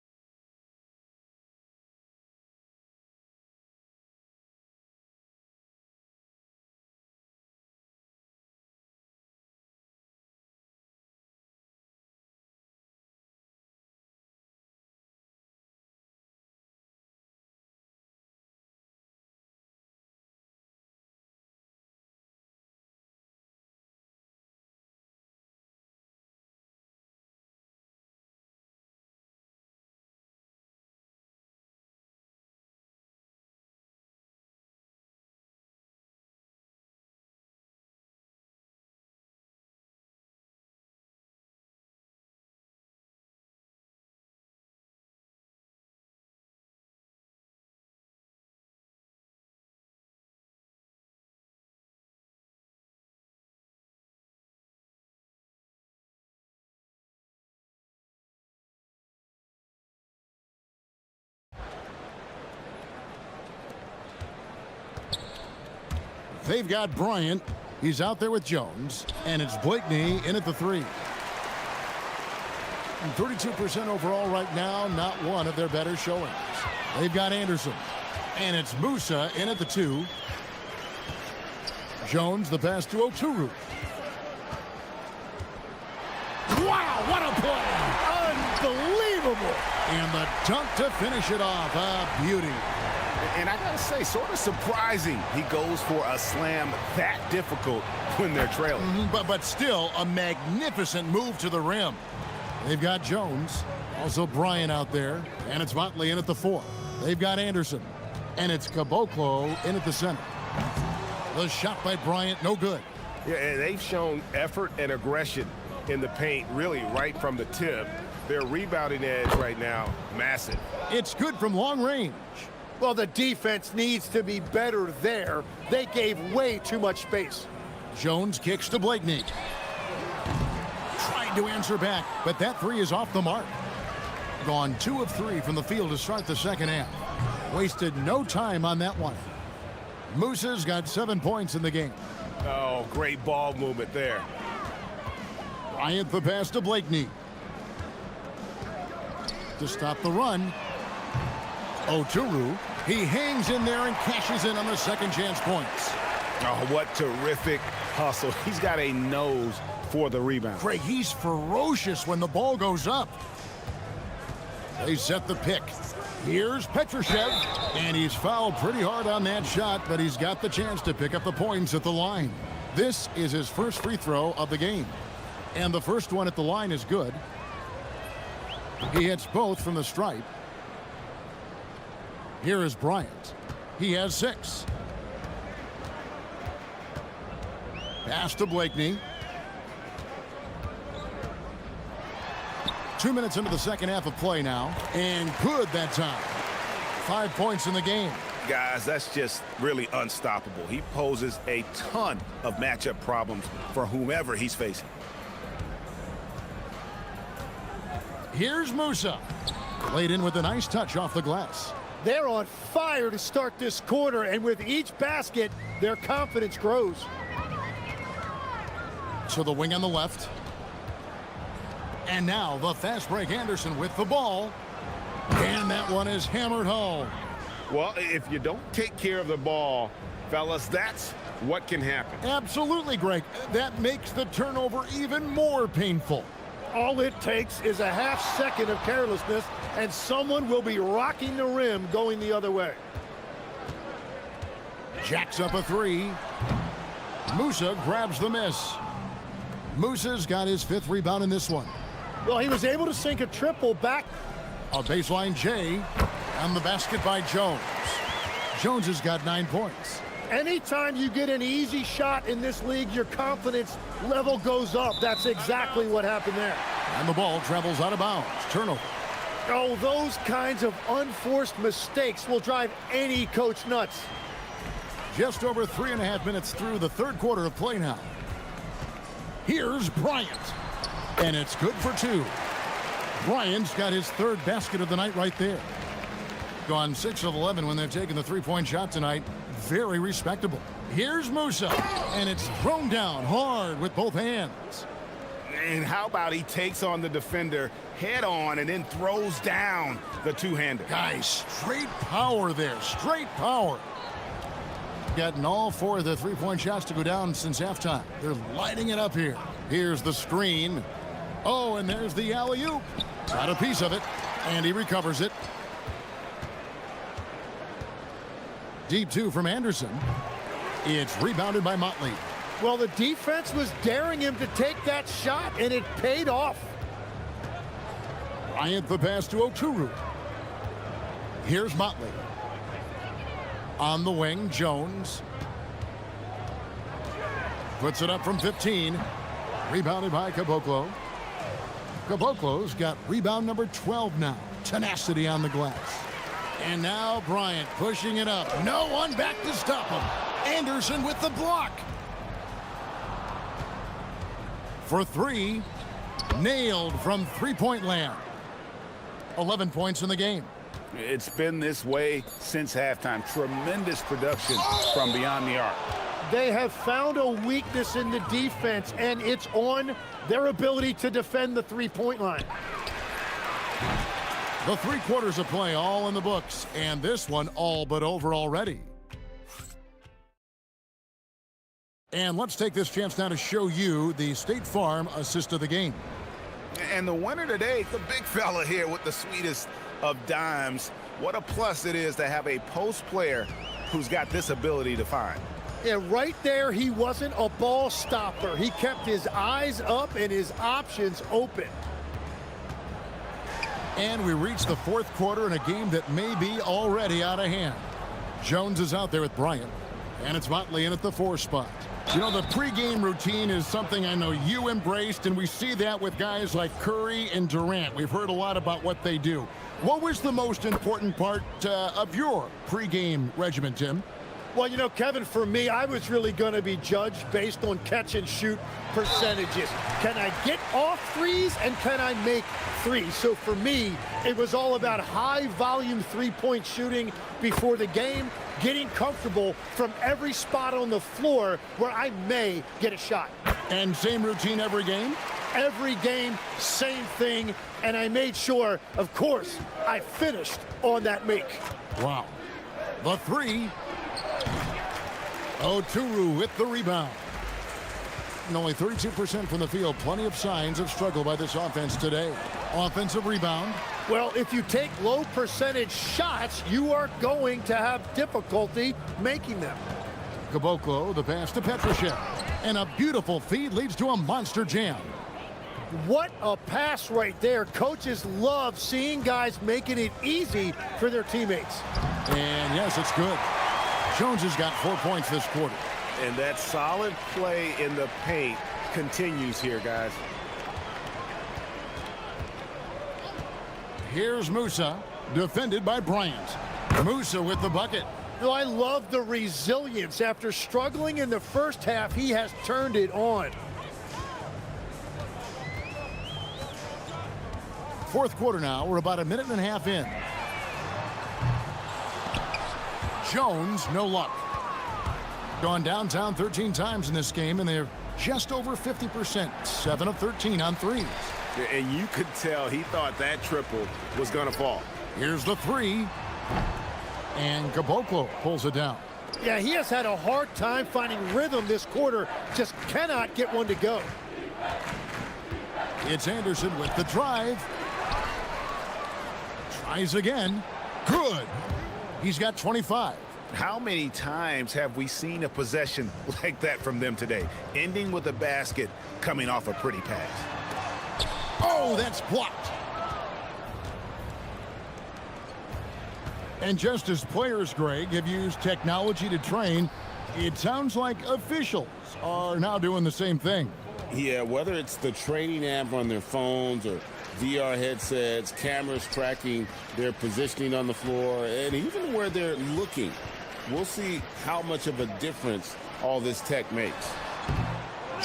They've got Bryant. He's out there with Jones. And it's Blakeney in at the 3. 32% overall right now, not one of their better showings. They've got Anderson. And it's Musa in at the 2. Jones, the pass to Oturu. Wow, what a play! Unbelievable! And the dunk to finish it off. A beauty. And I gotta say, sort of surprising he goes for a slam that difficult when they're trailing. But still a magnificent move to the rim. They've got Jones, also Bryant out there, and it's Motley in at the 4. They've got Anderson, and it's Caboclo in at the center. The shot by Bryant, no good. Yeah, and they've shown effort and aggression in the paint, really right from the tip. Their rebounding edge right now, massive. It's good from long range. Well, the defense needs to be better there. They gave way too much space. Jones kicks to Blakeney. Tried to answer back, but that 3 is off the mark. Gone 2 of 3 from the field to start the second half. Wasted no time on that one. Musa's got 7 points in the game. Oh, great ball movement there. Bryant the pass to Blakeney. To stop the run. Oturu, he hangs in there and cashes in on the second chance points. Oh, what terrific hustle. He's got a nose for the rebound. Greg, he's ferocious when the ball goes up. They set the pick. Here's Petrushev, and he's fouled pretty hard on that shot, but he's got the chance to pick up the points at the line. This is his first free throw of the game, and the first one at the line is good. He hits both from the stripe. Here is Bryant. He has 6. Pass to Blakeney. 2 minutes into the second half of play now, and good that time. 5 points in the game. Guys, that's just really unstoppable. He poses a ton of matchup problems for whomever he's facing. Here's Musa. Laid in with a nice touch off the glass. They're on fire to start this quarter, and with each basket, their confidence grows. To the wing on the left. And now the fast break Anderson with the ball. And that one is hammered home. Well, if you don't take care of the ball, fellas, that's what can happen. Absolutely, Greg. That makes the turnover even more painful. All it takes is a half second of carelessness, and someone will be rocking the rim going the other way. Jacks up a 3. Musa grabs the miss. Musa's got his 5th rebound in this one. Well, he was able to sink a triple back. A baseline J, and the basket by Jones. Jones has got 9 points. Anytime you get an easy shot in this league, your confidence level goes up. That's exactly what happened there. And the ball travels out of bounds. Turnover. Oh, those kinds of unforced mistakes will drive any coach nuts. Just over 3.5 minutes through the third quarter of play now. Here's Bryant. And it's good for 2. Bryant's got his 3rd basket of the night right there. Gone 6 of 11 when they've taken the 3-point shot tonight. Very respectable. Here's Musa. And it's thrown down hard with both hands. And how about he takes on the defender head on and then throws down the two-hander. Guys, straight power there. Straight power. Gotten all 4 of the 3-point shots to go down since halftime. They're lighting it up here. Here's the screen. Oh, and there's the alley-oop. Got a piece of it, and he recovers it. Deep 2 from Anderson. It's rebounded by Motley. Well, the defense was daring him to take that shot, and it paid off. Bryant the pass to Oturu. Here's Motley. On the wing, Jones. Puts it up from 15. Rebounded by Caboclo. Caboclo's got rebound number 12 now. Tenacity on the glass. And now Bryant pushing it up. No one back to stop him. Anderson with the block. For 3. Nailed from 3-point land. 11 points in the game. It's been this way since halftime. Tremendous production from beyond the arc. They have found a weakness in the defense, and it's on their ability to defend the 3-point line. The 3 quarters of play all in the books, and this one all but over already. And let's take this chance now to show you the State Farm assist of the game. And the winner today, the big fella here with the sweetest of dimes. What a plus it is to have a post player who's got this ability to find. Yeah, right there, he wasn't a ball stopper. He kept his eyes up and his options open. And we reach the 4th quarter in a game that may be already out of hand. Jones is out there with Bryant, and it's Motley in at the 4 spot. You know, the pregame routine is something I know you embraced, and we see that with guys like Curry and Durant. We've heard a lot about what they do. What was the most important part of your pregame regimen, Tim? Well, you know, Kevin, for me, I was really going to be judged based on catch and shoot percentages. Can I get off threes and can I make threes? So for me, it was all about high volume 3-point shooting before the game, getting comfortable from every spot on the floor where I may get a shot. And same routine every game? Every game, same thing. And I made sure, of course, I finished on that make. Wow. The 3. Oturu with the rebound. shooting only 32% from the field. Plenty of signs of struggle by this offense today. Offensive rebound. Well, if you take low percentage shots, you are going to have difficulty making them. Caboclo, the pass to Petrushev. And a beautiful feed leads to a monster jam. What a pass right there. Coaches love seeing guys making it easy for their teammates. And yes, it's good. Jones has got 4 points this quarter. And that solid play in the paint continues here, guys. Here's Musa, defended by Bryant. Musa with the bucket. No, I love the resilience. After struggling in the first half, he has turned it on. Fourth quarter now. We're about a minute and a half in. Jones, no luck. Gone downtown 13 times in this game, and they're just over 50%. 7 of 13 on threes. And you could tell he thought that triple was going to fall. Here's the three. And Caboclo pulls it down. Yeah, he has had a hard time finding rhythm this quarter. Just cannot get one to go. It's Anderson with the drive. Tries again. Good. He's got 25. How many times have we seen a possession like that from them today? Ending with a basket, coming off a pretty pass. Oh, that's blocked. And just as players, Greg, have used technology to train, it sounds like officials are now doing the same thing. Yeah, whether it's the training app on their phones or VR headsets, cameras tracking their positioning on the floor, and even where they're looking, we'll see how much of a difference all this tech makes.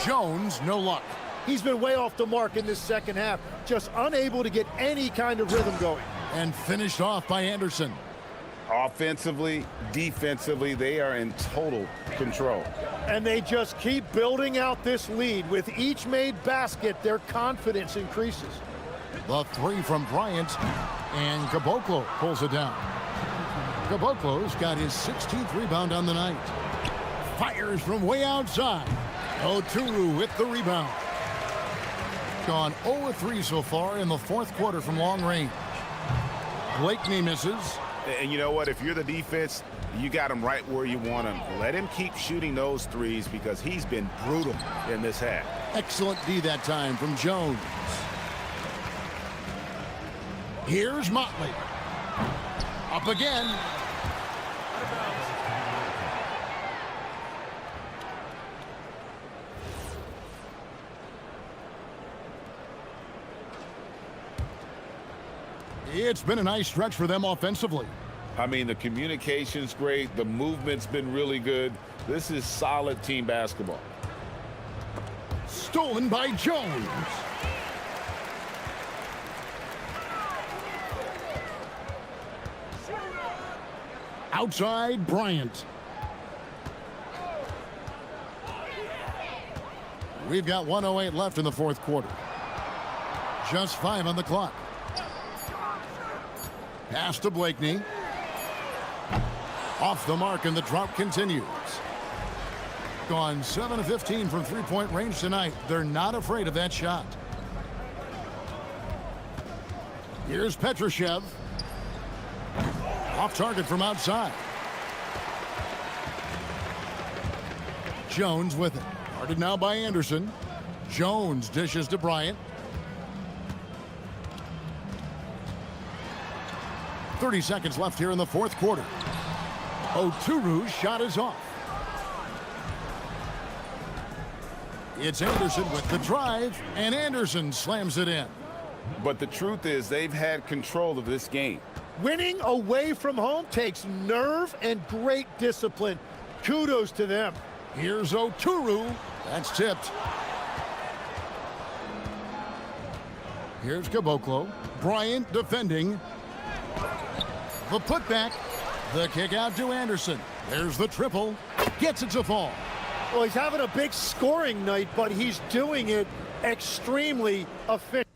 Jones, no luck. He's been way off the mark in this second half, just unable to get any kind of rhythm going. And finished off by Anderson. Offensively, defensively, they are in total control. And they just keep building out this lead. With each made basket, their confidence increases. The three from Bryant, and Caboclo pulls it down. Caboclo's got his 16th rebound on the night. Fires from way outside. Oturu with the rebound. Gone 0-3 so far in the fourth quarter from long range. Blakeney misses. And you know what? If you're the defense, you got him right where you want him. Let him keep shooting those threes because he's been brutal in this half. Excellent D that time from Jones. Here's Motley. Up again. It's been a nice stretch for them offensively. I mean, the communication's great. The movement's been really good. This is solid team basketball. Stolen by Jones. Outside, Bryant. We've got 1:08 left in the fourth quarter. Just 5 on the clock. Pass to Blakeney. Off the mark, and the drought continues. Gone 7 of 15 from three-point range tonight. They're not afraid of that shot. Here's Petrushev. Off target from outside. Jones with it. Guarded now by Anderson. Jones dishes to Bryant. 30 seconds left here in the fourth quarter. Oturu's shot is off. It's Anderson with the drive, and Anderson slams it in. But the truth is they've had control of this game. Winning away from home takes nerve and great discipline. Kudos to them. Here's Oturu. That's tipped. Here's Caboclo. Bryant defending. The putback. The kick out to Anderson. There's the triple. Gets it to fall. Well, he's having a big scoring night, but he's doing it extremely efficient.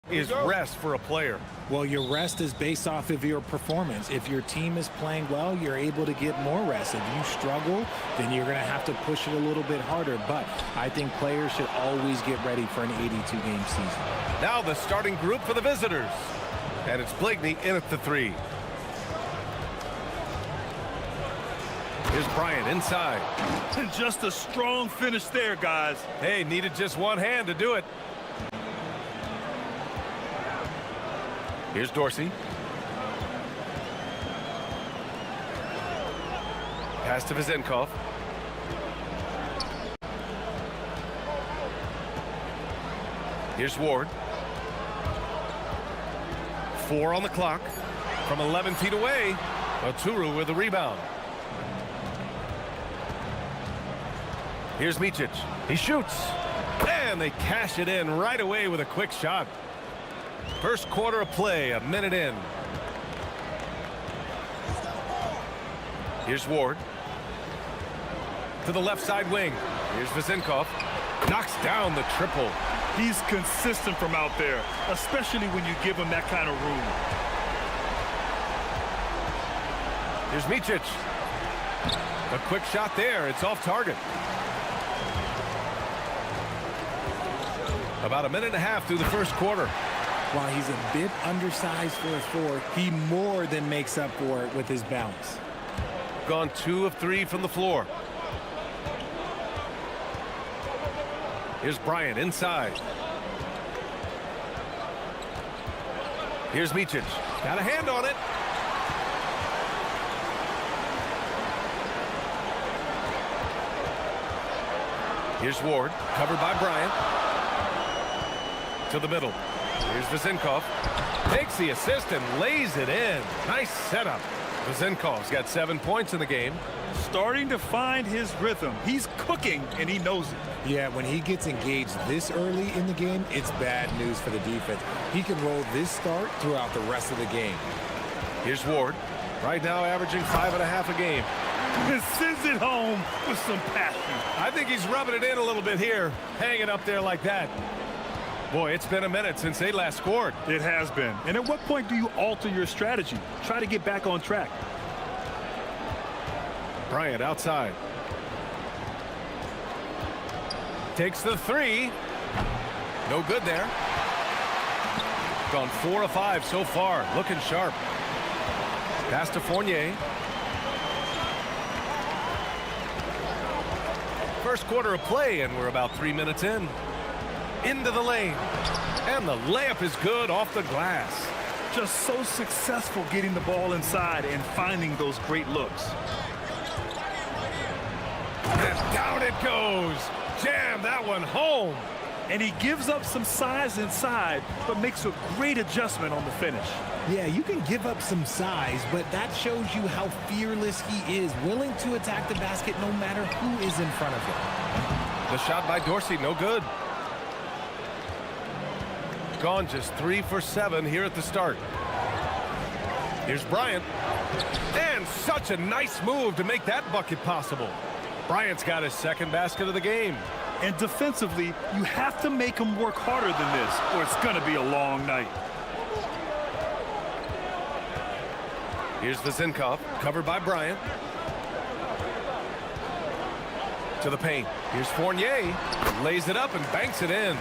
is rest for a player? Well, your rest is based off of your performance. If your team is playing well, you're able to get more rest. If you struggle, then you're going to have to push it a little bit harder. But I think players should always get ready for an 82-game season. Now the starting group for the visitors. And it's Blakeney in at the 3. Here's Bryant inside. And just a strong finish there, guys. Hey, needed just one hand to do it. Here's Dorsey. Pass to Vizenkov. Here's Ward. 4 on the clock. From 11 feet away, Oturu with the rebound. Here's Micic. He shoots. And they cash it in right away with a quick shot. First quarter of play, a minute in. Here's Ward. To the left side wing. Here's Vizenkov. Knocks down the triple. He's consistent from out there, especially when you give him that kind of room. Here's Micic. A quick shot there. It's off target. About a minute and a half through the first quarter. While he's a bit undersized for a 4, he more than makes up for it with his bounce. Gone 2 of 3 from the floor. Here's Bryant inside. Here's Micic. Got a hand on it. Here's Ward. Covered by Bryant. To the middle. Here's Vizenkov. Takes the assist and lays it in. Nice setup. Vizenkov's got 7 points in the game. Starting to find his rhythm. He's cooking, and he knows it. Yeah, when he gets engaged this early in the game, it's bad news for the defense. He can roll this start throughout the rest of the game. Here's Ward. Right now averaging 5.5 a game. And sends it home with some passion. I think he's rubbing it in a little bit here. Hanging up there like that. Boy, it's been a minute since they last scored. It has been. And at what point do you alter your strategy? Try to get back on track. Bryant outside. Takes the 3. No good there. Gone 4 of 5 so far. Looking sharp. Pass to Fournier. First quarter of play, and we're about 3 minutes in. Into the lane. And the layup is good off the glass. Just so successful getting the ball inside and finding those great looks. And down it goes. Jam that one home. And he gives up some size inside, but makes a great adjustment on the finish. Yeah, you can give up some size, but that shows you how fearless he is, willing to attack the basket no matter who is in front of him. The shot by Dorsey, no good. Gone just 3 for 7 here at the start. Here's Bryant. And such a nice move to make that bucket possible. Bryant's got his second basket of the game. And defensively, you have to make him work harder than this, or it's going to be a long night. Here's Vizenkov, covered by Bryant. To the paint. Here's Fournier. Lays it up and banks it in.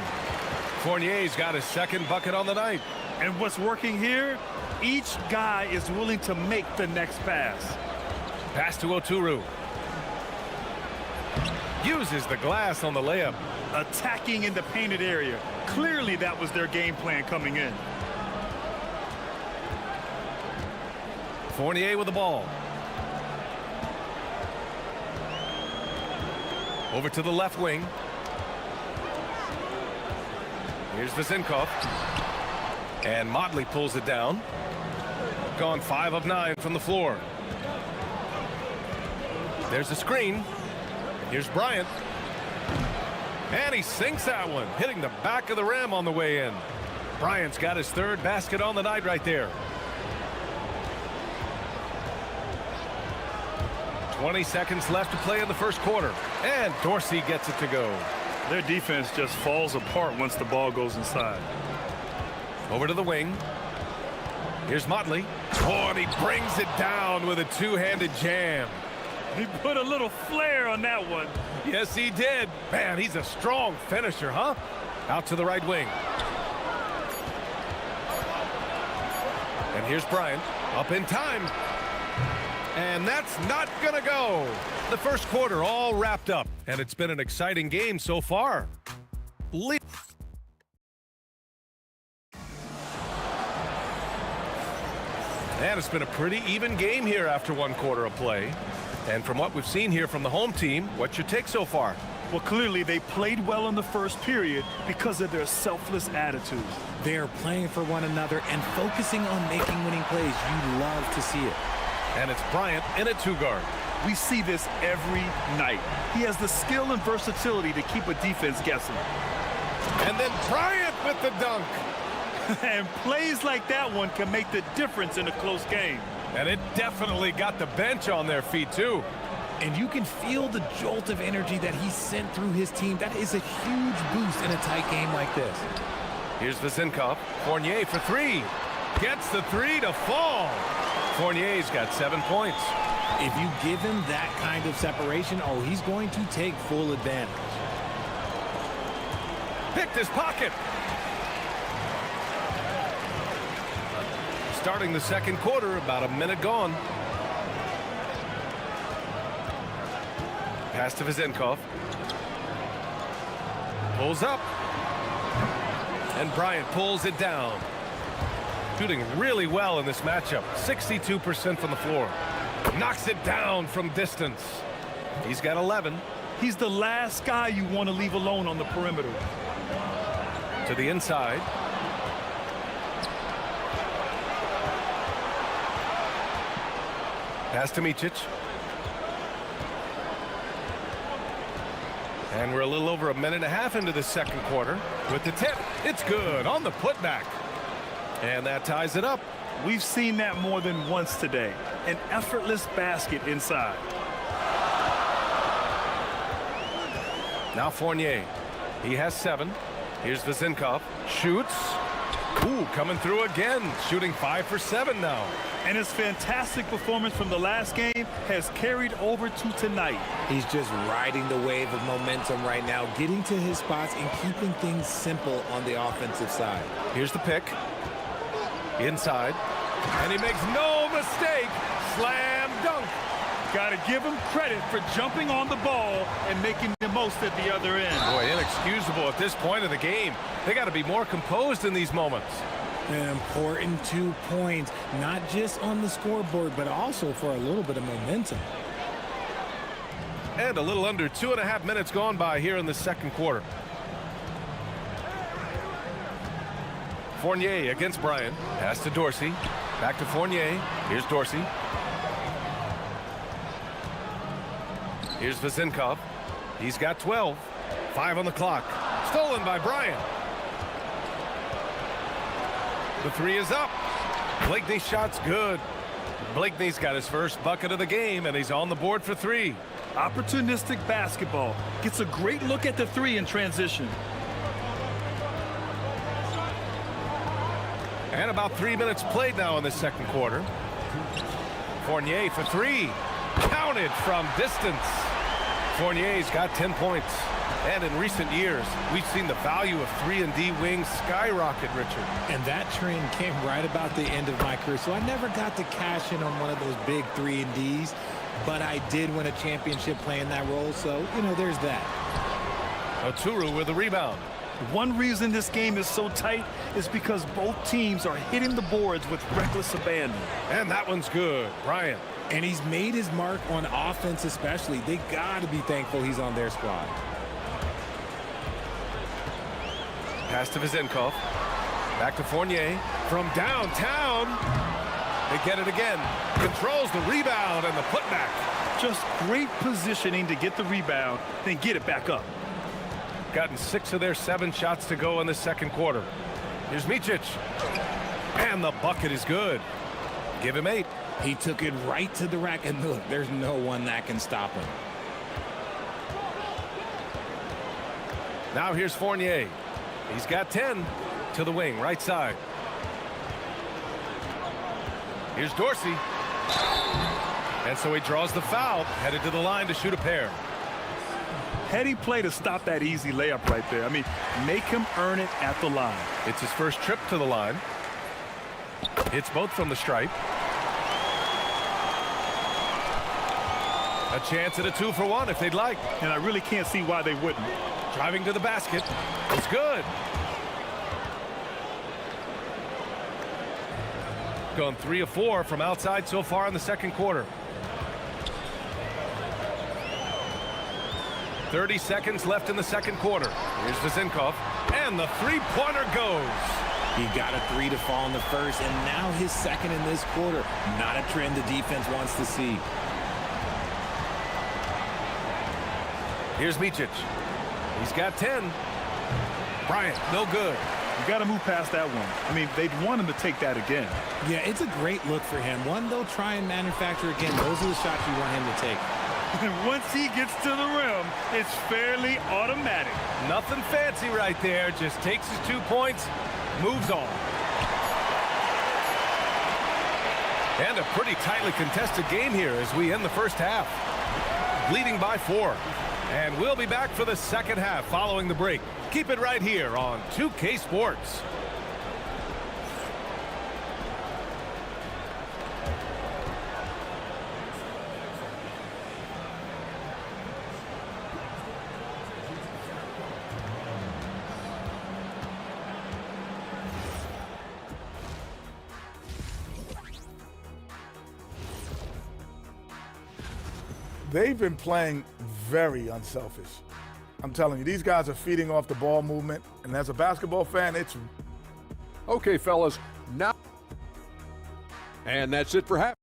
Fournier's got his second bucket on the night. And what's working here? Each guy is willing to make the next pass. Pass to Oturu. Uses the glass on the layup. Attacking in the painted area. Clearly that was their game plan coming in. Fournier with the ball. Over to the left wing. Here's Vizenkov. And Motley pulls it down. Gone 5 of 9 from the floor. There's the screen. Here's Bryant. And he sinks that one, hitting the back of the rim on the way in. Bryant's got his third basket on the night right there. 20 seconds left to play in the first quarter. And Dorsey gets it to go. Their defense just falls apart once the ball goes inside. Over to the wing. Here's Motley. Oh, and he brings it down with a two-handed jam. He put a little flair on that one. Yes, he did. Man, he's a strong finisher, huh? Out to the right wing. And here's Bryant. Up in time. And that's not gonna go. The first quarter all wrapped up, and it's been an exciting game so far. And it's been a pretty even game here after one quarter of play. And from what we've seen here from the home team, what's your take so far? Well, clearly they played well in the first period because of their selfless attitude. They are playing for one another and focusing on making winning plays. You love to see it. And it's Bryant in a two-guard. We see this every night. He has the skill and versatility to keep a defense guessing. And then Bryant with the dunk. And plays like that one can make the difference in a close game. And it definitely got the bench on their feet, too. And you can feel the jolt of energy that he sent through his team. That is a huge boost in a tight game like this. Here's Vezinkov. Fournier for three. Gets the three to fall. Fournier's got 7 points. If you give him that kind of separation, oh, he's going to take full advantage. Picked his pocket. Starting the second quarter, about a minute gone. Pass to Vezinkov. Pulls up. And Bryant pulls it down. Shooting really well in this matchup. 62% from the floor. Knocks it down from distance. He's got 11. He's the last guy you want to leave alone on the perimeter. To the inside. Pass to Micic. And we're a little over a minute and a half into the second quarter. With the tip, it's good on the putback. And that ties it up. We've seen that more than once today. An effortless basket inside. Now Fournier. He has 7. Here's Vezinkov. Shoots. Ooh, coming through again. Shooting 5 for 7 now. And his fantastic performance from the last game has carried over to tonight. He's just riding the wave of momentum right now, getting to his spots and keeping things simple on the offensive side. Here's the pick. Inside. And he makes no mistake. Slam dunk. Got to give him credit for jumping on the ball and making the most at the other end. Boy, inexcusable at this point of the game. They got to be more composed in these moments. An important 2 points, not just on the scoreboard, but also for a little bit of momentum. And a little under 2.5 minutes gone by here in the second quarter. Fournier against Bryant. Pass to Dorsey. Back to Fournier. Here's Dorsey. Here's Vezinkov. He's got 12. 5 on the clock. Stolen by Bryant. The three is up. Blakeney's shot's good. Blakeney's got his first bucket of the game, and he's on the board for 3. Opportunistic basketball. Gets a great look at the 3 in transition. And about 3 minutes played now in the second quarter. Fournier for 3. Counted from distance. Fournier's got 10 points. And in recent years, we've seen the value of 3-and-D wings skyrocket, Richard. And that trend came right about the end of my career. So I never got to cash in on one of those big 3-and-Ds, but I did win a championship playing that role. So, you know, there's that. Oturu with the rebound. One reason this game is so tight is because both teams are hitting the boards with reckless abandon. And that one's good. Bryant. And he's made his mark on offense especially. They got to be thankful he's on their squad. Pass to Vezinkov. Back to Fournier. From downtown. They get it again. Controls the rebound and the putback. Just great positioning to get the rebound, then get it back up. Gotten 6 of their 7 shots to go in the second quarter. Here's Micic. And the bucket is good. Give him 8. He took it right to the rack, and look, there's no one that can stop him. Now here's Fournier. He's got 10 to the wing, right side. Here's Dorsey. And so he draws the foul, headed to the line to shoot a pair. Heady play to stop that easy layup right there. I mean, make him earn it at the line. It's his first trip to the line. Hits both from the stripe. A chance at a 2-for-1 if they'd like. And I really can't see why they wouldn't. Driving to the basket. It's good. Gone 3 of 4 from outside so far in the second quarter. 30 seconds left in the second quarter. Here's Vezinkov, and the three-pointer goes. He got a 3 to fall in the first, and now his second in this quarter. Not a trend the defense wants to see. Here's Micic. He's got 10. Bryant, no good. You got to move past that one. I mean, they'd want him to take that again. Yeah, it's a great look for him. One they'll try and manufacture again. Those are the shots you want him to take. And once he gets to the rim, it's fairly automatic. Nothing fancy right there. Just takes his 2 points, moves on. And a pretty tightly contested game here as we end the first half. Leading by 4. And we'll be back for the second half following the break. Keep it right here on 2K Sports. They've been playing very unselfish. I'm telling you, these guys are feeding off the ball movement, and as a basketball fan, it's... Okay, fellas, now... And that's it for half.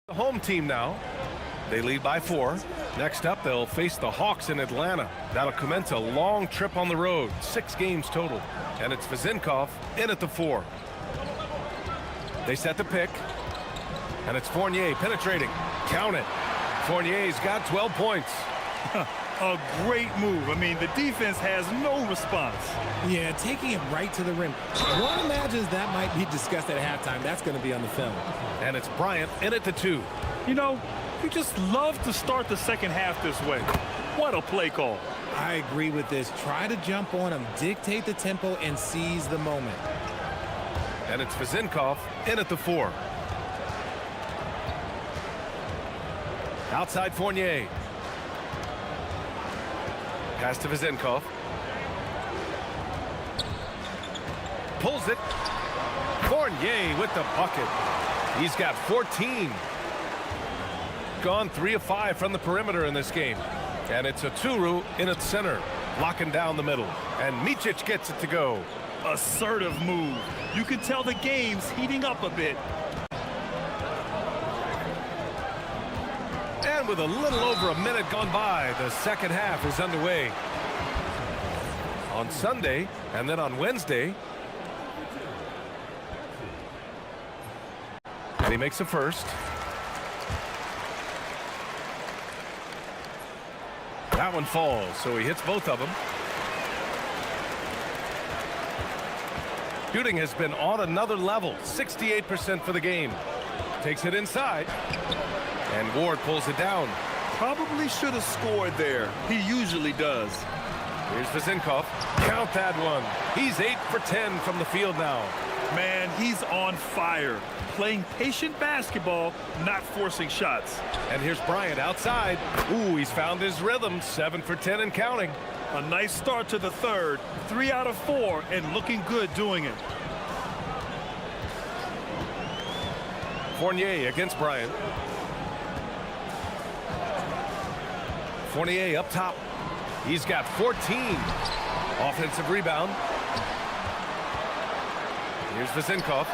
The home team now. They lead by 4. Next up, they'll face the Hawks in Atlanta. That'll commence a long trip on the road. 6 games total. And it's Vezinkov in at the 4. They set the pick. And it's Fournier penetrating. Count it. Fournier's got 12 points. A great move. I mean, the defense has no response. Yeah, taking it right to the rim. One imagines that might be discussed at halftime. That's going to be on the film. And it's Bryant in at the 2. You know, you just love to start the second half this way. What a play call. I agree with this. Try to jump on him, dictate the tempo, and seize the moment. And it's Vezinkov in at the 4. Outside Fournier. Pass to Vezinkov. Pulls it. Fournier with the bucket. He's got 14. Gone 3 of 5 from the perimeter in this game. And it's a Turu in its center, locking down the middle. And Micic gets it to go. Assertive move. You can tell the game's heating up a bit. And with a little over a minute gone by, the second half is underway. On Sunday and then on Wednesday. And he makes a first. That one falls, so he hits both of them. Shooting has been on another level, 68% for the game. Takes it inside. And Ward pulls it down. Probably should have scored there. He usually does. Here's Vezinkov. Count that one. He's 8 for 10 from the field now. Man, he's on fire. Playing patient basketball, not forcing shots. And here's Bryant outside. Ooh, he's found his rhythm. 7 for 10 and counting. A nice start to the third. 3 out of 4 and looking good doing it. Fournier against Bryant. Fournier up top. He's got 14. Offensive rebound. Here's Vesenkov.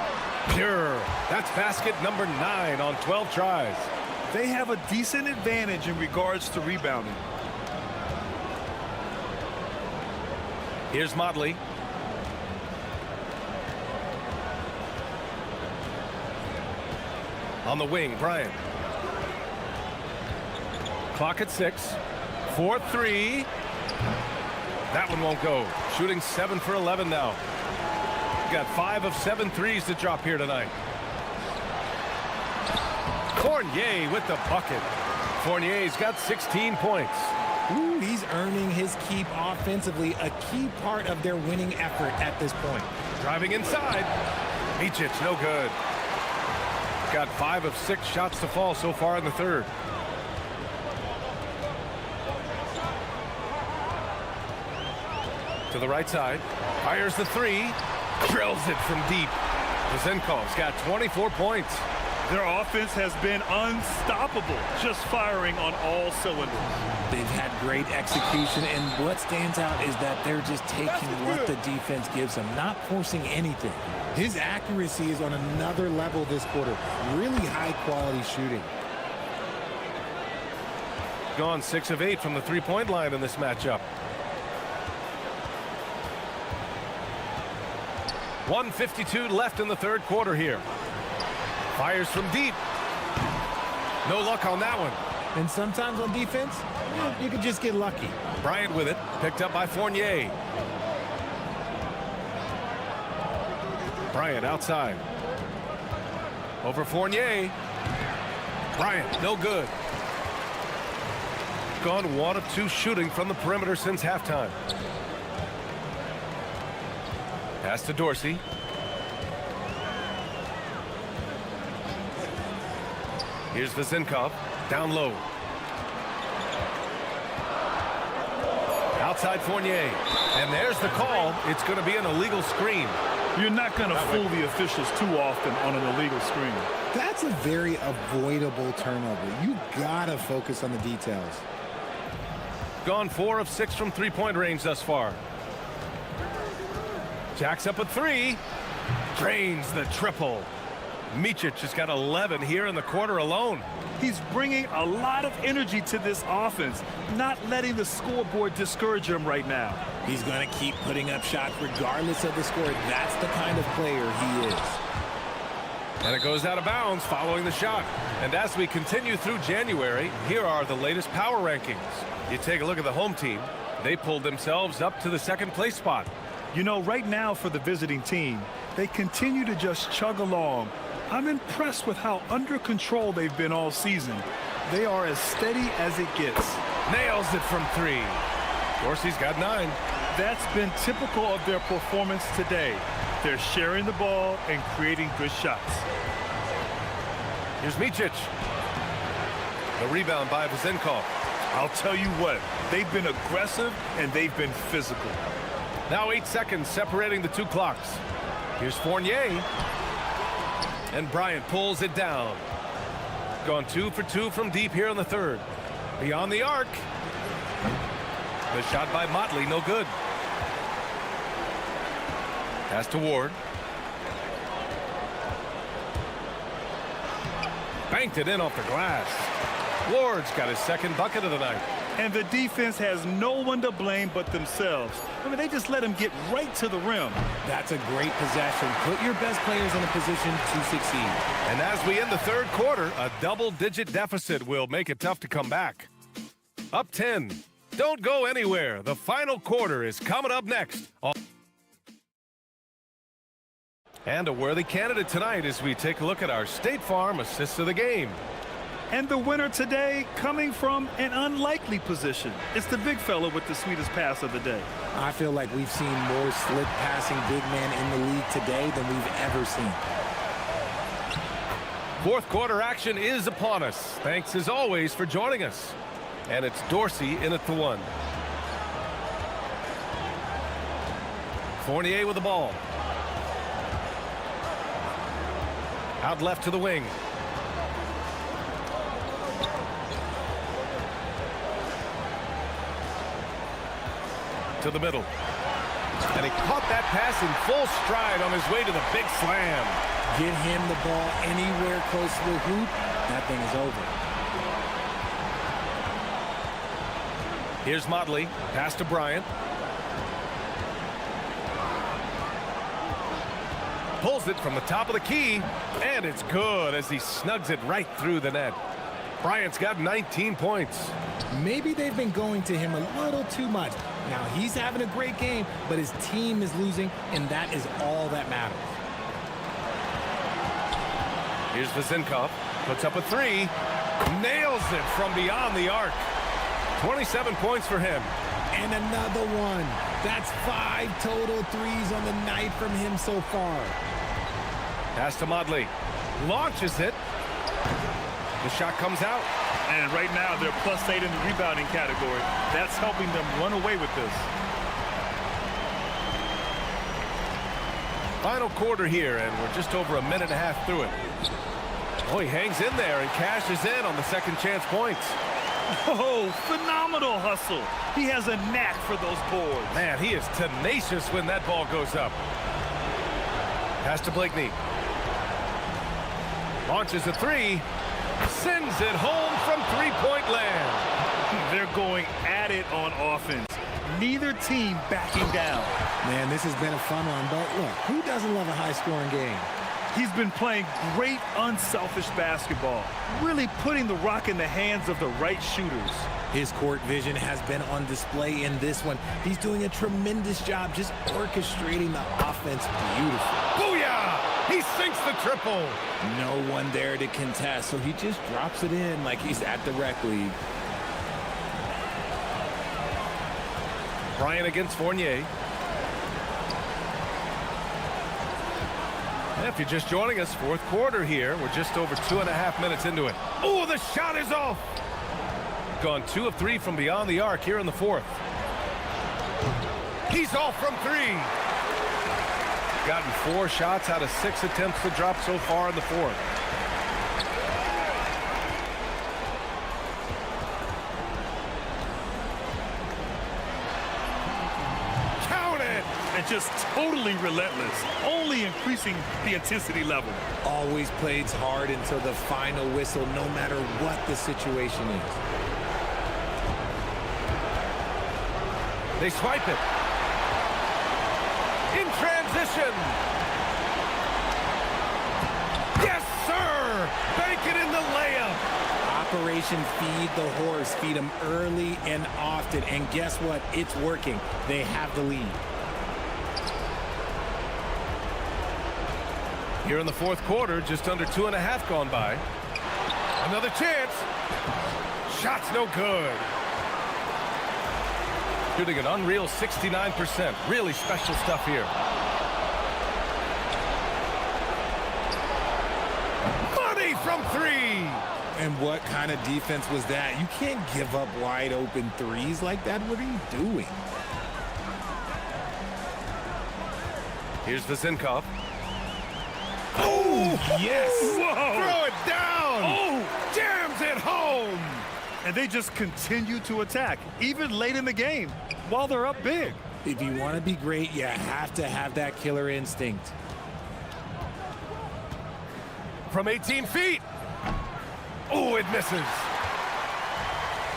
Pure. That's basket number 9 on 12 tries. They have a decent advantage in regards to rebounding. Here's Motley. On the wing, Bryant. Clock at 6. 4-3. That one won't go. Shooting 7 for 11 now. Got 5 of 7 threes to drop here tonight. Fournier with the bucket. Fournier's got 16 points. Ooh, he's earning his keep offensively, a key part of their winning effort at this point. Driving inside. Micic, no good. Got 5 of 6 shots to fall so far in the third. To the right side. Fires the 3. Drills it from deep. Vesenkov's got 24 points. Their offense has been unstoppable, just firing on all cylinders. They've had great execution, and what stands out is that they're just taking what the defense gives them, not forcing anything. His accuracy is on another level this quarter. Really high-quality shooting. Gone 6 of 8 from the three-point line in this matchup. 1:52 left in the third quarter here. Fires from deep. No luck on that one. And sometimes on defense, you can just get lucky. Bryant with it. Picked up by Fournier. Bryant outside. Over Fournier. Bryant, no good. Gone 1 of 2 shooting from the perimeter since halftime. Pass to Dorsey. Here's Vesenkov. Down low. Outside Fournier. And there's the call. It's going to be an illegal screen. You're not going to fool the officials too often on an illegal screen. That's a very avoidable turnover. You got to focus on the details. Gone 4 of 6 from three-point range thus far. Jacks up a 3. Drains the triple. Micic has got 11 here in the quarter alone. He's bringing a lot of energy to this offense, not letting the scoreboard discourage him right now. He's going to keep putting up shots regardless of the score. That's the kind of player he is. And it goes out of bounds following the shot. And as we continue through January, here are the latest power rankings. You take a look at the home team. They pulled themselves up to the second place spot. You know, right now for the visiting team, they continue to just chug along. I'm impressed with how under control they've been all season. They are as steady as it gets. Nails it from 3. Dorsey's got 9. That's been typical of their performance today. They're sharing the ball and creating good shots. Here's Micic. The rebound by Vesenkov. I'll tell you what, they've been aggressive and they've been physical. Now 8 seconds separating the 2 clocks. Here's Fournier. And Bryant pulls it down. Gone 2 for 2 from deep here in the third. Beyond the arc. The shot by Motley, no good. Pass to Ward. Banked it in off the glass. Ward's got his second bucket of the night. And the defense has no one to blame but themselves. I mean, they just let him get right to the rim. That's a great possession. Put your best players in a position to succeed. And as we end the third quarter, a double-digit deficit will make it tough to come back. Up 10. Don't go anywhere. The final quarter is coming up next. And a worthy candidate tonight as we take a look at our State Farm assists of the game. And the winner today coming from an unlikely position. It's the big fella with the sweetest pass of the day. I feel like we've seen more slick passing big man in the league today than we've ever seen. Fourth quarter action is upon us. Thanks as always for joining us. And it's Dorsey in at the one. Fournier with the ball. Out left to the wing. To the middle. And he caught that pass in full stride on his way to the big slam. Get him the ball anywhere close to the hoop, that thing is over. Here's Motley. Pass to Bryant. Pulls it from the top of the key, and it's good as he snugs it right through the net. Bryant's got 19 points. Maybe they've been going to him a little too much. Now, he's having a great game, but his team is losing, and that is all that matters. Here's Vazinkov. Puts up a three. Nails it from beyond the arc. 27 points for him. And another one. That's 5 total threes on the night from him so far. Pass to Motley. Launches it. The shot comes out. And right now, they're +8 in the rebounding category. That's helping them run away with this. Final quarter here, and we're just over a minute and a half through it. Oh, he hangs in there and cashes in on the second chance points. Oh, phenomenal hustle. He has a knack for those boards. Man, he is tenacious when that ball goes up. Pass to Blakeney. Launches a three. Sends it home from three-point land. They're going at it on offense. Neither team backing down. Man, this has been a fun one, but look, who doesn't love a high-scoring game? He's been playing great, unselfish basketball, really putting the rock in the hands of the right shooters. His court vision has been on display in this one. He's doing a tremendous job just orchestrating the offense beautifully. Booyah! He sinks the triple. No one there to contest, so he just drops it in like he's at the rec league. Bryant against Fournier. If you're just joining us, fourth quarter here. We're just over 2.5 minutes into it. Oh, the shot is off. Gone 2 of 3 from beyond the arc here in the fourth. He's off from 3. Gotten 4 shots out of 6 attempts to drop so far in the fourth. And just totally relentless, only increasing the intensity level. Always plays hard until the final whistle, no matter what the situation is. They swipe it. In transition. Yes, sir! Bank it in the layup. Operation Feed the Horse. Feed them early and often. And guess what? It's working. They have the lead. Here in the fourth quarter, just under 2.5 gone by. Another chance. Shot's no good. Shooting an unreal 69%. Really special stuff here. Money from 3. And what kind of defense was that? You can't give up wide open threes like that. What are you doing? Here's Vazinkov. Oh, yes. Whoa. Throw it down. Oh, jams it home. And they just continue to attack, even late in the game, while they're up big. If you want to be great, you have to have that killer instinct. From 18 feet. Oh, it misses.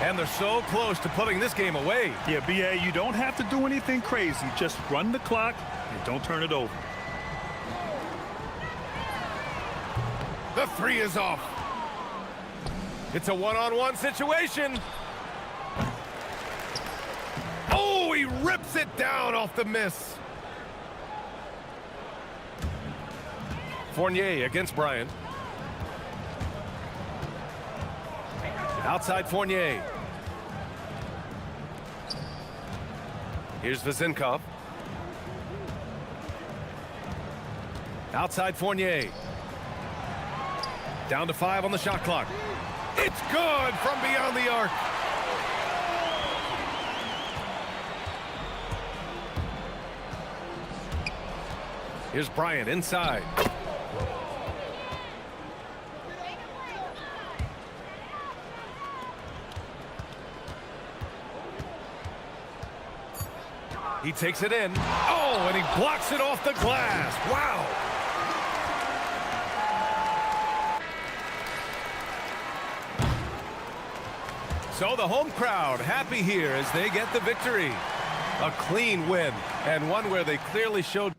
And they're so close to putting this game away. Yeah, B.A., you don't have to do anything crazy. Just run the clock and don't turn it over. The 3 is off. It's a one-on-one situation. Oh, he rips it down off the miss. Fournier against Bryant. Outside Fournier. Here's Vezinkov. Outside Fournier. Down to 5 on the shot clock. It's good from beyond the arc. Here's Bryant inside. He takes it in. Oh, and he blocks it off the glass. Wow. So the home crowd happy here as they get the victory. A clean win, and one where they clearly showed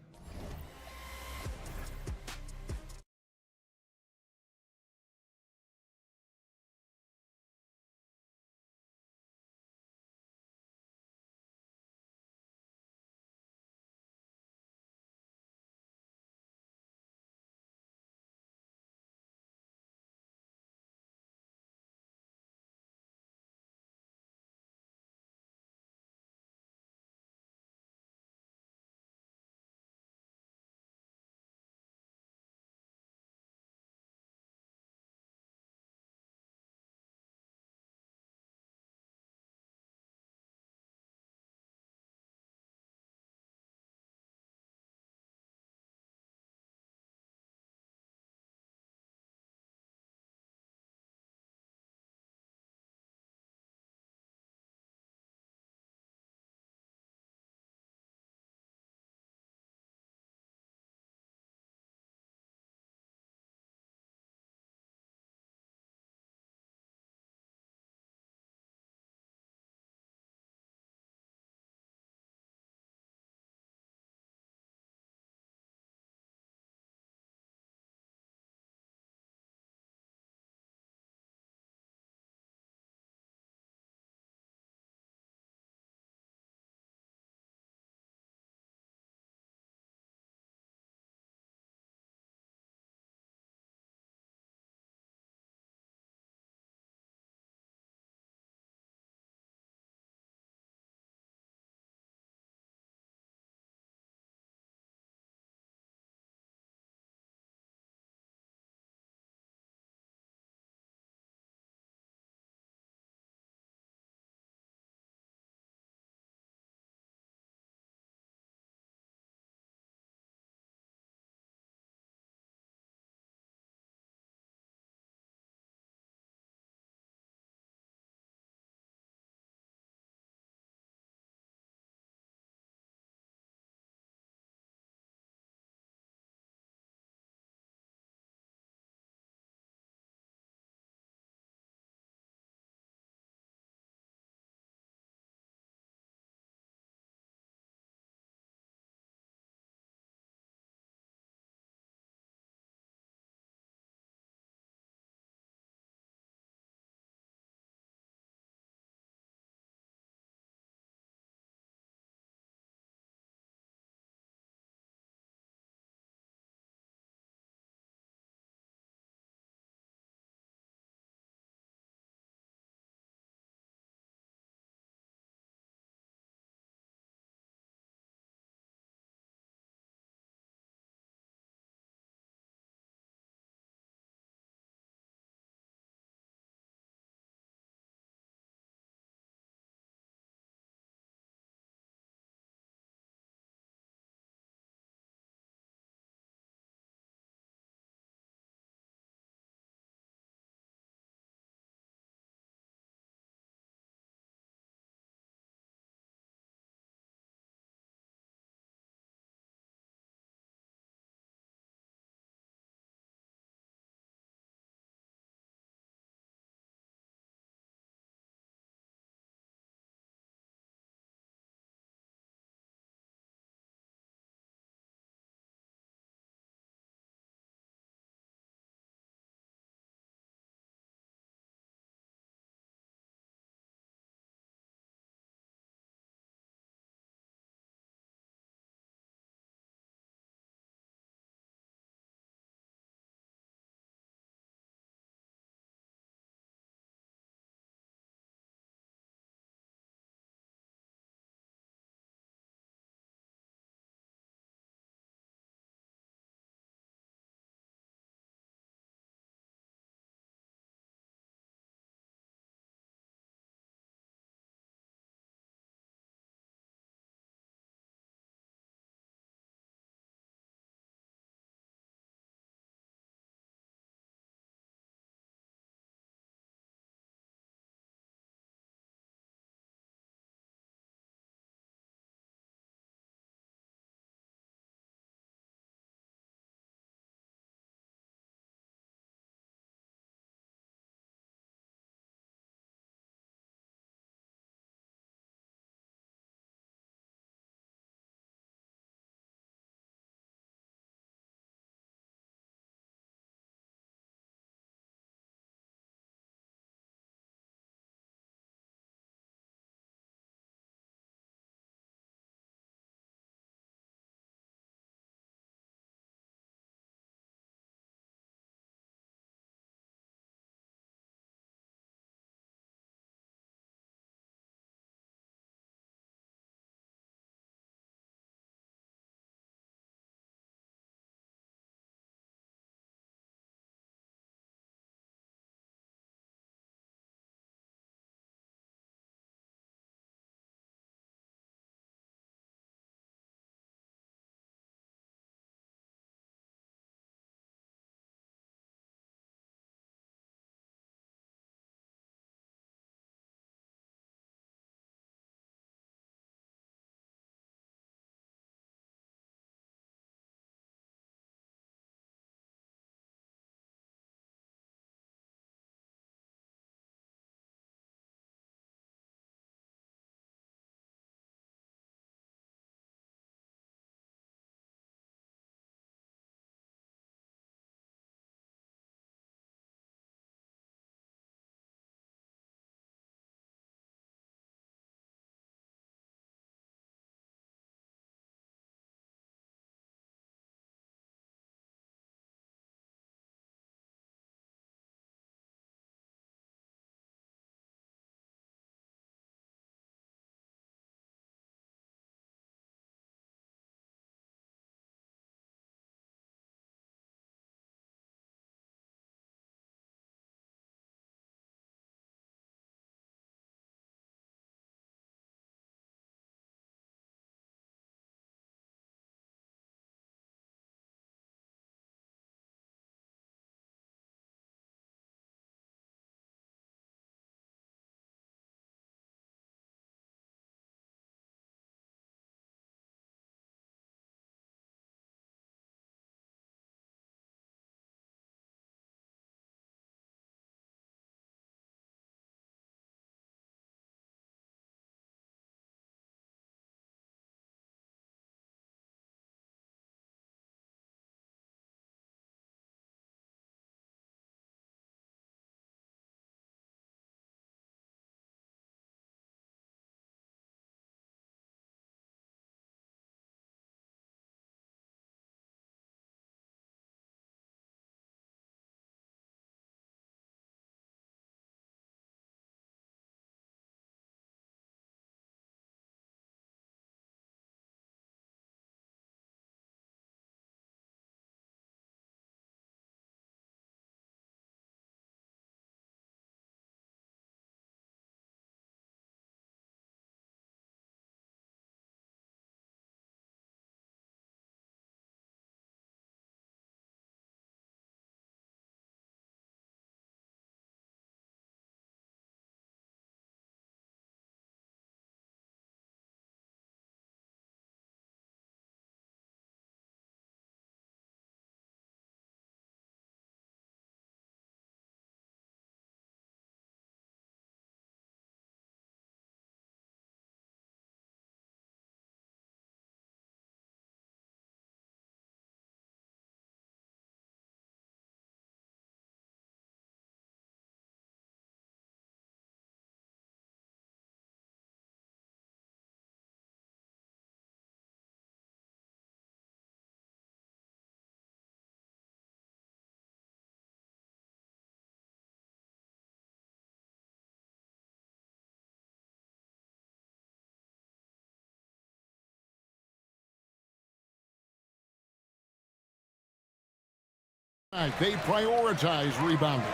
They prioritize rebounding.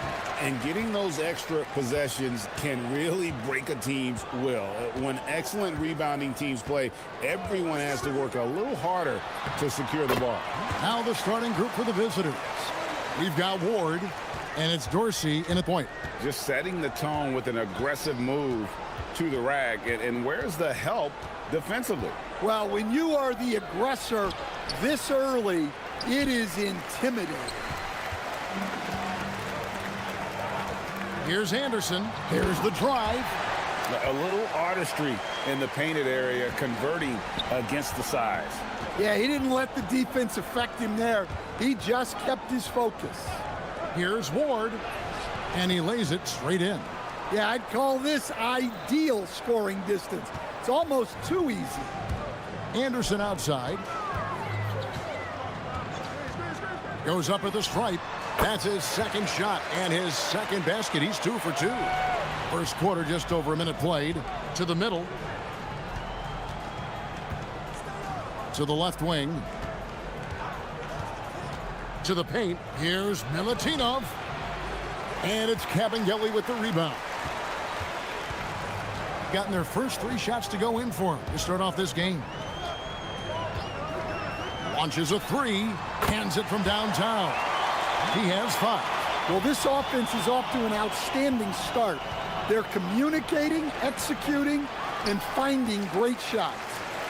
And getting those extra possessions can really break a team's will. When excellent rebounding teams play, everyone has to work a little harder to secure the ball. Now the starting group for the visitors. We've got Ward, and it's Dorsey in a point. Just setting the tone with an aggressive move to the rack. And where's the help defensively? Well, when you are the aggressor this early, it is intimidating. Here's Anderson. Here's the drive. A little artistry in the painted area, converting against the size. Yeah, he didn't let the defense affect him there. He just kept his focus. Here's Ward, and he lays it straight in. Yeah, I'd call this ideal scoring distance. It's almost too easy. Anderson outside. Goes up at the stripe. That's his second shot and his second basket. He's 2 for 2. First quarter, just over a minute played. To the middle. To the left wing. To the paint. Here's Milutinov. And it's Kabengele with the rebound. Gotten their first 3 shots to go in for him to start off this game. Launches a 3. Hands it from downtown. He has 5. Well, this offense is off to an outstanding start. They're communicating, executing, and finding great shots.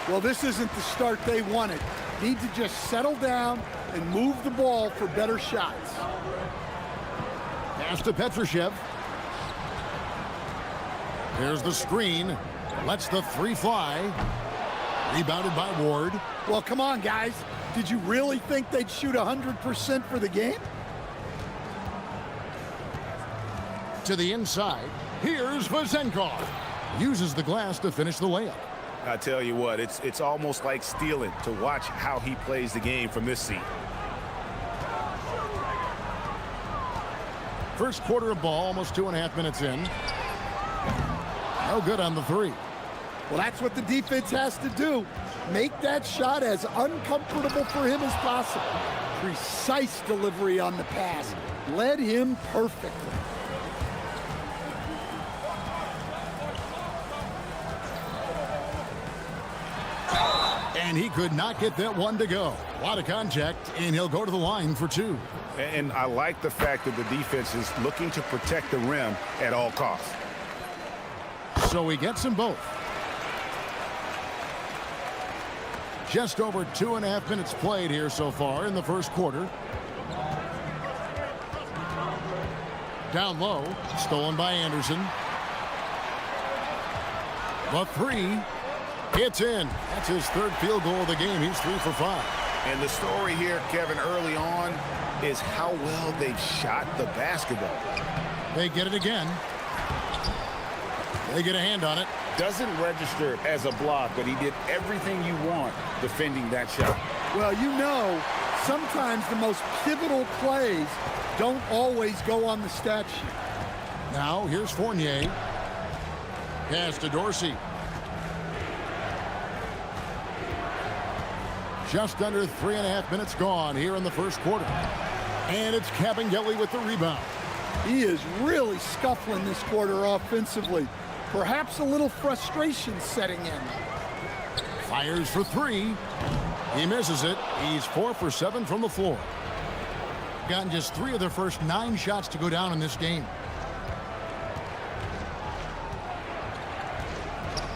Well, this isn't the start they wanted. Need to just settle down and move the ball for better shots. Pass to Petrushev. Here's the screen. Lets the 3 fly. Rebounded by Ward. Well, come on, guys. Did you really think they'd shoot 100% for the game? To the inside. Here's Vazenkov. Uses the glass to finish the layup. I tell you what, it's almost like stealing to watch how he plays the game from this seat. First quarter of ball, almost 2.5 minutes in. No good on the 3. Well, that's what the defense has to do. Make that shot as uncomfortable for him as possible. Precise delivery on the pass. Led him perfectly. And he could not get that one to go. A lot of contact, and he'll go to the line for 2. And I like the fact that the defense is looking to protect the rim at all costs. So he gets them both. Just over 2.5 minutes played here so far in the first quarter. Down low, stolen by Anderson. The 3, it's in. That's his 3rd field goal of the game. He's 3 for 5. And the story here, Kevin, early on is how well they've shot the basketball. They get it again. They get a hand on it. Doesn't register as a block, but he did everything you want defending that shot. Well, you know, sometimes the most pivotal plays don't always go on the stat sheet. Now, here's Fournier. Pass to Dorsey. Just under 3.5 minutes gone here in the first quarter. And it's Kabengele with the rebound. He is really scuffling this quarter offensively. Perhaps a little frustration setting in. Fires for 3. He misses it. He's 4 for 7 from the floor. Gotten just 3 of their first 9 shots to go down in this game.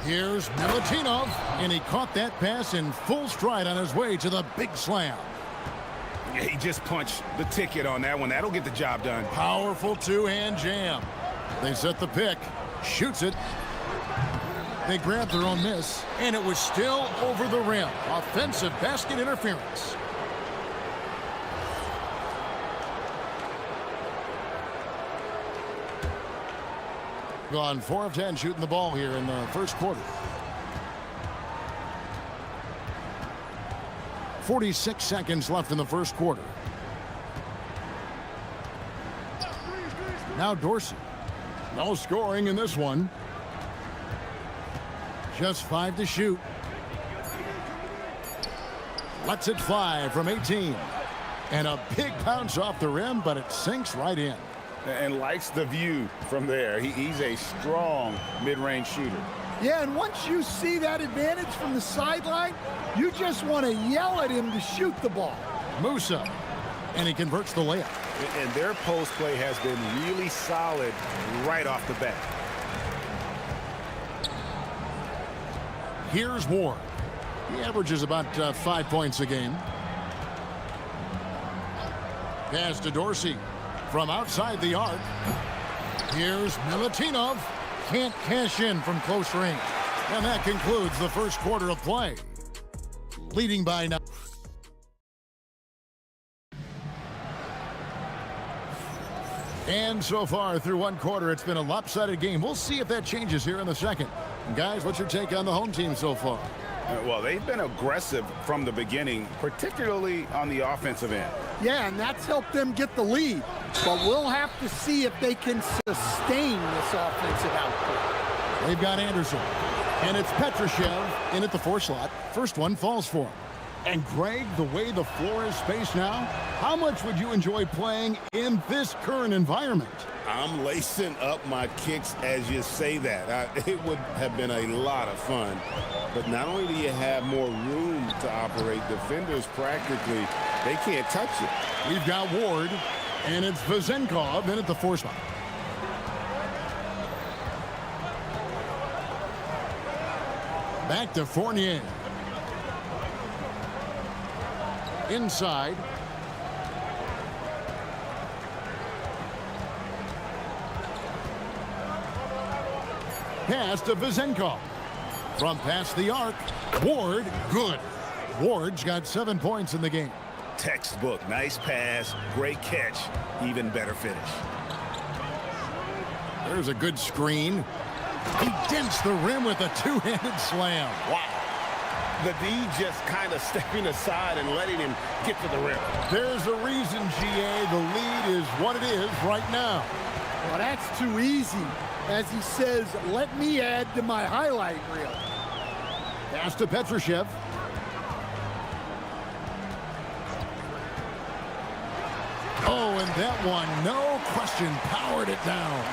Here's Milutinov, and he caught that pass in full stride on his way to the big slam. Yeah, he just punched the ticket on that one. That'll get the job done. Powerful 2-hand jam. They set the pick. Shoots it. They grabbed their own miss, and it was still over the rim. Offensive basket interference. Gone 4 of 10 shooting the ball here in the first quarter. 46 seconds left in the first quarter. Now Dorsey. No scoring in this one. Just 5 to shoot. Lets it fly from 18. And a big bounce off the rim, but it sinks right in. And likes the view from there. He's a strong mid-range shooter. Yeah, and once you see that advantage from the sideline, you just want to yell at him to shoot the ball. Musa, and he converts the layup. And their post play has been really solid right off the bat. Here's Ward. He averages about 5 points a game. Pass to Dorsey from outside the arc. Here's Milutinov. Can't cash in from close range. And that concludes the first quarter of play. Leading by now. And so far through one quarter, it's been a lopsided game. We'll see if that changes here in the second. And guys, what's your take on the home team so far? Well, they've been aggressive from the beginning, particularly on the offensive end. Yeah, and that's helped them get the lead. But we'll have to see if they can sustain this offensive output. They've got Anderson. And it's Petrushev in at the 4 slot. First one falls for him. And Greg, the way the floor is spaced now, how much would you enjoy playing in this current environment? I'm lacing up my kicks as you say that. It would have been a lot of fun. But not only do you have more room to operate, defenders practically, they can't touch it. We've got Ward, and it's Vezenkov in at the 4 spot. Back to Fournier. Inside. Pass to Vezenkov. From past the arc. Ward, good. Ward's got 7 points in the game. Textbook, nice pass, great catch, even better finish. There's a good screen. He dents the rim with a two-handed slam. Wow. The D just kind of stepping aside and letting him get to the rim. There's a reason, GA, the lead is what it is right now. Well, that's too easy. As he says, let me add to my highlight reel. Pass to Petrushev. Oh, and that one, no question, powered it down.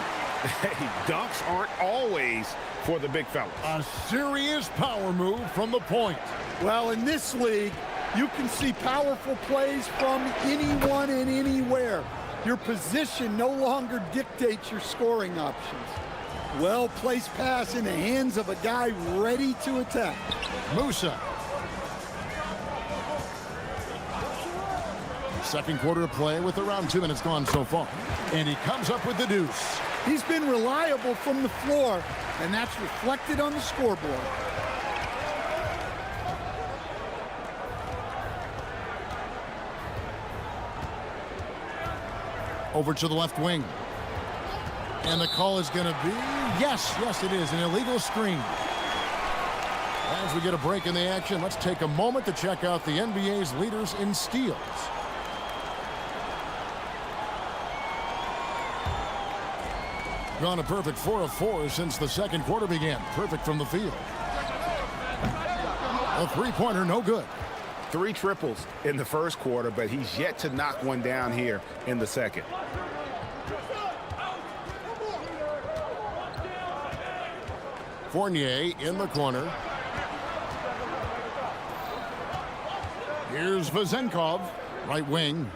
Hey, dunks aren't always for the big fellas. A serious power move from the point. Well, in this league, you can see powerful plays from anyone and anywhere. Your position no longer dictates your scoring options. Well-placed pass in the hands of a guy ready to attack. Musa. Second quarter of play with around 2 minutes gone so far. And he comes up with the deuce. He's been reliable from the floor, and that's reflected on the scoreboard. Over to the left wing. And the call is going to be, yes, it is, an illegal screen. As we get a break in the action, let's take a moment to check out the NBA's leaders in steals. Gone a perfect 4 of 4 since the second quarter began. Perfect from the field. A three-pointer, no good. 3 triples in the first quarter, but he's yet to knock one down here in the second. Fournier in the corner. Here's Vezenkov, right wing.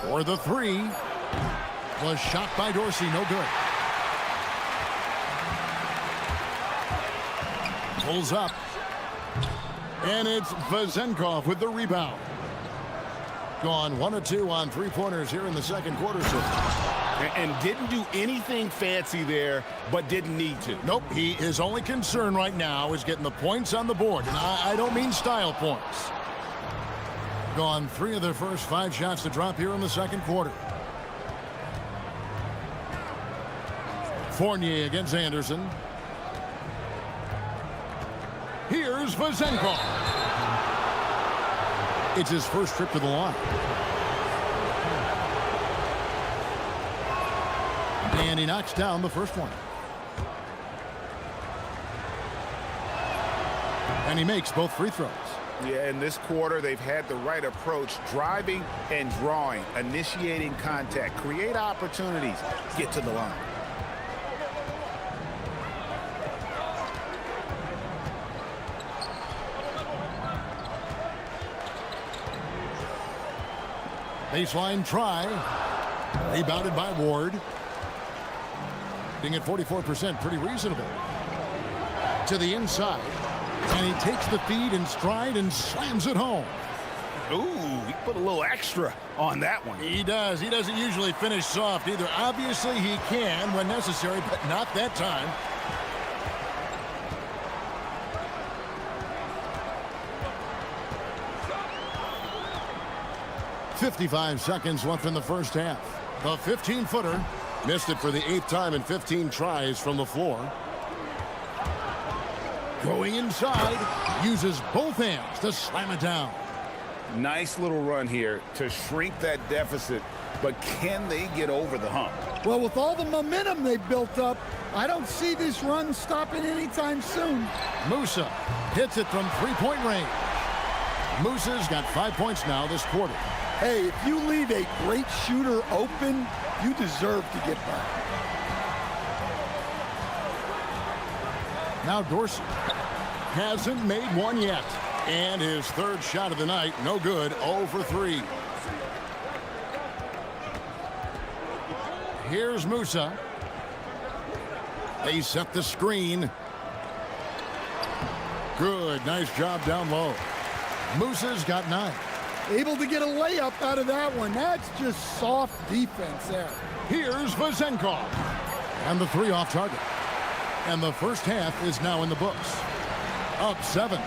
For the 3. Was shot by Dorsey, no good. Pulls up. And it's Vezenkov with the rebound. Gone 1 of 2 on 3-pointers here in the second quarter. And didn't do anything fancy there, but didn't need to. Nope, his only concern right now is getting the points on the board. And I don't mean style points. Gone 3 of their first 5 shots to drop here in the second quarter. Fournier against Anderson. Here's Vezenkov. It's his first trip to the line. And he knocks down the first one. And he makes both free throws. Yeah, in this quarter, they've had the right approach, driving and drawing, initiating contact, create opportunities, get to the line. Baseline try. Rebounded by Ward. Being at 44%, pretty reasonable. To the inside. And he takes the feed in stride and slams it home. Ooh, he put a little extra on that one. He does. He doesn't usually finish soft either. Obviously, he can when necessary, but not that time. .55 seconds left in the first half. The 15-footer missed it for the 8th time in 15 tries from the floor. Going inside, uses both hands to slam it down. Nice little run here to shrink that deficit, but can they get over the hump? Well, with all the momentum they've built up, I don't see this run stopping anytime soon. Musa hits it from three-point range. Musa's got 5 points now this quarter. Hey, if you leave a great shooter open, you deserve to get back. Now Dorsey hasn't made one yet. And his third shot of the night, no good, 0 for 3. Here's Musa. They set the screen. Good, nice job down low. Musa's got 9. Able to get a layup out of that one. That's just soft defense there. Here's Vazenkov. And the 3 off target. And the first half is now in the books. Up 7.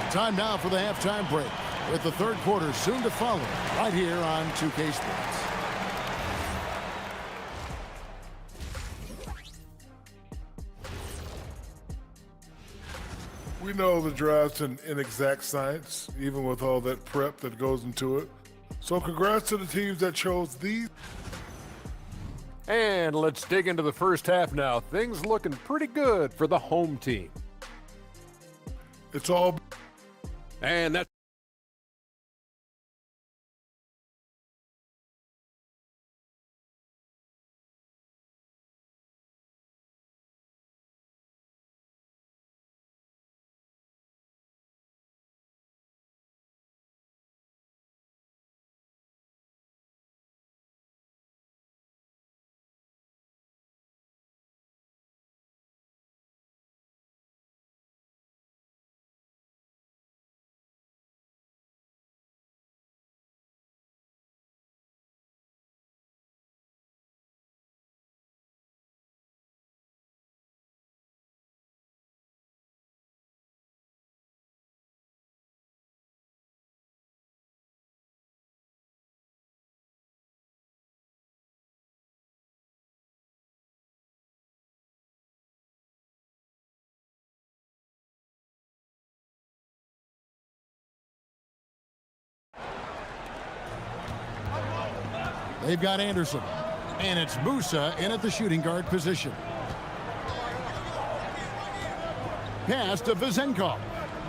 Time now for the halftime break, with the third quarter soon to follow, right here on 2K Sports. We know the draft's an inexact science, even with all that prep that goes into it. So congrats to the teams that chose these. And let's dig into the first half now. Things looking pretty good for the home team. It's all... And that's They've got Anderson, and it's Musa in at the shooting guard position. Pass to Vazenkov.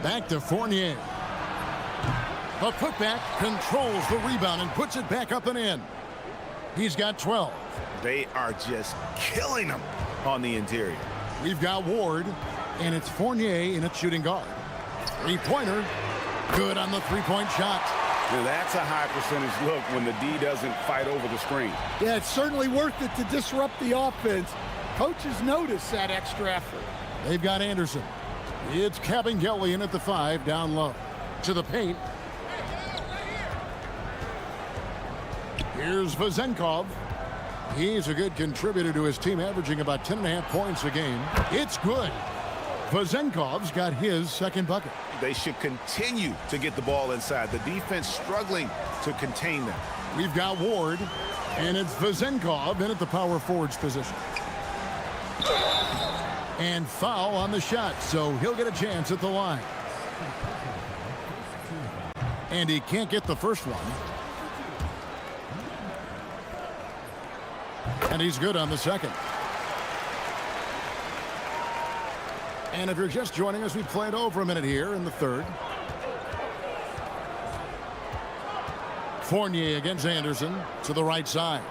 Back to Fournier. The putback controls the rebound and puts it back up and in. He's got 12. They are just killing them on the interior. We've got Ward, and it's Fournier in at shooting guard. Three-pointer. Good on the three-point shot. Now that's a high percentage look when the D doesn't fight over the screen. Yeah, it's certainly worth it to disrupt the offense. Coaches notice that extra effort. They've got Anderson. It's Kabengele in at the 5, down low. To the paint. Here's Vazenkov. He's a good contributor to his team, averaging about 10.5 points a game. It's good. Vazenkov's got his second bucket. They should continue to get the ball inside. The defense struggling to contain them. We've got Ward, and it's Vazenkov in at the power forwards position. And foul on the shot, so he'll get a chance at the line. And he can't get the first one. And he's good on the second. And if you're just joining us, we played over a minute here in the third. Fournier against Anderson to the right side.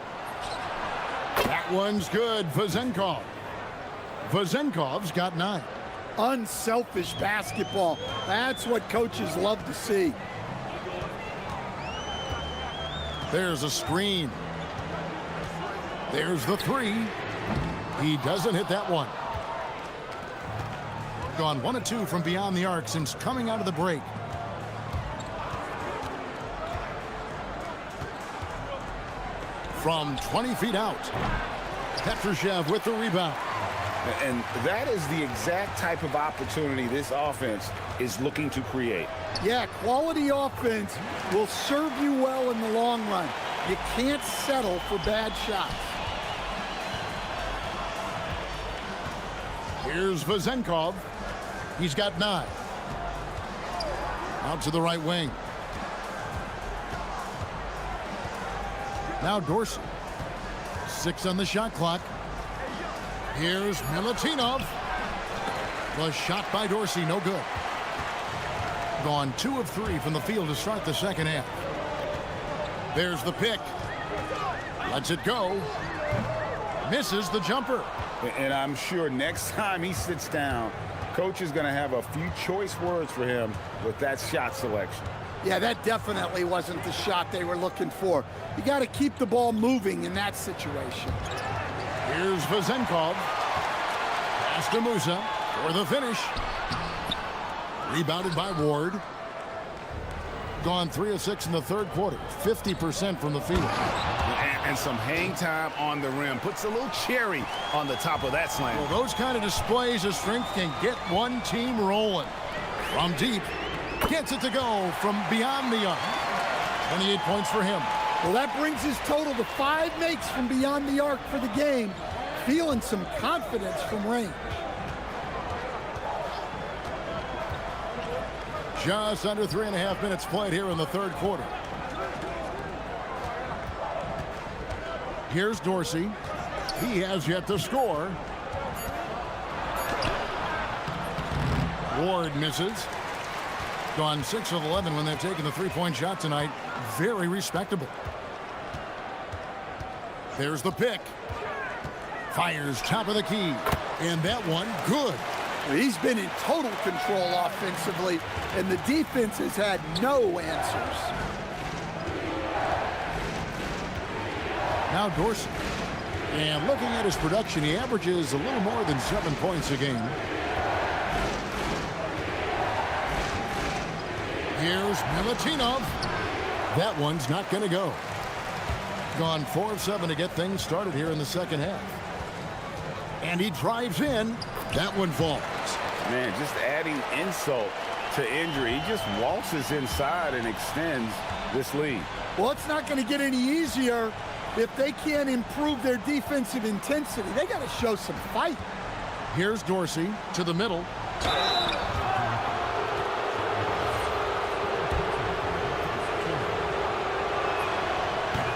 That one's good. Vezenkov. Vezenkov's got 9. Unselfish basketball. That's what coaches love to see. There's a screen. There's the 3. He doesn't hit that one. Gone 1 of 2 from beyond the arc since coming out of the break. From 20 feet out, Petrushev with the rebound. And that is the exact type of opportunity this offense is looking to create. Yeah, quality offense will serve you well in the long run. You can't settle for bad shots. Here's Vezenkov. He's got 9. Out to the right wing. Now Dorsey. 6 on the shot clock. Here's Milutinov. The shot by Dorsey, no good. Gone 2 of 3 from the field to start the second half. There's the pick. Lets it go. Misses the jumper. And I'm sure next time he sits down, coach is going to have a few choice words for him with that shot selection. Yeah, that definitely wasn't the shot they were looking for. You got to keep the ball moving in that situation. Here's Vezenkov. Pass to Musa for the finish. Rebounded by Ward. Gone 3 of 6 in the third quarter. 50% from the field. And some hang time on the rim. Puts a little cherry on the top of that slam. Well, those kind of displays of strength can get one team rolling. From deep. Gets it to go from beyond the arc. 28 points for him. Well, that brings his total to 5 makes from beyond the arc for the game. Feeling some confidence from range. Just under 3.5 minutes played here in the third quarter. Here's Dorsey. He has yet to score. Ward misses. Gone 6 of 11 when they're taking the three-point shot tonight. Very respectable. There's the pick. Fires top of the key. And that one, good. He's been in total control offensively, and the defense has had no answers. Now Dorsey. And looking at his production, he averages a little more than 7 points a game. Here's Milutinov. That one's not going to go. Gone 4 of 7 to get things started here in the second half. And he drives in. That one falls. Man, just adding insult to injury. He just waltzes inside and extends this lead. Well, it's not going to get any easier if they can't improve their defensive intensity. They got to show some fight. Here's Dorsey to the middle.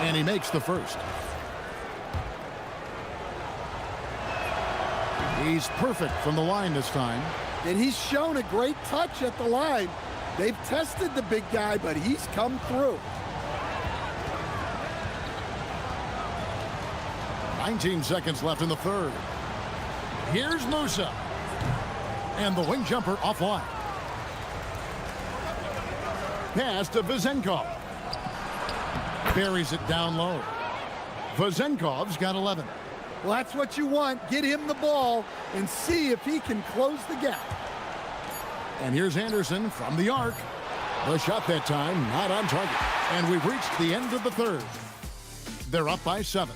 And he makes the first. He's perfect from the line this time. And he's shown a great touch at the line. They've tested the big guy, but he's come through. 19 seconds left in the third. Here's Musa. And the wing jumper offline. Pass to Vezenkov. Buries it down low. Vezenkov's got 11. Well, that's what you want. Get him the ball and see if he can close the gap. And here's Anderson from the arc. The shot that time not on target. And we've reached the end of the third. They're up by 7.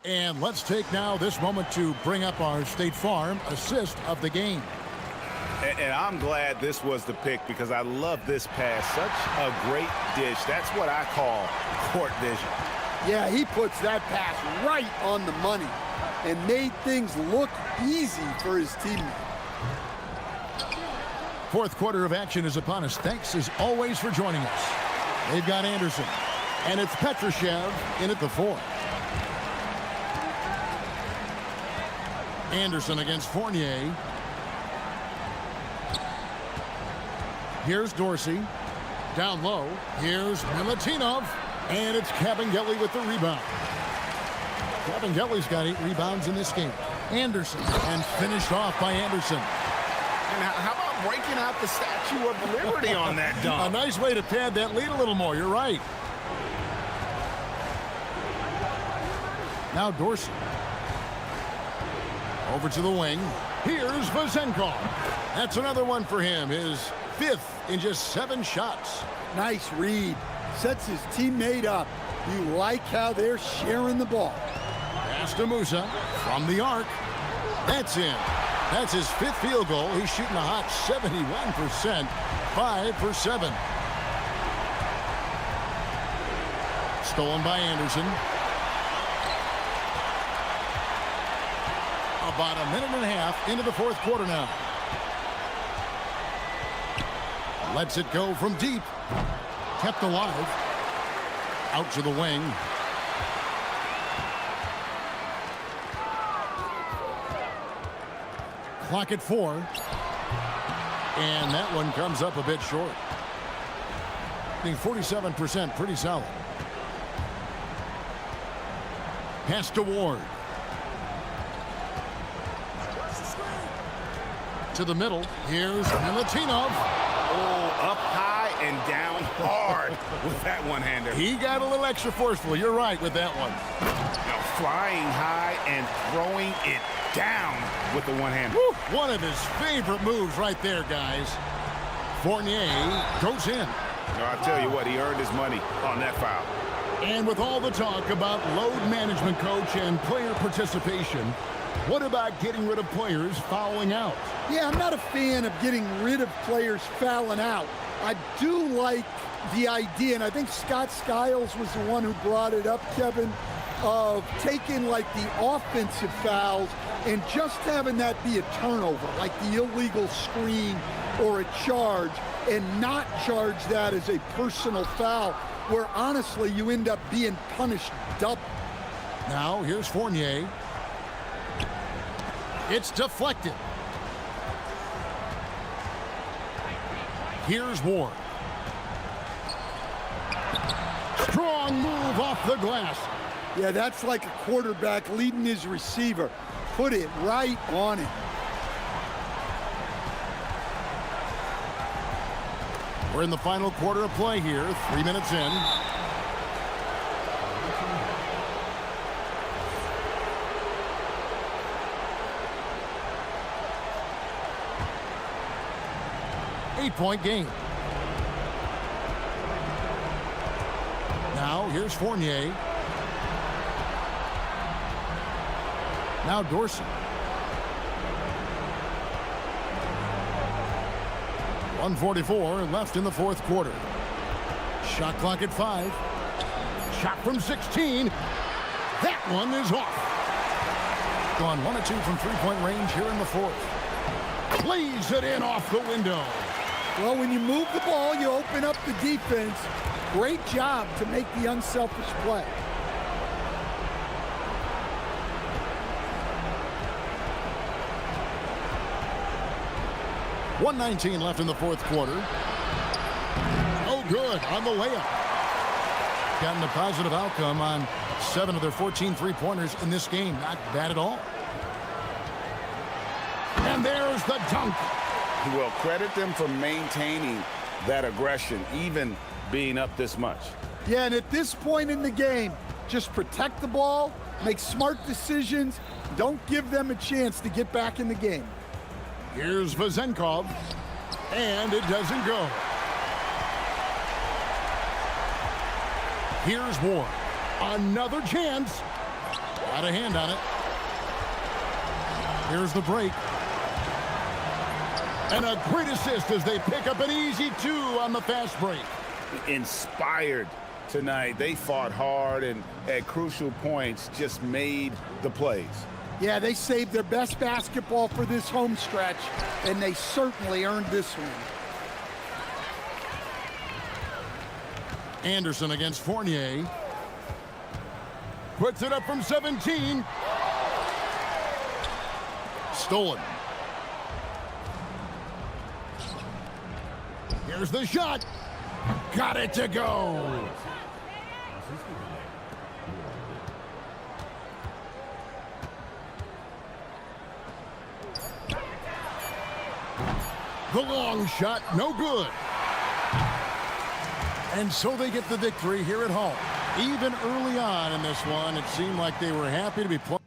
And let's take now this moment to bring up our State Farm assist of the game. And I'm glad this was the pick because I love this pass. Such a great dish. That's what I call court vision. Yeah, he puts that pass right on the money and made things look easy for his teammate. Fourth quarter of action is upon us. Thanks as always for joining us. They've got Anderson. And it's Petrushev in at the 4. Anderson against Fournier. Here's Dorsey. Down low, here's Milutinov, and it's Kabengele with the rebound. Kabengele's got 8 rebounds in this game. Anderson, and finished off by Anderson. And how about breaking out the Statue of Liberty on that dunk? A nice way to pad that lead a little more, you're right. Now Dorsey. Over to the wing. Here's Vazenkov. That's another one for him. His 5th in just 7 shots. Nice read. Sets his teammate up. You like how they're sharing the ball. Pass to Musa from the arc. That's in. That's his 5th field goal. He's shooting a hot 71%. 5 for 7. Stolen by Anderson. About a minute and a half into the 4th quarter now. Lets it go from deep. Kept alive. Out to the wing. Clock at 4. And that one comes up a bit short. Being 47%, pretty solid. Pass to Ward. To the middle. Here's Milutinov. Oh, up high and down hard with that one-hander. He got a little extra forceful. You're right with that one. Now flying high and throwing it down with the one-hander. One of his favorite moves right there, guys. Fournier goes in. No, I tell you what, he earned his money on that foul. And with all the talk about load management, coach, and player participation, what about getting rid of players fouling out? Yeah, I'm not a fan of getting rid of players fouling out. I do like the idea, and I think Scott Skiles was the one who brought it up, Kevin, of taking like the offensive fouls and just having that be a turnover, like the illegal screen or a charge, and not charge that as a personal foul, where honestly you end up being punished double. Now here's Fournier. It's deflected. Here's Ward. Strong move off the glass. Yeah, that's like a quarterback leading his receiver. Put it right on him. We're in the final quarter of play here, 3 minutes in. Eight-point game. Now here's Fournier. Now Dorsey. 1:44 left in the 4th quarter. Shot clock at 5. Shot from 16. That one is off. Gone 1 of 2 from three-point range here in the 4th. Lays it in off the window. Well, when you move the ball, you open up the defense. Great job to make the unselfish play. .119 left in the 4th quarter. Oh, good on the layup. Gotten a positive outcome on 7 of their 14 three-pointers in this game. Not bad at all. And there's the dunk. Well, credit them for maintaining that aggression, even being up this much. Yeah, and at this point in the game, just protect the ball, make smart decisions, don't give them a chance to get back in the game. Here's Vazenkov, and it doesn't go. Here's Ward. Another chance. Got a hand on it. Here's the break. And a great assist as they pick up an easy 2 on the fast break. Inspired tonight. They fought hard and at crucial points just made the plays. Yeah, they saved their best basketball for this home stretch, and they certainly earned this one. Anderson against Fournier. Puts it up from 17. Stolen. Here's the shot. got it to go. The long shot, no good. And so they get the victory here at home. Even early on in this one, it seemed like they were happy to be playing.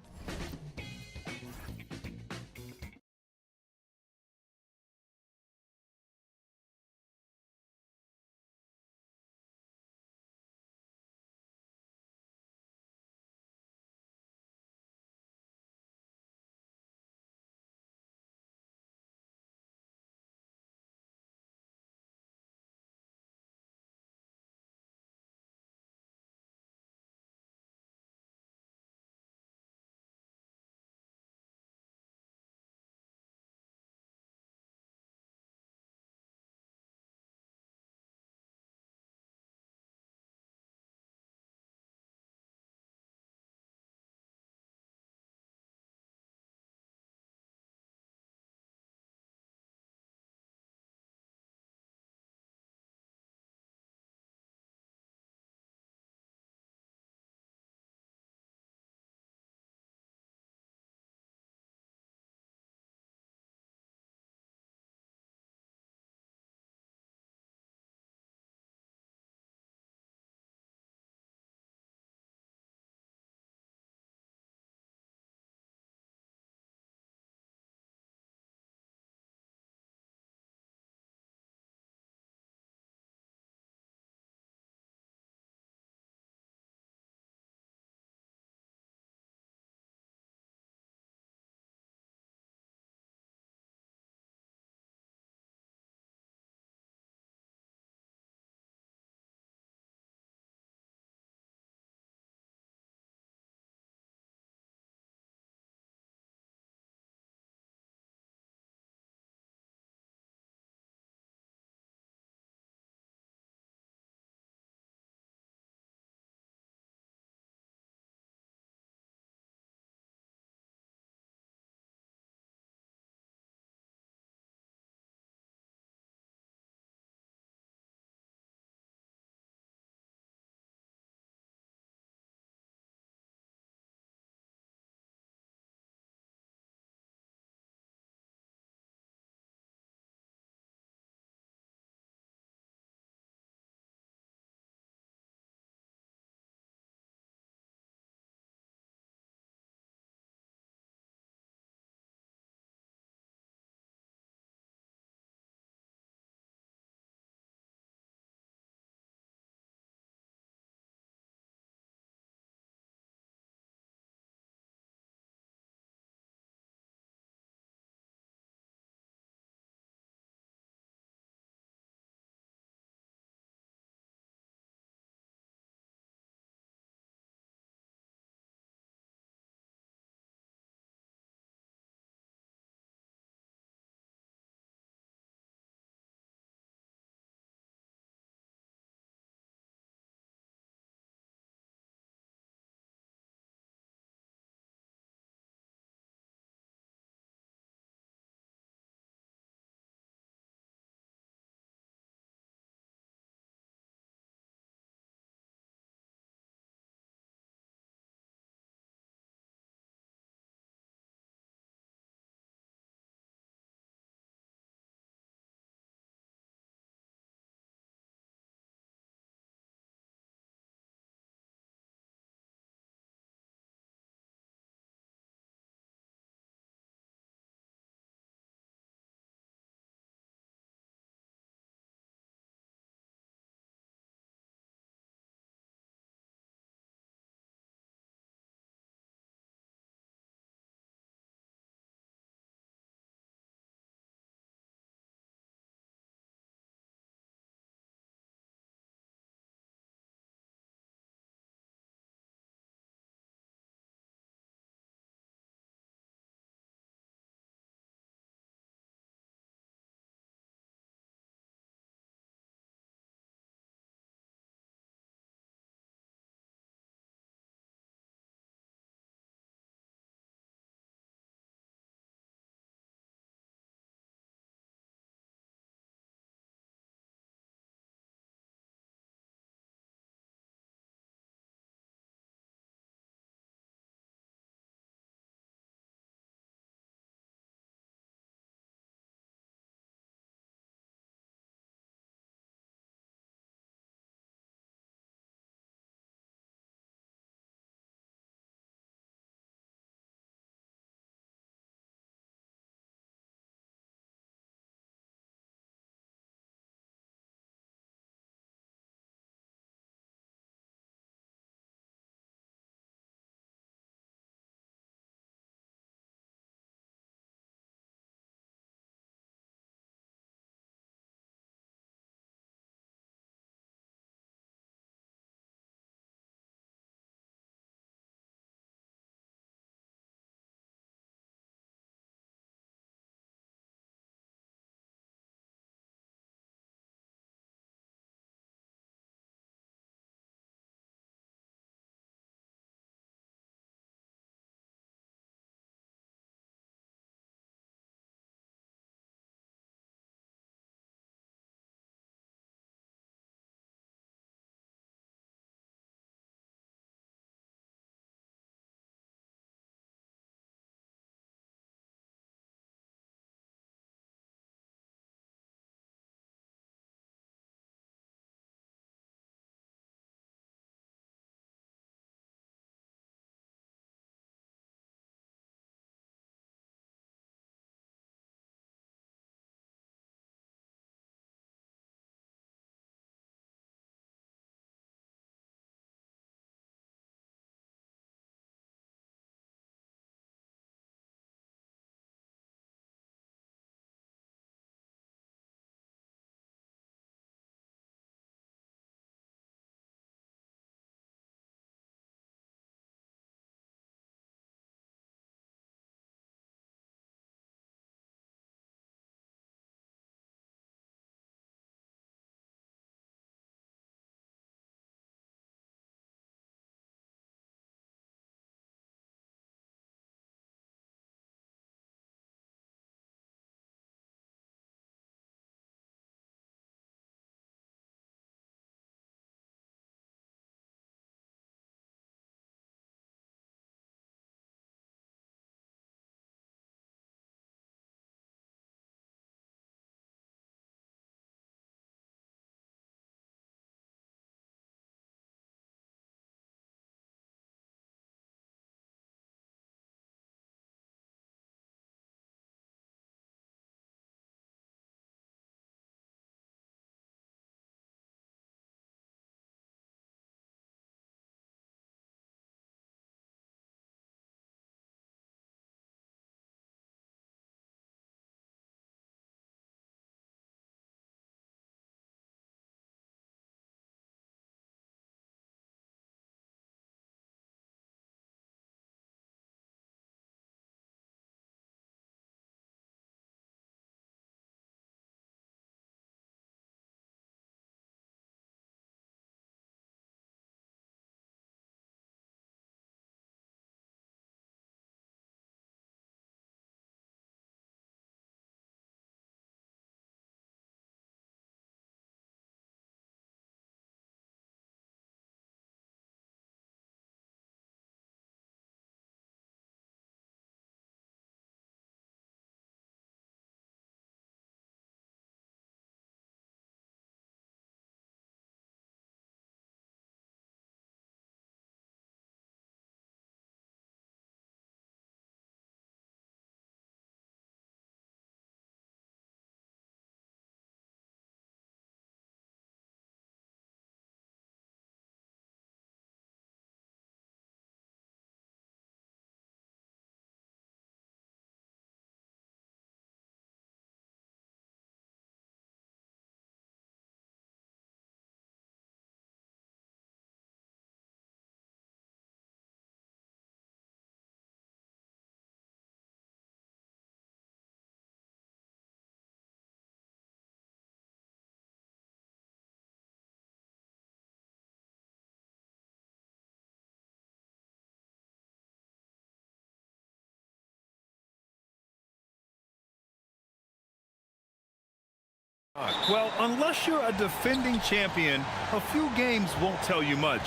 Well, unless you're a defending champion, a few games won't tell you much.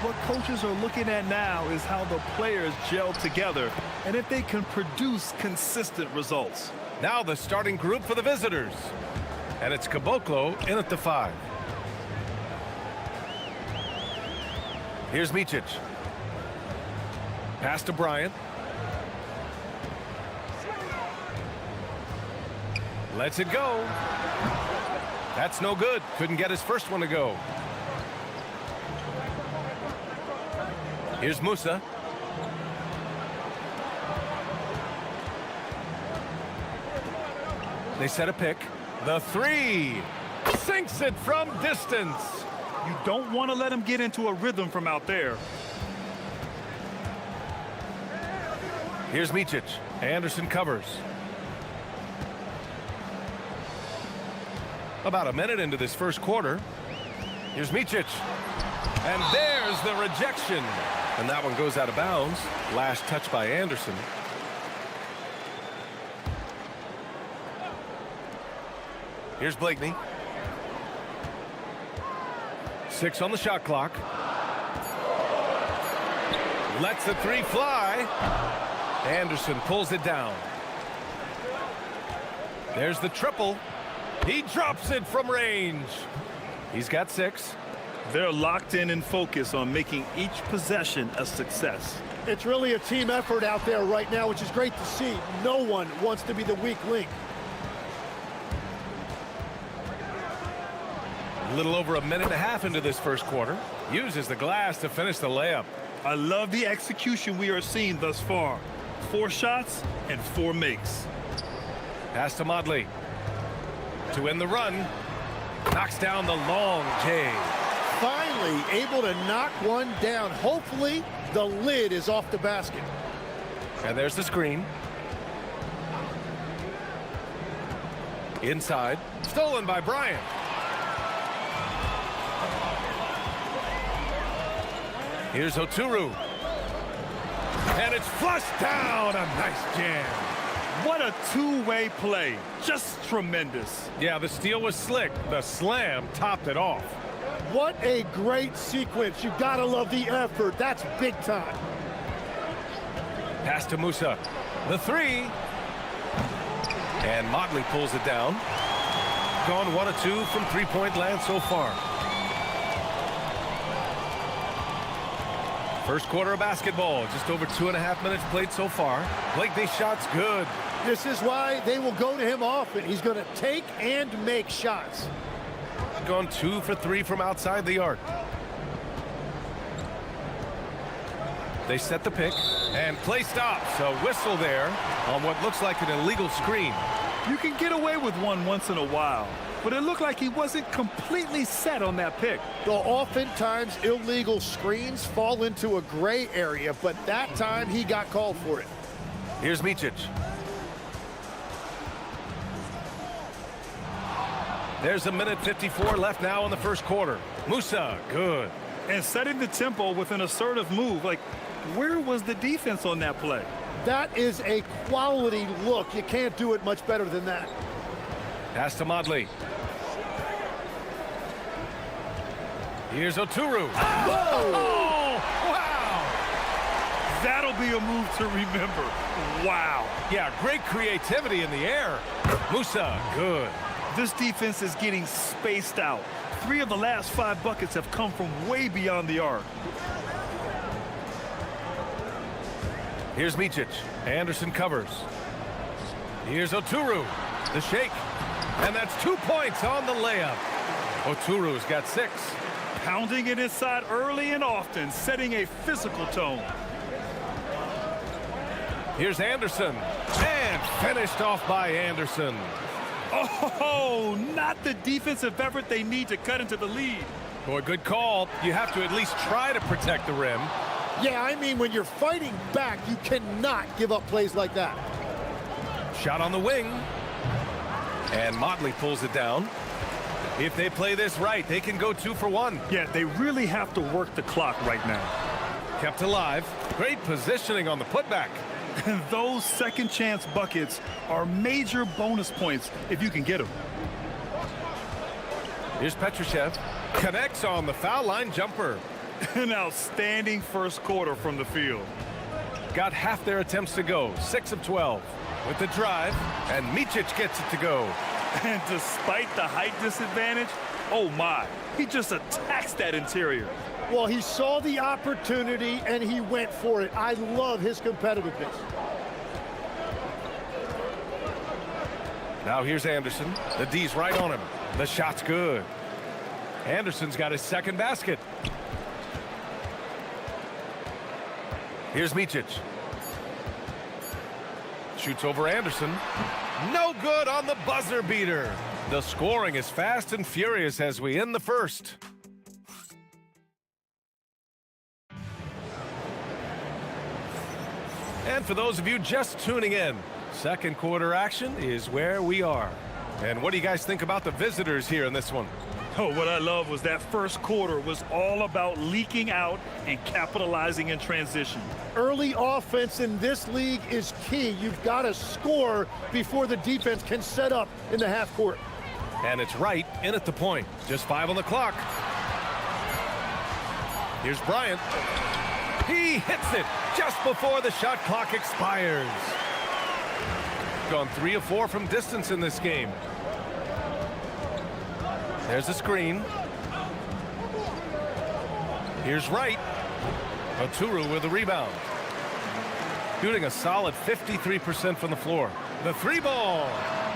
What coaches are looking at now is how the players gel together and if they can produce consistent results. Now the starting group for the visitors. And it's Caboclo in at the 5. Here's Micic. Pass to Bryant. Lets it go. That's no good. Couldn't get his first one to go. Here's Musa. They set a pick. The 3. Sinks it from distance. You don't want to let him get into a rhythm from out there. Here's Micic. Anderson covers. About a minute into this first quarter. Here's Micic. And there's the rejection. And that one goes out of bounds. Last touch by Anderson. Here's Blakeney. 6 on the shot clock. Lets the 3 fly. Anderson pulls it down. There's the triple. He drops it from range. He's got 6. They're locked in and focused on making each possession a success. It's really a team effort out there right now, which is great to see. No one wants to be the weak link. A little over a minute and a half into this first quarter. Uses the glass to finish the layup. I love the execution we are seeing thus far. 4 shots and 4 makes. Pass to Modley. To end the run. Knocks down the long J. Finally able to knock one down. Hopefully the lid is off the basket. And there's the screen. Inside. Stolen by Bryant. Here's Oturu. And it's flushed down. A nice jam. What a two-way play. Just tremendous. Yeah, the steal was slick. The slam topped it off. What a great sequence. You gotta love the effort. That's big time. Pass to Musa. The 3. And Motley pulls it down. Gone 1 of 2 from three-point land so far. First quarter of basketball. Just over 2.5 minutes played so far. Blakeney's shot's good. This is why they will go to him often. He's going to take and make shots. Gone 2 for 3 from outside the arc. They set the pick and play stops. A whistle there on what looks like an illegal screen. You can get away with one once in a while, but it looked like he wasn't completely set on that pick. Well, oftentimes illegal screens fall into a gray area, but that time he got called for it. Here's Micic. There's a minute 54 left now in the first quarter. Musa, good. And setting the tempo with an assertive move. Like, where was the defense on that play? That is a quality look. You can't do it much better than that. Pass to Modley. Here's Oturu. Oh, wow. That'll be a move to remember. Wow. Yeah, great creativity in the air. Musa, good. This defense is getting spaced out. 3 of the last 5 buckets have come from way beyond the arc. Here's Micic. Anderson covers. Here's Oturu. The shake. And that's 2 points on the layup. Oturu's got 6. Pounding it inside early and often, setting a physical tone. Here's Anderson. And finished off by Anderson. Oh, not the defensive effort they need to cut into the lead. Boy, good call. You have to at least try to protect the rim. Yeah, I mean, when you're fighting back, you cannot give up plays like that. Shot on the wing. And Motley pulls it down. If they play this right, they can go 2 for 1. Yeah, they really have to work the clock right now. Kept alive. Great positioning on the putback. And those second chance buckets are major bonus points if you can get them. Here's Petrushev. Connects on the foul line jumper. An outstanding first quarter from the field. Got half their attempts to go. 6 of 12. With the drive, and Micic gets it to go. And despite the height disadvantage, oh my, he just attacks that interior. Well, he saw the opportunity and he went for it. I love his competitiveness. Now here's Anderson. The D's right on him. The shot's good. Anderson's got his second basket. Here's Micic. Shoots over Anderson. No good on the buzzer beater. The scoring is fast and furious as we end the first. And for those of you just tuning in, second quarter action is where we are. And what do you guys think about the visitors here in this one? Oh, what I love was that first quarter was all about leaking out and capitalizing in transition. Early offense in this league is key. You've got to score before the defense can set up in the half court. And it's right in at the point. Just 5 on the clock. Here's Bryant. He hits it just before the shot clock expires. Gone 3 of 4 from distance in this game. There's a screen. Here's Wright. Oturu with a rebound. Shooting a solid 53% from the floor. The 3-ball.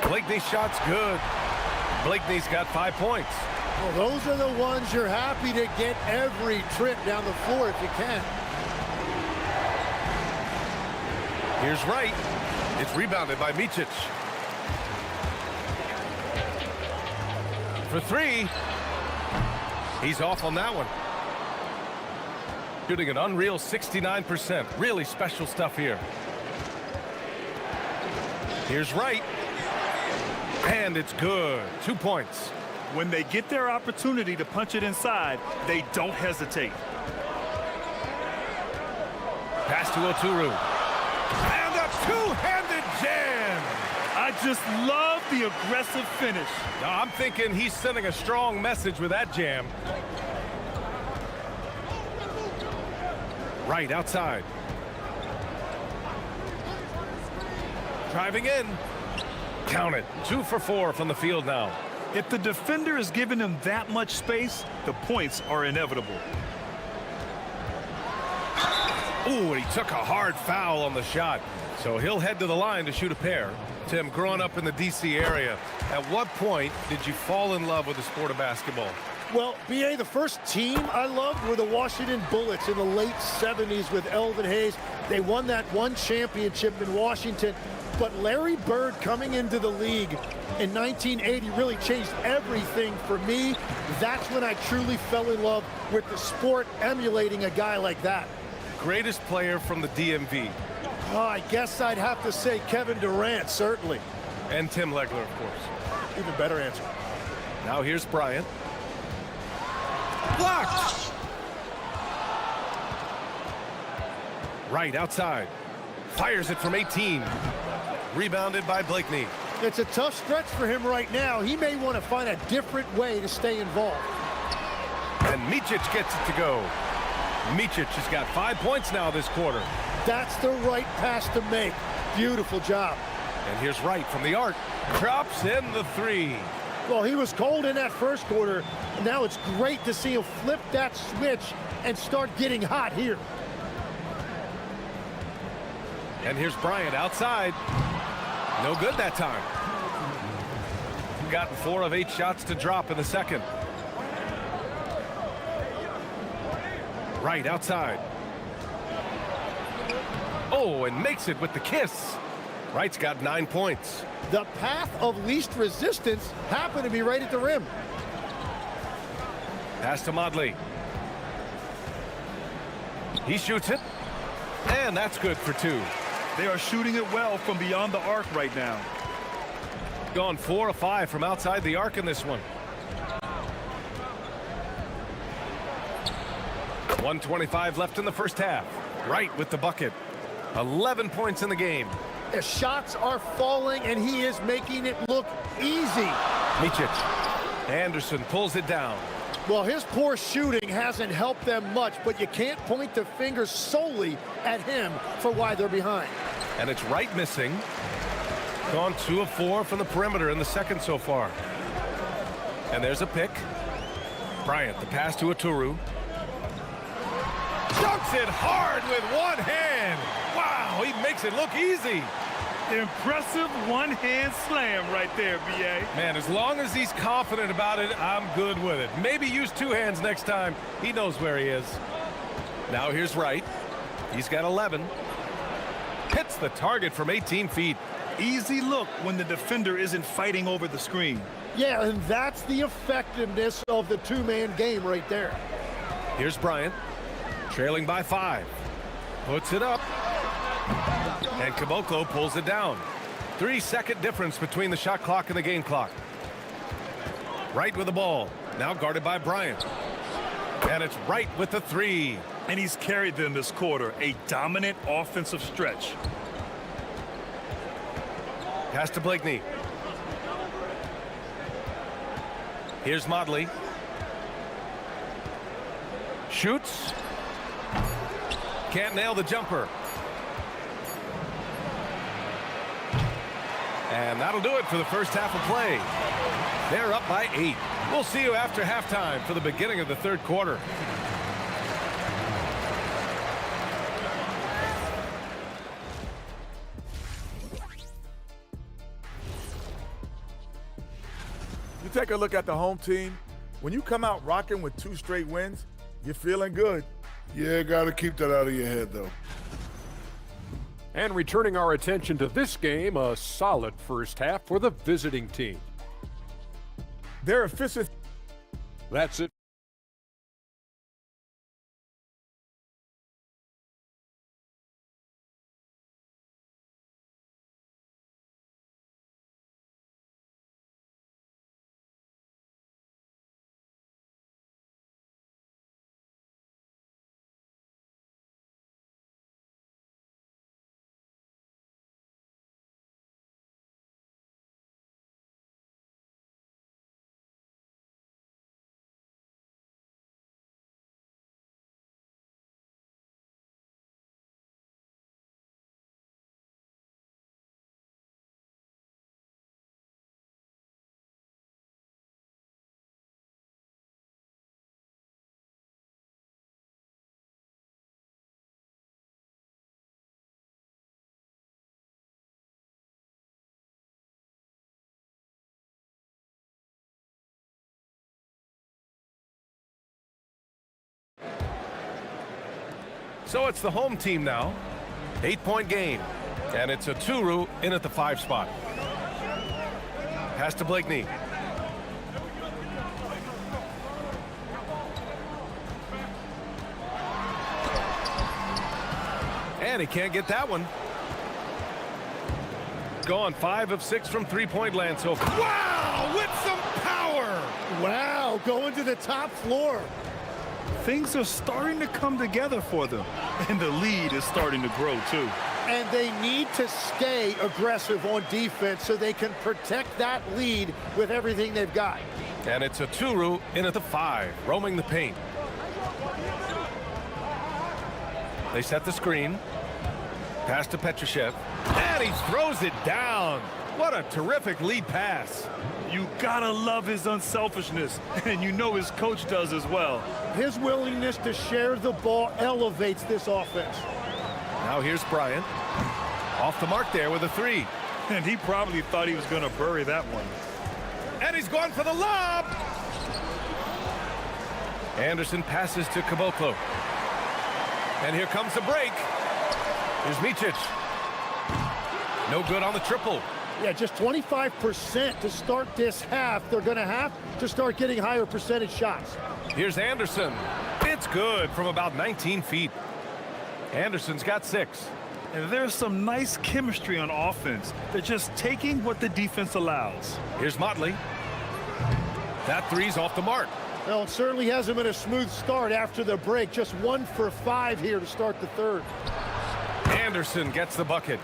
Blakeney's shot's good. Blakeney's got 5 points. Well, those are the ones you're happy to get every trip down the floor if you can. Here's Wright. It's rebounded by Micic. For 3. He's off on that one. Shooting an unreal 69%. Really special stuff here. Here's Wright. And it's good. 2 points. When they get their opportunity to punch it inside, they don't hesitate. Pass to Oturu. And a two-handed jam. I just love the aggressive finish. I'm thinking he's sending a strong message with that jam. Right outside. Driving in. Count it. 2 for 4 from the field now. If the defender is giving him that much space, the points are inevitable. Ooh, and he took a hard foul on the shot. So he'll head to the line to shoot a pair. Tim, growing up in the D.C. area, at what point did you fall in love with the sport of basketball? Well, B.A., the first team I loved were the Washington Bullets in the late 70s with Elvin Hayes. They won that one championship in Washington. But Larry Bird coming into the league in 1980 really changed everything for me. That's when I truly fell in love with the sport, emulating a guy like that. Greatest player from the DMV? Oh, I guess I'd have to say Kevin Durant, certainly. And Tim Legler, of course. Even better answer. Now here's Bryant. Blocked! Right outside. Fires it from 18. Rebounded by Blakeney. It's a tough stretch for him right now. He may want to find a different way to stay involved. And Micic gets it to go. Micic has got 5 points now this quarter. That's the right pass to make. Beautiful job. And here's Wright from the arc. Drops in the 3. Well, he was cold in that first quarter. And now it's great to see him flip that switch and start getting hot here. And here's Bryant outside. No good that time. Gotten 4 of 8 shots to drop in the second. Right outside. Oh, and makes it with the kiss. Wright's got 9 points. The path of least resistance happened to be right at the rim. Pass to Modley. He shoots it. And that's good for 2. They are shooting it well from beyond the arc right now. Gone 4 of 5 from outside the arc in this one. 1:25 left in the first half. Wright with the bucket. 11 points in the game. The shots are falling, and he is making it look easy. Micic. Anderson pulls it down. Well, his poor shooting hasn't helped them much, but you can't point the finger solely at him for why they're behind. And it's Wright missing. Gone 2 of 4 from the perimeter in the second so far. And there's a pick. Bryant, the pass to Aturu. Dunks it hard with one hand. Wow, he makes it look easy. Impressive one-hand slam right there, B.A. Man, as long as he's confident about it, I'm good with it. Maybe use 2 hands next time. He knows where he is. Now here's Wright. He's got 11. Hits the target from 18 feet. Easy look when the defender isn't fighting over the screen. Yeah, and that's the effectiveness of the two-man game right there. Here's Bryant, trailing by 5. Puts it up. And Caboclo pulls it down. 3-second difference between the shot clock and the game clock. Wright with the ball. Now guarded by Bryant. And it's Wright with the 3. And he's carried them this quarter. A dominant offensive stretch. Pass to Blakeney. Here's Motley. Shoots. Can't nail the jumper. And that'll do it for the first half of play. They're up by 8. We'll see you after halftime for the beginning of the third quarter. You take a look at the home team. When you come out rocking with 2 straight wins, you're feeling good. Yeah, got to keep that out of your head, though. And returning our attention to this game, a solid first half for the visiting team. Their efficient. That's it. So it's the home team now. 8-point game. And it's Aturu in at the 5 spot. Pass to Blakeney. And he can't get that one. Gone 5 of 6 from 3-point land so far. Wow, with some power. Wow, going to the top floor. Things are starting to come together for them. And the lead is starting to grow, too. And they need to stay aggressive on defense so they can protect that lead with everything they've got. And it's Aturu in at the 5, roaming the paint. They set the screen. Pass to Petrushev. And he throws it down. What a terrific lead pass. You gotta love his unselfishness, and you know his coach does as well. His willingness to share the ball elevates this offense. Now here's Bryant. Off the mark there with a 3. And he probably thought he was gonna bury that one. And he's going for the lob. Anderson passes to Caboclo. And here comes the break. Here's Micic. No good on the triple. Yeah, just 25% to start this half. They're going to have to start getting higher percentage shots. Here's Anderson. It's good from about 19 feet. Anderson's got 6. And there's some nice chemistry on offense. They're just taking what the defense allows. Here's Motley. That 3's off the mark. Well, it certainly hasn't been a smooth start after the break. Just 1 for 5 here to start the third. Anderson gets the bucket.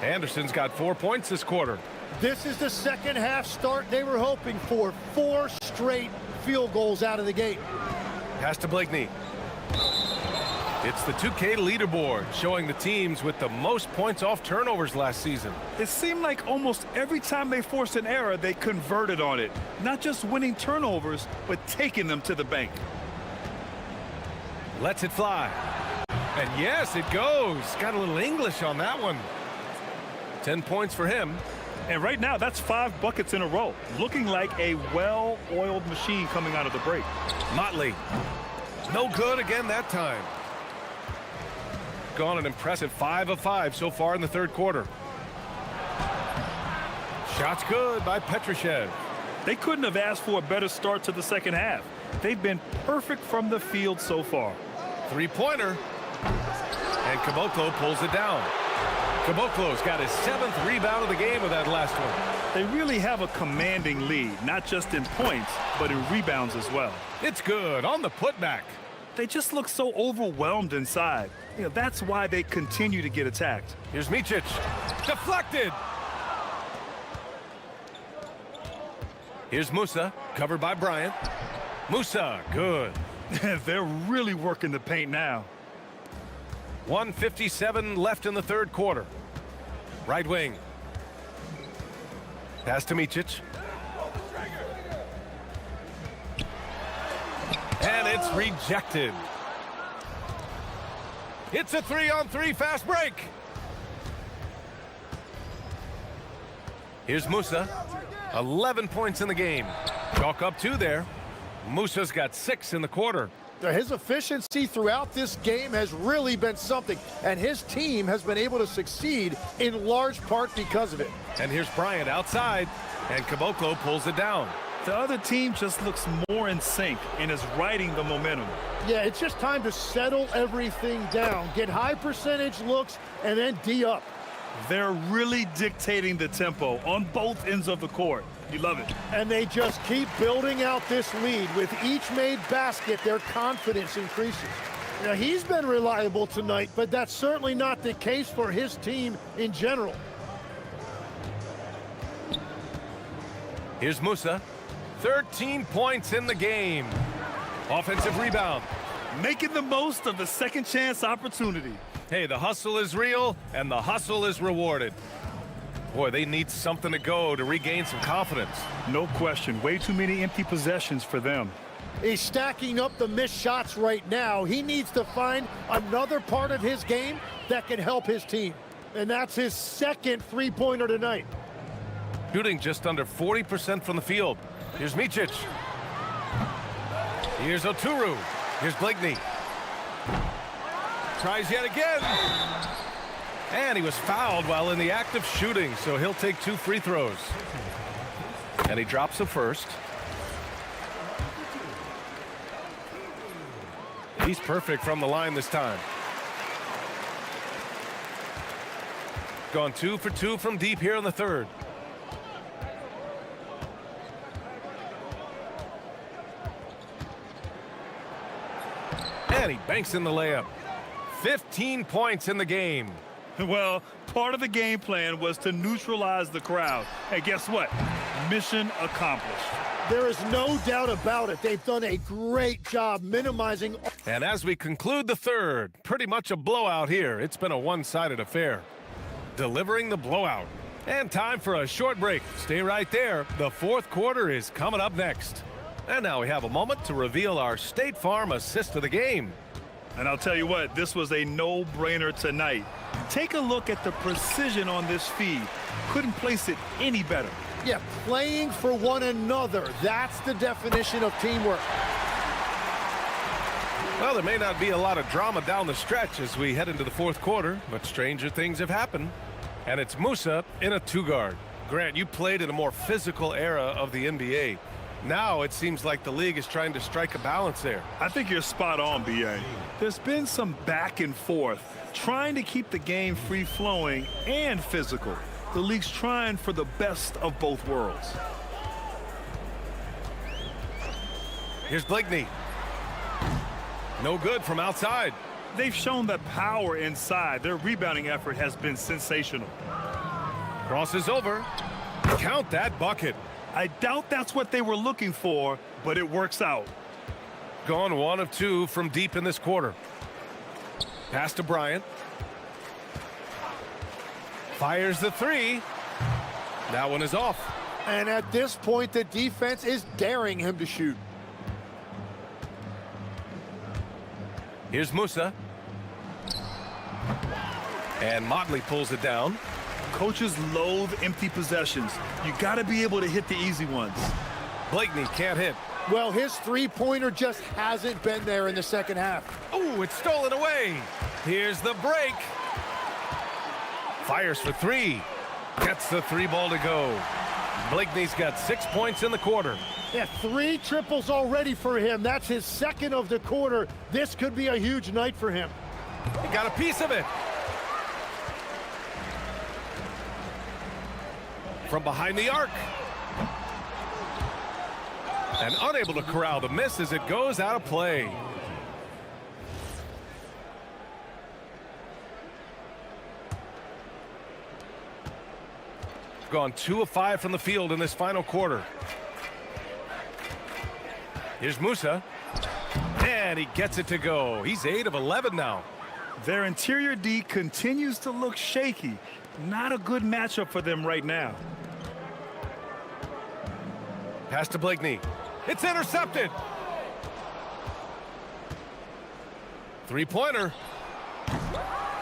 Anderson's got 4 points this quarter. This is the second half start they were hoping for. 4 straight field goals out of the gate. Pass to Blakeney. It's the 2K leaderboard showing the teams with the most points off turnovers last season. It seemed like almost every time they forced an error, they converted on it. Not just winning turnovers, but taking them to the bank. Lets it fly. And yes, it goes. Got a little English on that one. 10 points for him. And right now, that's 5 buckets in a row. Looking like a well-oiled machine coming out of the break. Motley. No good again that time. Gone an impressive 5 of 5 so far in the third quarter. Shots good by Petrushev. They couldn't have asked for a better start to the second half. They've been perfect from the field so far. 3-pointer. And Caboclo pulls it down. Caboclo's got his 7th rebound of the game with that last one. They really have a commanding lead, not just in points, but in rebounds as well. It's good on the putback. They just look so overwhelmed inside. You know, that's why they continue to get attacked. Here's Micic. Deflected. Here's Musa, covered by Bryant. Musa, good. They're really working the paint now. 1:57 left in the third quarter. Right wing. Pass to Micic. And it's rejected. It's a 3-on-3 fast break. Here's Musa. 11 points in the game. Chalk up 2 there. Musa's got 6 in the quarter. His efficiency throughout this game has really been something, and his team has been able to succeed in large part because of it. And here's Bryant outside, and Caboclo pulls it down. The other team just looks more in sync and is riding the momentum. Yeah, it's just time to settle everything down, get high percentage looks, and then D up. They're really dictating the tempo on both ends of the court. You love it. And they just keep building out this lead. With each made basket, their confidence increases. Now, he's been reliable tonight, but that's certainly not the case for his team in general. Here's Musa. 13 points in the game. Offensive rebound. Making the most of the second chance opportunity. Hey, the hustle is real, and the hustle is rewarded. Boy, they need something to go to regain some confidence. No question. Way too many empty possessions for them. He's stacking up the missed shots right now. He needs to find another part of his game that can help his team. And that's his second three-pointer tonight. Shooting just under 40% from the field. Here's Micic. Here's Oturu. Here's Blakeney. Tries yet again. And he was fouled while in the act of shooting, so he'll take 2 free throws. And he drops the first. He's perfect from the line this time. Gone 2 for 2 from deep here in the third. And he banks in the layup. 15 points in the game. Well, part of the game plan was to neutralize the crowd. And guess what? Mission accomplished. There is no doubt about it. They've done a great job minimizing. And as we conclude the third, pretty much a blowout here. It's been a one-sided affair. Delivering the blowout. And time for a short break. Stay right there. The fourth quarter is coming up next. And now we have a moment to reveal our State Farm assist of the game. And I'll tell you what, this was a no-brainer tonight. Take a look at the precision on this feed. Couldn't place it any better. Yeah, playing for one another. That's the definition of teamwork. Well, there may not be a lot of drama down the stretch as we head into the fourth quarter, but stranger things have happened. And it's Musa in a 2-guard. Grant, you played in a more physical era of the NBA. Now it seems like the league is trying to strike a balance there. I think you're spot on, B.A. There's been some back and forth, trying to keep the game free-flowing and physical. The league's trying for the best of both worlds. Here's Blakeney. No good from outside. They've shown the power inside. Their rebounding effort has been sensational. Crosses over. Count that bucket. I doubt that's what they were looking for, but it works out. Gone 1 of 2 from deep in this quarter. Pass to Bryant. Fires the three. That one is off. And at this point, the defense is daring him to shoot. Here's Musa. And Motley pulls it down. Coaches loathe empty possessions. You got to be able to hit the easy ones. Blakeney can't hit. Well, his three-pointer just hasn't been there in the second half. Oh, it's stolen away. Here's the break. Fires for three. Gets the three ball to go. Blakeney's got 6 points in the quarter. Yeah, 3 triples already for him. That's his second of the quarter. This could be a huge night for him. He got a piece of it. From behind the arc. And unable to corral the miss as it goes out of play. Gone 2 of 5 from the field in this final quarter. Here's Musa. And he gets it to go. He's 8 of 11 now. Their interior D continues to look shaky. Not a good matchup for them right now. Pass to Blakeney. It's intercepted. Three-pointer.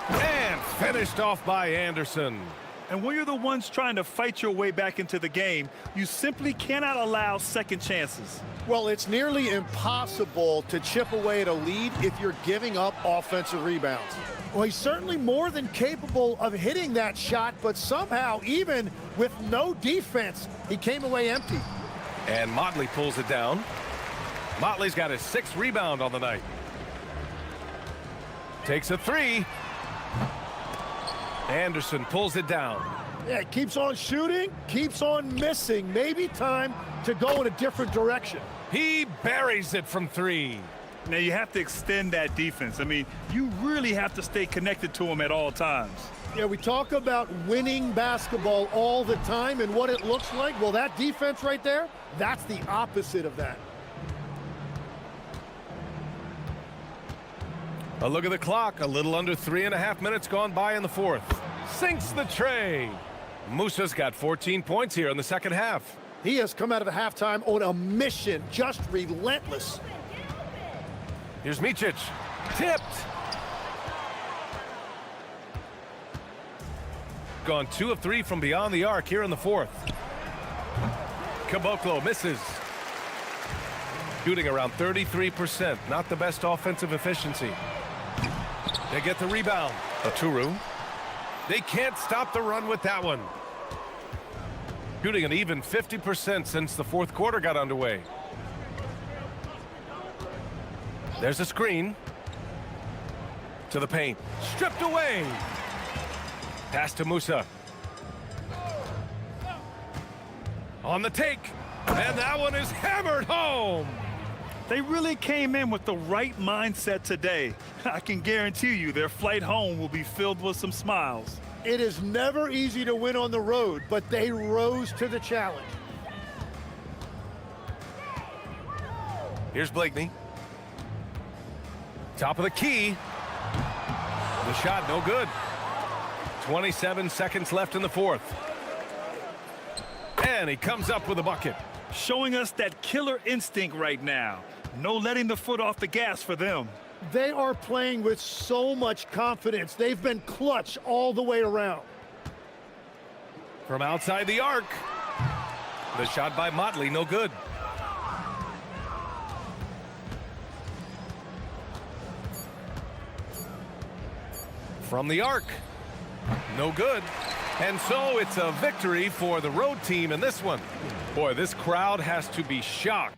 And finished off by Anderson. And when you're the ones trying to fight your way back into the game, you simply cannot allow second chances. Well, it's nearly impossible to chip away at a lead if you're giving up offensive rebounds. Well, he's certainly more than capable of hitting that shot, but somehow, even with no defense, he came away empty. And Motley pulls it down. Motley's got his 6th rebound on the night. Takes a three. Anderson pulls it down. Yeah, keeps on shooting, keeps on missing. Maybe time to go in a different direction. He buries it from 3. Now you have to extend that defense. I mean, you really have to stay connected to him at all times. Yeah, we talk about winning basketball all the time and what it looks like. Well, that defense right there, that's the opposite of that. A look at the clock. A little under 3.5 minutes gone by in the fourth. Sinks the tray. Musa's got 14 points here in the second half. He has come out of the halftime on a mission, just relentless. Here's Micic. Tipped. Gone 2 of 3 from beyond the arc here in the fourth. Caboclo misses. Shooting around 33%. Not the best offensive efficiency. They get the rebound. Aturu. They can't stop the run with that one. Shooting an even 50% since the fourth quarter got underway. There's a screen. To the paint. Stripped away. Pass to Musa. On the take. And that one is hammered home. They really came in with the right mindset today. I can guarantee you their flight home will be filled with some smiles. It is never easy to win on the road, but they rose to the challenge. Here's Blakeney. Top of the key. The shot no good. 27 seconds left in the fourth. And he comes up with a bucket. Showing us that killer instinct right now. No letting the foot off the gas for them. They are playing with so much confidence. They've been clutch all the way around. From outside the arc. The shot by Motley, no good. From the arc. No good. And so it's a victory for the road team in this one. Boy, this crowd has to be shocked.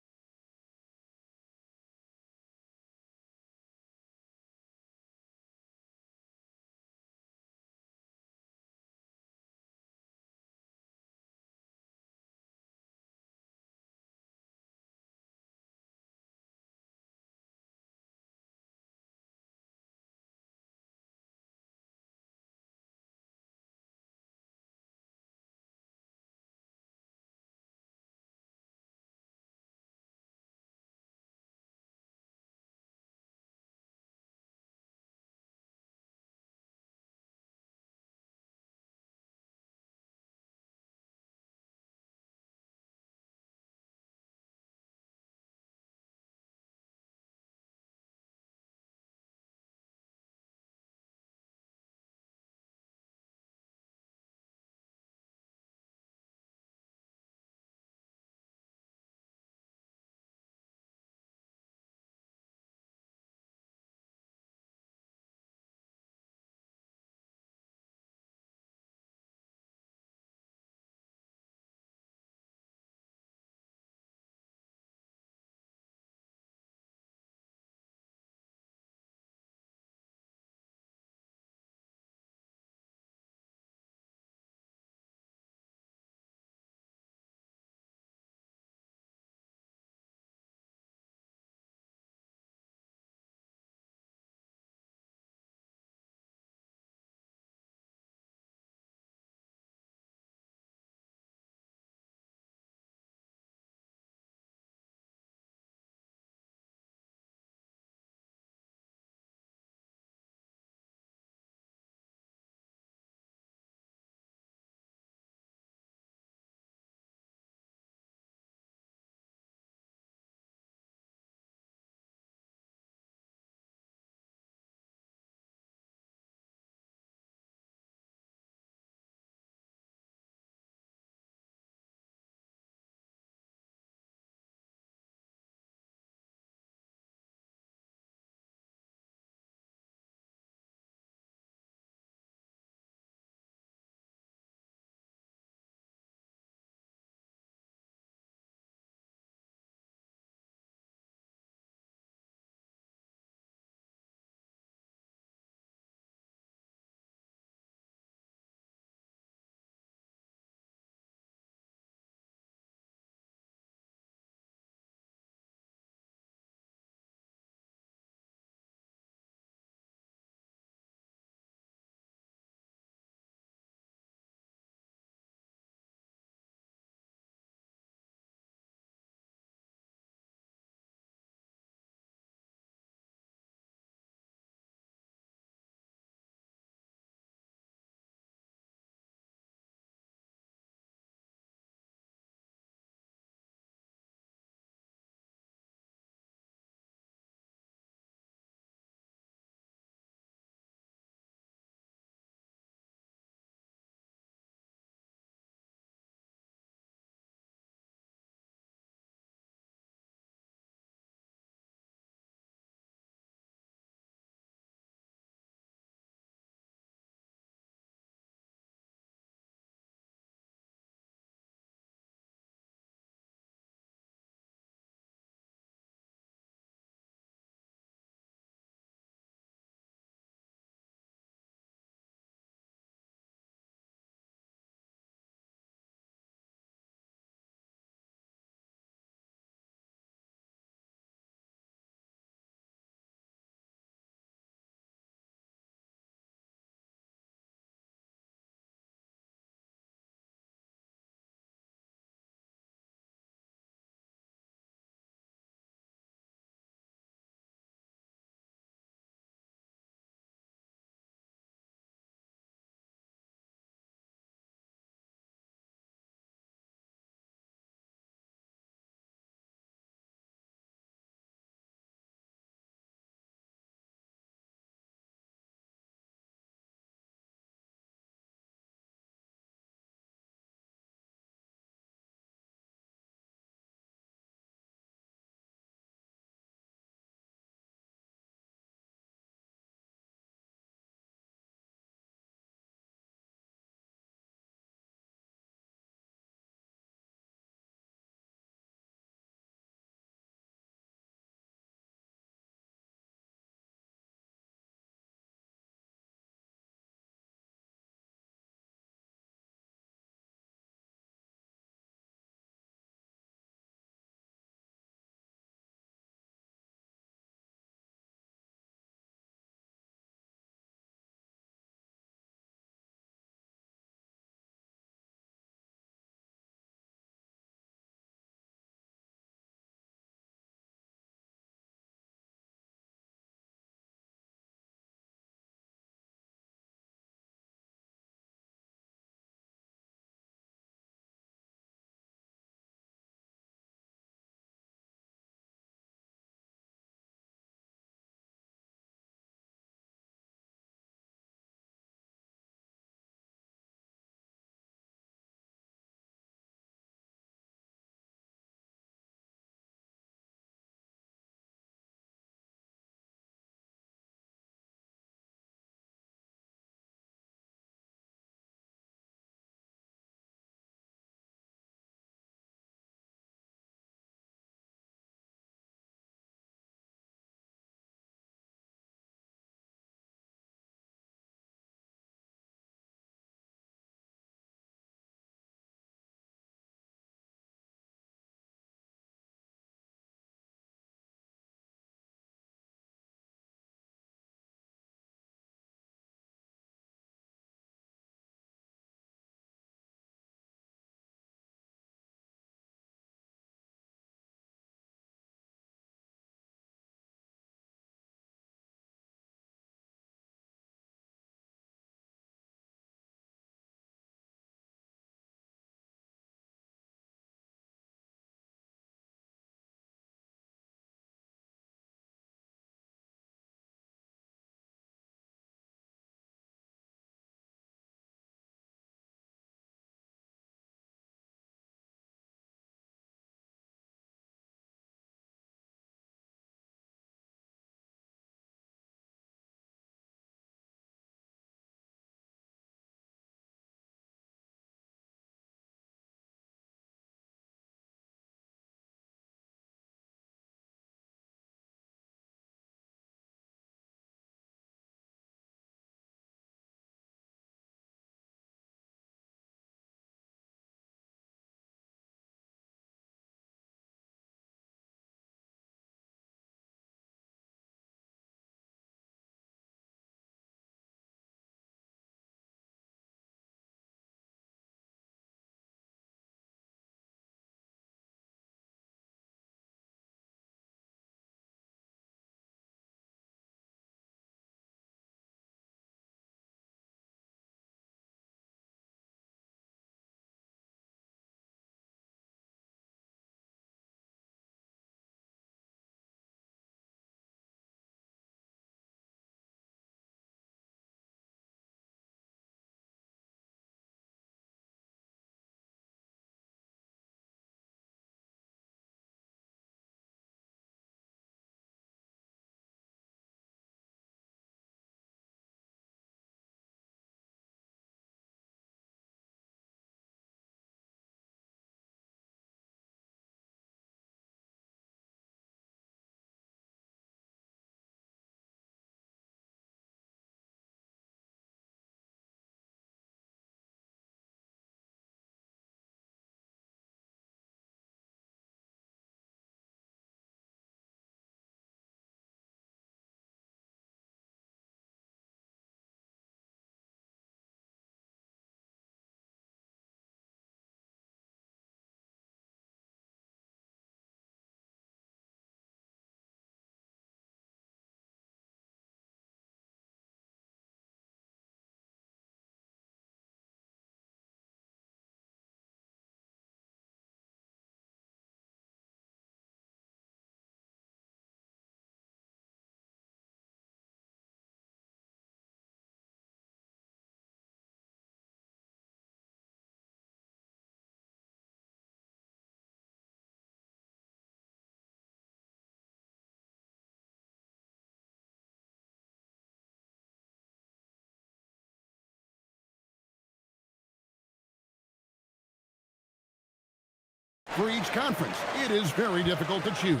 For each conference, it is very difficult to choose.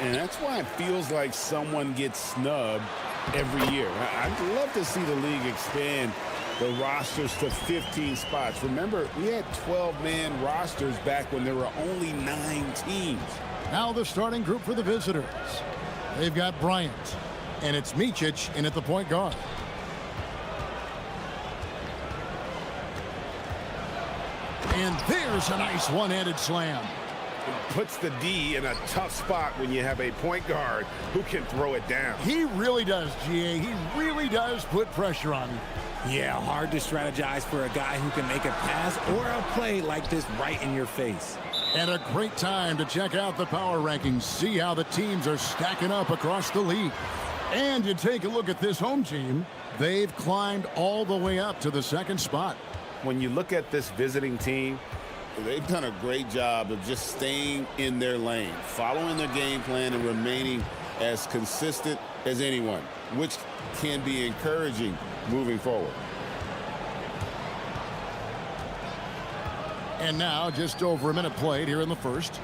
And that's why it feels like someone gets snubbed every year. I'd love to see the league expand the rosters to 15 spots. Remember, we had 12-man rosters back when there were only 9 teams. Now the starting group for the visitors. They've got Bryant, and it's Micic in at the point guard. And there's a nice one-handed slam. It puts the D in a tough spot when you have a point guard who can throw it down. He really does, GA. He really does put pressure on you. Yeah, hard to strategize for a guy who can make a pass or a play like this right in your face. And a great time to check out the power rankings, see how the teams are stacking up across the league. And you take a look at this home team, they've climbed all the way up to the 2nd spot. When you look at this visiting team, they've done a great job of just staying in their lane, following their game plan and remaining as consistent as anyone, which can be encouraging moving forward. And now just over a minute played here in the first.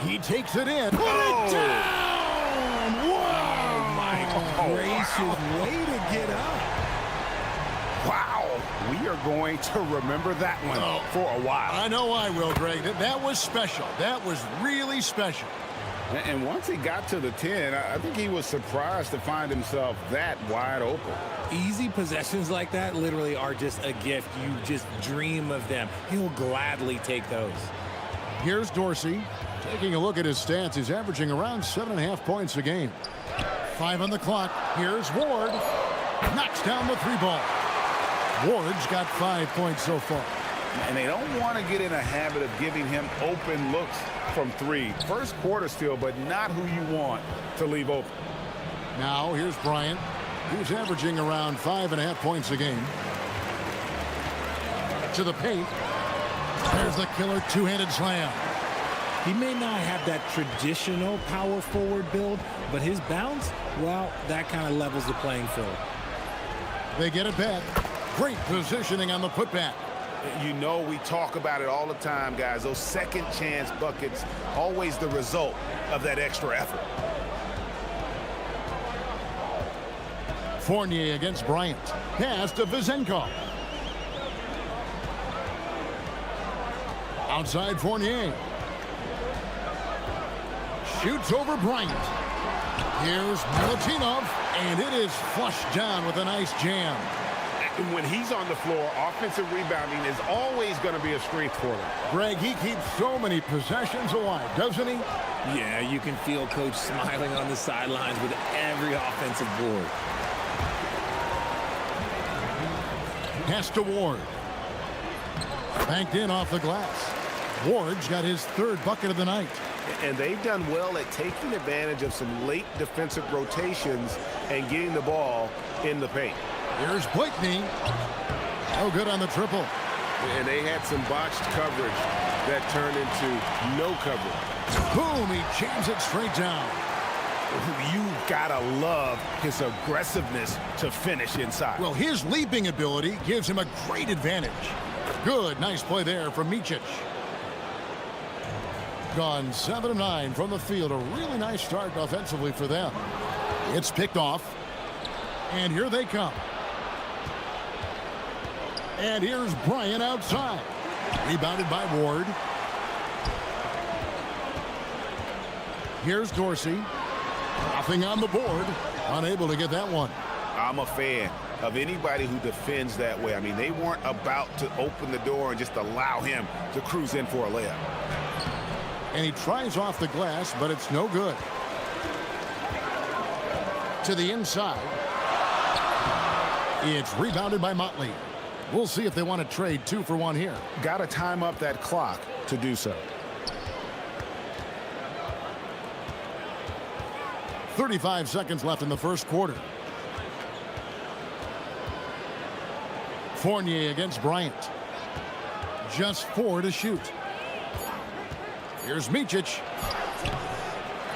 He takes it in. Put it down! Wow! Oh, my gracious, way to get up. wow, we are going to remember that one for a while. I know I will, Greg. That was special. That was really special. And once he got to the 10, I think he was surprised to find himself that wide open. Easy possessions like that literally are just a gift. You just dream of them. He'll gladly take those. Here's Dorsey. Taking a look at his stats, he's averaging around 7.5 points a game. 5 on the clock. Here's Ward. Knocks down the 3-ball. Ward's got 5 points so far. And they don't want to get in a habit of giving him open looks from 3. First quarter still, but not who you want to leave open. Now here's Bryant. He's averaging around 5.5 points a game. To the paint. There's the killer 2-handed slam. He may not have that traditional power forward build, but his bounce, well, that kind of levels the playing field. They get it back. Great positioning on the putback. You know, we talk about it all the time, guys. Those second chance buckets, always the result of that extra effort. Fournier against Bryant. Pass to Vizenkov. Outside Fournier. Shoots over Bryant. Here's Milutinov, and it is flushed down with a nice jam. And when he's on the floor, offensive rebounding is always going to be a strength for them. Greg, he keeps so many possessions alive, doesn't he? Yeah, you can feel Coach smiling on the sidelines with every offensive board. Pass to Ward. Banked in off the glass. Ward's got his 3rd bucket of the night. And they've done well at taking advantage of some late defensive rotations and getting the ball in the paint. Here's Blakeney. No good on the triple. And they had some botched coverage that turned into no coverage. Boom, he jams it straight down. You've got to love his aggressiveness to finish inside. Well, his leaping ability gives him a great advantage. Good, nice play there from Micic. Gone 7 of 9 from the field. A really nice start offensively for them. It's picked off. And here they come. And here's Bryant outside. Rebounded by Ward. Here's Dorsey. Nothing on the board. Unable to get that one. I'm a fan of anybody who defends that way. I mean, they weren't about to open the door and just allow him to cruise in for a layup. And he tries off the glass, but it's no good. To the inside. It's rebounded by Motley. We'll see if they want to trade 2 for 1 here. Got to time up that clock to do so. 35 seconds left in the first quarter. Fournier against Bryant. Just 4 to shoot. Here's Micic.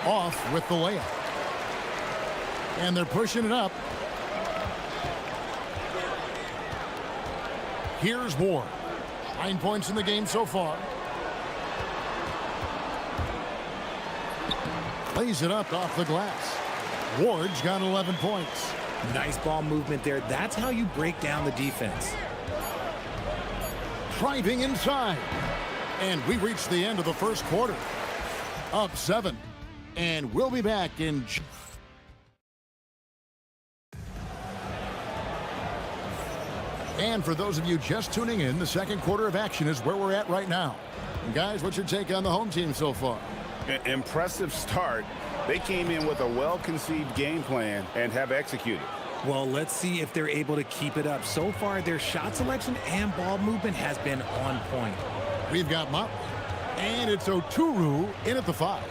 Off with the layup. And they're pushing it up. Here's Ward. 9 points in the game so far. Plays it up off the glass. Ward's got 11 points. Nice ball movement there. That's how you break down the defense. Driving inside. And we reach the end of the first quarter. Up 7. And we'll be back in... And for those of you just tuning in, the second quarter of action is where we're at right now. And guys, what's your take on the home team so far? Impressive start. They came in with a well-conceived game plan and have executed. Well, let's see if they're able to keep it up. So far, their shot selection and ball movement has been on point. We've got Mott, and it's Oturu in at the 5.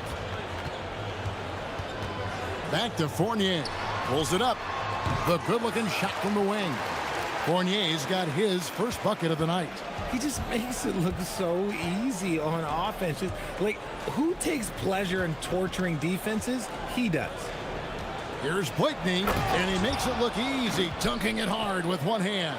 Back to Fournier. Pulls it up. The good-looking shot from the wing. Fournier's got his first bucket of the night. He just makes it look so easy on offense. Just, like, who takes pleasure in torturing defenses? He does. Here's Blakeney, and he makes it look easy, dunking it hard with one hand.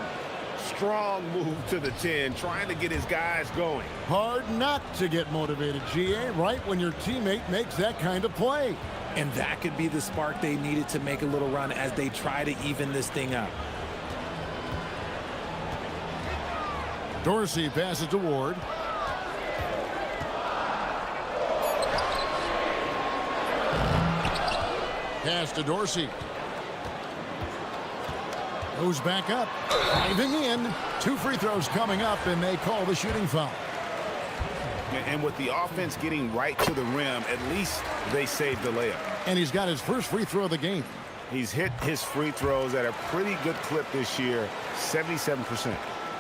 Strong move to the 10, trying to get his guys going. Hard not to get motivated, GA, right when your teammate makes that kind of play. And that could be the spark they needed to make a little run as they try to even this thing up. Dorsey passes to Ward. Pass to Dorsey. Goes back up. Diving in. 2 free throws coming up, and they call the shooting foul. And with the offense getting right to the rim, at least they saved the layup. And he's got his first free throw of the game. He's hit his free throws at a pretty good clip this year, 77%.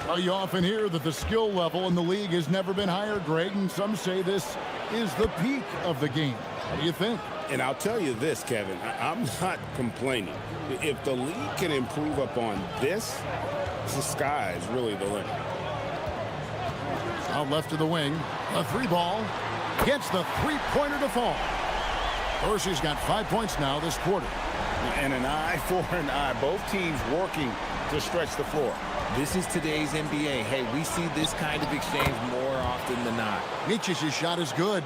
Well, you often hear that the skill level in the league has never been higher, Greg, and some say this is the peak of the game. What do you think? And I'll tell you this, Kevin, I'm not complaining. If the league can improve upon this, the sky is really the limit. Out left to the wing. A 3-ball. Gets the 3-pointer to fall. Dorsey's got 5 points now this quarter. And an eye for an eye. Both teams working to stretch the floor. This is today's NBA. Hey, we see this kind of exchange more often than not. Micic's shot is good.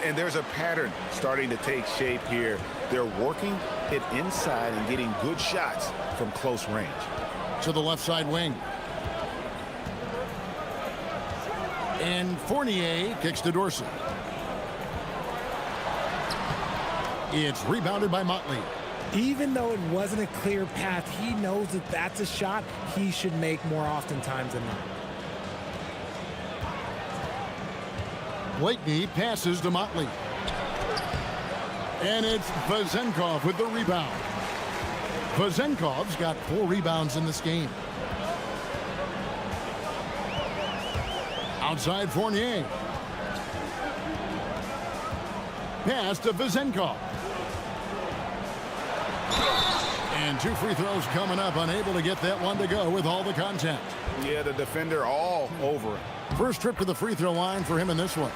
And there's a pattern starting to take shape here. They're working it inside and getting good shots from close range. To the left side wing. And Fournier kicks to Dorsey. It's rebounded by Motley. Even though it wasn't a clear path, he knows that that's a shot he should make more oftentimes than not. Blakeney passes to Motley. And it's Vezenkov with the rebound. Vezenkov's got 4 rebounds in this game. Outside Fournier. Pass to Vezenkov. And 2 free throws coming up, unable to get that one to go with all the contact. Yeah, the defender all over it. First trip to the free throw line for him in this one.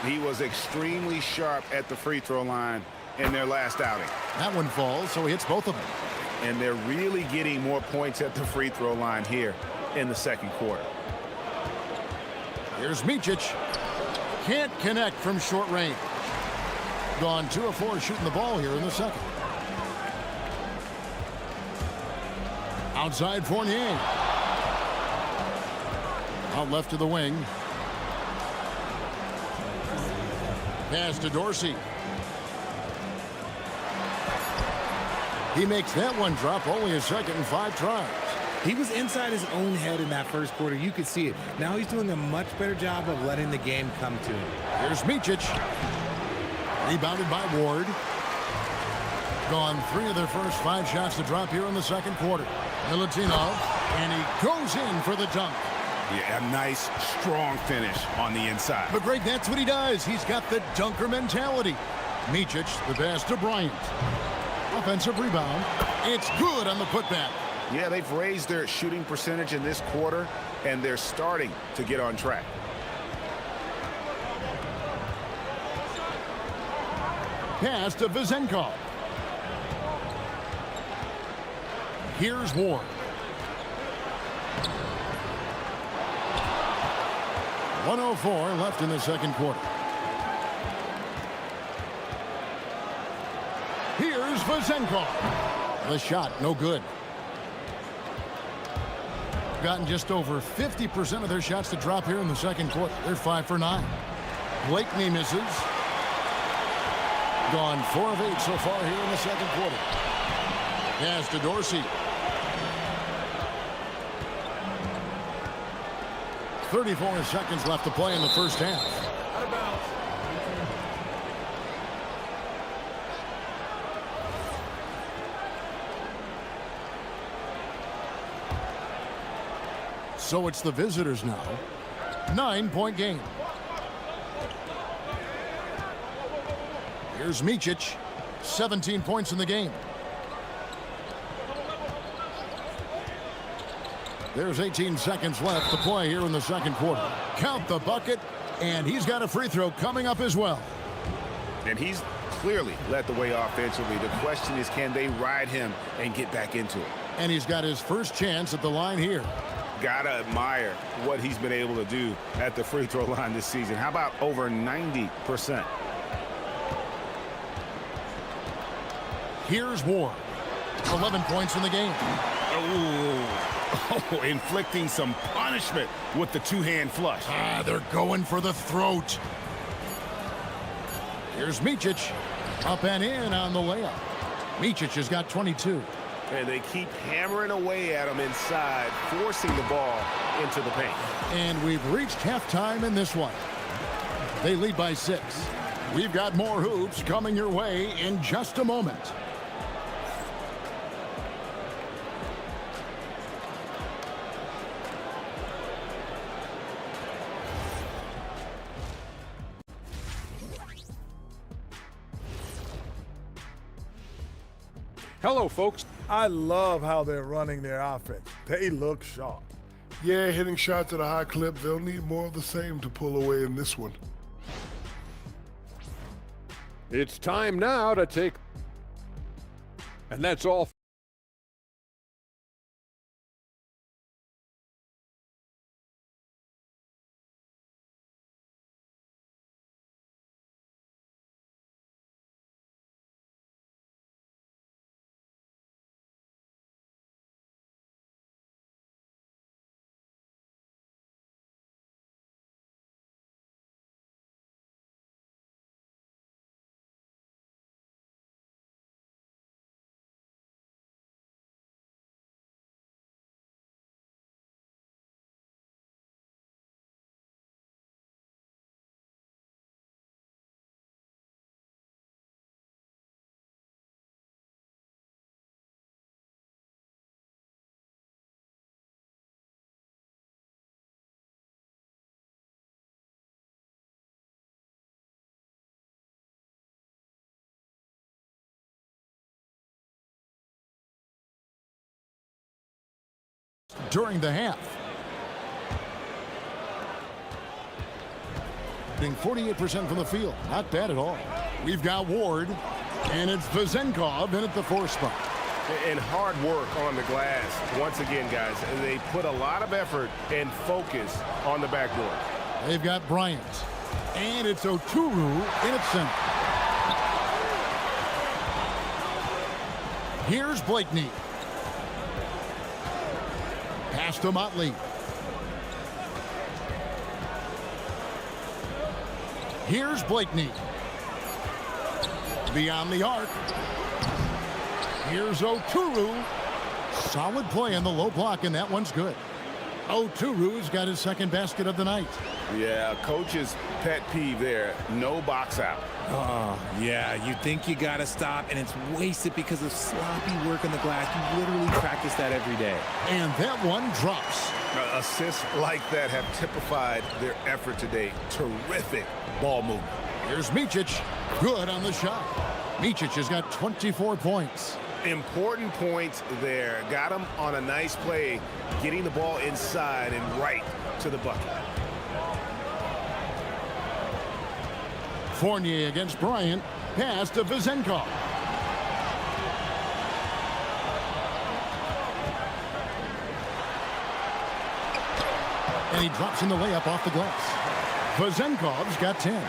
He was extremely sharp at the free throw line in their last outing. That one falls, so he hits both of them. And they're really getting more points at the free throw line here in the second quarter. Here's Micic. Can't connect from short range. Gone 2 of 4 shooting the ball here in the second. Outside Fournier. Out left to the wing. Pass to Dorsey. He makes that one drop, only a second and 5 tries. He was inside his own head in that first quarter. You could see it. Now he's doing a much better job of letting the game come to him. Here's Micic. Rebounded by Ward. Gone 3 of their first 5 shots to drop here in the second quarter. Milutinov, and he goes in for the dunk. Yeah, a nice, strong finish on the inside. But Greg, that's what he does. He's got the dunker mentality. Micic, the pass to Bryant. Offensive rebound. It's good on the putback. Yeah, they've raised their shooting percentage in this quarter, and they're starting to get on track. Pass to Vezenkov. Here's Ward. .104 left in the second quarter. Here's Vazenkov. The shot, no good. Gotten just over 50% of their shots to drop here in the second quarter. They're 5 for 9. Blakeney misses. Gone 4 of 8 so far here in the second quarter. Pass to Dorsey. 34 seconds left to play in the first half. So it's the visitors now. 9-point game. Here's Micic. 17 points in the game. There's 18 seconds left to play here in the second quarter. Count the bucket, and he's got a free throw coming up as well. And he's clearly led the way offensively. The question is, can they ride him and get back into it? And he's got his first chance at the line here. Gotta admire what he's been able to do at the free throw line this season. How about over 90%? Here's Ward. 11 points in the game. Oh, inflicting some punishment with the two-hand flush. They're going for the throat. Here's Micic. Up and in on the layup. Micic has got 22. And they keep hammering away at him inside, forcing the ball into the paint. And we've reached halftime in this one. They lead by 6. We've got more hoops coming your way in just a moment. Hello, folks. I love how they're running their offense. They look sharp. Yeah, hitting shots at a high clip. They'll need more of the same to pull away in this one. It's time now to take... And that's all. During the half. Being 48% from the field. Not bad at all. We've got Ward, and it's Vazenkov in at the 4 spot. And hard work on the glass. Once again, guys, they put a lot of effort and focus on the backboard. They've got Bryant, and it's Oturu in at center. Here's Blakeney. Pass to Motley. Here's Blakeney. Beyond the arc. Here's Oturu. Solid play in the low block, and that one's good. Oturu's got his second basket of the night. Yeah, coach's pet peeve there. No box out. Oh, yeah, you think you got to stop, and it's wasted because of sloppy work on the glass. You literally practice that every day. And that one drops. Assists like that have typified their effort today. Terrific ball movement. Here's Micic. Good on the shot. Micic has got 24 points. Important points there. Got him on a nice play, getting the ball inside and right to the bucket. Fournier against Bryant. Pass to Vazenkov. And he drops in the layup off the glass. Vazenkov's got 10.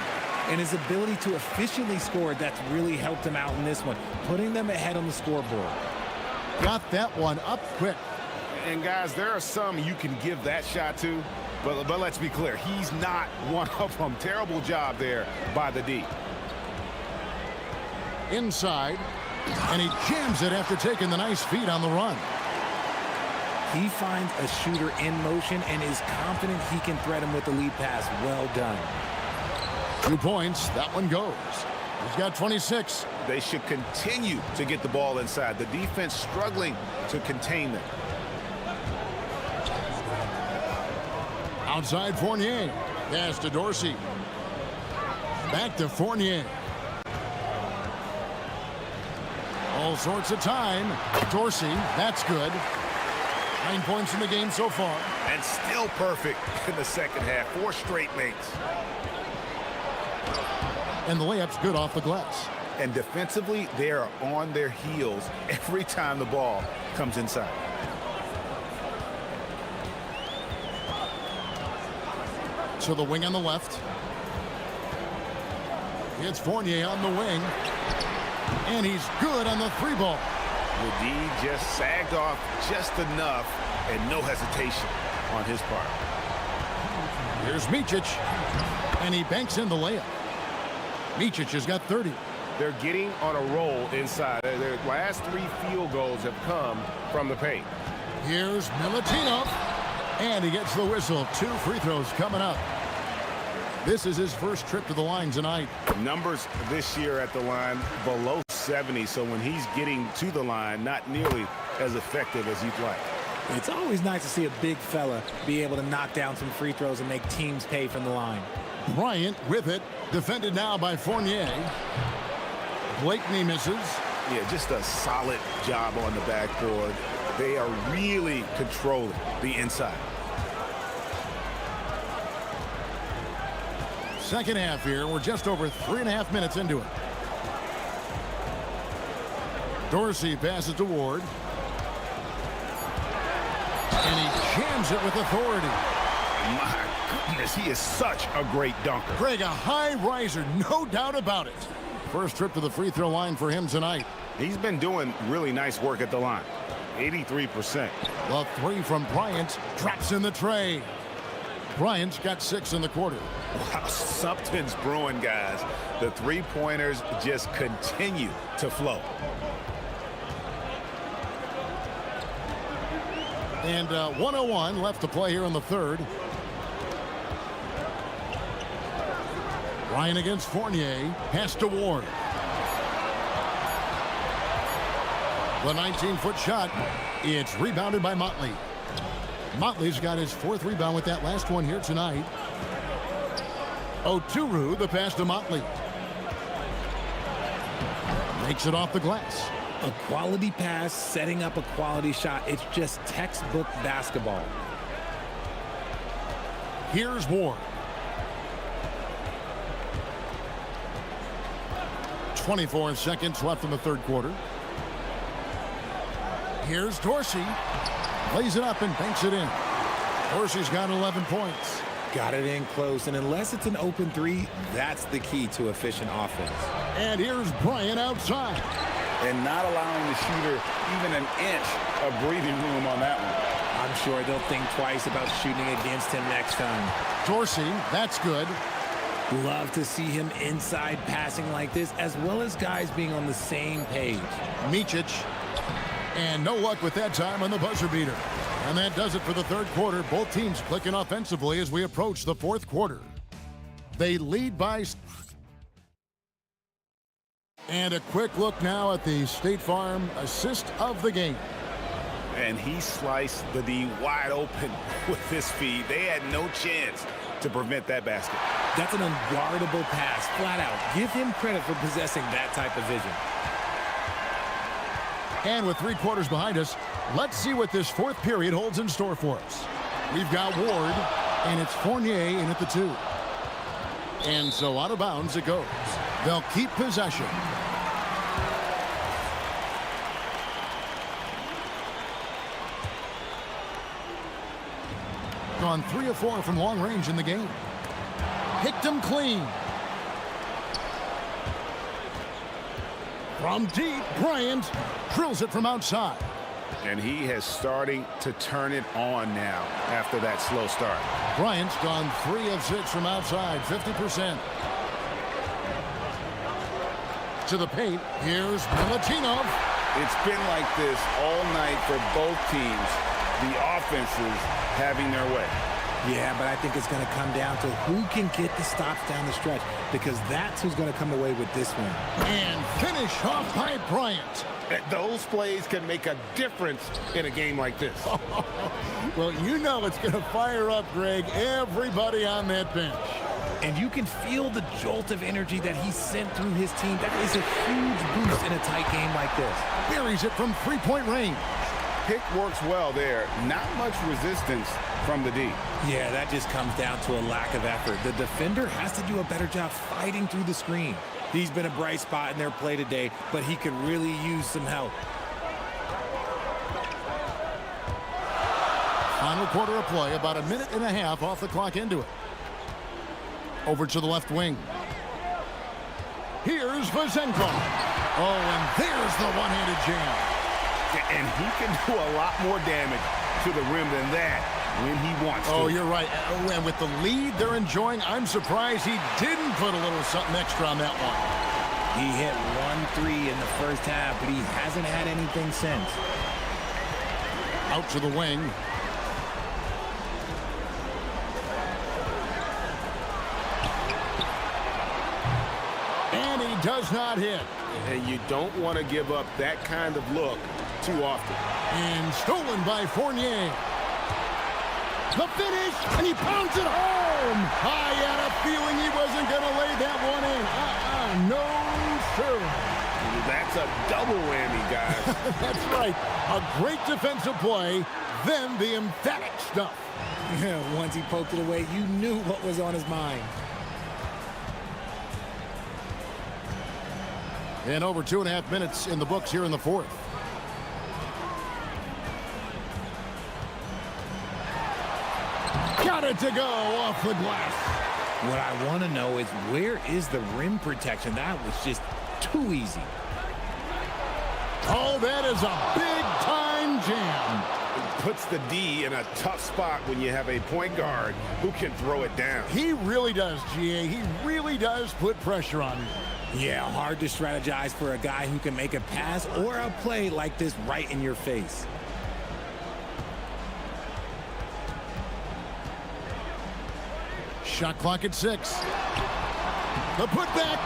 and his ability to efficiently score, that's really helped him out in this one, putting them ahead on the scoreboard. Got that one up quick. And guys, there are some you can give that shot to, but let's be clear, he's not one of them. Terrible job there by the D. Inside, and he jams it after taking the nice feed on the run. He finds a shooter in motion and is confident he can thread him with the lead pass. Well done. 2 points. That one goes. He's got 26. They should continue to get the ball inside. The defense struggling to contain them. Outside Fournier. Pass to Dorsey. Back to Fournier. All sorts of time. Dorsey, that's good. 9 points in the game so far. And still perfect in the second half. 4 straight makes. And the layup's good off the glass. And defensively, they are on their heels every time the ball comes inside. To the wing on the left. It's Fournier on the wing. And he's good on the 3-ball. The D just sagged off just enough and no hesitation on his part. Here's Micic. And he banks in the layup. Micic has got 30. They're getting on a roll inside. Their last 3 field goals have come from the paint. Here's Milutinov. And he gets the whistle. 2 free throws coming up. This is his first trip to the line tonight. Numbers this year at the line below 70, so when he's getting to the line, not nearly as effective as you'd like. It's always nice to see a big fella be able to knock down some free throws and make teams pay from the line. Bryant with it. Defended now by Fournier. Blakeney misses. Yeah, just a solid job on the backboard. They are really controlling the inside. Second half here. We're just over 3.5 minutes into it. Dorsey passes to Ward. And he jams it with authority. My goodness, he is such a great dunker. Greg, a high riser, no doubt about it. First trip to the free throw line for him tonight. He's been doing really nice work at the line. 83%. The 3 from Bryant drops in the tray. Bryant's got 6 in the quarter. Wow, something's brewing, guys. The 3-pointers just continue to flow. And 1:01 left to play here in the third. Ryan against Fournier. Pass to Ward. The 19-foot shot. It's rebounded by Motley. Motley's got his 4th rebound with that last one here tonight. Oturu, the pass to Motley. Makes it off the glass. A quality pass, setting up a quality shot. It's just textbook basketball. Here's Ward. 24 seconds left in the third quarter. Here's Dorsey. Lays it up and banks it in. Dorsey's got 11 points. Got it in close, and unless it's an open 3, that's the key to efficient offense. And here's Bryant outside. And not allowing the shooter even an inch of breathing room on that one. I'm sure they'll think twice about shooting against him next time. Dorsey, that's good. Love to see him inside passing like this, as well as guys being on the same page. Micic. And no luck with that time on the buzzer beater. And that does it for the third quarter. Both teams clicking offensively as we approach the fourth quarter. They lead by... And a quick look now at the State Farm assist of the game. And he sliced the D wide open with his feet. They had no chance to prevent that basket. That's an unguardable pass, flat out. Give him credit for possessing that type of vision. And with 3 quarters behind us, let's see what this fourth period holds in store for us. We've got Ward, and it's Fournier in at the 2. And so out of bounds it goes. They'll keep possession. Gone 3 of 4 from long range in the game. Picked him clean. From deep, Bryant drills it from outside. And he has starting to turn it on now after that slow start. Bryant's gone 3 of 6 from outside, 50%. To the paint, here's Milutinov. It's been like this all night for both teams. The offenses having their way. Yeah, but I think it's going to come down to who can get the stops down the stretch, because that's who's going to come away with this one. And finish off by Bryant. Those plays can make a difference in a game like this. Well, you know it's going to fire up, Greg, everybody on that bench. And you can feel the jolt of energy that he sent through his team. That is a huge boost in a tight game like this. Buries it from three-point range. Pick works well there. Not much resistance from the D. Yeah, that just comes down to a lack of effort. The defender has to do a better job fighting through the screen. He's been a bright spot in their play today, but he could really use some help. Final quarter of play, about a minute and a half off the clock into it. Over to the left wing. Here's Vazenko. Oh, and there's the one-handed jam. And he can do a lot more damage to the rim than that when he wants to. Oh, you're right. And with the lead they're enjoying, I'm surprised he didn't put a little something extra on that one. He hit 1 3 in the first half, but he hasn't had anything since. Out to the wing. And he does not hit. And you don't want to give up that kind of look too often. And stolen by Fournier. The finish, and he pounds it home. I had a feeling he wasn't going to lay that one in. No, sir. That's a double whammy, guys. That's right. A great defensive play, then the emphatic stuff. Yeah, once he poked it away, you knew what was on his mind. And over 2.5 minutes in the books here in the fourth. Got it to go off the glass. What I want to know is, where is the rim protection? That was just too easy. Oh, that is a big-time jam. It puts the D in a tough spot when you have a point guard who can throw it down. He really does, GA. He really does put pressure on you. Yeah, hard to strategize for a guy who can make a pass or a play like this right in your face. Shot clock at 6. The putback.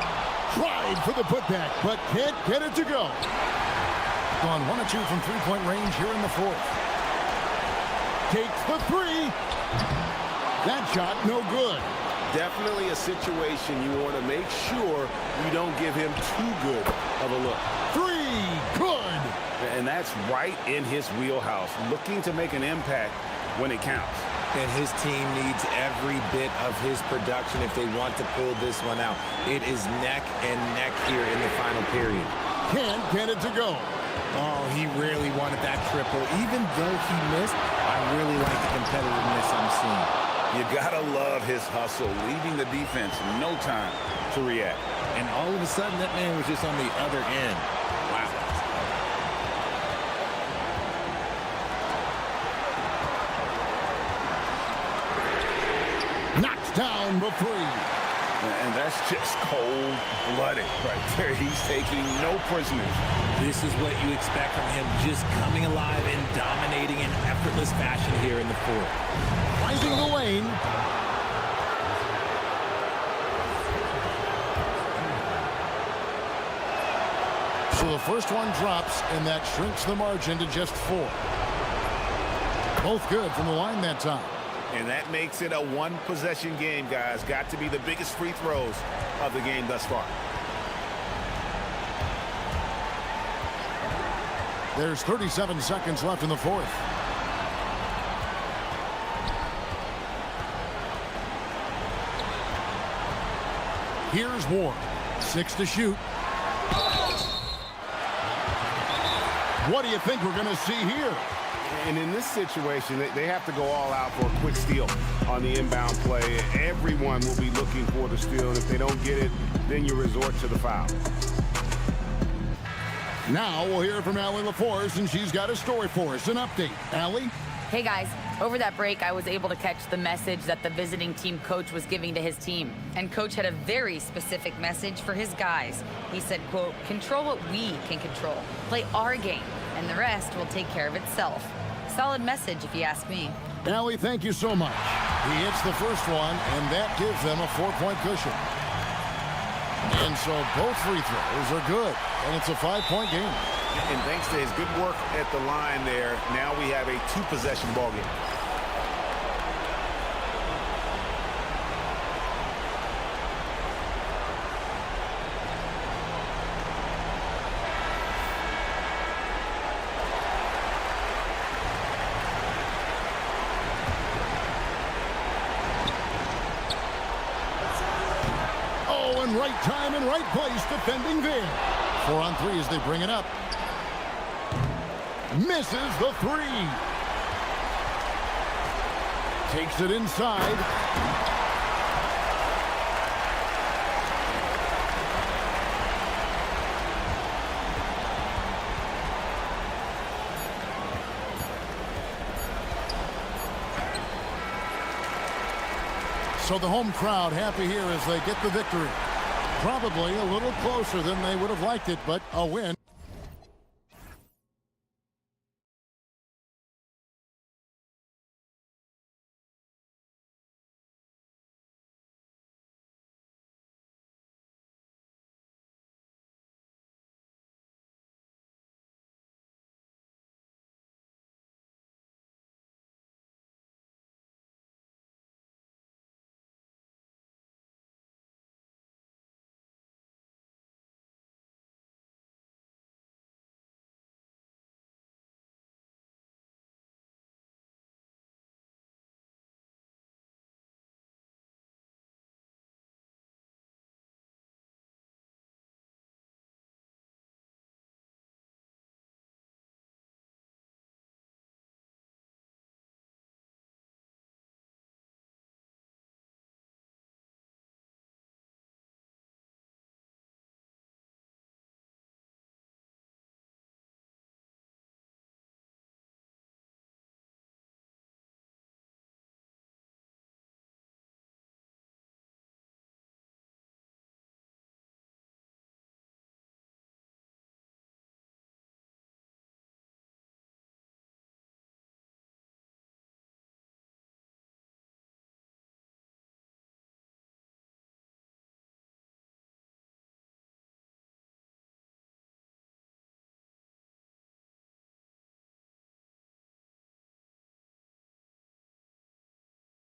Tried for the putback, but can't get it to go. Gone 1 of 2 from three-point range here in the fourth. Takes the 3. That shot no good. Definitely a situation you want to make sure you don't give him too good of a look. 3, good. And that's right in his wheelhouse, looking to make an impact when it counts. And his team needs every bit of his production if they want to pull this one out. It is neck and neck here in the final period. Can't get it to go. Oh, he really wanted that triple. Even though he missed, I really like the competitiveness I'm seeing. You gotta love his hustle, leaving the defense no time to react. And all of a sudden, that man was just on the other end. Wow. Knocks down the 3. And that's just cold-blooded right there. He's taking no prisoners. This is what you expect from him, just coming alive and dominating in effortless fashion here in the fourth. Finding the lane. So the first one drops, and that shrinks the margin to just 4. Both good from the line that time. And that makes it a one-possession game, guys. Got to be the biggest free throws of the game thus far. There's 37 seconds left in the fourth. Here's Ward. 6 to shoot. What do you think we're going to see here? And in this situation, they have to go all out for a quick steal on the inbound play. Everyone will be looking for the steal, and if they don't get it, then you resort to the foul. Now we'll hear from Allie LaForce, and she's got a story for us, an update. Allie? Hey guys, over that break, I was able to catch the message that the visiting team coach was giving to his team. And coach had a very specific message for his guys. He said, quote, control what we can control. Play our game, and the rest will take care of itself. Solid message, if you ask me. Allie, thank you so much. He hits the first one, and that gives them a 4-point cushion. And so both free throws are good, and it's a 5-point game. And thanks to his good work at the line there, now we have a 2-possession ball game. Oh, and right time and right place defending there. 4 on 3 as they bring it up. Misses the 3. Takes it inside. So the home crowd happy here as they get the victory. Probably a little closer than they would have liked it, but a win.